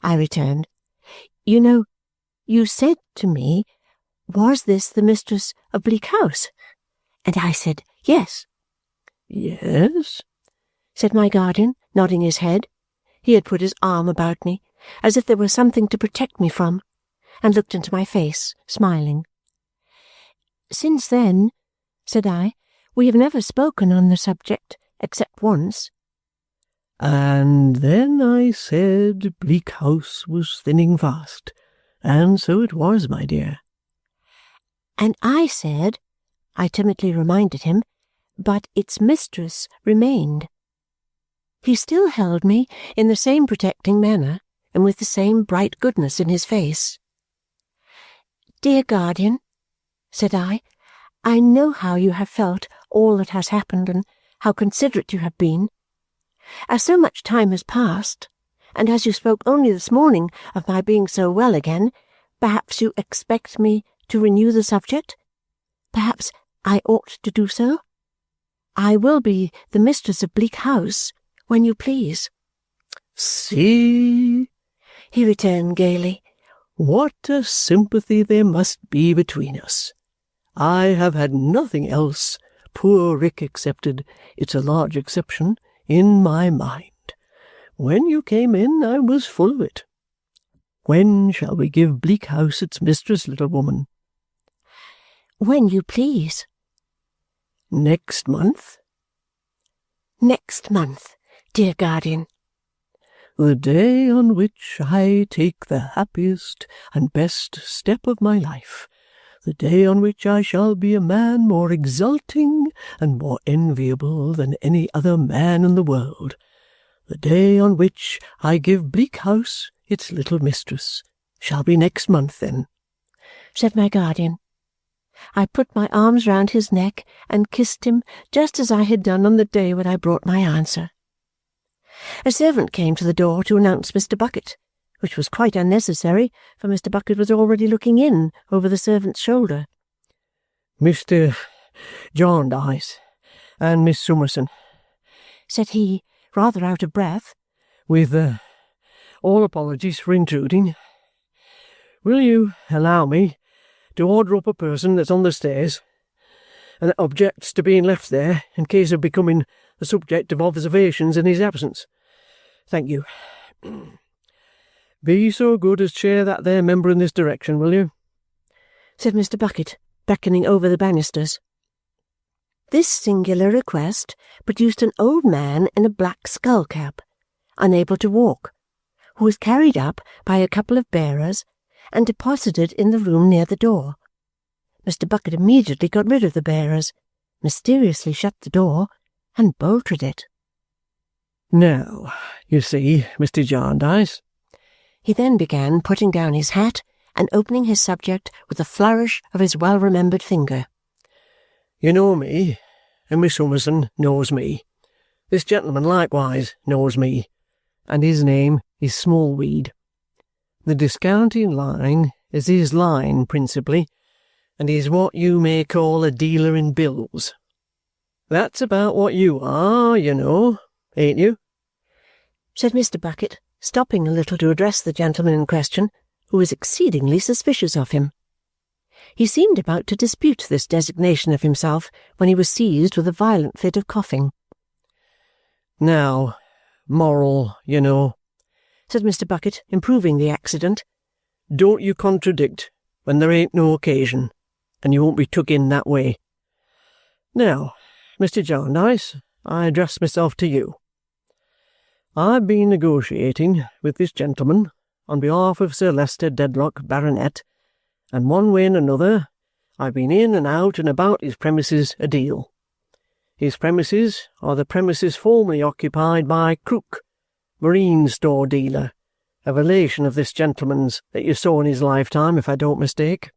I returned. "You know, you said to me, 'Was this the mistress of Bleak House?' And I said, 'Yes.'" "Yes," said my guardian, nodding his head. He had put his arm about me, as if there were something to protect me from, and looked into my face, smiling. "Since then," said I, "we have never spoken on the subject, except once." "And then I said Bleak House was thinning fast, and so it was, my dear." "And I said," I timidly reminded him, "but its mistress remained." He still held me in the same protecting manner and with the same bright goodness in his face. "Dear guardian," said I know how you have felt all that has happened and how considerate you have been. As so much time has passed, and as you spoke only this morning of my being so well again, perhaps you expect me to renew the subject? Perhaps I ought to do so? I will be the mistress of Bleak House, when you please." "See," he returned gaily, "what a sympathy there must be between us. I have had nothing else, poor Rick excepted, it's a large exception, in my mind. When you came in, I was full of it. When shall we give Bleak House its mistress, little woman?" "When you please." "Next month?" "Next month, dear guardian." "The day on which I take the happiest and best step of my life, the day on which I shall be a man more exulting and more enviable than any other man in the world, the day on which I give Bleak House its little mistress, shall be next month, then," said my guardian. I put my arms round his neck and kissed him just as I had done on the day when I brought my answer. A servant came to the door to announce Mr. Bucket, which was quite unnecessary, for Mr. Bucket was already looking in over the servant's shoulder. "Mr. Jarndyce and Miss Summerson," said he, rather out of breath. "With all apologies for intruding. Will you allow me to order up a person that's on the stairs and that objects to being left there in case of becoming the subject of observations in his absence? Thank you. Be so good as chair that there member in this direction, will you?" said Mr. Bucket, beckoning over the banisters. This singular request produced an old man in a black skull-cap, unable to walk, who was carried up by a couple of bearers and deposited in the room near the door. Mr. Bucket immediately got rid of the bearers, mysteriously shut the door, and bolted it. "Now, you see, Mr. Jarndyce," he then began, putting down his hat and opening his subject with a flourish of his well-remembered finger. "You know me, and Miss Summerson knows me. This gentleman likewise knows me, and his name is Smallweed. The discounting line is his line principally, and he's what you may call a dealer in bills. That's about what you are, you know, ain't you?" said Mr. Bucket, stopping a little to address the gentleman in question, who was exceedingly suspicious of him. He seemed about to dispute this designation of himself when he was seized with a violent fit of coughing. "Now, moral, you know," said Mr. Bucket, improving the accident. "Don't you contradict when there ain't no occasion, and you won't be took in that way. Now, Mr. Jarndyce, I address myself to you. I've been negotiating with this gentleman on behalf of Sir Leicester Dedlock, Baronet, and one way and another I've been in and out and about his premises a deal. His premises are the premises formerly occupied by Krook, marine store dealer, a relation of this gentleman's that you saw in his lifetime, if I don't mistake."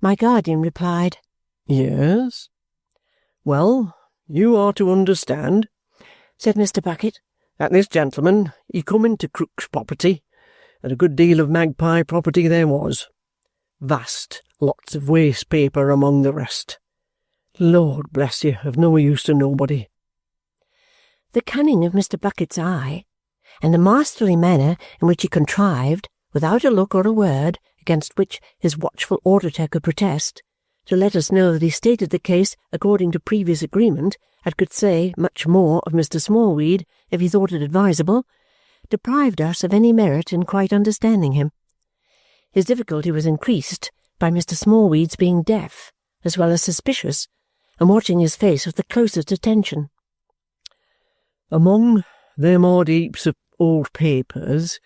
My guardian replied, "Yes." "Well, you are to understand," said Mr. Bucket, "that this gentleman, he come into Krook's property, and a good deal of magpie property there was. Vast lots of waste paper among the rest. Lord bless you, of no use to nobody." The cunning of Mr. Bucket's eye, and the masterly manner in which he contrived, without a look or a word against which his watchful auditor could protest, to let us know that he stated the case according to previous agreement, and could say much more of Mr. Smallweed if he thought it advisable, deprived us of any merit in quite understanding him. His difficulty was increased by Mr. Smallweed's being deaf, as well as suspicious, and watching his face with the closest attention. "Among them odd heaps of old papers,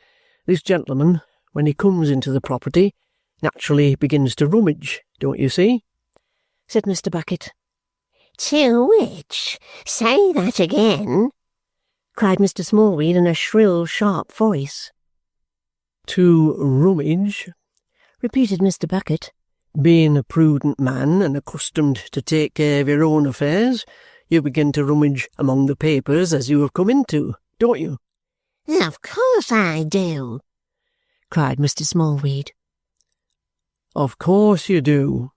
this gentleman, when he comes into the property, naturally begins to rummage, don't you see?" said Mr. Bucket. "To which? Say that again," cried Mr. Smallweed in a shrill, sharp voice. To rummage, repeated Mr. Bucket. Being a prudent man and accustomed to take care of your own affairs, you begin to rummage among the papers as you have come into, don't you? Of course I do, cried Mr. Smallweed. Of course you do,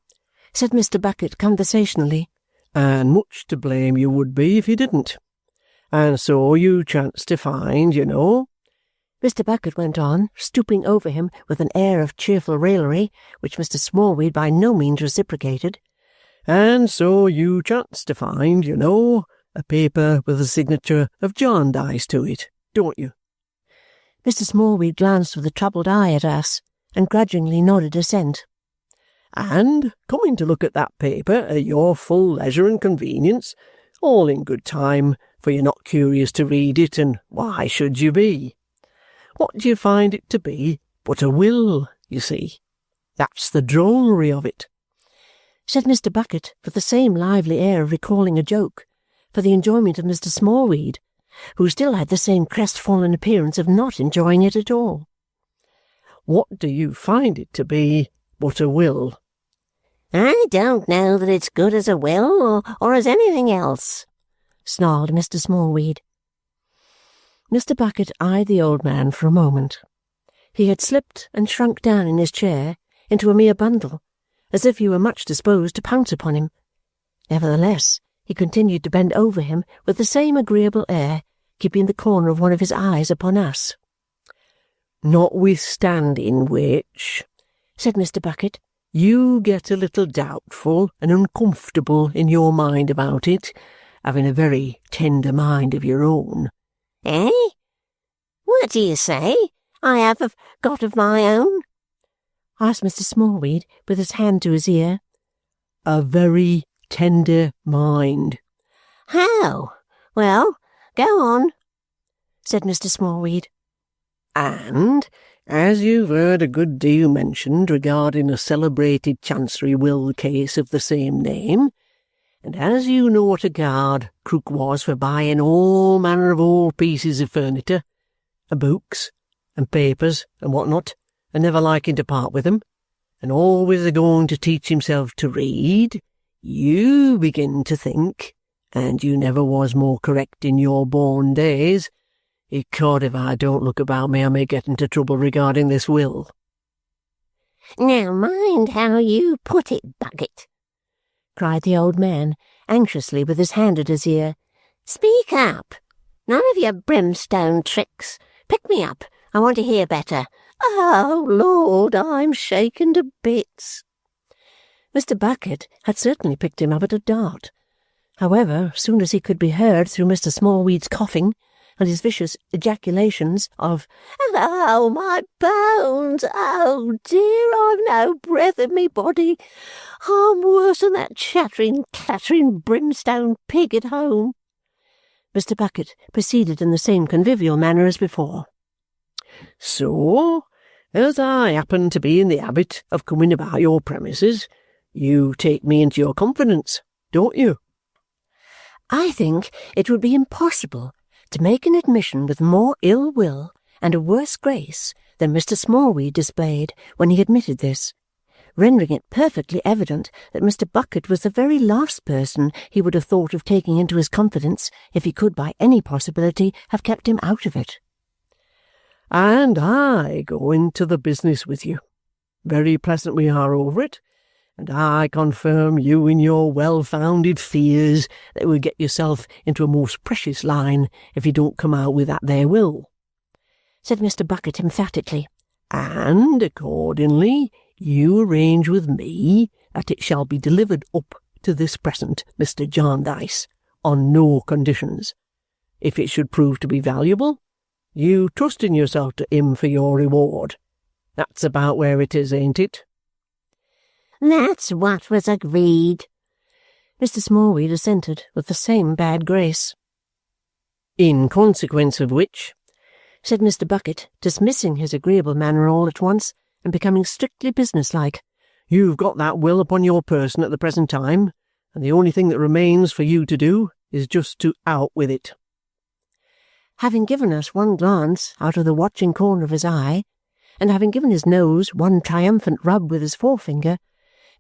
said Mr. Bucket conversationally. And much to blame you would be if you didn't. And so you chance to find, you know, Mr. Bucket went on, stooping over him with an air of cheerful raillery, which Mr. Smallweed by no means reciprocated. And so you chance to find, you know, a paper with the signature of Jarndyce to it, don't you? Mr. Smallweed glanced with a troubled eye at us, and grudgingly nodded assent. And, coming to look at that paper at your full leisure and convenience, all in good time, for you're not curious to read it, and why should you be? What do you find it to be but a will, you see? That's the drollery of it, said Mr. Bucket with the same lively air of recalling a joke, for the enjoyment of Mr. Smallweed, who still had the same crestfallen appearance of not enjoying it at all. What do you find it to be but a will? I don't know that it's good as a will or as anything else, snarled Mr. Smallweed. Mr. Bucket eyed the old man for a moment. He had slipped and shrunk down in his chair into a mere bundle, as if he were much disposed to pounce upon him. Nevertheless, he continued to bend over him with the same agreeable air, keeping the corner of one of his eyes upon us. Notwithstanding which, said Mr. Bucket, you get a little doubtful and uncomfortable in your mind about it, having a very tender mind of your own. Eh? What do you say I have got of my own? asked Mr. Smallweed, with his hand to his ear. A very tender mind. How? Well, go on, said Mr. Smallweed. And, as you've heard a good deal mentioned regarding a celebrated Chancery will case of the same name, and as you know what a guard Krook was for buying all manner of old pieces of furniture, and books, and papers, and what not, and never liking to part with them, and always a-going to teach himself to read, you begin to think, and you never was more correct in your born days, ecod, if I don't look about me, I may get into trouble regarding this will. Now mind how you put it, Bucket, cried the old man, anxiously with his hand at his ear. Speak up. None of your brimstone tricks. Pick me up. I want to hear better. Oh, Lord, I'm shaken to bits. Mr. Bucket had certainly picked him up at a dart. However, soon as he could be heard through Mr. Smallweed's coughing and his vicious ejaculations of, "Oh, my bones! Oh, dear, I've no breath in me body. I'm worse than that chattering, clattering brimstone pig at home," Mr. Bucket proceeded in the same convivial manner as before. So, as I happen to be in the habit of coming about your premises, you take me into your confidence, don't you? I think it would be impossible to make an admission with more ill will and a worse grace than Mr. Smallweed displayed when he admitted this, rendering it perfectly evident that Mr. Bucket was the very last person he would have thought of taking into his confidence if he could by any possibility have kept him out of it. And I go into the business with you. Very pleasant we are over it, and I confirm you in your well-founded fears that you'll get yourself into a most precious line if you don't come out with that there will, said Mr. Bucket emphatically. And, accordingly, you arrange with me that it shall be delivered up to this present Mr. Jarndyce on no conditions. If it should prove to be valuable, you trust in yourself to him for your reward. That's about where it is, ain't it? That's what was agreed, Mr. Smallweed assented with the same bad grace. In consequence of which, said Mr. Bucket, dismissing his agreeable manner all at once and becoming strictly businesslike, you've got that will upon your person at the present time, and the only thing that remains for you to do is just to out with it. having given us one glance out of the watching corner of his eye, and having given his nose one triumphant rub with his forefinger,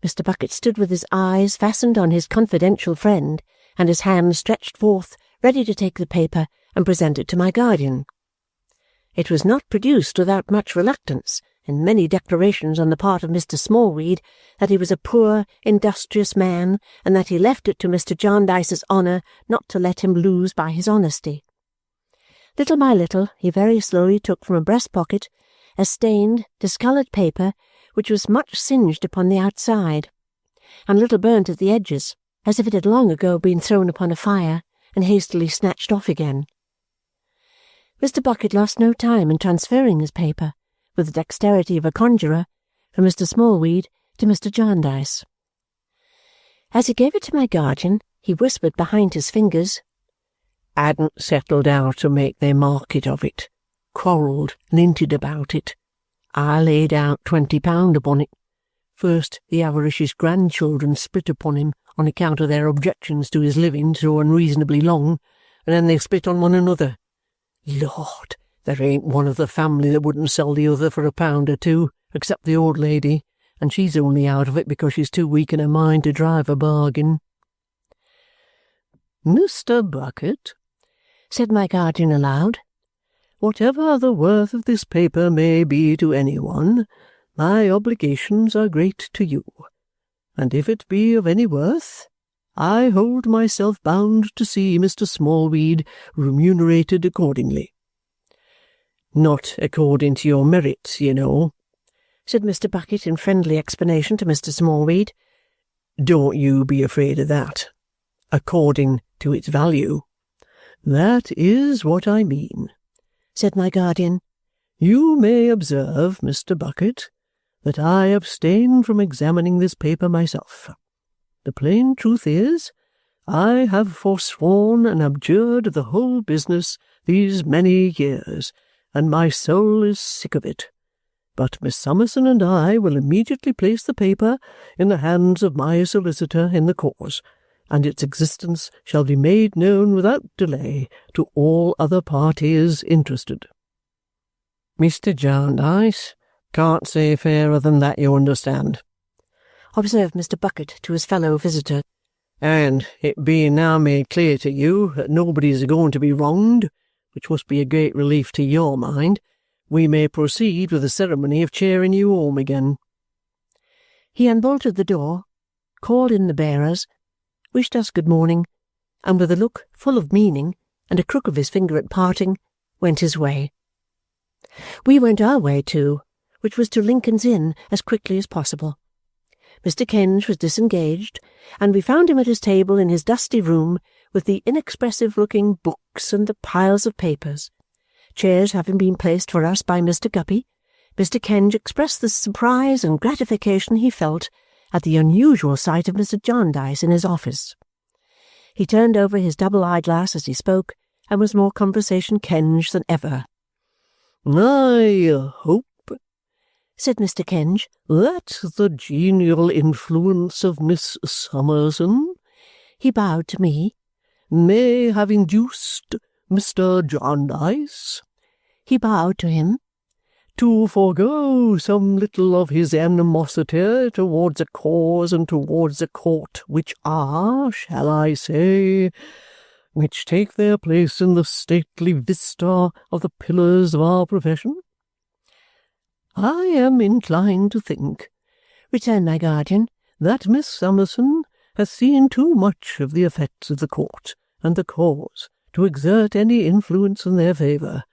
Mr. Bucket stood with his eyes fastened on his confidential friend and his hand stretched forth, ready to take the paper and present it to my guardian. It was not produced without much reluctance, and many declarations on the part of Mr. Smallweed that he was a poor, industrious man, and that he left it to Mr. Jarndyce's honour not to let him lose by his honesty. Little by little he very slowly took from a breast-pocket a stained, discoloured paper which was much singed upon the outside, and a little burnt at the edges, as if it had long ago been thrown upon a fire and hastily snatched off again. Mr. Bucket lost no time in transferring his paper, with the dexterity of a conjurer, from Mr. Smallweed to Mr. Jarndyce. As he gave it to my guardian, he whispered behind his fingers, "Hadn't settled how to make their market of it. Quarrelled and hinted about it. I laid out £20 upon it. First the avaricious grandchildren split upon him on account of their objections to his living so unreasonably long, and then they split on one another. Lord, there ain't one of the family that wouldn't sell the other for £1 or two, except the old lady, and she's only out of it because she's too weak in her mind to drive a bargain." "Mr. Bucket," said my guardian aloud, "whatever the worth of this paper may be to any one, my obligations are great to you, and if it be of any worth, I hold myself bound to see Mr. Smallweed remunerated accordingly." "Not according to your merits, you know," said Mr. Bucket in friendly explanation to Mr. Smallweed. "Don't you be afraid of that. According to its value." "That is what I mean," said my guardian. "You may observe, Mr. Bucket, that I abstain from examining this paper myself. The plain truth is, I have forsworn and abjured the whole business these many years, and my soul is sick of it. But Miss Summerson and I will immediately place the paper in the hands of my solicitor in the cause, and its existence shall be made known without delay to all other parties interested." "Mr. Jarndyce can't say fairer than that, you understand," observed Mr. Bucket to his fellow visitor. "And it being now made clear to you that nobody is going to be wronged, which must be a great relief to your mind, we may proceed with the ceremony of chairing you home again." He unbolted the door, called in the bearers, wished us good morning, and with a look full of meaning and a crook of his finger at parting, went his way. We went our way too, which was to Lincoln's Inn as quickly as possible. Mr. Kenge was disengaged, and we found him at his table in his dusty room with the inexpressive-looking books and the piles of papers. Chairs having been placed for us by Mr. Guppy, Mr. Kenge expressed the surprise and gratification he felt at the unusual sight of Mr. Jarndyce in his office. He turned over his double eyeglass as he spoke, and was more conversation Kenge than ever. "I hope," said Mr. Kenge, "that the genial influence of Miss Summerson," he bowed to me, "may have induced Mr. Jarndyce," he bowed to him, "to forego some little of his animosity towards a cause and towards a court which are, shall I say, which take their place in the stately vista of the pillars of our profession." "I am inclined to think," returned my guardian, "that Miss Summerson has seen too much of the effects of the court and the cause to exert any influence in their favour.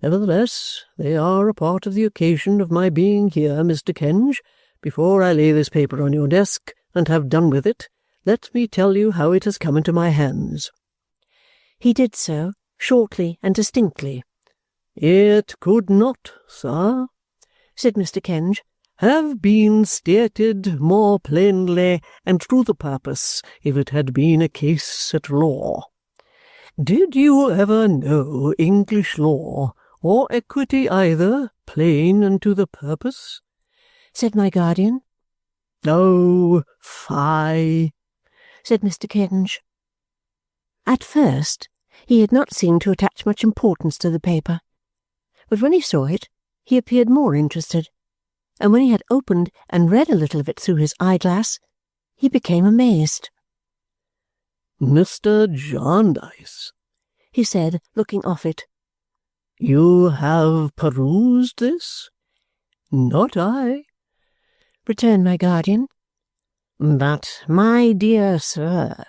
Nevertheless, they are a part of the occasion of my being here, Mr. Kenge. Before I lay this paper on your desk and have done with it, let me tell you how it has come into my hands." He did so, shortly and distinctly. "It could not, sir," said Mr. Kenge, "have been stated more plainly and to the purpose if it had been a case at law. Did you ever know English law, or equity either, plain and to the purpose?" said my guardian. "Oh, fie," said Mr. Kenge. At first He had not seemed to attach much importance to the paper, but when he saw it, he appeared more interested, and when he had opened and read a little of it through his eyeglass, he became amazed. "Mr. Jarndyce," he said, looking off it. "You have perused this?" "Not I," returned my guardian. "But, my dear sir,"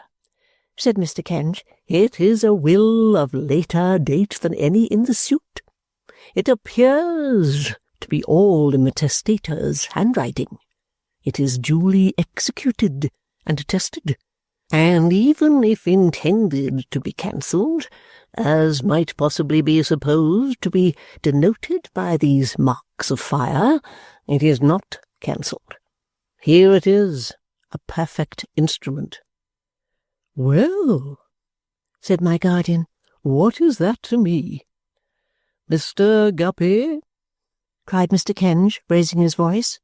said Mr. Kenge, "it is a will of later date than any in the suit. It appears to be all in the testator's handwriting. It is duly executed and attested, and even if intended to be cancelled, as might possibly be supposed to be denoted by these marks of fire, it is not cancelled. Here it is, a perfect instrument." "Well," said my guardian, "what is that to me? Mr. Guppy," cried Mr. Kenge, raising his voice.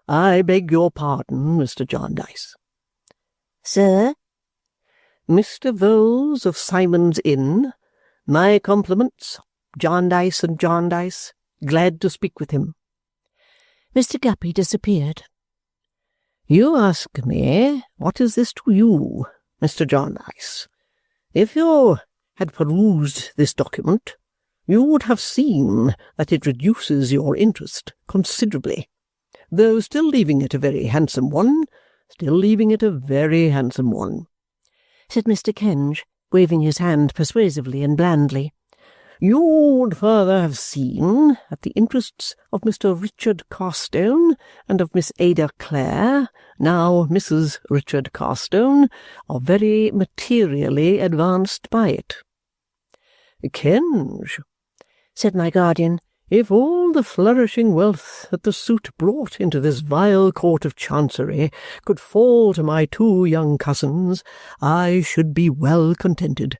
"I beg your pardon, Mr. Jarndyce." Sir? "Mr. Vholes of Simon's Inn. My compliments. Jarndyce and Jarndyce. Glad to speak with him." Mr. Guppy disappeared. "You ask me, what is this to you, Mr. Jarndyce? If you had perused this document, you would have seen that it reduces your interest considerably, though still leaving it a very handsome one, said Mr. Kenge, waving his hand persuasively and blandly. "You would further have seen that the interests of Mr. Richard Carstone and of Miss Ada Clare, now Mrs. Richard Carstone, are very materially advanced by it." "Kenge," said my guardian, "if all the flourishing wealth that the suit brought into this vile court of chancery could fall to my two young cousins, I should be well contented.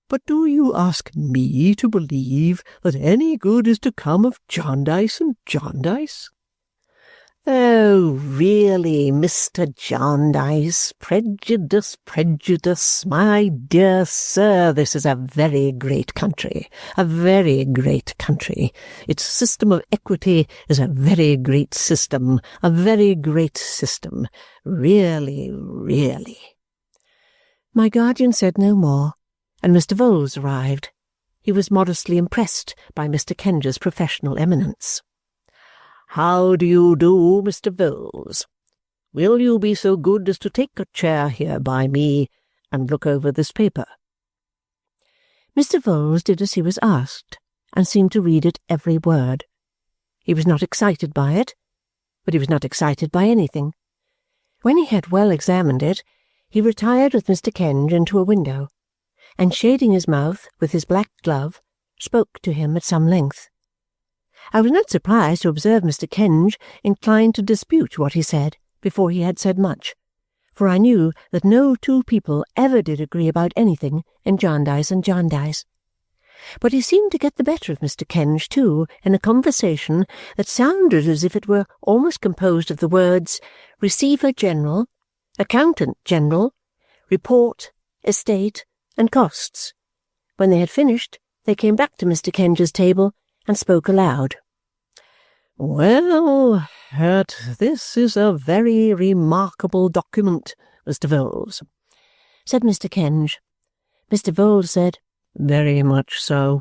But do you ask me to believe that any good is to come of Jarndyce and Jarndyce?" "Oh, really, Mr. Jarndyce, prejudice, my dear sir, this is a very great country, a very great country. Its system of equity is a very great system, a very great system. Really, really." My guardian said no more, and Mr. Vholes arrived. He was modestly impressed by Mr. Kenge's professional eminence. "How do you do, Mr. Vholes? Will you be so good as to take a chair here by me and look over this paper?" Mr. Vholes did as he was asked, and seemed to read it every word. He was not excited by it, but he was not excited by anything. When he had well examined it, he retired with Mr. Kenge into a window, and shading his mouth with his black glove, spoke to him at some length. I was not surprised to observe Mr. Kenge inclined to dispute what he said before he had said much, for I knew that no two people ever did agree about anything in Jarndyce and Jarndyce. But he seemed to get the better of Mr. Kenge, too, in a conversation that sounded as if it were almost composed of the words Receiver General, Accountant General, Report, Estate, and Costs. When they had finished, they came back to Mr. Kenge's table and spoke aloud. "Well, this is a very remarkable document, Mr. Vholes," said Mr. Kenge. Mr. Vholes said, "Very much so."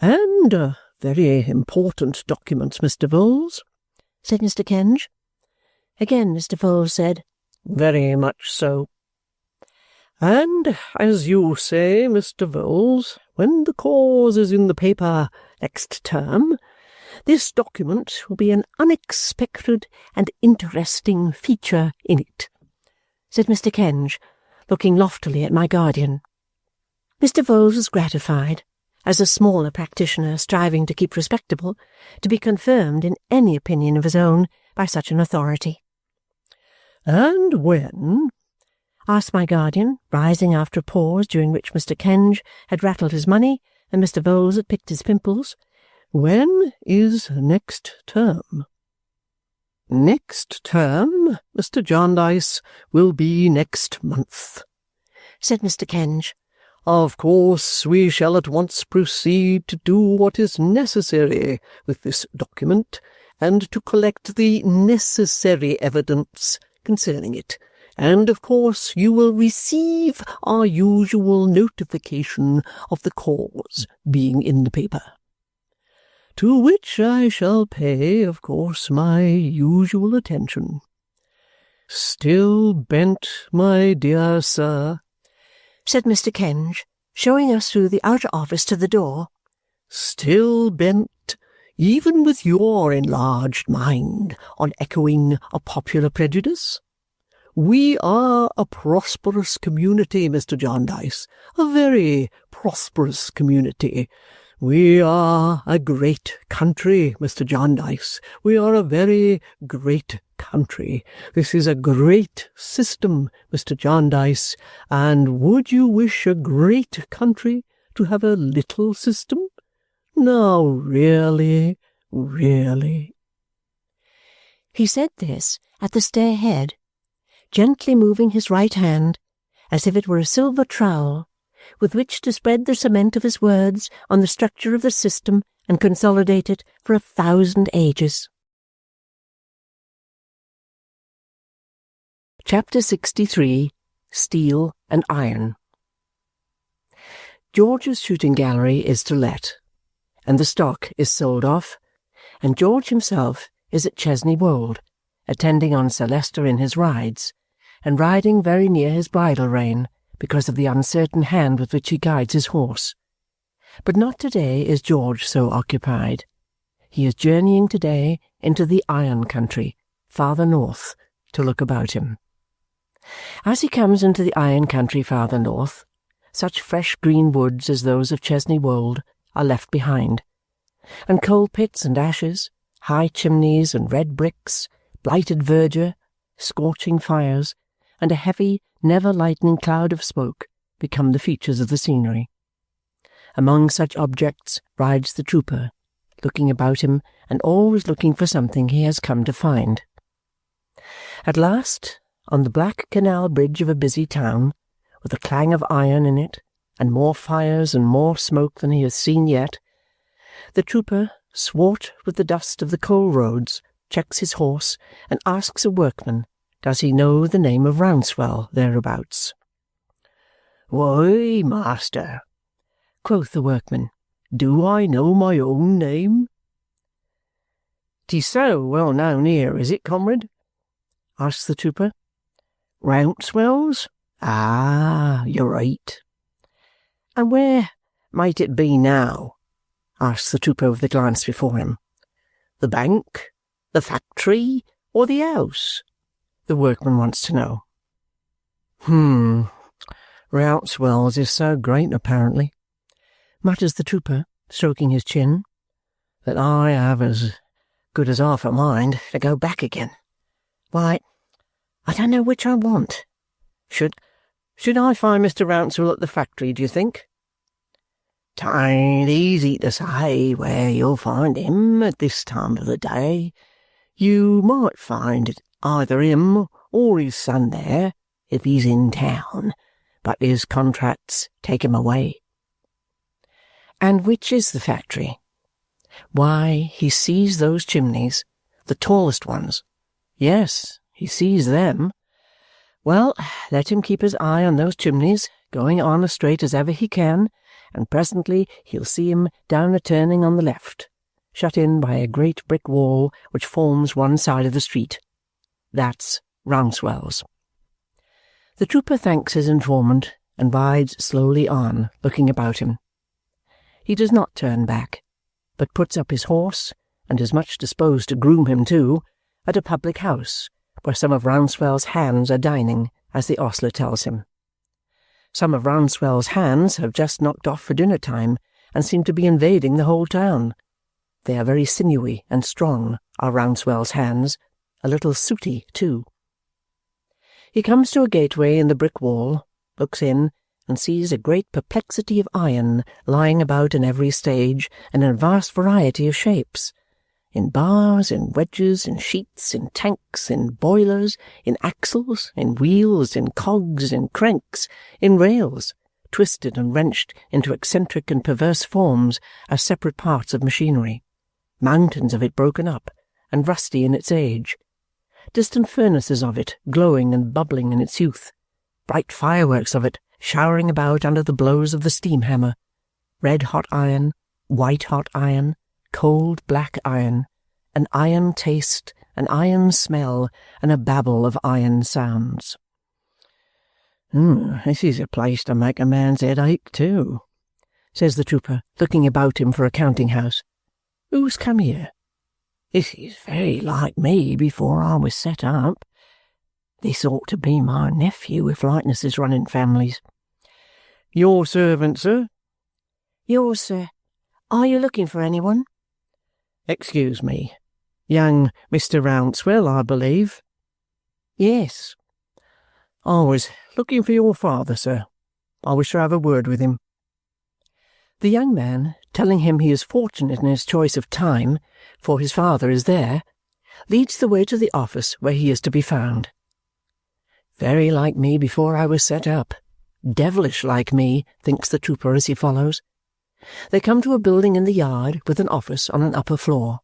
"And a very important document, Mr. Vholes," said Mr. Kenge. Again Mr. Vholes said, "Very much so." "And, as you say, Mr. Vholes, when the cause is in the paper next term, this document will be an unexpected and interesting feature in it," said Mr. Kenge, looking loftily at my guardian. Mr. Vholes was gratified, as a smaller practitioner striving to keep respectable, to be confirmed in any opinion of his own by such an authority. "And when," asked my guardian, rising after a pause during which Mr. Kenge had rattled his money and Mr. Vholes had picked his pimples, "when is next term?" "Next term, Mr. Jarndyce, will be next month," said Mr. Kenge. Of course, we shall at once proceed to do what is necessary with this document, and to collect the necessary evidence concerning it. And, of course, you will receive our usual notification of the cause being in the paper, to which I shall pay, of course, my usual attention. Still bent, my dear sir," said Mr. Kenge, showing us through the outer office to the door, "still bent, even with your enlarged mind, on echoing a popular prejudice? We are a prosperous community, Mr. Jarndyce, a very prosperous community. We are a great country, Mr. Jarndyce. We are a very great country. This is a great system, Mr. Jarndyce, and would you wish a great country to have a little system? Now, really, really." He said this at the stair-head, gently moving his right hand, as if it were a silver trowel, with which to spread the cement of his words on the structure of the system and consolidate it for 1,000 ages. Chapter 63. Steel and Iron. George's shooting gallery is to let, and the stock is sold off, and George himself is at Chesney Wold, attending on Sir Leicester in his rides, and riding very near his bridle rein because of the uncertain hand with which he guides his horse. But not to-day is George so occupied. He is journeying to-day into the iron country, farther north, to look about him. As he comes into the iron country farther north, such fresh green woods as those of Chesney Wold are left behind, and coal pits and ashes, high chimneys and red bricks, blighted verdure, scorching fires, and a heavy, never-lightening cloud of smoke become the features of the scenery. Among such objects rides the trooper, looking about him and always looking for something he has come to find. At last, on the black canal bridge of a busy town, with a clang of iron in it, and more fires and more smoke than he has seen yet, the trooper, swart with the dust of the coal roads, checks his horse and asks a workman, does he know the name of Rouncewell thereabouts? "Why, master," quoth the workman, "do I know my own name?" "'Tis so well known here, is it, comrade?" asks the trooper. "Rouncewell's? Ah, you're right." "And where might it be now?" asks the trooper with a glance before him. "The bank, the factory, or the house?" the workman wants to know. Rouncewell's is so great, apparently," mutters the trooper, stroking his chin, "that I have as good as half a mind to go back again. Why, I don't know which I want. Should I find Mr. Rouncewell at the factory, do you think?" "'Tain't easy to say where you'll find him at this time of the day. You might find either him or his son there, if he's in town, but his contracts take him away." "And which is the factory?" Why, he sees those chimneys, the tallest ones. Yes, he sees them. Well, let him keep his eye on those chimneys, going on as straight as ever he can, and presently he'll see him down a turning on the left, shut in by a great brick wall which forms one side of the street. That's Rouncewell's. The trooper thanks his informant and rides slowly on, looking about him. He does not turn back, but puts up his horse, and is much disposed to groom him too, at a public house, where some of Rouncewell's hands are dining, as the ostler tells him. Some of Rouncewell's hands have just knocked off for dinner-time, and seem to be invading the whole town. They are very sinewy and strong, are Rouncewell's hands, a little sooty too. He comes to a gateway in the brick wall, looks in, and sees a great perplexity of iron lying about in every stage and in a vast variety of shapes, in bars, in wedges, in sheets, in tanks, in boilers, in axles, in wheels, in cogs, in cranks, in rails, twisted and wrenched into eccentric and perverse forms as separate parts of machinery, mountains of it broken up and rusty in its age, distant furnaces of it glowing and bubbling in its youth, bright fireworks of it showering about under the blows of the steam-hammer, red-hot iron, white-hot iron, cold black iron, an iron taste, an iron smell, and a babble of iron sounds. This is a place to make a man's head ache too," says the trooper, looking about him for a counting-house. "Who's come here? This is very like me before I was set up. This ought to be my nephew if likeness is running families." "Your servant, sir?" "Yours, sir. Are you looking for anyone?" "Excuse me. Young Mr. Rouncewell, I believe?" "Yes." "I was looking for your father, sir. I wish to have a word with him." The young man, telling him he is fortunate in his choice of time, for his father is there, leads the way to the office where he is to be found. Very like me before I was set up. Devilish like me, thinks the trooper as he follows. They come to a building in the yard with an office on an upper floor.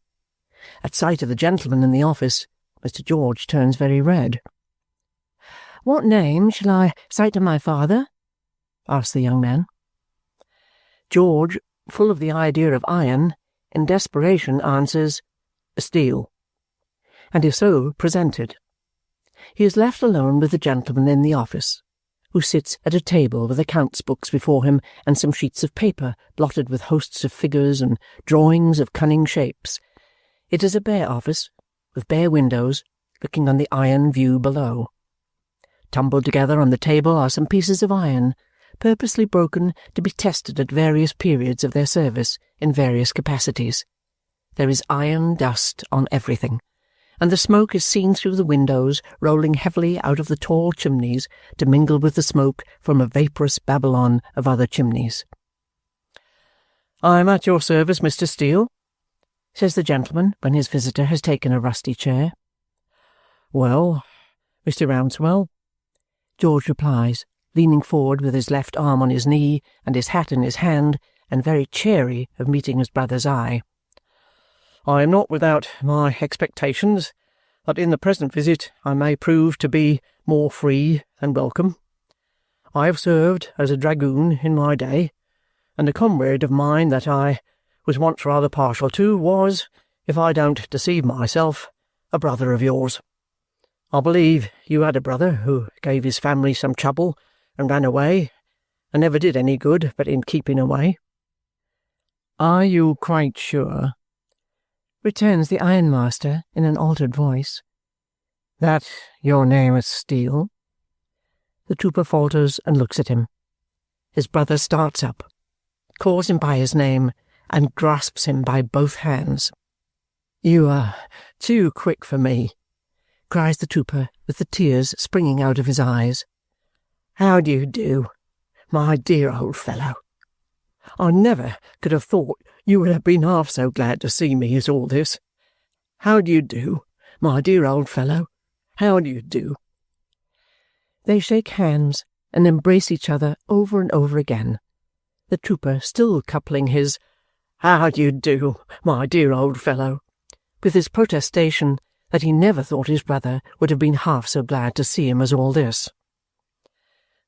At sight of the gentleman in the office, Mr. George turns very red. "What name shall I say to my father?" asks the young man. George, full of the idea of iron, in desperation answers, "Steel," and is so presented. He is left alone with the gentleman in the office, who sits at a table with account's books before him and some sheets of paper blotted with hosts of figures and drawings of cunning shapes. It is a bare office, with bare windows, looking on the iron view below. Tumbled together on the table are some pieces of iron, purposely broken to be tested at various periods of their service in various capacities. There is iron dust on everything, and the smoke is seen through the windows rolling heavily out of the tall chimneys to mingle with the smoke from a vaporous Babylon of other chimneys. "I am at your service, Mr. Steele," says the gentleman when his visitor has taken a rusty chair. "Well, Mr. Rouncewell," George replies, leaning forward with his left arm on his knee and his hat in his hand, and very chary of meeting his brother's eye. "I am not without my expectations that in the present visit I may prove to be more free than welcome. I have served as a dragoon in my day, and a comrade of mine that I was once rather partial to was, if I don't deceive myself, a brother of yours. I believe you had a brother who gave his family some trouble and ran away, and never did any good but in keeping away." "Are you quite sure," returns the ironmaster in an altered voice, "that your name is Steele?" The trooper falters and looks at him. His brother starts up, calls him by his name, and grasps him by both hands. "You are too quick for me," cries the trooper, with the tears springing out of his eyes. "How do you do, my dear old fellow? I never could have thought you would have been half so glad to see me as all this. How do you do, my dear old fellow? How do you do?" They shake hands and embrace each other over and over again, the trooper still coupling his "How do you do, my dear old fellow?" with his protestation that he never thought his brother would have been half so glad to see him as all this.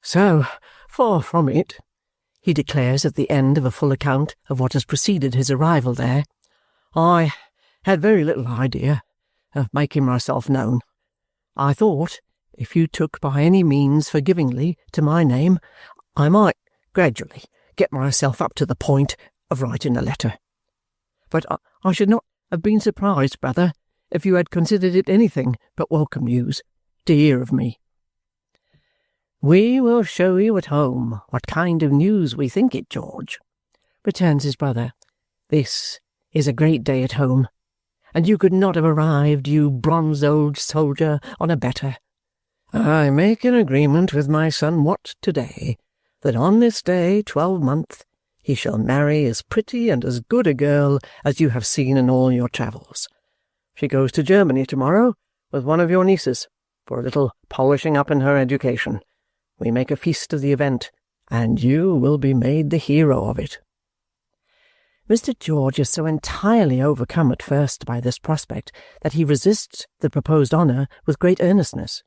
"So far from it," he declares at the end of a full account of what has preceded his arrival there, "I had very little idea of making myself known. I thought, if you took by any means forgivingly to my name, I might gradually get myself up to the point of writing a letter. But I should not have been surprised, brother, if you had considered it anything but welcome news to hear of me." "We will show you at home what kind of news we think it, George," returns his brother. "This is a great day at home, and you could not have arrived, you bronzed old soldier, on a better. I make an agreement with my son Wat to-day, that on this day 12-month he shall marry as pretty and as good a girl as you have seen in all your travels. She goes to Germany tomorrow with one of your nieces, for a little polishing up in her education. We make a feast of the event, and you will be made the hero of it." Mr. George is so entirely overcome at first by this prospect that he resists the proposed honour with great earnestness.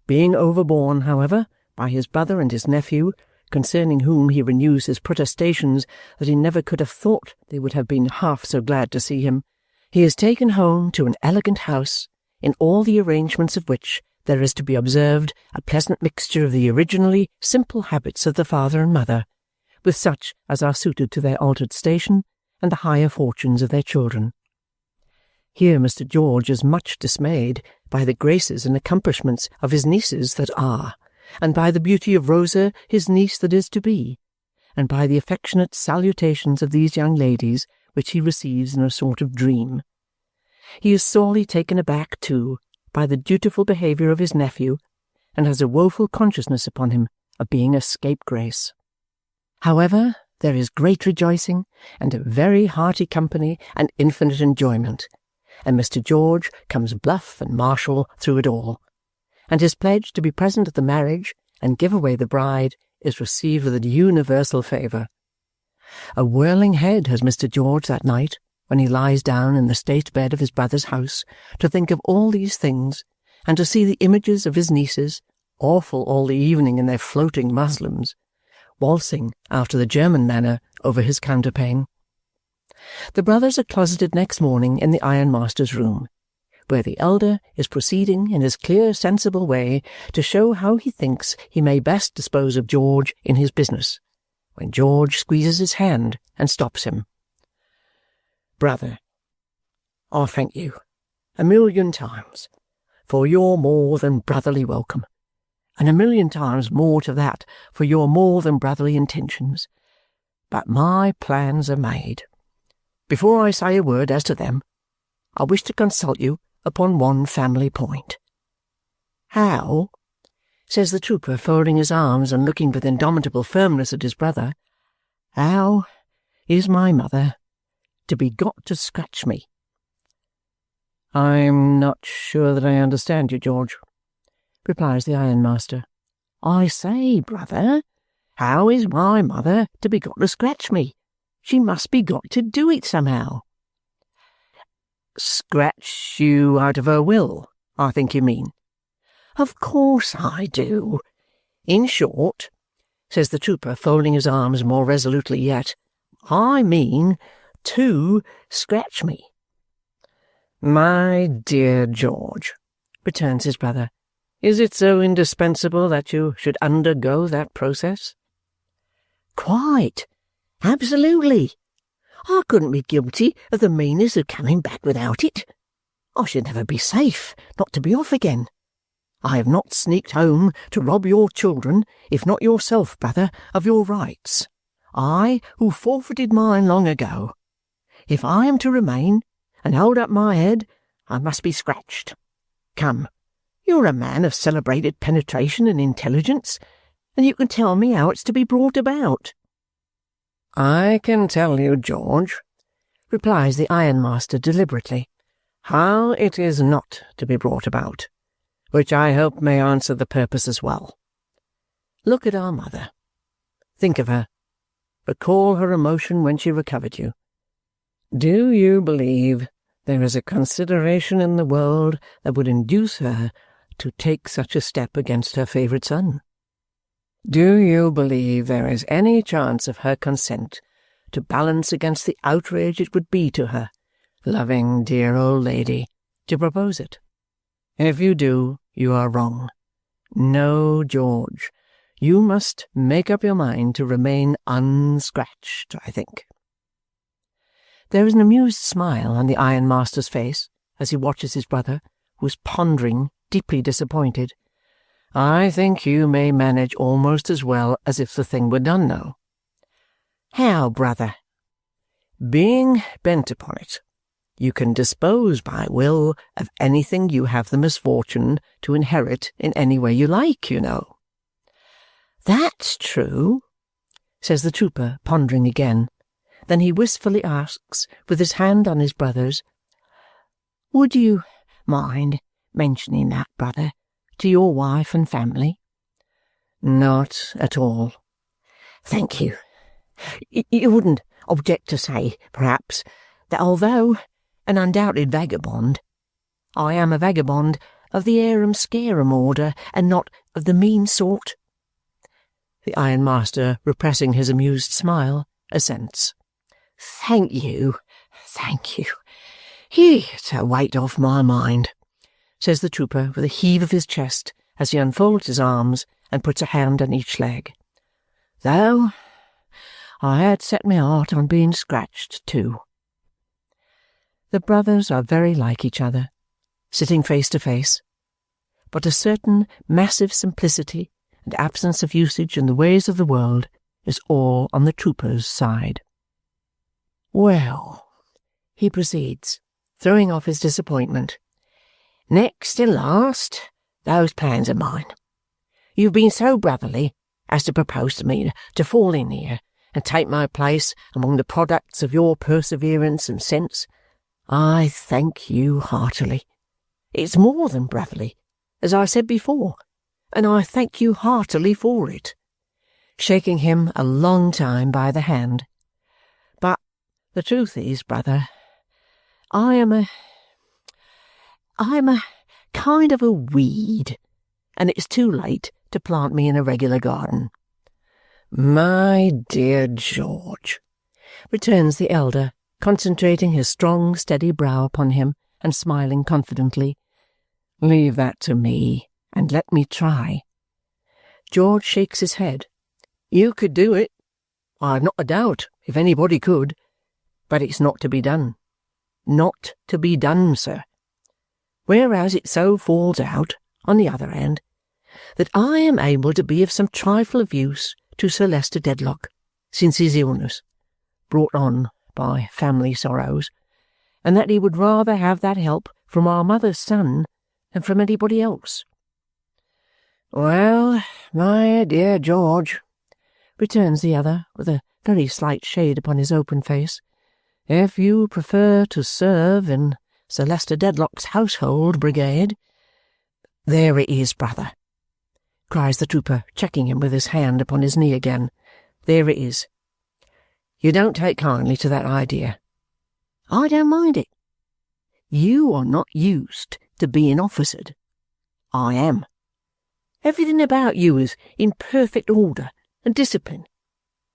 Being overborne, however, by his brother and his nephew, concerning whom he renews his protestations that he never could have thought they would have been half so glad to see him, he is taken home to an elegant house, in all the arrangements of which there is to be observed a pleasant mixture of the originally simple habits of the father and mother, with such as are suited to their altered station and the higher fortunes of their children. Here Mr. George is much dismayed by the graces and accomplishments of his nieces that are, and by the beauty of Rosa, his niece that is to be, and by the affectionate salutations of these young ladies, which he receives in a sort of dream. He is sorely taken aback, too, by the dutiful behaviour of his nephew, and has a woeful consciousness upon him of being a scapegrace. However, there is great rejoicing, and a very hearty company, and infinite enjoyment, and Mr. George comes bluff and martial through it all, and his pledge to be present at the marriage and give away the bride is received with a universal favour. A whirling head has Mr. George that night, when he lies down in the state bed of his brother's house, to think of all these things, and to see the images of his nieces, awful all the evening in their floating muslins, waltzing after the German manner over his counterpane. The brothers are closeted next morning in the ironmaster's room, where the elder is proceeding in his clear, sensible way to show how he thinks he may best dispose of George in his business, when George squeezes his hand and stops him. "Brother, I thank you 1,000,000 times for your more than brotherly welcome, and 1,000,000 times more to that for your more than brotherly intentions. But my plans are made. Before I say a word as to them, I wish to consult you upon one family point." "How," says the trooper, folding his arms and looking with indomitable firmness at his brother, "how is my mother to be got to scratch me?" "I'm not sure that I understand you, George," replies the ironmaster. "I say, brother, how is my mother to be got to scratch me? She must be got to do it somehow." "Scratch you out of her will, I think you mean." "Of course I do. In short," says the trooper, folding his arms more resolutely yet, "I mean to scratch me." "My dear George," returns his brother, "is it so indispensable that you should undergo that process?" "Quite. Absolutely. I couldn't be guilty of the meanness of coming back without it. I should never be safe not to be off again. I have not sneaked home to rob your children, if not yourself, brother, of your rights. I, who forfeited mine long ago. If I am to remain and hold up my head, I must be scratched. Come, you're a man of celebrated penetration and intelligence, and you can tell me how it's to be brought about." "I can tell you, George," replies the ironmaster deliberately, "how it is not to be brought about, which I hope may answer the purpose as well. Look at our mother. Think of her. Recall her emotion when she recovered you. Do you believe there is a consideration in the world that would induce her to take such a step against her favourite son? Do you believe there is any chance of her consent to balance against the outrage it would be to her, loving dear old lady, to propose it? If you do, you are wrong. No, George, you must make up your mind to remain unscratched, I think." There is an amused smile on the ironmaster's face as he watches his brother, who is pondering, deeply disappointed. "I think you may manage almost as well as if the thing were done, though." "How, brother?" "Being bent upon it, you can dispose by will of anything you have the misfortune to inherit in any way you like, you know." "That's true," says the trooper, pondering again. Then he wistfully asks, with his hand on his brother's, "Would you mind mentioning that, brother, to your wife and family?" "Not at all." Thank you. You wouldn't object to say, perhaps, that although an undoubted vagabond, I am a vagabond of the harum-scarum order, and not of the mean sort? The ironmaster, repressing his amused smile, assents. Thank you, thank you. It's a weight off my mind, says the trooper with a heave of his chest as he unfolds his arms and puts a hand on each leg. Though I had set my heart on being scratched too. The brothers are very like each other, sitting face to face, but a certain massive simplicity and absence of usage in the ways of the world is all on the trooper's side. Well, he proceeds, throwing off his disappointment, next and last, those plans are mine. You've been so brotherly as to propose to me to fall in here and take my place among the products of your perseverance and sense. I thank you heartily. It's more than brotherly, as I said before, and I thank you heartily for it. Shaking him a long time by the hand. But the truth is, brother, I am a kind of a weed, and it's too late to plant me in a regular garden. My dear George, returns the elder, concentrating his strong, steady brow upon him and smiling confidently. Leave that to me, and let me try. George shakes his head. You could do it. I've not a doubt, if anybody could. But it's not to be done. Not to be done, sir. Whereas it so falls out, on the other hand, that I am able to be of some trifle of use to Sir Leicester Dedlock since his illness, brought on by family sorrows, and that he would rather have that help from our mother's son than from anybody else. Well, my dear George, returns the other, with a very slight shade upon his open face, if you prefer to serve in Sir Leicester Dedlock's household brigade— There it is, brother, cries the trooper, checking him with his hand upon his knee again. There it is. You don't take kindly to that idea. I don't mind it. You are not used to being officered. I am. Everything about you is in perfect order and discipline.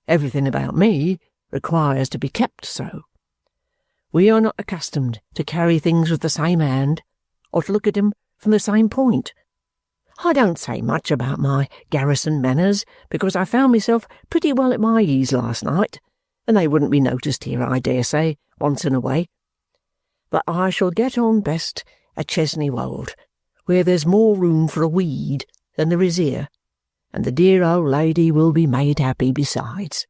Everything about me requires to be kept so. We are not accustomed to carry things with the same hand, or to look at them from the same point. I don't say much about my garrison manners, because I found myself pretty well at my ease last night, and they wouldn't be noticed here, I dare say, once in a way. But I shall get on best at Chesney Wold, where there's more room for a weed than there is here, and the dear old lady will be made happy besides.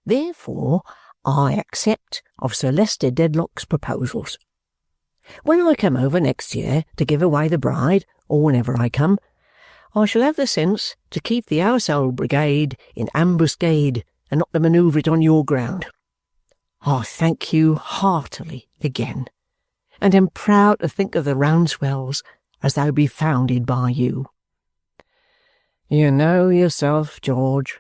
Therefore, I accept of Sir Leicester Dedlock's proposals. When I come over next year to give away the bride, or whenever I come, I shall have the sense to keep the household brigade in ambuscade and not to manoeuvre it on your ground. I thank you heartily again, and am proud to think of the Rouncewells as they be founded by you. You know yourself, George,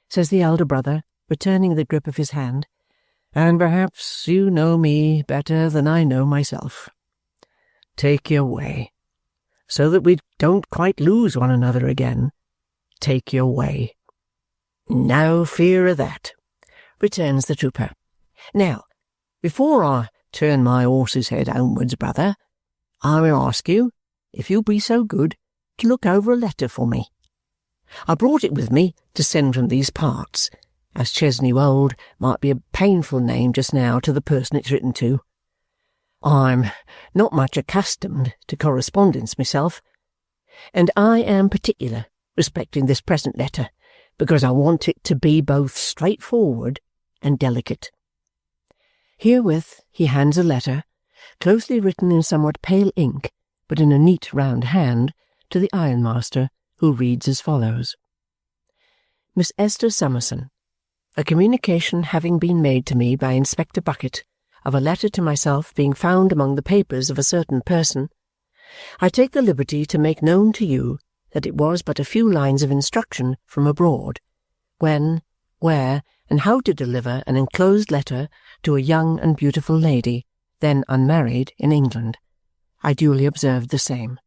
says the elder brother, returning the grip of his hand, and perhaps you know me better than I know myself. Take your way, so that we don't quite lose one another again. Take your way. No fear of that, returns the trooper. Now, before I turn my horse's head homewards, brother, I will ask you, if you'll be so good, to look over a letter for me. I brought it with me to send from these parts, as Chesney Wold might be a painful name just now to the person it's written to. I'm not much accustomed to correspondence myself, and I am particular respecting this present letter, because I want it to be both straightforward and delicate. Herewith he hands a letter, closely written in somewhat pale ink, but in a neat round hand, to the ironmaster, who reads as follows. Miss Esther Summerson, a communication having been made to me by Inspector Bucket of a letter to myself being found among the papers of a certain person, I take the liberty to make known to you that it was but a few lines of instruction from abroad, when, where, and how to deliver an enclosed letter to a young and beautiful lady, then unmarried, in England. I duly observed the same.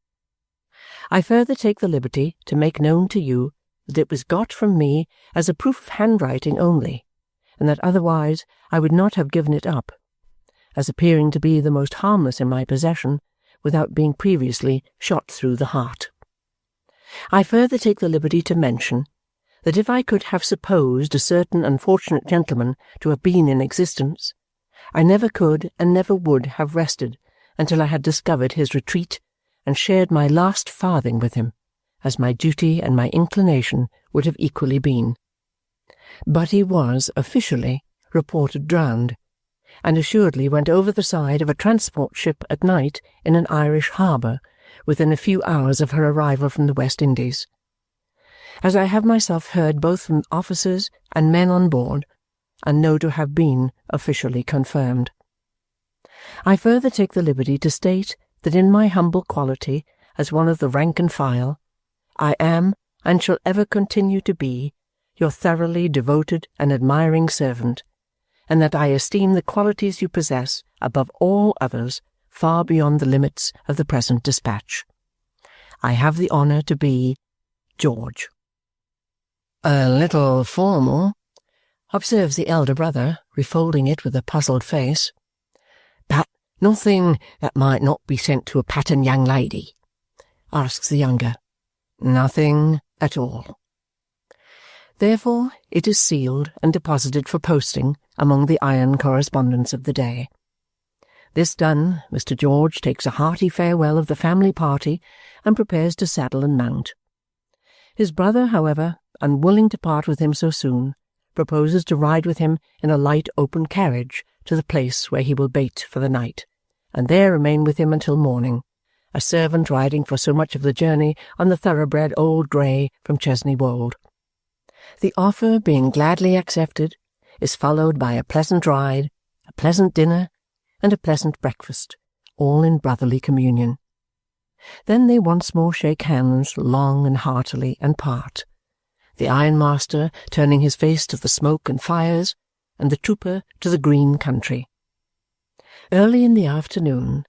I further take the liberty to make known to you that it was got from me as a proof of handwriting only, and that otherwise I would not have given it up, as appearing to be the most harmless in my possession, without being previously shot through the heart. I further take the liberty to mention that if I could have supposed a certain unfortunate gentleman to have been in existence, I never could and never would have rested until I had discovered his retreat and shared my last farthing with him, as my duty and my inclination would have equally been. But he was officially reported drowned, and assuredly went over the side of a transport ship at night in an Irish harbour, within a few hours of her arrival from the West Indies. As I have myself heard both from officers and men on board, and know to have been officially confirmed. I further take the liberty to state that in my humble quality as one of the rank and file, I am, and shall ever continue to be, your thoroughly devoted and admiring servant, and that I esteem the qualities you possess above all others far beyond the limits of the present dispatch. I have the honour to be George. A little formal, observes the elder brother, refolding it with a puzzled face. But nothing that might not be sent to a pattern young lady? Asks the younger. Nothing at all. Therefore it is sealed and deposited for posting among the iron correspondence of the day. This done, Mr. George takes a hearty farewell of the family party and prepares to saddle and mount. His brother, however, unwilling to part with him so soon, proposes to ride with him in a light open carriage to the place where he will bait for the night, and there remain with him until morning, a servant riding for so much of the journey on the thoroughbred old grey from Chesney Wold. The offer being gladly accepted, is followed by a pleasant ride, a pleasant dinner, and a pleasant breakfast, all in brotherly communion. Then they once more shake hands long and heartily and part, the ironmaster turning his face to the smoke and fires, and the trooper to the green country. Early in the afternoon,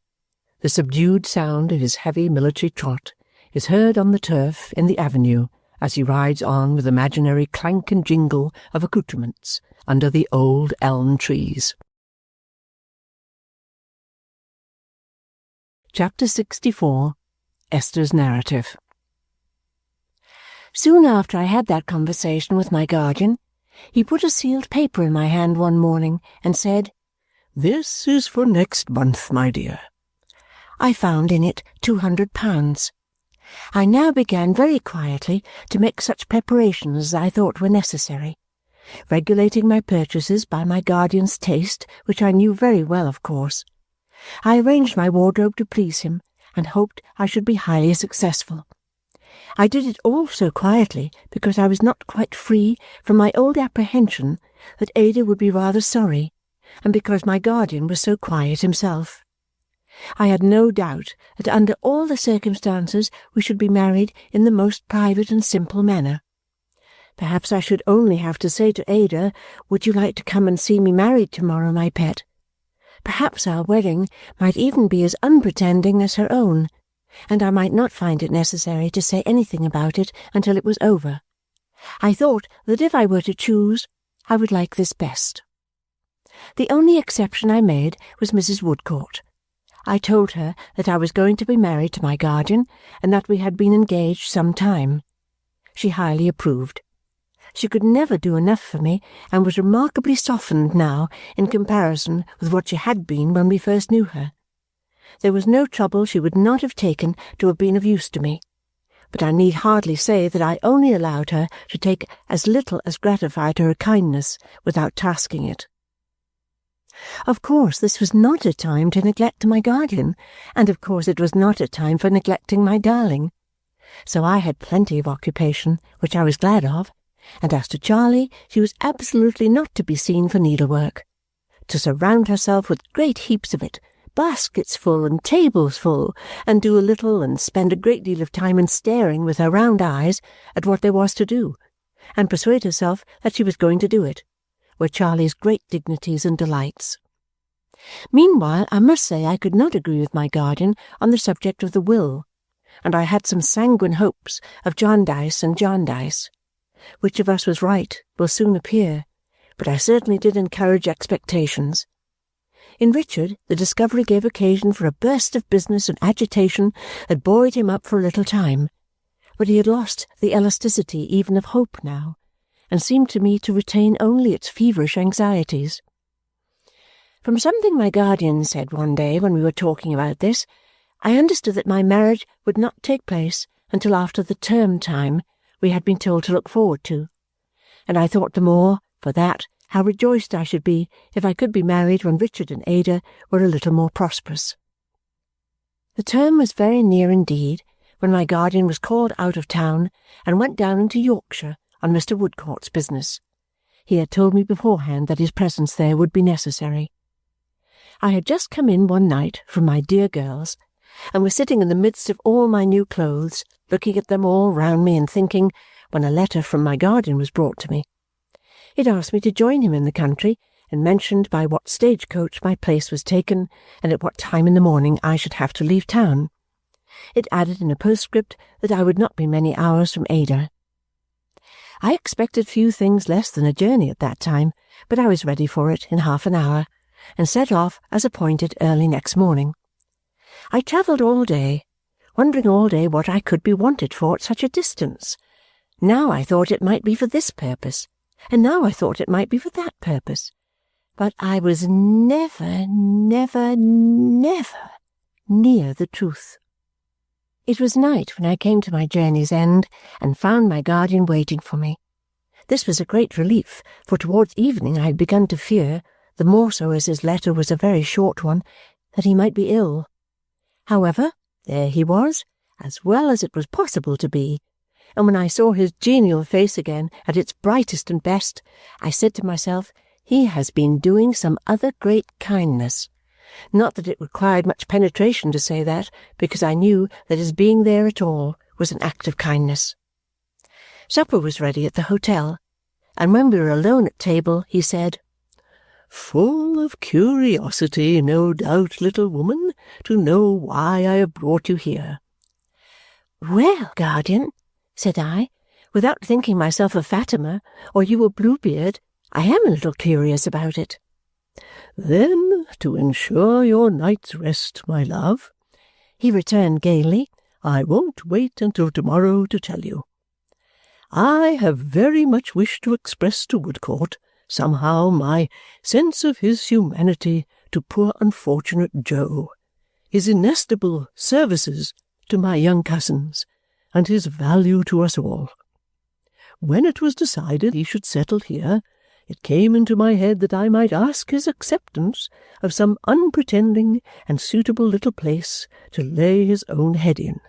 the subdued sound of his heavy military trot is heard on the turf in the avenue as he rides on with imaginary clank and jingle of accoutrements under the old elm trees. Chapter 64. Esther's Narrative. Soon after I had that conversation with my guardian, he put a sealed paper in my hand one morning and said, "This is for next month, my dear." I found in it £200. I now began very quietly to make such preparations as I thought were necessary, regulating my purchases by my guardian's taste, which I knew very well, of course. I arranged my wardrobe to please him, and hoped I should be highly successful. I did it all so quietly because I was not quite free from my old apprehension that Ada would be rather sorry, and because my guardian was so quiet himself. I had no doubt that under all the circumstances we should be married in the most private and simple manner. Perhaps I should only have to say to Ada, "Would you like to come and see me married tomorrow, my pet?" Perhaps our wedding might even be as unpretending as her own, and I might not find it necessary to say anything about it until it was over. I thought that if I were to choose, I would like this best. The only exception I made was Mrs. Woodcourt. I told her that I was going to be married to my guardian, and that we had been engaged some time. She highly approved. She could never do enough for me, and was remarkably softened now in comparison with what she had been when we first knew her. There was no trouble she would not have taken to have been of use to me, but I need hardly say that I only allowed her to take as little as gratified her kindness without tasking it. Of course this was not a time to neglect my guardian, and of course it was not a time for neglecting my darling. So I had plenty of occupation, which I was glad of, and as to Charlie, she was absolutely not to be seen for needlework. To surround herself with great heaps of it, baskets full and tables full, and do a little and spend a great deal of time in staring with her round eyes at what there was to do, and persuade herself that she was going to do it, were Charley's great dignities and delights. Meanwhile, I must say I could not agree with my guardian on the subject of the will, and I had some sanguine hopes of Jarndyce and Jarndyce. Which of us was right will soon appear, but I certainly did encourage expectations. In Richard, the discovery gave occasion for a burst of business and agitation that buoyed him up for a little time, but he had lost the elasticity even of hope now, and seemed to me to retain only its feverish anxieties. From something my guardian said one day when we were talking about this, I understood that my marriage would not take place until after the term time we had been told to look forward to, and I thought the more, for that, how rejoiced I should be if I could be married when Richard and Ada were a little more prosperous. The term was very near indeed when my guardian was called out of town and went down into Yorkshire on Mr. Woodcourt's business. He had told me beforehand that his presence there would be necessary. I had just come in one night from my dear girls, and was sitting in the midst of all my new clothes, looking at them all round me and thinking, when a letter from my guardian was brought to me. It asked me to join him in the country, and mentioned by what stage-coach my place was taken, and at what time in the morning I should have to leave town. It added in a postscript that I would not be many hours from Ada. I expected few things less than a journey at that time, but I was ready for it in half an hour, and set off as appointed early next morning. I travelled all day, wondering all day what I could be wanted for at such a distance. Now I thought it might be for this purpose, and now I thought it might be for that purpose. But I was never, never, never near the truth. It was night when I came to my journey's end and found my guardian waiting for me. This was a great relief, for towards evening I had begun to fear, the more so as his letter was a very short one, that he might be ill. However, there he was, as well as it was possible to be, and when I saw his genial face again at its brightest and best, I said to myself, he has been doing some other great kindness. Not that it required much penetration to say that, because I knew that his being there at all was an act of kindness. Supper was ready at the hotel, and when we were alone at table, he said, "Full of curiosity, no doubt, little woman, to know why I have brought you here." "Well, guardian," said I, "without thinking myself a Fatima or you a Bluebeard, I am a little curious about it." "Then, to ensure your night's rest, my love," he returned gaily, "I won't wait until to-morrow to tell you. I have very much wished to express to Woodcourt somehow my sense of his humanity to poor unfortunate Jo, his inestimable services to my young cousins, and his value to us all. When it was decided he should settle here, it came into my head that I might ask his acceptance of some unpretending and suitable little place to lay his own head in.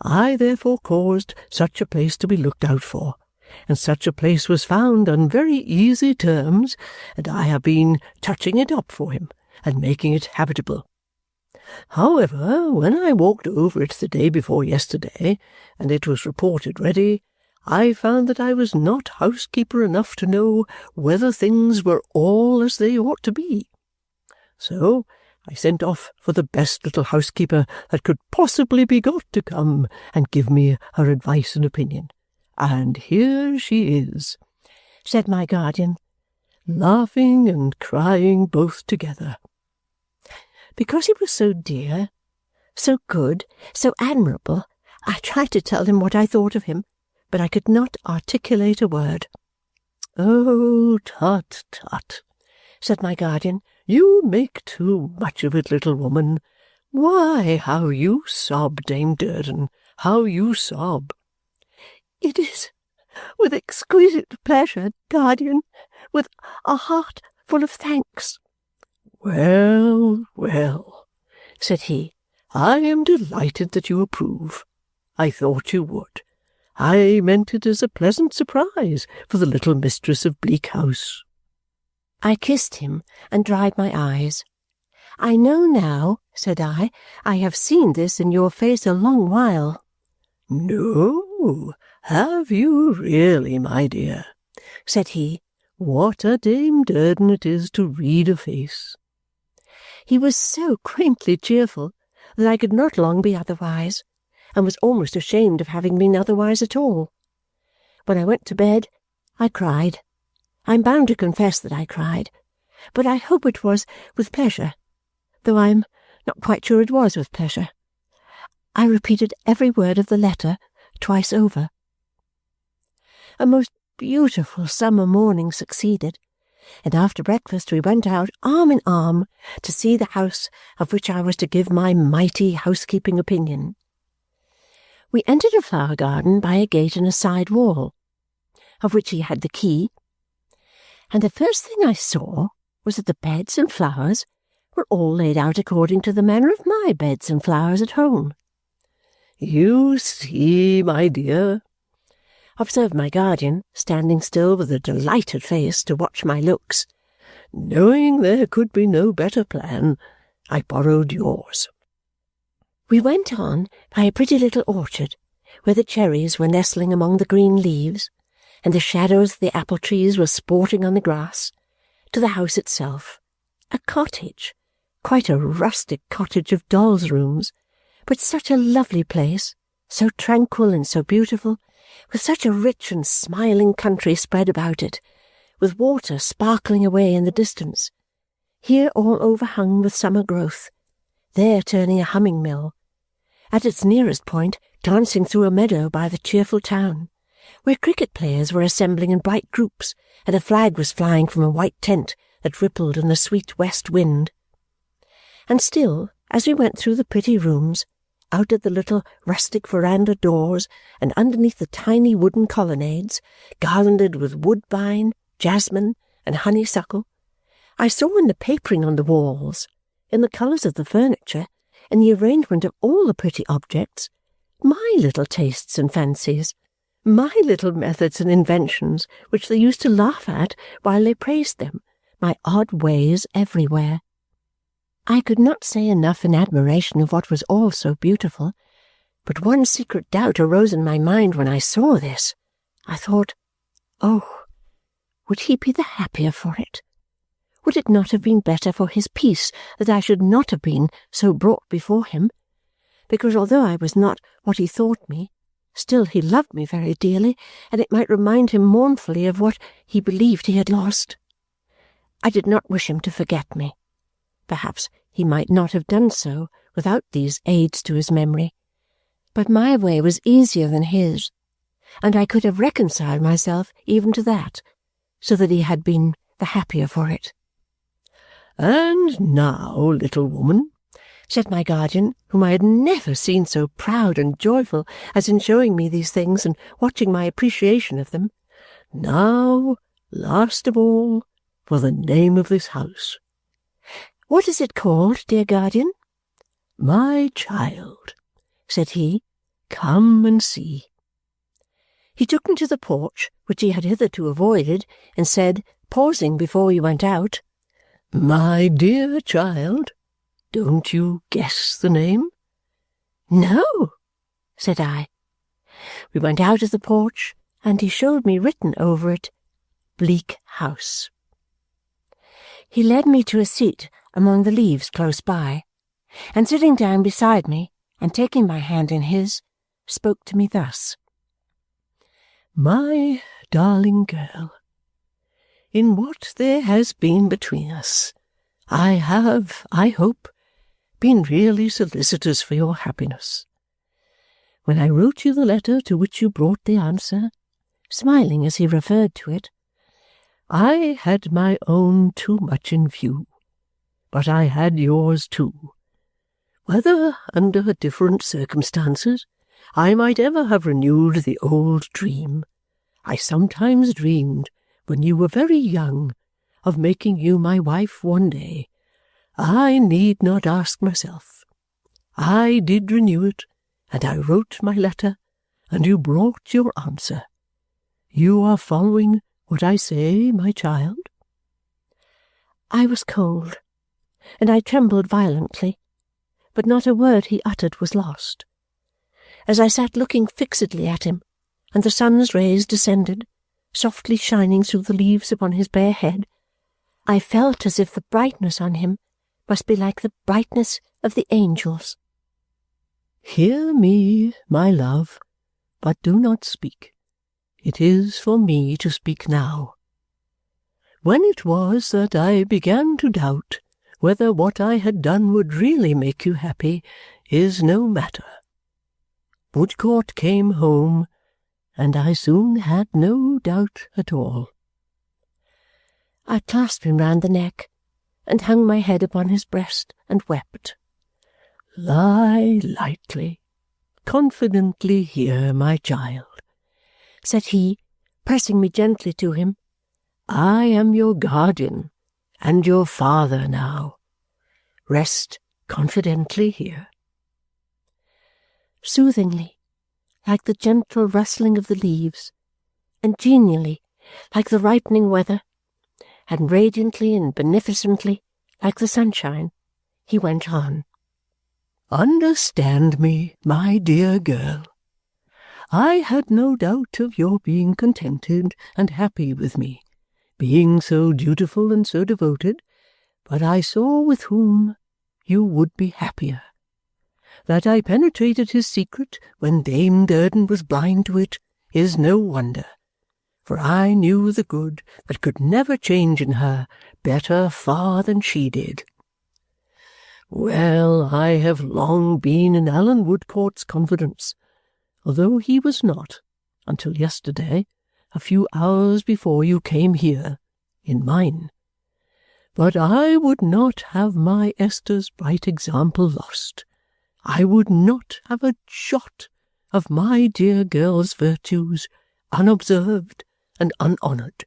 I therefore caused such a place to be looked out for, and such a place was found on very easy terms, and I have been touching it up for him and making it habitable. However, when I walked over it the day before yesterday, and it was reported ready, I found that I was not housekeeper enough to know whether things were all as they ought to be. So I sent off for the best little housekeeper that could possibly be got to come and give me her advice and opinion. And here she is," said my guardian, "laughing and crying both together." Because he was so dear, so good, so admirable, I tried to tell him what I thought of him, but I could not articulate a word. "Oh, tut, tut," said my guardian, "you make too much of it, little woman. Why, how you sob, Dame Durden, how you sob!" "It is with exquisite pleasure, guardian, with a heart full of thanks." "Well, well," said he, "I am delighted that you approve. I thought you would. I meant it as a pleasant surprise for the little mistress of Bleak House." I kissed him and dried my eyes. "I know now," said I have seen this in your face a long while." "No, "Have you really, my dear?" said he. "What a Dame Durden it is to read a face!" He was so quaintly cheerful that I could not long be otherwise, and was almost ashamed of having been otherwise at all. When I went to bed, I cried. I am bound to confess that I cried, but I hope it was with pleasure, though I am not quite sure it was with pleasure. I repeated every word of the letter twice over. A most beautiful summer morning succeeded, and after breakfast we went out arm in arm to see the house of which I was to give my mighty housekeeping opinion. We entered a flower garden by a gate in a side wall, of which he had the key, and the first thing I saw was that the beds and flowers were all laid out according to the manner of my beds and flowers at home. "You see, my dear," observed my guardian, standing still with a delighted face to watch my looks, "knowing there could be no better plan, I borrowed yours." We went on by a pretty little orchard, where the cherries were nestling among the green leaves, and the shadows of the apple trees were sporting on the grass, to the house itself, a cottage, quite a rustic cottage of dolls' rooms, but such a lovely place, so tranquil and so beautiful, with such a rich and smiling country spread about it, with water sparkling away in the distance, here all overhung with summer growth, there turning a humming-mill, at its nearest point glancing through a meadow by the cheerful town, where cricket players were assembling in bright groups, and a flag was flying from a white tent that rippled in the sweet west wind. And still, as we went through the pretty rooms, out at the little rustic veranda doors and underneath the tiny wooden colonnades, garlanded with woodbine, jasmine, and honeysuckle, I saw in the papering on the walls, in the colours of the furniture, in the arrangement of all the pretty objects, my little tastes and fancies, my little methods and inventions which they used to laugh at while they praised them, my odd ways everywhere. I could not say enough in admiration of what was all so beautiful, but one secret doubt arose in my mind when I saw this. I thought, oh, would he be the happier for it? Would it not have been better for his peace that I should not have been so brought before him? Because although I was not what he thought me, still he loved me very dearly, and it might remind him mournfully of what he believed he had lost. I did not wish him to forget me. Perhaps he might not have done so without these aids to his memory, but my way was easier than his, and I could have reconciled myself even to that, so that he had been the happier for it. "And now, little woman," said my guardian, whom I had never seen so proud and joyful as in showing me these things and watching my appreciation of them, "now, last of all, for the name of this house." "What is it called, dear guardian?" "My child," said he, "come and see." He took me to the porch, which he had hitherto avoided, and said, pausing before we went out, "My dear child, don't you guess the name?" "No," said I. We went out of the porch, and he showed me written over it, Bleak House. He led me to a seat among the leaves close by, and sitting down beside me, and taking my hand in his, spoke to me thus. "My darling girl, in what there has been between us, I have, I hope, been really solicitous for your happiness. When I wrote you the letter to which you brought the answer," smiling as he referred to it, "I had my own too much in view, but I had yours too. Whether, under different circumstances, I might ever have renewed the old dream, I sometimes dreamed, when you were very young, of making you my wife one day. I need not ask myself. I did renew it, and I wrote my letter, and you brought your answer. You are following what I say, my child?" I was cold, and I trembled violently, but not a word he uttered was lost. As I sat looking fixedly at him, and the sun's rays descended, softly shining through the leaves upon his bare head, I felt as if the brightness on him must be like the brightness of the angels. Hear me, my love, but do not speak. It is for me to speak now. When it was that I began to doubt whether what I had done would really make you happy is no matter. Woodcourt came home, and I soon had no doubt at all. I clasped him round the neck, and hung my head upon his breast, and wept. Lie lightly, confidently here, my child, said he, pressing me gently to him. I am your guardian, and your father now. Rest confidently here. Soothingly, like the gentle rustling of the leaves, and genially, like the ripening weather, and radiantly and beneficently, like the sunshine, he went on. Understand me, my dear girl. I had no doubt of your being contented and happy with me, being so dutiful and so devoted, but I saw with whom you would be happier. That I penetrated his secret when Dame Durden was blind to it is no wonder, for I knew the good that could never change in her better far than she did. Well, I have long been in Alan Woodcourt's confidence, although he was not, until yesterday, a few hours before you came here, in mine. But I would not have my Esther's bright example lost. I would not have a jot of my dear girl's virtues unobserved and unhonoured.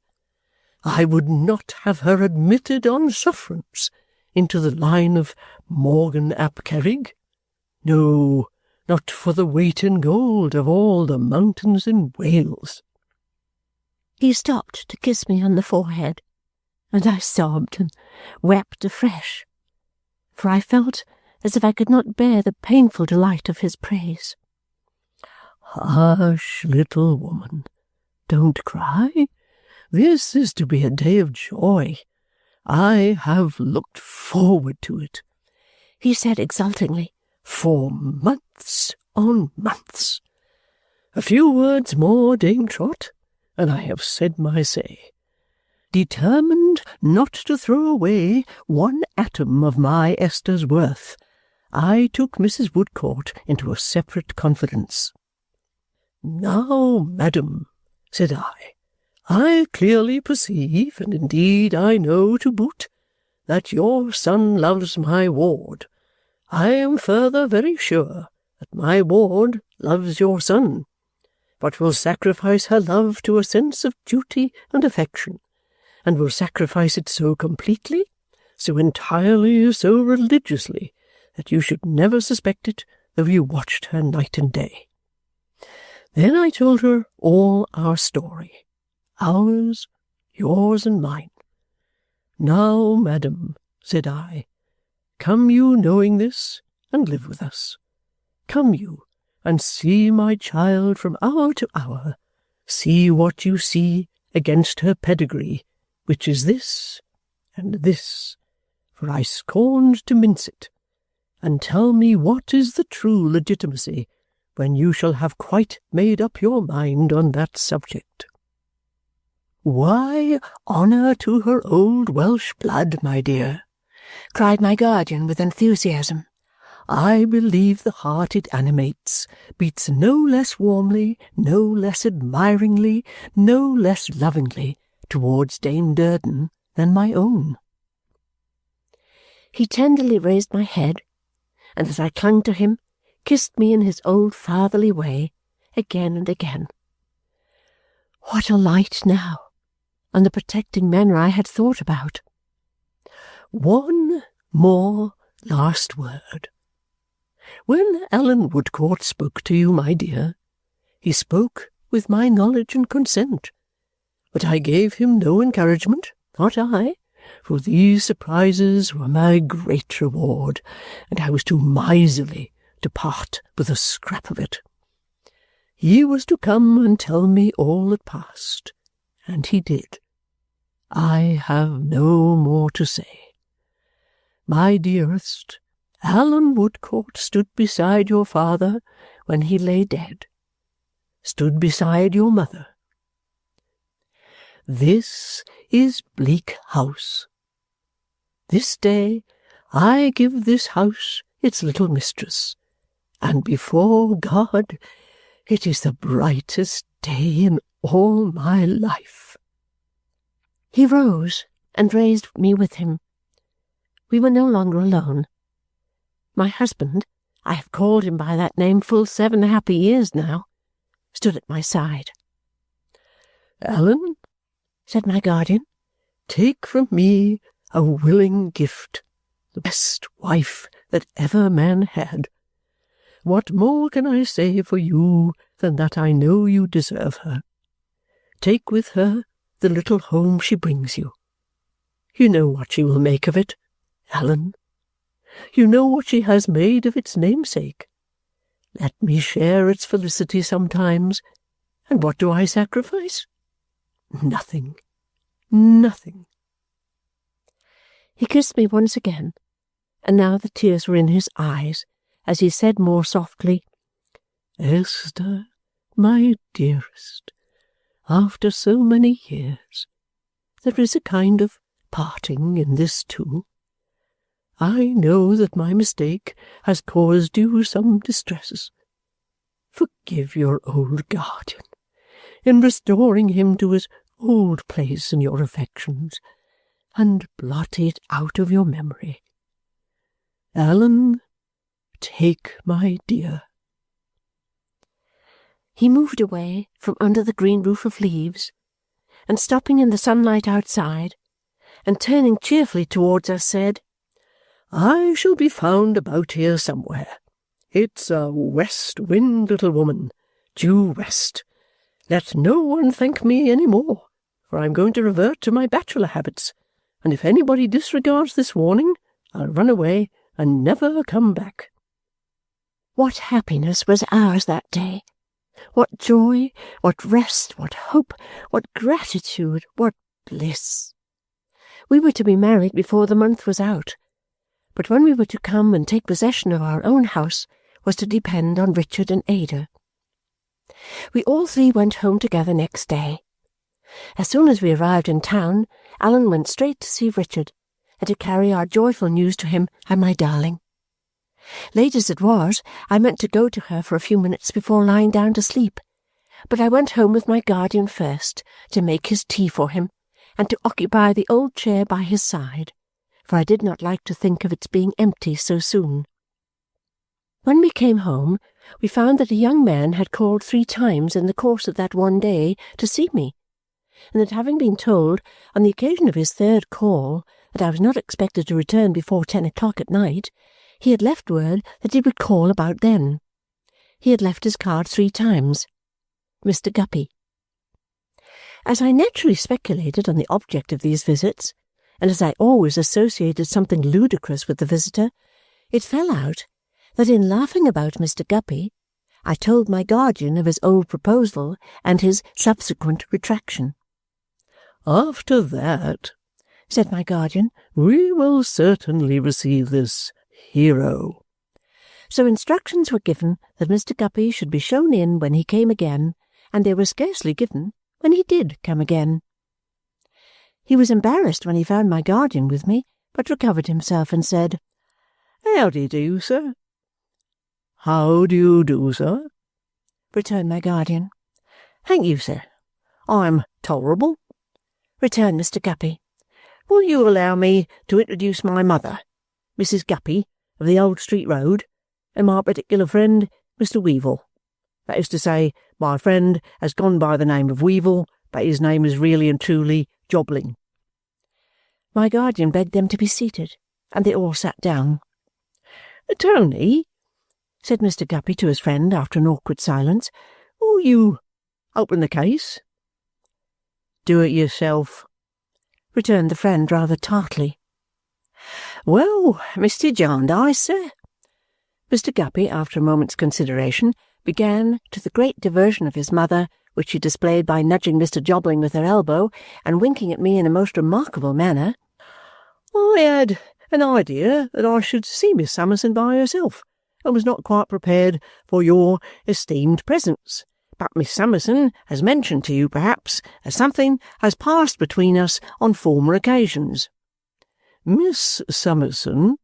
I would not have her admitted on sufferance into the line of Morgan ap Kerrig. No, not for the weight in gold of all the mountains in Wales. He stopped to kiss me on the forehead, and I sobbed and wept afresh, for I felt as if I could not bear the painful delight of his praise. Hush, little woman, don't cry. This is to be a day of joy. I have looked forward to it, he said exultingly, for months on months. A few words more, Dame Trot, and I have said my say. Determined not to throw away one atom of my Esther's worth, I took Mrs. Woodcourt into a separate confidence. Now, madam, said I clearly perceive, and indeed I know to boot, that your son loves my ward. I am further very sure that my ward loves your son, but will sacrifice her love to a sense of duty and affection, and will sacrifice it so completely, so entirely, so religiously, that you should never suspect it, though you watched her night and day. Then I told her all our story, ours, yours, and mine. Now, madam, said I, come you knowing this, and live with us. Come you, and see my child from hour to hour. See what you see against her pedigree, which is this and this, for I scorned to mince it, and tell me what is the true legitimacy, when you shall have quite made up your mind on that subject. Why, honour to her old Welsh blood, my dear, cried my guardian with enthusiasm. I believe the heart it animates beats no less warmly, no less admiringly, no less lovingly towards Dame Durden than my own. He tenderly raised my head, and as I clung to him, kissed me in his old fatherly way again and again. What a light now on the protecting manner I had thought about! One more last word. When Alan Woodcourt spoke to you, my dear, he spoke with my knowledge and consent, but I gave him no encouragement, not I, for these surprises were my great reward, and I was too miserly to part with a scrap of it. He was to come and tell me all that passed, and he did. I have no more to say. My dearest, Alan Woodcourt stood beside your father when he lay dead, stood beside your mother. This is Bleak House. This day I give this house its little mistress, and before God it is the brightest day in all my life." He rose and raised me with him. We were no longer alone. My husband, I have called him by that name full 7 happy years now, stood at my side. "Alan," said my guardian, "take from me a willing gift, the best wife that ever man had. What more can I say for you than that I know you deserve her? Take with her the little home she brings you. You know what she will make of it, Alan. You know what she has made of its namesake. Let me share its felicity sometimes, and what do I sacrifice? Nothing. Nothing." He kissed me once again, and now the tears were in his eyes, as he said more softly, "Esther, my dearest, after so many years, there is a kind of parting in this too. I know that my mistake has caused you some distresses. Forgive your old guardian in restoring him to his old place in your affections, and blot it out of your memory. Alan, take my dear." He moved away from under the green roof of leaves, and stopping in the sunlight outside, and turning cheerfully towards us, said, "I shall be found about here somewhere. It's a west wind, little woman, due west. Let no one thank me any more, for I am going to revert to my bachelor habits, and if anybody disregards this warning, I'll run away and never come back." What happiness was ours that day! What joy, what rest, what hope, what gratitude, what bliss! We were to be married before the month was out, but when we were to come and take possession of our own house was to depend on Richard and Ada. We all three went home together next day. As soon as we arrived in town, Alan went straight to see Richard, and to carry our joyful news to him and my darling. Late as it was, I meant to go to her for a few minutes before lying down to sleep, but I went home with my guardian first to make his tea for him, and to occupy the old chair by his side, for I did not like to think of its being empty so soon. When we came home, we found that a young man had called 3 times in the course of that one day to see me, and that having been told, on the occasion of his 3rd call, that I was not expected to return before 10 o'clock at night, he had left word that he would call about then. He had left his card 3 times. Mr. Guppy. As I naturally speculated on the object of these visits, and as I always associated something ludicrous with the visitor, it fell out that in laughing about Mr. Guppy, I told my guardian of his old proposal and his subsequent retraction. "After that," said my guardian, "we will certainly receive this hero." So instructions were given that Mr. Guppy should be shown in when he came again, and they were scarcely given when he did come again. He was embarrassed when he found my guardian with me, but recovered himself and said, "How do you do, sir?" "How do you do, sir?" returned my guardian. "Thank you, sir. I'm tolerable," returned Mr. Guppy. "Will you allow me to introduce my mother, Mrs. Guppy, of the Old Street Road, and my particular friend, Mr. Weevil. That is to say, my friend has gone by the name of Weevil, but his name is really and truly Jobling." My guardian begged them to be seated, and they all sat down. "Tony," said Mr. Guppy to his friend after an awkward silence, "will you open the case?" "Do it yourself," returned the friend rather tartly. "Well, Mr. Jarndyce, sir," Mr. Guppy, after a moment's consideration, began, to the great diversion of his mother, which she displayed by nudging Mr. Jobling with her elbow and winking at me in a most remarkable manner, I had an idea that I should see Miss Summerson by herself, and was not quite prepared for your esteemed presence. But Miss Summerson has mentioned to you, perhaps, as something has passed between us on former occasions. Miss Summerson,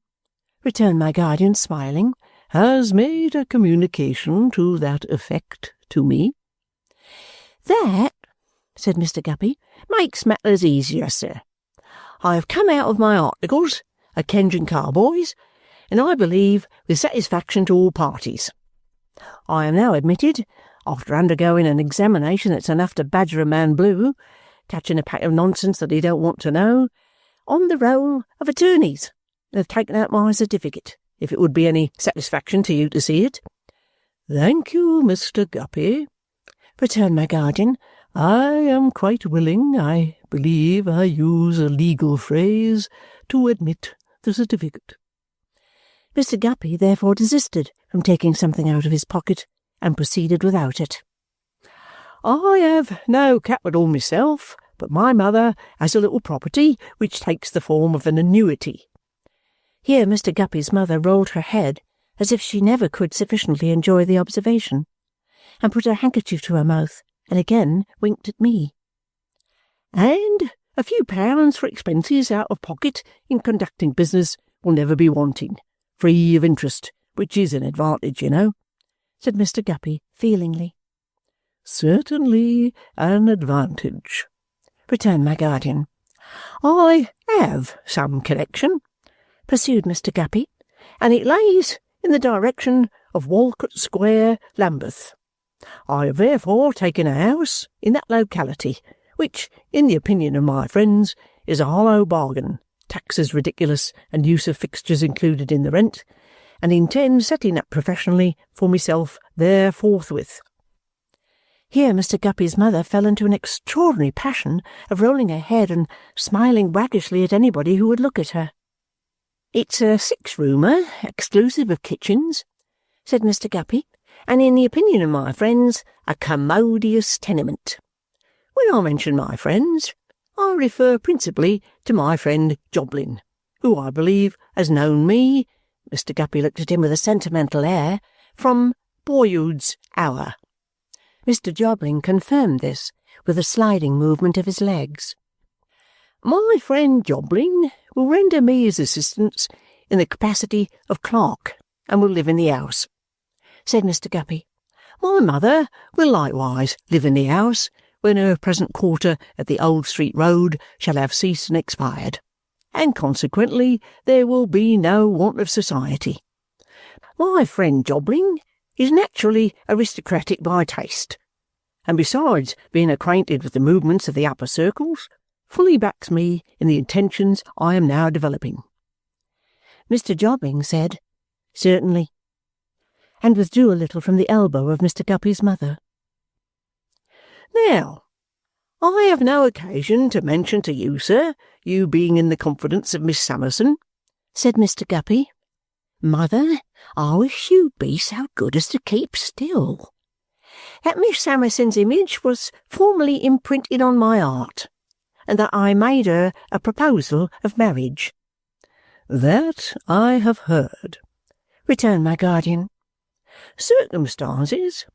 returned my guardian, smiling, has made a communication to that effect to me. That, said Mr. Guppy, makes matters easier, sir. I have come out of my articles at Kenge and Carboy's, and I believe with satisfaction to all parties. I am now admitted, after undergoing an examination that's enough to badger a man blue, touching a pack of nonsense that he don't want to know, on the roll of attorneys, and have taken out my certificate, if it would be any satisfaction to you to see it. Thank you, Mr. Guppy, returned my guardian. I am quite willing, I believe I use a legal phrase, to admit the certificate. Mr. Guppy therefore desisted from taking something out of his pocket, and proceeded without it. I have no capital myself, but my mother has a little property which takes the form of an annuity. Here Mr. Guppy's mother rolled her head as if she never could sufficiently enjoy the observation, and put her handkerchief to her mouth, and again winked at me. And a few pounds for expenses out of pocket in conducting business will never be wanting, free of interest, which is an advantage, you know, said Mr. Guppy feelingly. Certainly an advantage, returned my guardian. I have some connection, pursued Mr. Guppy, and it lays in the direction of Walcott Square, Lambeth. I have therefore taken a house in that locality, which, in the opinion of my friends, is a hollow bargain, taxes ridiculous, and use of fixtures included in the rent, and intend setting up professionally for myself there forthwith. Here Mr. Guppy's mother fell into an extraordinary passion of rolling her head and smiling waggishly at anybody who would look at her. It's a 6-roomer, exclusive of kitchens, said Mr. Guppy, and in the opinion of my friends, a commodious tenement. When I mention my friends, I refer principally to my friend Jobling, who I believe has known me, Mr. Guppy looked at him with a sentimental air, from boyhood's hour. Mr. Jobling confirmed this with a sliding movement of his legs. My friend Jobling will render me his assistance in the capacity of clerk, and will live in the house, said Mr. Guppy. My mother will likewise live in the house when her present quarter at the Old Street Road shall have ceased and expired, and consequently there will be no want of society. My friend Jobling is naturally aristocratic by taste, and besides being acquainted with the movements of the upper circles, fully backs me in the intentions I am now developing. Mr. Jobling said, "Certainly," and withdrew a little from the elbow of Mr. Guppy's mother. Now, I have no occasion to mention to you, sir, you being in the confidence of Miss Summerson, said Mr. Guppy. Mother, I wish you'd be so good as to keep still. That Miss Summerson's image was formerly imprinted on my heart, and that I made her a proposal of marriage. That I have heard, returned my guardian. Circumstances,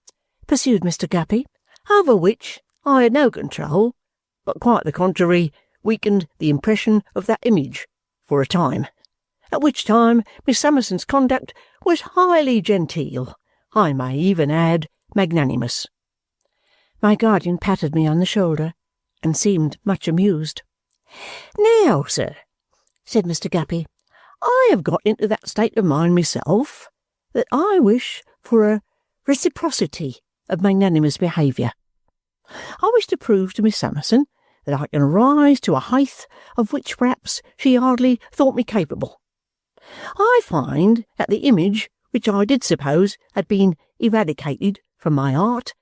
pursued Mr. Guppy, over which I had no control, but quite the contrary, weakened the impression of that image for a time, at which time Miss Summerson's conduct was highly genteel, I may even add magnanimous. My guardian patted me on the shoulder, and seemed much amused. Now, sir, said Mr. Guppy, I have got into that state of mind myself that I wish for a reciprocity of magnanimous behaviour. I wish to prove to Miss Summerson that I can rise to a height of which perhaps she hardly thought me capable. I find that the image which I did suppose had been eradicated from my heart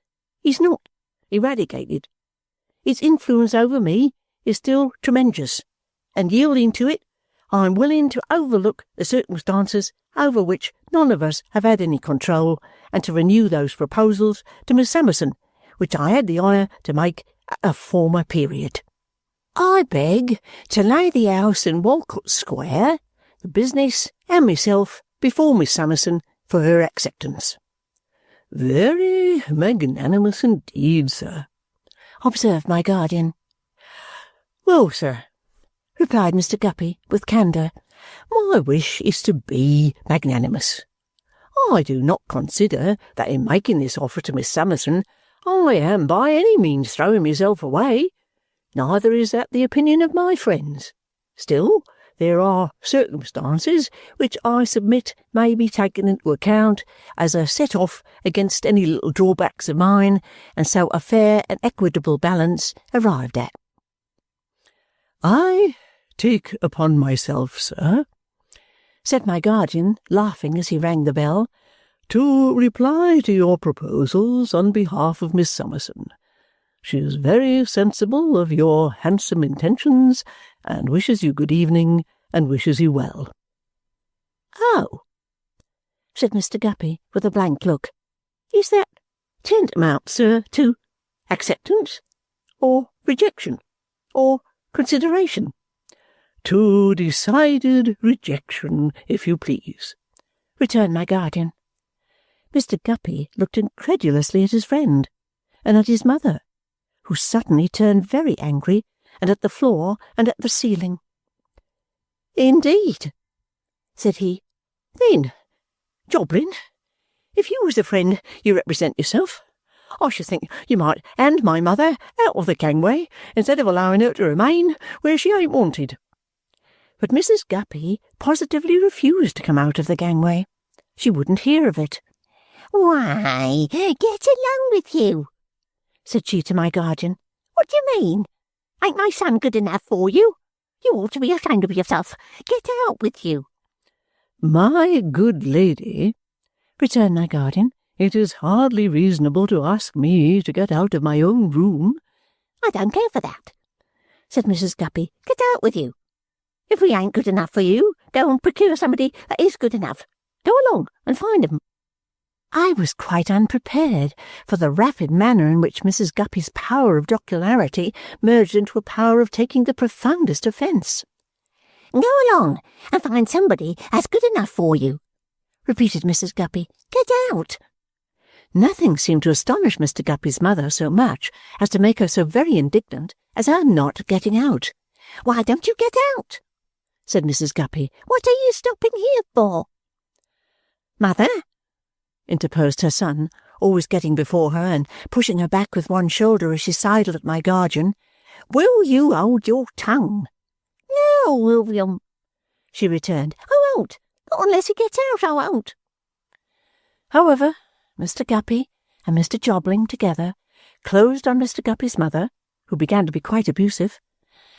is not eradicated. Its influence over me is still tremendous, and yielding to it, I am willing to overlook the circumstances over which none of us have had any control, and to renew those proposals to Miss Summerson, which I had the honour to make at a former period. I beg to lay the house in Walcott Square, the business, and myself before Miss Summerson for her acceptance." "Very magnanimous indeed, sir," observed my guardian. "Well, sir," replied Mr. Guppy with candour, "my wish is to be magnanimous. I do not consider that in making this offer to Miss Summerson I am by any means throwing myself away, neither is that the opinion of my friends. Still, there are circumstances which I submit may be taken into account as a set-off against any little drawbacks of mine, and so a fair and equitable balance arrived at." "I take upon myself, sir," said my guardian, laughing as he rang the bell, "to reply to your proposals on behalf of Miss Summerson. She is very sensible of your handsome intentions, and wishes you good evening, and wishes you well." "Oh," said Mr. Guppy with a blank look, "is that tantamount, sir, to acceptance, or rejection, or consideration?" "To decided rejection, if you please," returned my guardian. Mr. Guppy looked incredulously at his friend, and at his mother, who suddenly turned very angry, and at the floor, and at the ceiling. "Indeed," said he. "Then, Jobling, if you was the friend you represent yourself, I should think you might hand my mother out of the gangway instead of allowing her to remain where she ain't wanted." But Mrs. Guppy positively refused to come out of the gangway. She wouldn't hear of it. "Why, get along with you," said she to my guardian. "What do you mean? Ain't my son good enough for you? You ought to be ashamed of yourself. Get out with you." "My good lady," returned my guardian, "it is hardly reasonable to ask me to get out of my own room." "I don't care for that," said Mrs. Guppy. "Get out with you. If we ain't good enough for you, go and procure somebody that is good enough. Go along and find 'em." I was quite unprepared for the rapid manner in which Mrs. Guppy's power of jocularity merged into a power of taking the profoundest offence. "Go along and find somebody that's good enough for you," repeated Mrs. Guppy. "Get out." Nothing seemed to astonish Mr. Guppy's mother so much as to make her so very indignant as her not getting out. "Why don't you get out?" said Mrs. Guppy. "What are you stopping here for?" "Mother," interposed her son, always getting before her and pushing her back with one shoulder as she sidled at my guardian, "will you hold your tongue?" "No, William," she returned. "I won't. Not unless he gets out, I won't." However, Mr. Guppy and Mr. Jobling together closed on Mr. Guppy's mother, who began to be quite abusive,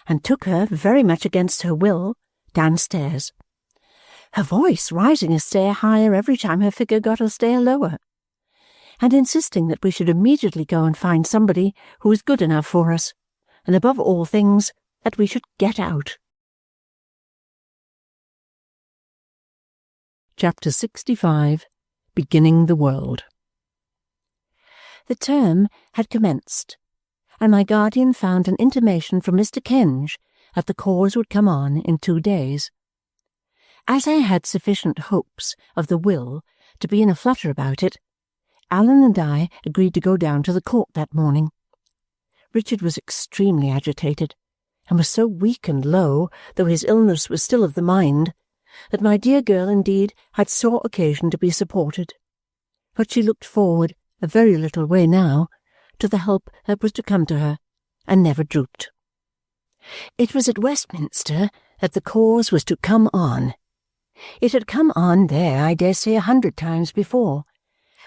and took her, very much against her will, downstairs, her voice rising a stair higher every time her figure got a stair lower, and insisting that we should immediately go and find somebody who was good enough for us, and above all things that we should get out. Chapter 65. Beginning the World. The term had commenced, and my guardian found an intimation from Mr. Kenge that the cause would come on in 2 days. As I had sufficient hopes of the will to be in a flutter about it, Allan and I agreed to go down to the court that morning. Richard was extremely agitated, and was so weak and low, though his illness was still of the mind, that my dear girl indeed had sore occasion to be supported. But she looked forward a very little way now to the help that was to come to her, and never drooped. It was at Westminster that the cause was to come on. It had come on there, I dare say, 100 times before,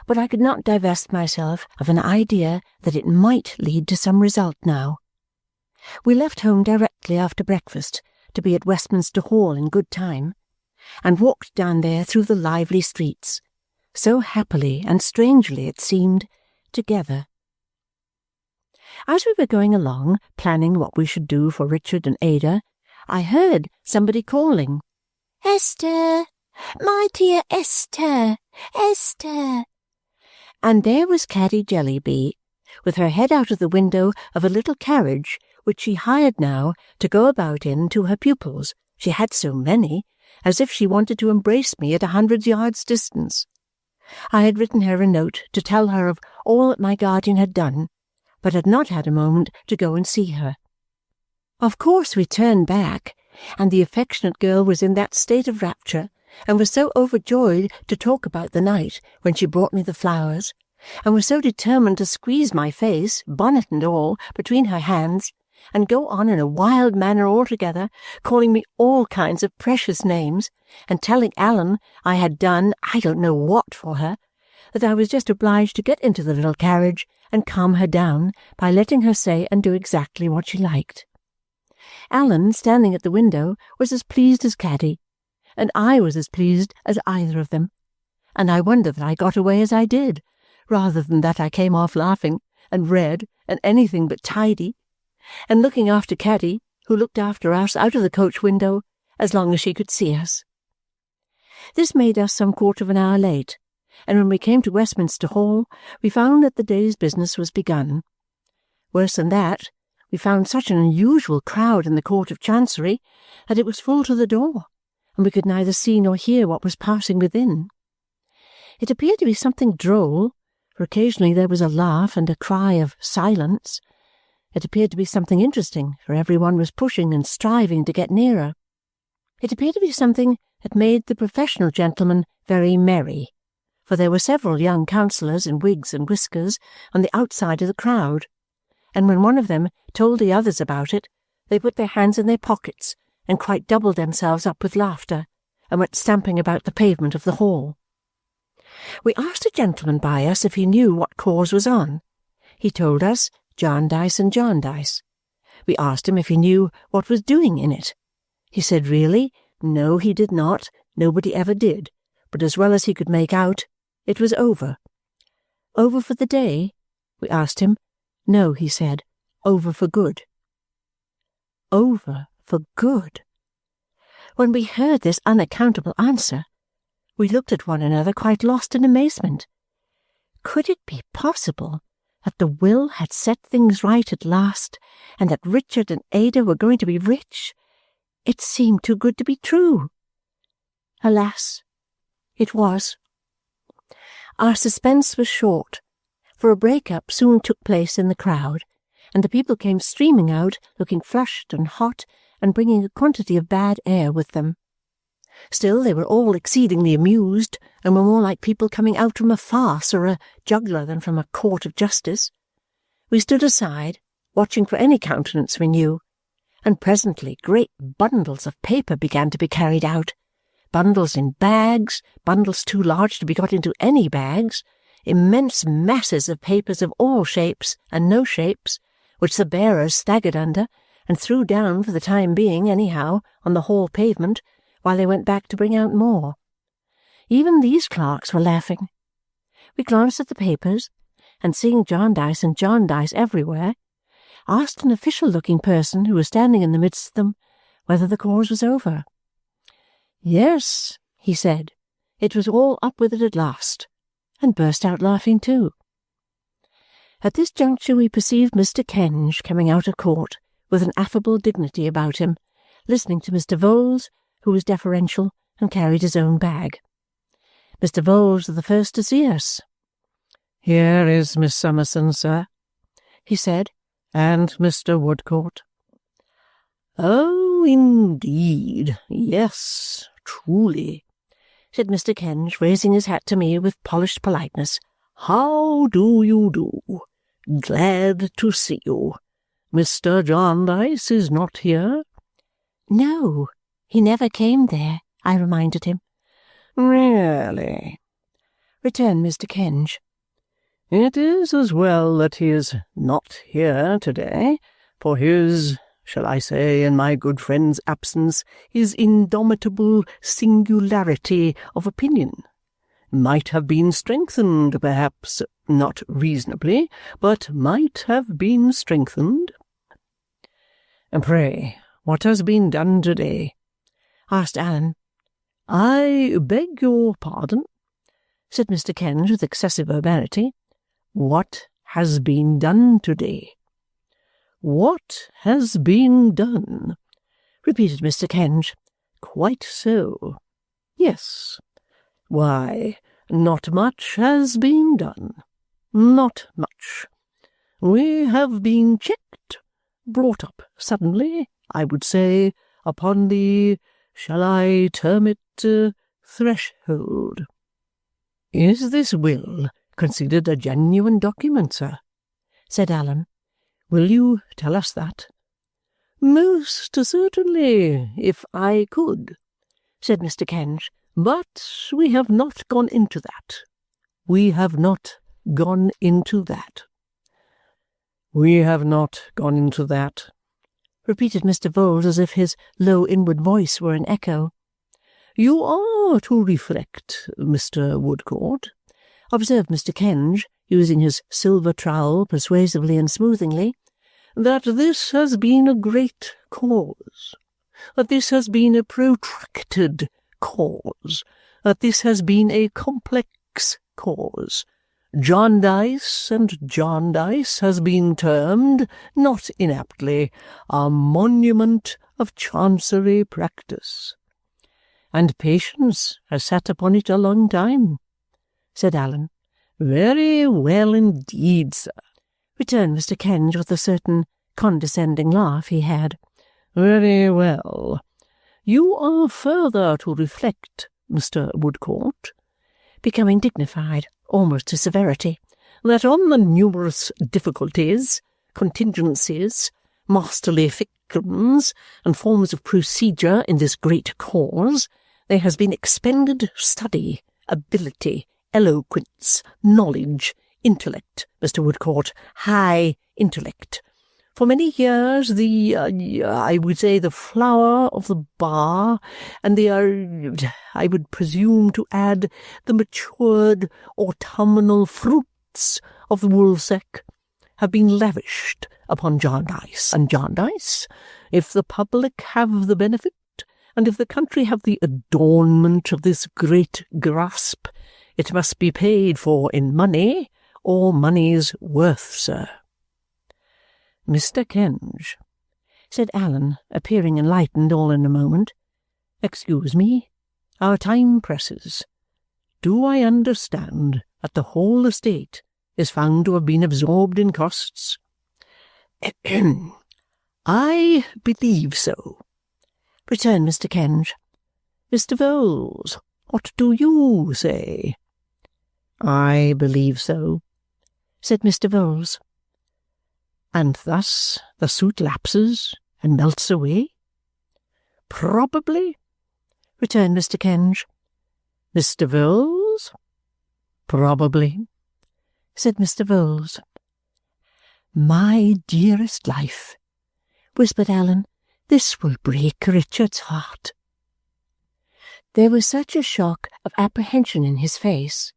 but I could not divest myself of an idea that it might lead to some result now. We left home directly after breakfast to be at Westminster Hall in good time, and walked down there through the lively streets, so happily and strangely it seemed, together. As we were going along, planning what we should do for Richard and Ada, I heard somebody calling, "Esther! My dear Esther, Esther!" And there was Caddy Jellyby, with her head out of the window of a little carriage which she hired now to go about in to her pupils, she had so many, as if she wanted to embrace me at 100 yards' distance. I had written her a note to tell her of all that my guardian had done, but had not had a moment to go and see her. Of course we turned back, and the affectionate girl was in that state of rapture, and was so overjoyed to talk about the night when she brought me the flowers, and was so determined to squeeze my face, bonnet and all, between her hands, and go on in a wild manner altogether, calling me all kinds of precious names, and telling Alan I had done I don't know what for her, that I was just obliged to get into the little carriage and calm her down by letting her say and do exactly what she liked. Alan, standing at the window, was as pleased as Caddy, and I was as pleased as either of them, and I wonder that I got away as I did, rather than that I came off laughing, and red, and anything but tidy, and looking after Caddy, who looked after us out of the coach window as long as she could see us. This made us some quarter of an hour late, and when we came to Westminster Hall, we found that the day's business was begun. Worse than that, we found such an unusual crowd in the Court of Chancery that it was full to the door, and we could neither see nor hear what was passing within. It appeared to be something droll, for occasionally there was a laugh and a cry of "silence." It appeared to be something interesting, for every one was pushing and striving to get nearer. It appeared to be something that made the professional gentlemen very merry, for there were several young counsellors in wigs and whiskers on the outside of the crowd, and when one of them told the others about it, they put their hands in their pockets and quite doubled themselves up with laughter, and went stamping about the pavement of the hall. We asked a gentleman by us if he knew what cause was on. He told us Jarndyce and Jarndyce. We asked him if he knew what was doing in it. He said really, no, he did not, nobody ever did, but as well as he could make out, it was over. Over for the day? We asked him. No, he said, over for good. Over for good. When we heard this unaccountable answer, we looked at one another quite lost in amazement. Could it be possible that the will had set things right at last, and that Richard and Ada were going to be rich? It seemed too good to be true. Alas, it was. Our suspense was short, for a break-up soon took place in the crowd, and the people came streaming out, looking flushed and hot, and bringing a quantity of bad air with them. Still, they were all exceedingly amused, and were more like people coming out from a farce or a juggler than from a court of justice. We stood aside, watching for any countenance we knew, and presently great bundles of paper began to be carried out, bundles in bags, bundles too large to be got into any bags, immense masses of papers of all shapes and no shapes, which the bearers staggered under, and threw down for the time being anyhow on the hall pavement, while they went back to bring out more. Even these clerks were laughing. We glanced at the papers, and seeing Jarndyce and Jarndyce everywhere, asked an official-looking person who was standing in the midst of them whether the cause was over. Yes, he said, it was all up with it at last, and burst out laughing too. At this juncture we perceived Mr. Kenge coming out of court with an affable dignity about him, listening to Mr. Vholes, who was deferential and carried his own bag. Mr. Vholes was the first to see us. "Here is Miss Summerson, sir," he said, "and Mr. Woodcourt." "Oh, indeed, yes, truly," said Mr. Kenge, raising his hat to me with polished politeness. "How do you do? Glad to see you. Mr. Jarndyce is not here?" "No, he never came there," I reminded him. "Really?" returned Mr. Kenge. "It is as well that he is not here to-day, for his, shall I say in my good friend's absence, his indomitable singularity of opinion might have been strengthened, perhaps not reasonably, but might have been strengthened." "And pray, what has been done to-day?" asked Alan. I beg your pardon, said Mr. Kenge with excessive urbanity. What has been done to-day? What has been done? Repeated Mr. Kenge. Quite so. Yes. Why, not much has been done. Not much. We have been checked, brought up suddenly, I would say, upon the, shall I term it, threshold. Is this will considered a genuine document, sir? Said Allan. Will you tell us that? Most certainly, if I could, said Mr. Kenge, but we have not gone into that. We have not gone into that. We have not gone into that, repeated Mr. Vholes as if his low inward voice were an echo. You are to reflect, Mr. Woodcourt, observed Mr. Kenge, using his silver trowel persuasively and smoothingly, that this has been a great cause, that this has been a protracted cause, that this has been a complex cause. Jarndyce and Jarndyce has been termed, not inaptly, a monument of Chancery practice. And patience has sat upon it a long time, said Allan. Very well indeed, sir, returned Mr. Kenge with a certain condescending laugh he had. Very well. You are further to reflect, Mr. Woodcourt, becoming dignified almost to severity, that on the numerous difficulties, contingencies, masterly fictions, and forms of procedure in this great cause, there has been expended study, ability, eloquence, knowledge, intellect, Mr. Woodcourt, high intellect. For many years I would say the flower of the bar, and I would presume to add, the matured autumnal fruits of the woolsack, have been lavished upon Jarndyce and Jarndyce. If the public have the benefit, and if the country have the adornment of this great grasp, it must be paid for in money, or money's worth, sir. Mr. Kenge, said Allan, appearing enlightened all in a moment, excuse me, our time presses. Do I understand that the whole estate is found to have been absorbed in costs? I believe so, returned Mr. Kenge. Mr. Vholes, what do you say? I believe so, said Mr. Vholes. And thus the suit lapses and melts away? Probably, returned Mr. Kenge. Mr. Vholes? Probably, said Mr. Vholes. My dearest life, whispered Allan, this will break Richard's heart. There was such a shock of apprehension in his face,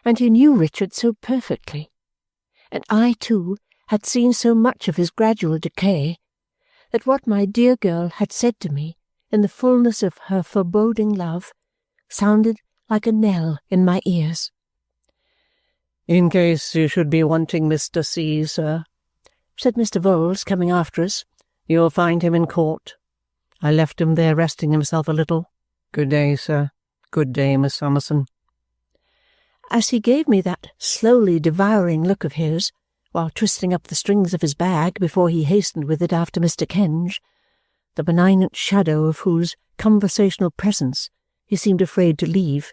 and he knew Richard so perfectly, and I, too, had seen so much of his gradual decay, that what my dear girl had said to me in the fullness of her foreboding love sounded like a knell in my ears. In case you should be wanting Mr. C., sir, said Mr. Vholes, coming after us, you'll find him in court. I left him there resting himself a little. Good day, sir. Good day, Miss Summerson. As he gave me that slowly devouring look of his, while twisting up the strings of his bag before he hastened with it after Mr. Kenge, the benignant shadow of whose conversational presence he seemed afraid to leave,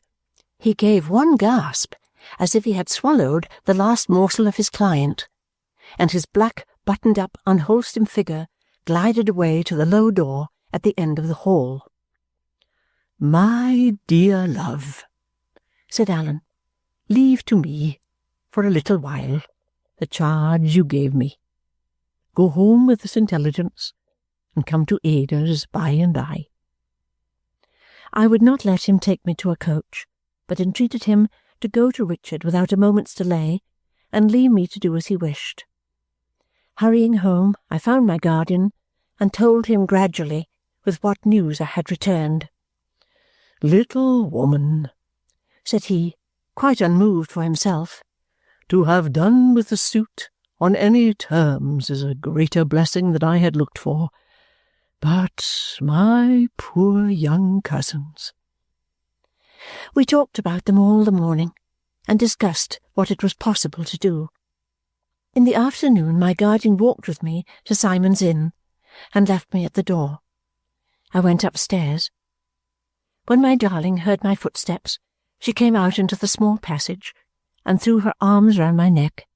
he gave one gasp as if he had swallowed the last morsel of his client, and his black, buttoned-up, unwholesome figure glided away to the low door at the end of the hall. My dear love, said Allan, leave to me, for a little while, the charge you gave me. Go home with this intelligence, and come to Ada's by and by. I would not let him take me to a coach, but entreated him to go to Richard without a moment's delay, and leave me to do as he wished. Hurrying home, I found my guardian, and told him gradually with what news I had returned. "Little woman," said he, quite unmoved for himself, "to have done with the suit on any terms is a greater blessing than I had looked for. But my poor young cousins!" We talked about them all the morning and discussed what it was possible to do. In the afternoon my guardian walked with me to Simon's Inn and left me at the door. I went upstairs. When my darling heard my footsteps, she came out into the small passage and threw her arms round my neck.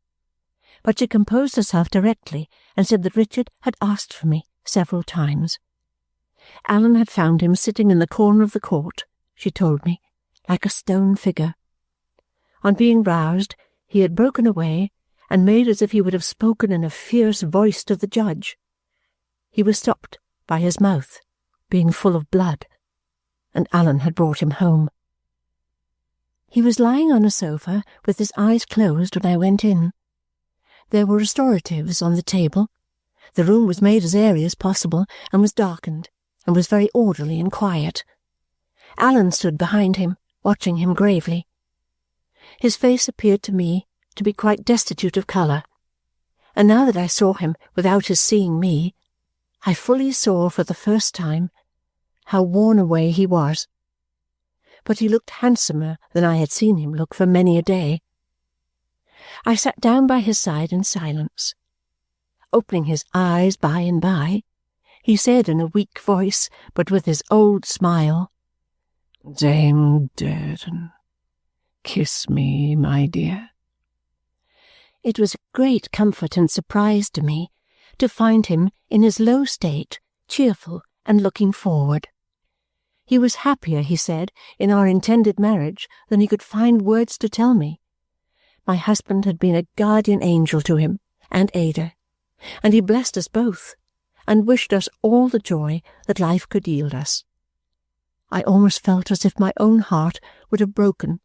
But she composed herself directly and said that Richard had asked for me several times. Alan had found him sitting in the corner of the court, she told me, like a stone figure. On being roused, he had broken away and made as if he would have spoken in a fierce voice to the judge. He was stopped by his mouth being full of blood, and Alan had brought him home. He was lying on a sofa with his eyes closed when I went in. There were restoratives on the table. The room was made as airy as possible and was darkened, and was very orderly and quiet. Alan stood behind him, watching him gravely. His face appeared to me to be quite destitute of colour, and now that I saw him without his seeing me, I fully saw for the first time how worn away he was. But he looked handsomer than I had seen him look for many a day. I sat down by his side in silence. Opening his eyes by and by, he said in a weak voice, but with his old smile, "Dame Durden, kiss me, my dear." It was a great comfort and surprise to me to find him in his low state, cheerful and looking forward. He was happier, he said, in our intended marriage than he could find words to tell me. My husband had been a guardian angel to him and Ada, and he blessed us both, and wished us all the joy that life could yield us. I almost felt as if my own heart would have broken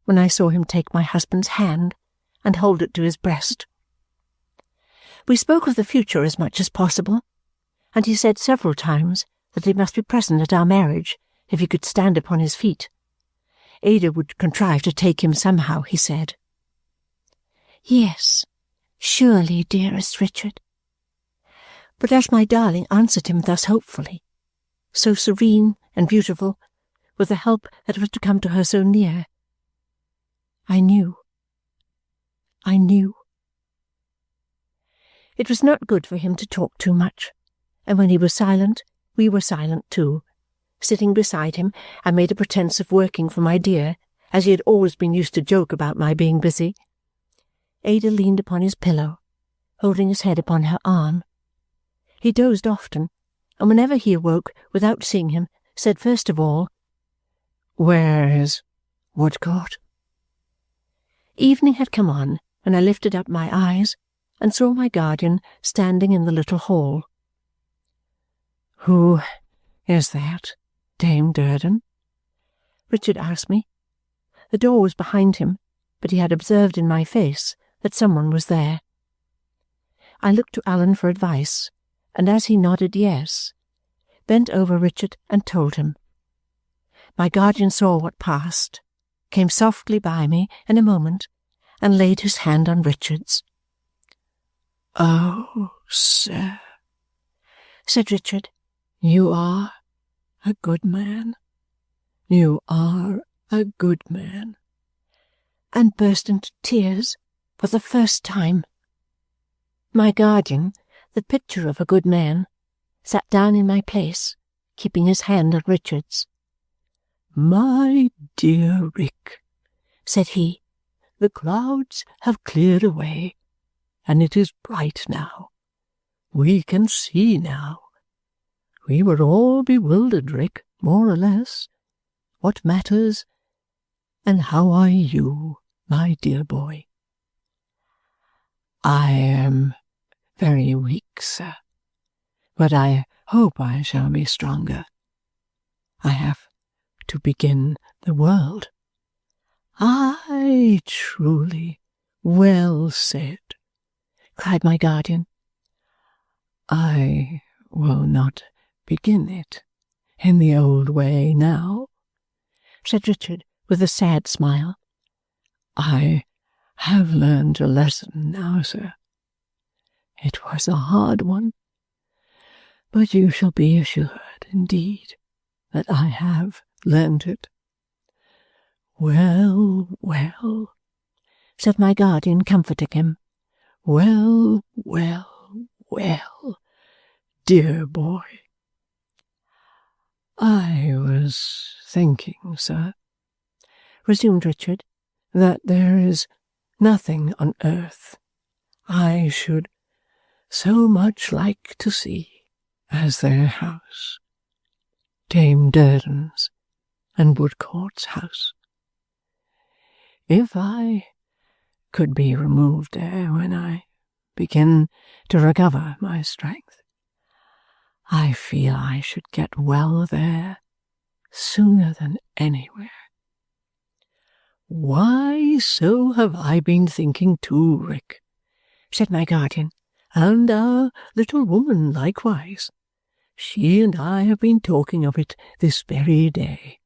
when I saw him take my husband's hand and hold it to his breast. We spoke of the future as much as possible, and he said several times that he must be present at our marriage if he could stand upon his feet. Ada would contrive to take him somehow, he said. "Yes, surely, dearest Richard." But as my darling answered him thus hopefully, so serene and beautiful, with the help that was to come to her so near, I knew. It was not good for him to talk too much, and when he was silent, we were silent too. Sitting beside him, I made a pretence of working for my dear, as he had always been used to joke about my being busy. Ada leaned upon his pillow, holding his head upon her arm. He dozed often, and whenever he awoke without seeing him, said first of all, "Where is Woodcourt?" Evening had come on when I lifted up my eyes and saw my guardian standing in the little hall. "Who is that, Dame Durden?" Richard asked me. The door was behind him, but he had observed in my face that someone was there. I looked to Alan for advice, and as he nodded yes, bent over Richard and told him. My guardian saw what passed, came softly by me in a moment, and laid his hand on Richard's. "Oh, sir," said Richard, "you are a good man. You are a good man," and burst into tears for the first time. My guardian, the picture of a good man, sat down in my place, keeping his hand on Richard's. "My dear Rick," said he, "the clouds have cleared away, and it is bright now. We can see now. We were all bewildered, Rick, more or less. What matters? And how are you, my dear boy?" "I am very weak, sir, but I hope I shall be stronger. I have to begin the world." "Aye, truly, well said," cried my guardian. "I will not begin it in the old way now," said Richard, with a sad smile. I have learned a lesson now, sir. It was a hard one, but you shall be assured, indeed, that I have learned it. Well, well, said my guardian, comforting him. Well, well, well, dear boy. I was thinking, sir, resumed Richard, that there is nothing on earth I should so much like to see as their house, Dame Durden's and Woodcourt's house. If I could be removed there when I begin to recover my strength, I feel I should get well there sooner than anywhere. Why, so have I been thinking too, Rick, said my guardian, and our little woman likewise. She and I have been talking of it this very day.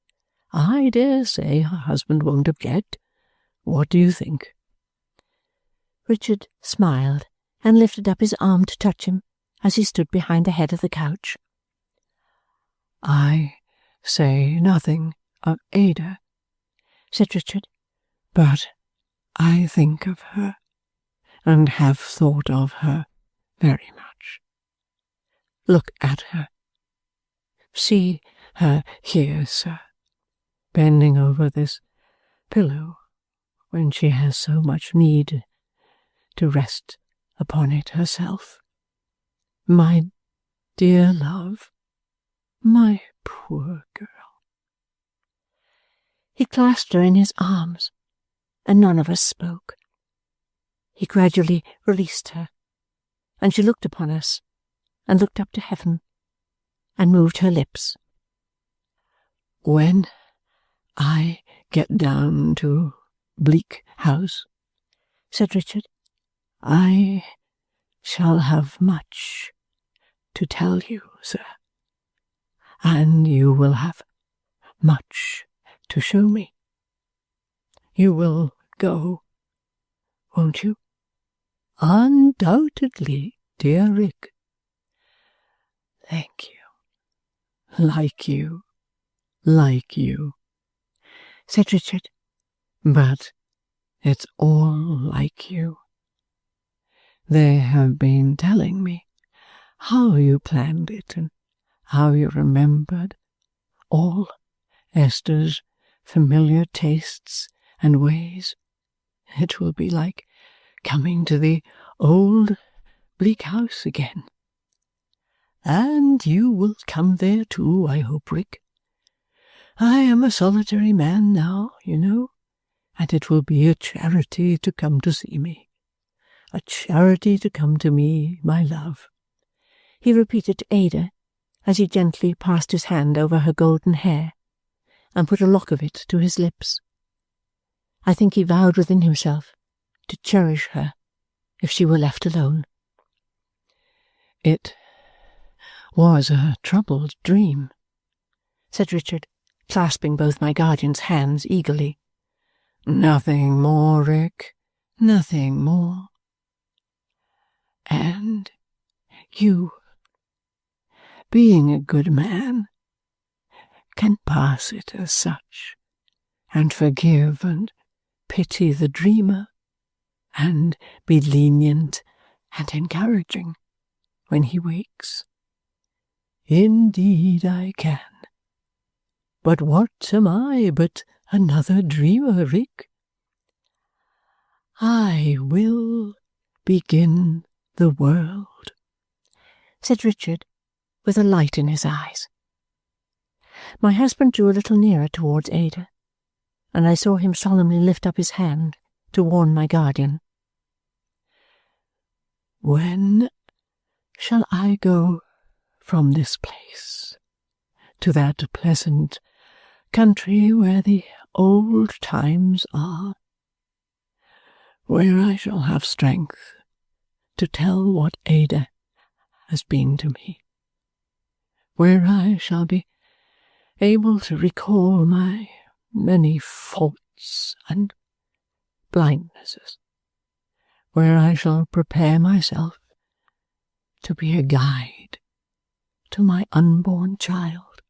I dare say her husband won't object. What do you think? Richard smiled and lifted up his arm to touch him as he stood behind the head of the couch. I say nothing of Ada, said Richard, but I think of her, and have thought of her very much. Look at her. See her here, sir, bending over this pillow when she has so much need to rest upon it herself. My dear love, my poor girl. He clasped her in his arms, and none of us spoke. He gradually released her, and she looked upon us, and looked up to heaven, and moved her lips. When I get down to Bleak House, said Richard, I shall have much to tell you, sir, and you will have much to show me. You will go, won't you? Undoubtedly, dear Rick. Thank you. Like you, said Richard. But it's all like you. They have been telling me how you planned it and how you remembered all Esther's familiar tastes and ways. It will be like coming to the old Bleak House again. And you will come there too, I hope, Rick. I am a solitary man now, you know, and it will be a charity to come to see me. A charity to come to me, my love, he repeated to Ada, as he gently passed his hand over her golden hair, and put a lock of it to his lips. I think he vowed within himself to cherish her if she were left alone. It was a troubled dream, said Richard, clasping both my guardian's hands eagerly. Nothing more, Rick, nothing more. And you, being a good man, can pass it as such, and forgive and pity the dreamer, and be lenient and encouraging when he wakes. Indeed I can. But what am I but another dreamer, Rick? I will begin the world, said Richard, with a light in his eyes. My husband drew a little nearer towards Ada, and I saw him solemnly lift up his hand to warn my guardian. When shall I go from this place to that pleasant country where the old times are, where I shall have strength to tell what Ada has been to me, where I shall be able to recall my many faults and blindnesses, where I shall prepare myself to be a guide to my unborn child,"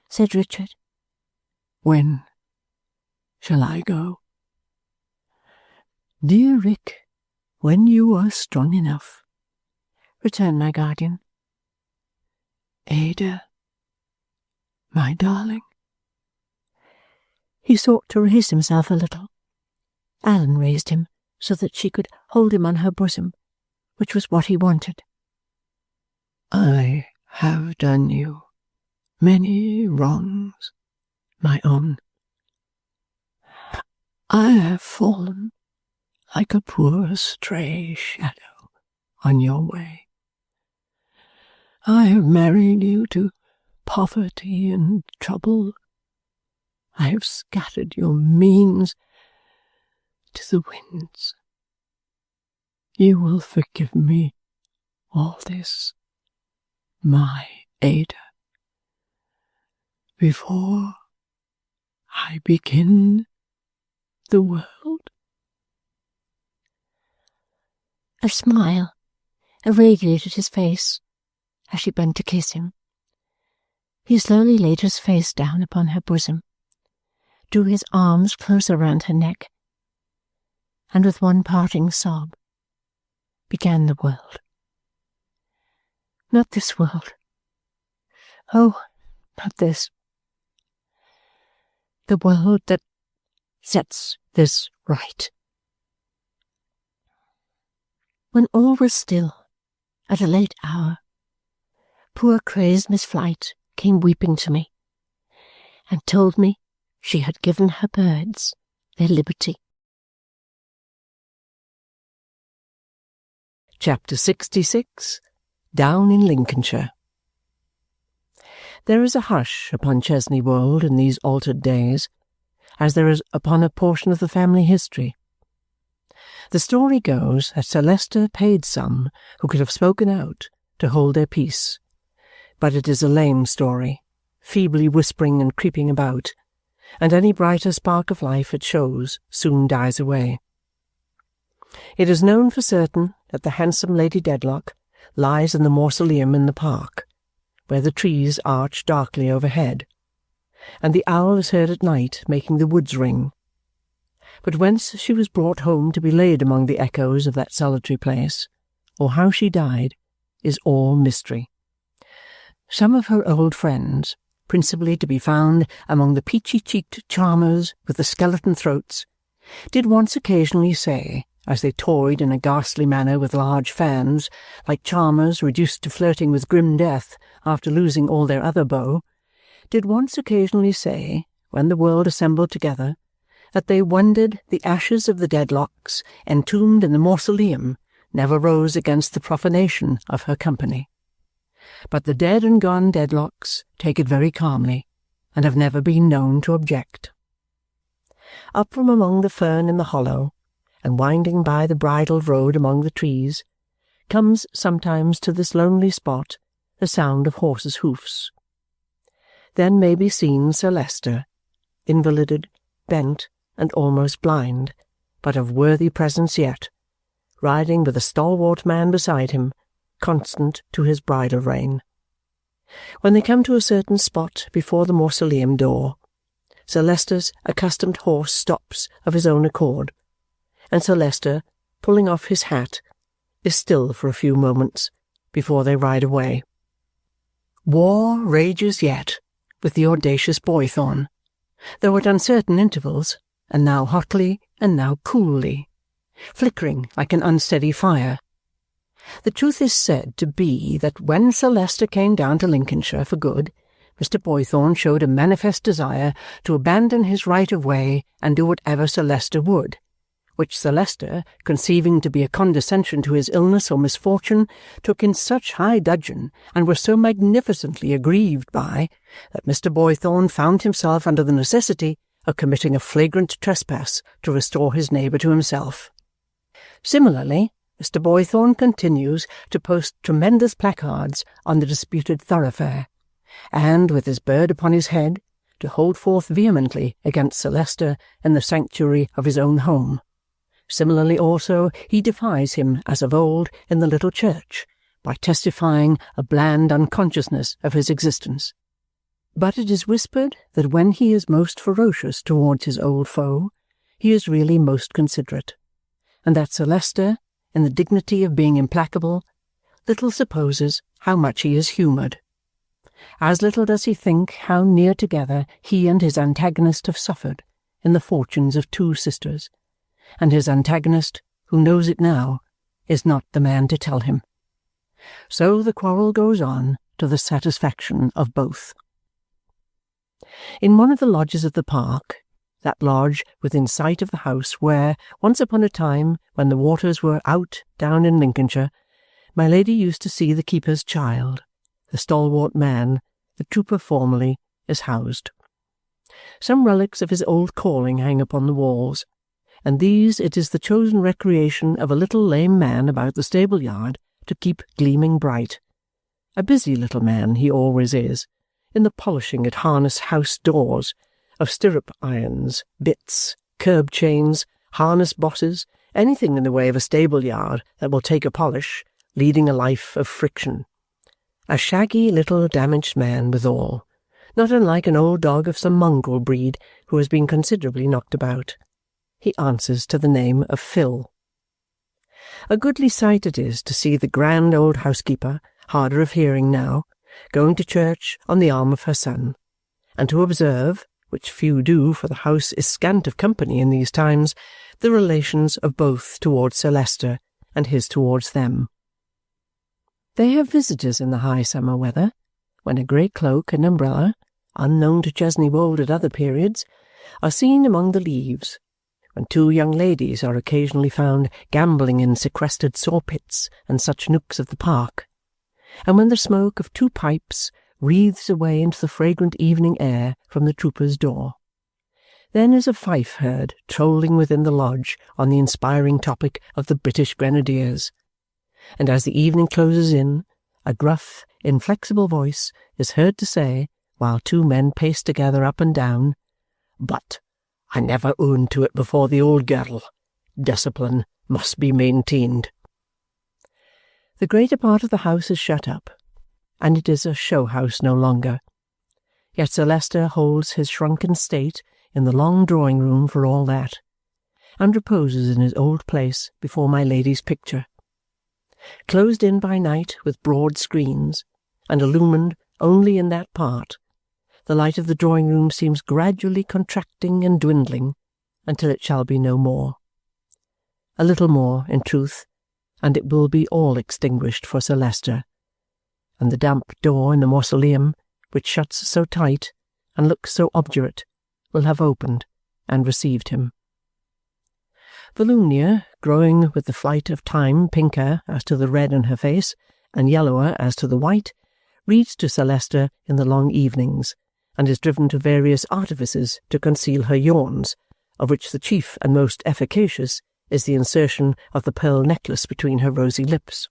said Richard. "When shall I go?" "Dear Rick, when you are strong enough," returned my guardian. "Ada, my darling." He sought to raise himself a little. Allan raised him so that she could hold him on her bosom, which was what he wanted. "I have done you many wrongs, my own. I have fallen like a poor stray shadow on your way. I have married you to poverty and trouble. I have scattered your means to the winds. You will forgive me all this, my Ada, before I begin the world?" A smile irradiated his face as she bent to kiss him. He slowly laid his face down upon her bosom, drew his arms closer round her neck, and with one parting sob began the world. Not this world. Oh, not this. The world that sets this right. When all was still, at a late hour, poor crazed Miss Flite came weeping to me, and told me she had given her birds their liberty. Chapter 66. Down in Lincolnshire. There is a hush upon Chesney Wold in these altered days, as there is upon a portion of the family history. The story goes that Sir Leicester paid some who could have spoken out to hold their peace, but it is a lame story, feebly whispering and creeping about, and any brighter spark of life it shows soon dies away. It is known for certain that the handsome Lady Dedlock lies in the mausoleum in the park, where the trees arch darkly overhead, and the owl is heard at night making the woods ring. But whence she was brought home to be laid among the echoes of that solitary place, or how she died, is all mystery. Some of her old friends, principally to be found among the peachy-cheeked charmers with the skeleton throats, did once occasionally say, as they toyed in a ghastly manner with large fans, like charmers reduced to flirting with grim death after losing all their other beaux, did once occasionally say, when the world assembled together, that they wondered the ashes of the Dedlocks entombed in the mausoleum never rose against the profanation of her company. But the dead and gone Dedlocks take it very calmly, and have never been known to object. Up from among the fern in the hollow, and winding by the bridled road among the trees, comes sometimes to this lonely spot the sound of horses' hoofs. Then may be seen Sir Leicester, invalided, bent, and almost blind, but of worthy presence yet, riding with a stalwart man beside him, constant to his bridle rein. When they come to a certain spot before the mausoleum door, Sir Leicester's accustomed horse stops of his own accord, and Sir Leicester, pulling off his hat, is still for a few moments before they ride away. War rages yet with the audacious Boythorn, though at uncertain intervals, and now hotly and now coolly, flickering like an unsteady fire. The truth is said to be that when Sir Leicester came down to Lincolnshire for good, Mr. Boythorn showed a manifest desire to abandon his right of way and do whatever Sir Leicester would, which Sir Leicester, conceiving to be a condescension to his illness or misfortune, took in such high dudgeon and was so magnificently aggrieved by, that Mr. Boythorn found himself under the necessity of committing a flagrant trespass to restore his neighbour to himself. Similarly, Mr. Boythorn continues to post tremendous placards on the disputed thoroughfare, and, with his bird upon his head, to hold forth vehemently against Sir Leicester in the sanctuary of his own home. Similarly also he defies him as of old in the little church, by testifying a bland unconsciousness of his existence. But it is whispered that when he is most ferocious towards his old foe, he is really most considerate, and that Sir Leicester, in the dignity of being implacable, little supposes how much he is humoured. As little does he think how near together he and his antagonist have suffered in the fortunes of two sisters, and his antagonist, who knows it now, is not the man to tell him. So the quarrel goes on to the satisfaction of both. In one of the lodges of the park, that lodge within sight of the house where, once upon a time, when the waters were out down in Lincolnshire, my lady used to see the keeper's child, the stalwart man, the trooper formerly, is housed. Some relics of his old calling hang upon the walls, and these it is the chosen recreation of a little lame man about the stable-yard to keep gleaming bright. A busy little man he always is, in the polishing at harness-house doors, of stirrup irons, bits, curb chains, harness bosses, anything in the way of a stable-yard that will take a polish, leading a life of friction. A shaggy little damaged man withal, not unlike an old dog of some mongrel breed who has been considerably knocked about. He answers to the name of Phil. A goodly sight it is to see the grand old housekeeper, harder of hearing now, going to church on the arm of her son, and to observe, which few do, for the house is scant of company in these times, the relations of both towards Sir Leicester and his towards them. They have visitors in the high summer weather, when a grey cloak and umbrella, unknown to Chesney Wold at other periods, are seen among the leaves, when two young ladies are occasionally found gambling in sequestered saw-pits and such nooks of the park, and when the smoke of two pipes wreathes away into the fragrant evening air from the trooper's door. Then is a fife heard trolling within the lodge on the inspiring topic of the British Grenadiers, and as the evening closes in, a gruff, inflexible voice is heard to say, while two men pace together up and down, "But I never owned to it before the old girl. Discipline must be maintained." The greater part of the house is shut up, and it is a show-house no longer. Yet Sir Leicester holds his shrunken state in the long drawing-room for all that, and reposes in his old place before my lady's picture. Closed in by night with broad screens, and illumined only in that part, the light of the drawing-room seems gradually contracting and dwindling until it shall be no more. A little more, in truth, and it will be all extinguished for Sir Leicester, and the damp door in the mausoleum, which shuts so tight and looks so obdurate, will have opened and received him. Volumnia, growing with the flight of time pinker as to the red in her face, and yellower as to the white, reads to Sir Leicester in the long evenings, and is driven to various artifices to conceal her yawns, of which the chief and most efficacious is the insertion of the pearl necklace between her rosy lips.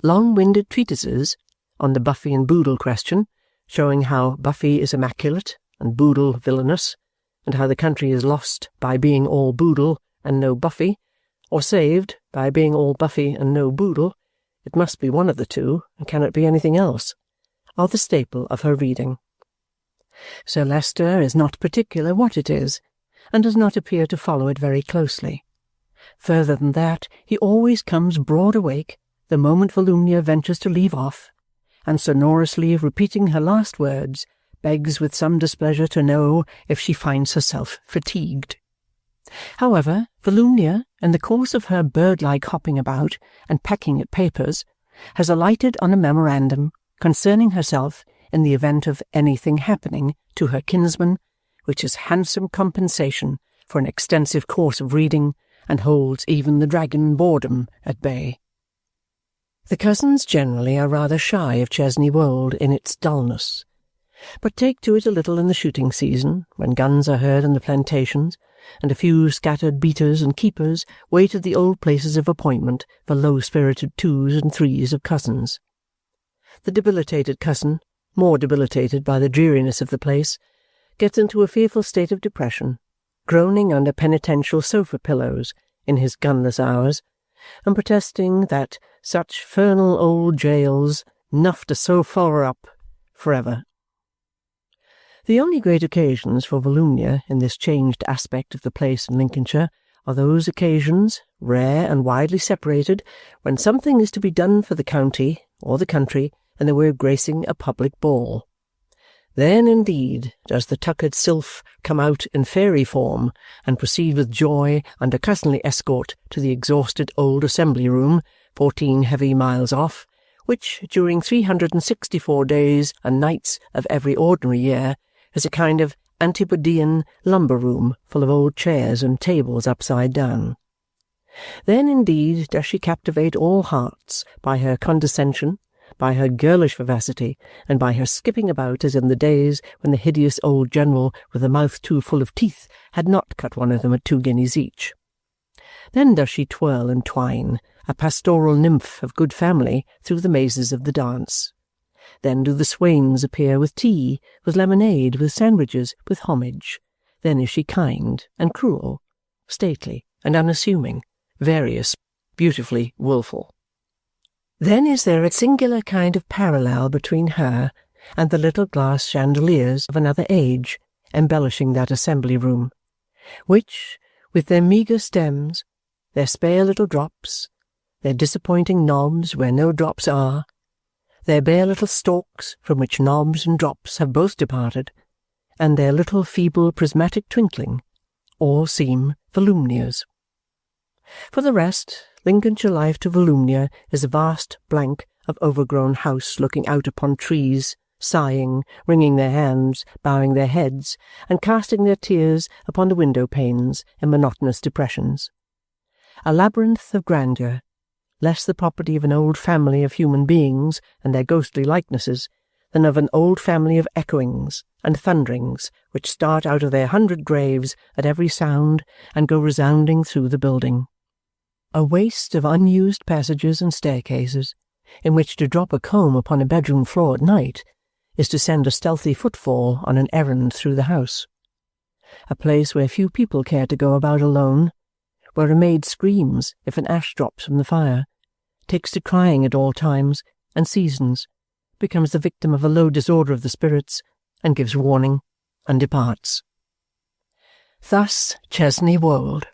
Long-winded treatises on the Buffy and Boodle question, showing how Buffy is immaculate and Boodle villainous, and how the country is lost by being all Boodle and no Buffy, or saved by being all Buffy and no Boodle, it must be one of the two, and cannot be anything else, are the staple of her reading. Sir Leicester is not particular what it is, and does not appear to follow it very closely. Further than that, he always comes broad awake the moment Volumnia ventures to leave off, and sonorously repeating her last words, begs with some displeasure to know if she finds herself fatigued. However, Volumnia, in the course of her bird-like hopping about and pecking at papers, has alighted on a memorandum concerning herself in the event of anything happening to her kinsman, which is handsome compensation for an extensive course of reading, and holds even the dragon boredom at bay. The cousins generally are rather shy of Chesney Wold in its dullness, but take to it a little in the shooting season, when guns are heard in the plantations, and a few scattered beaters and keepers wait at the old places of appointment for low-spirited twos and threes of cousins. The debilitated cousin, more debilitated by the dreariness of the place, gets into a fearful state of depression, groaning under penitential sofa pillows in his gunless hours, and protesting that such fernal old jails nuffed so far up for ever. The only great occasions for Volumnia in this changed aspect of the place in Lincolnshire are those occasions, rare and widely separated, when something is to be done for the county or the country in the way of gracing a public ball. Then, indeed, does the tuckered sylph come out in fairy form and proceed with joy under cousinly escort to the exhausted old assembly-room, 14 heavy miles off, which, during 364 days and nights of every ordinary year, is a kind of Antipodean lumber-room full of old chairs and tables upside down. Then, indeed, does she captivate all hearts by her condescension, by her girlish vivacity, and by her skipping about as in the days when the hideous old general with a mouth too full of teeth had not cut one of them at 2 guineas each. Then does she twirl and twine, a pastoral nymph of good family, through the mazes of the dance. Then do the swains appear with tea, with lemonade, with sandwiches, with homage. Then is she kind and cruel, stately and unassuming, various, beautifully wilful. Then is there a singular kind of parallel between her and the little glass chandeliers of another age embellishing that assembly-room, which, with their meagre stems, their spare little drops, their disappointing knobs where no drops are, their bare little stalks from which knobs and drops have both departed, and their little feeble prismatic twinkling, all seem Volumnia's. For the rest, Lincolnshire life to Volumnia is a vast blank of overgrown house looking out upon trees, sighing, wringing their hands, bowing their heads, and casting their tears upon the window-panes in monotonous depressions. A labyrinth of grandeur, less the property of an old family of human beings and their ghostly likenesses than of an old family of echoings and thunderings which start out of their 100 graves at every sound and go resounding through the building. A waste of unused passages and staircases, in which to drop a comb upon a bedroom floor at night is to send a stealthy footfall on an errand through the house. A place where few people care to go about alone, where a maid screams if an ash drops from the fire, takes to crying at all times and seasons, becomes the victim of a low disorder of the spirits, and gives warning, and departs. Thus Chesney Wold,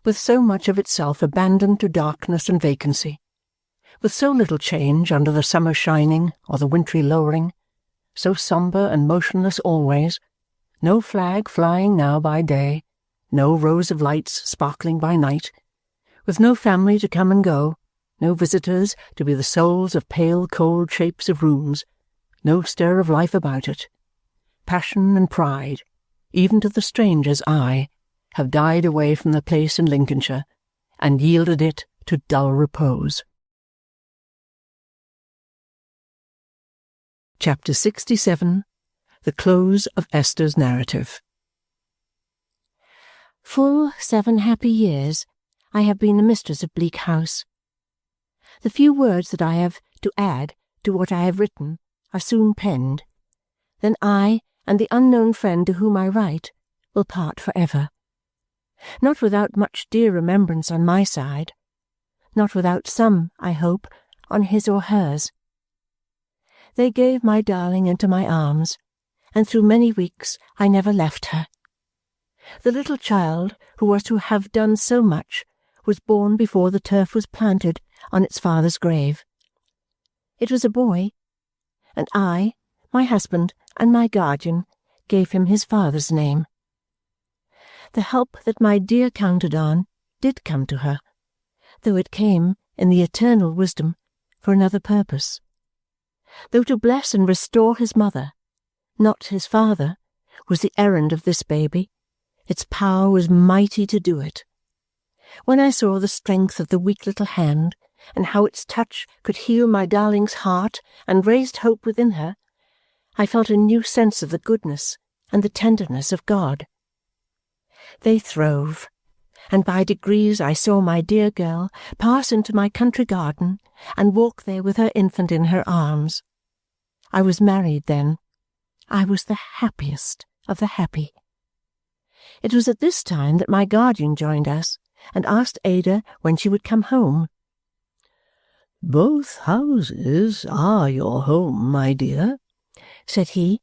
with so much of itself abandoned to darkness and vacancy, with so little change under the summer shining or the wintry lowering, so sombre and motionless always, no flag flying now by day, no rows of lights sparkling by night, with no family to come and go, no visitors to be the souls of pale cold shapes of rooms, no stir of life about it. Passion and pride, even to the stranger's eye, have died away from the place in Lincolnshire, and yielded it to dull repose. Chapter 67. The Close of Esther's Narrative. Full 7 happy years I have been the mistress of Bleak House. The few words that I have to add to what I have written are soon penned. Then I and the unknown friend to whom I write will part for ever. Not without much dear remembrance on my side, not without some, I hope, on his or hers. They gave my darling into my arms, and through many weeks I never left her. The little child who was to have done so much was born before the turf was planted on its father's grave. It was a boy, and I, my husband, and my guardian gave him his father's name. The help that my dear counted on did come to her, though it came, in the eternal wisdom, for another purpose. Though to bless and restore his mother, not his father, was the errand of this baby, its power was mighty to do it. When I saw the strength of the weak little hand, and how its touch could heal my darling's heart and raised hope within her, I felt a new sense of the goodness and the tenderness of God. They throve, and by degrees I saw my dear girl pass into my country garden and walk there with her infant in her arms. I was married then. I was the happiest of the happy. It was at this time that my guardian joined us and asked Ada when she would come home. "Both houses are your home, my dear," said he,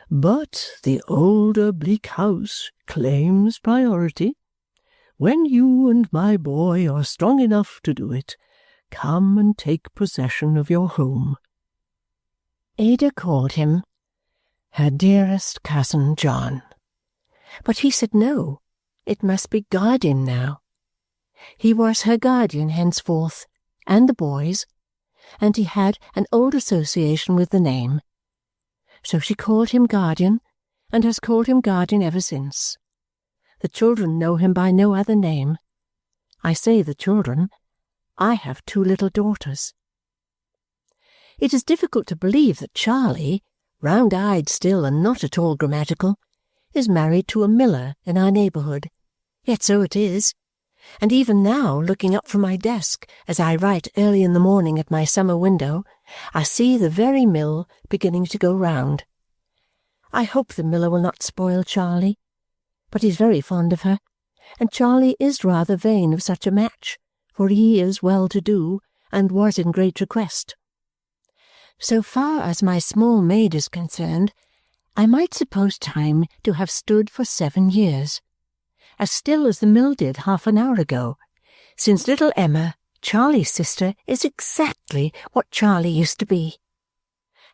"but the older Bleak House claims priority. When you and my boy are strong enough to do it, come and take possession of your home." Ada called him her dearest cousin John, but he said no, it must be guardian now. He was her guardian henceforth, and the boys, and he had an old association with the name. So she called him guardian, and has called him guardian ever since. The children know him by no other name. I say the children. I have 2 little daughters. It is difficult to believe that Charlie, round-eyed still and not at all grammatical, is married to a miller in our neighbourhood. Yet so it is, and even now, looking up from my desk as I write early in the morning at my summer window, I see the very mill beginning to go round. I hope the miller will not spoil Charlie, but he's very fond of her, and Charlie is rather vain of such a match, for he is well-to-do and was in great request. So far as my small maid is concerned, I might suppose time to have stood for 7 years, as still as the mill did half an hour ago, since little Emma, Charlie's sister, is exactly what Charlie used to be.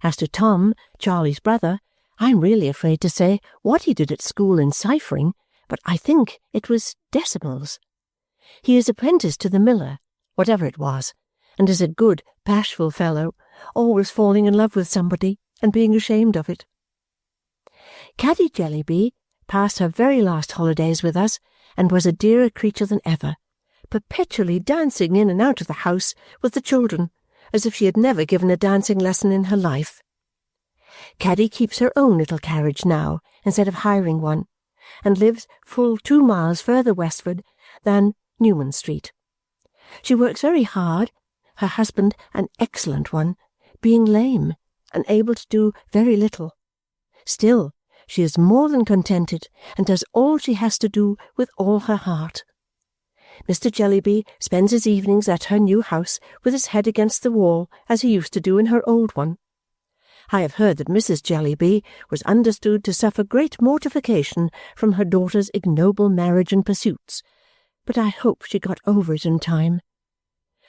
As to Tom, Charlie's brother, I'm really afraid to say what he did at school in ciphering, but I think it was decimals. He is apprenticed to the miller, whatever it was, and is a good, bashful fellow, always falling in love with somebody and being ashamed of it. Caddy Jellyby passed her very last holidays with us and was a dearer creature than ever, perpetually dancing in and out of the house with the children, as if she had never given a dancing lesson in her life. Caddy keeps her own little carriage now, instead of hiring one, and lives full 2 miles further westward than Newman Street. She works very hard, her husband an excellent one, being lame and able to do very little. Still, she is more than contented and does all she has to do with all her heart. Mr. Jellyby spends his evenings at her new house with his head against the wall, as he used to do in her old one. I have heard that Mrs. Jellyby was understood to suffer great mortification from her daughter's ignoble marriage and pursuits, but I hope she got over it in time.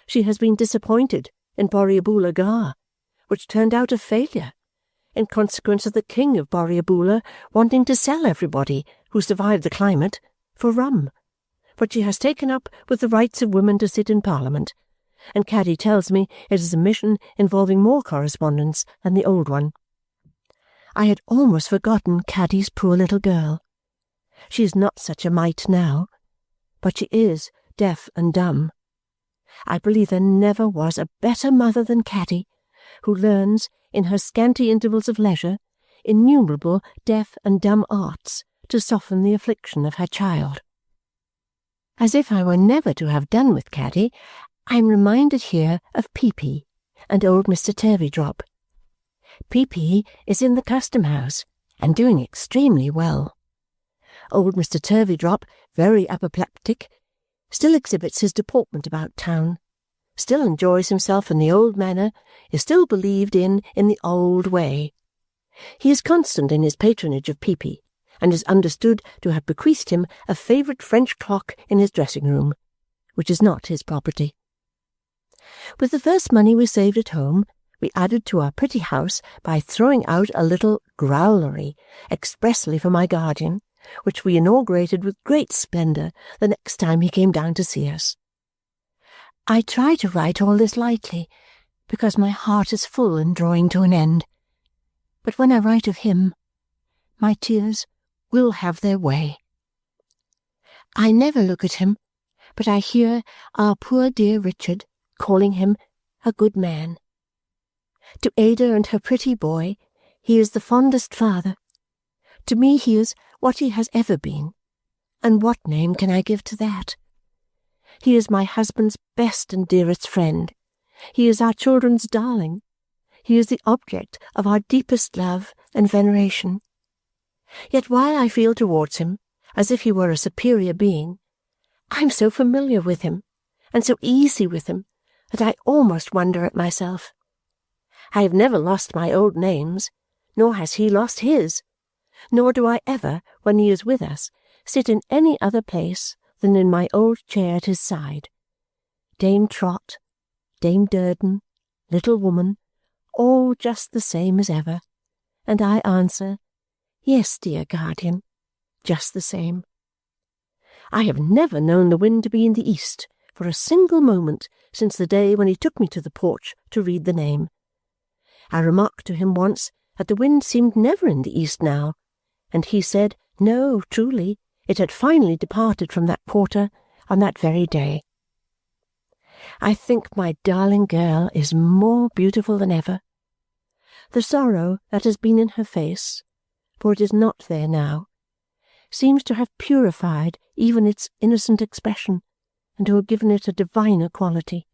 She has been disappointed in Borrioboola Gha, which turned out a failure, in consequence of the king of Borrioboola wanting to sell everybody who survived the climate for rum. But she has taken up with the rights of women to sit in Parliament, and Caddy tells me it is a mission involving more correspondence than the old one. I had almost forgotten Caddy's poor little girl. She is not such a mite now, but she is deaf and dumb. I believe there never was a better mother than Caddy, who learns, in her scanty intervals of leisure, innumerable deaf and dumb arts to soften the affliction of her child. As if I were never to have done with Caddy, I am reminded here of Peepy and old Mr. Turveydrop. Peepy is in the custom-house and doing extremely well. Old Mr. Turveydrop, very apoplectic, still exhibits his deportment about town, still enjoys himself in the old manner, is still believed in the old way. He is constant in his patronage of Peepy, and is understood to have bequeathed him a favourite French clock in his dressing-room, which is not his property. With the first money we saved at home, we added to our pretty house by throwing out a little growlery expressly for my guardian, which we inaugurated with great splendour the next time he came down to see us. I try to write all this lightly, because my heart is full and drawing to an end. But when I write of him, my tears will have their way. I never look at him, but I hear our poor dear Richard calling him a good man. To Ada and her pretty boy, he is the fondest father. To me he is what he has ever been, and what name can I give to that? He is my husband's best and dearest friend. He is our children's darling. He is the object of our deepest love and veneration. Yet while I feel towards him as if he were a superior being, I am so familiar with him, and so easy with him, that I almost wonder at myself. I have never lost my old names, nor has he lost his, nor do I ever, when he is with us, sit in any other place than in my old chair at his side. Dame Trot, Dame Durden, little woman, all just the same as ever, and I answer, yes, dear guardian, just the same. I have never known the wind to be in the east for a single moment since the day when he took me to the porch to read the name. I remarked to him once that the wind seemed never in the east now, and he said, no, truly, it had finally departed from that quarter on that very day. I think my darling girl is more beautiful than ever. The sorrow that has been in her face, for it is not there now, seems to have purified even its innocent expression, and to have given it a diviner quality.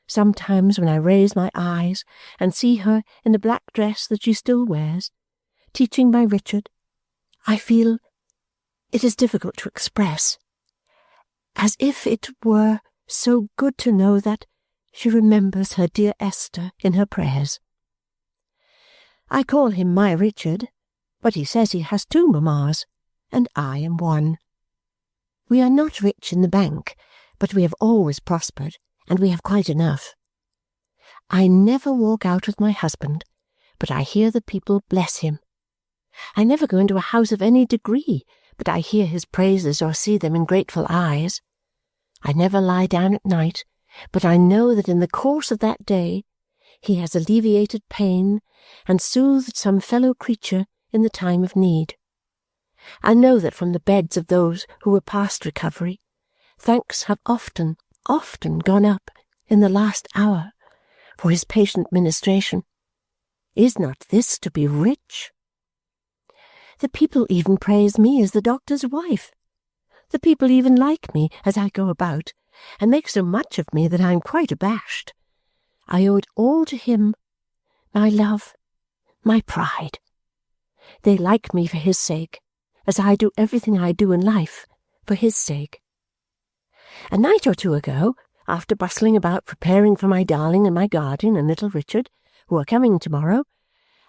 Sometimes when I raise my eyes and see her in the black dress that she still wears, teaching my Richard, I feel, it is difficult to express, as if it were so good to know that she remembers her dear Esther in her prayers. I call him my Richard, but he says he has 2 mammas, and I am one. We are not rich in the bank, but we have always prospered, and we have quite enough. I never walk out with my husband, but I hear the people bless him. I never go into a house of any degree, but I hear his praises or see them in grateful eyes. I never lie down at night, but I know that in the course of that day he has alleviated pain and soothed some fellow creature in the time of need. I know that from the beds of those who were past recovery, thanks have often, often gone up in the last hour for his patient ministration. Is not this to be rich? The people even praise me as the doctor's wife. The people even like me as I go about, and make so much of me that I am quite abashed. I owe it all to him, my love, my pride. They like me for his sake, as I do everything I do in life for his sake. A night or 2 ago, after bustling about preparing for my darling and my guardian and little Richard, who are coming tomorrow,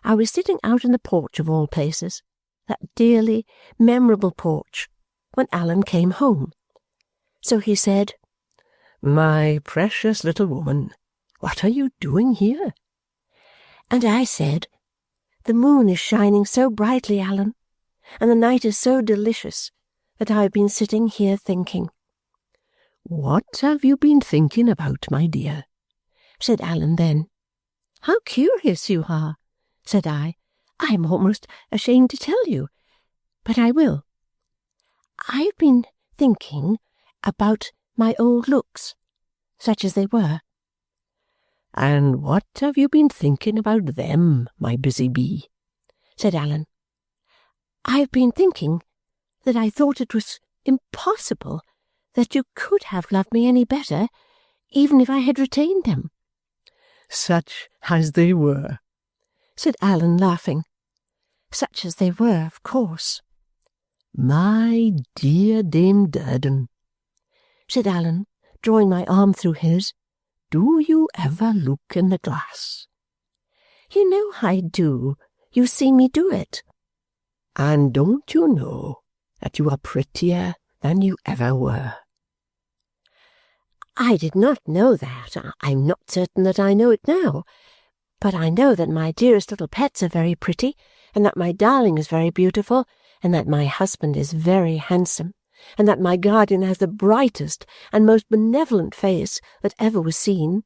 I was sitting out in the porch of all places, that dearly memorable porch, when Alan came home. So he said, My precious little woman, what are you doing here? And I said, The moon is shining so brightly, Alan, and the night is so delicious that I have been sitting here thinking. What have you been thinking about, my dear? Said Alan then. How curious you are, said I. I am almost ashamed to tell you, but I will. I've been thinking about my old looks, such as they were. And what have you been thinking about them, my busy bee? Said Alan. I've been thinking that I thought it was impossible that you could have loved me any better, even if I had retained them. Such as they were, said Alan, laughing. Such as they were, of course. My dear Dame Durden, said Alan, drawing my arm through his, do you ever look in the glass? You know I do. You see me do it. And don't you know that you are prettier than you ever were? I did not know that. I'm not certain that I know it now. But I know that my dearest little pets are very pretty, and that my darling is very beautiful, and that my husband is very handsome, and that my guardian has the brightest and most benevolent face that ever was seen,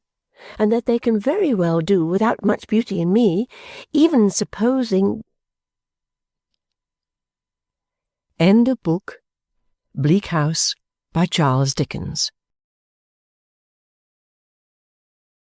and that they can very well do without much beauty in me, even supposing... End of book. Bleak House by Charles Dickens.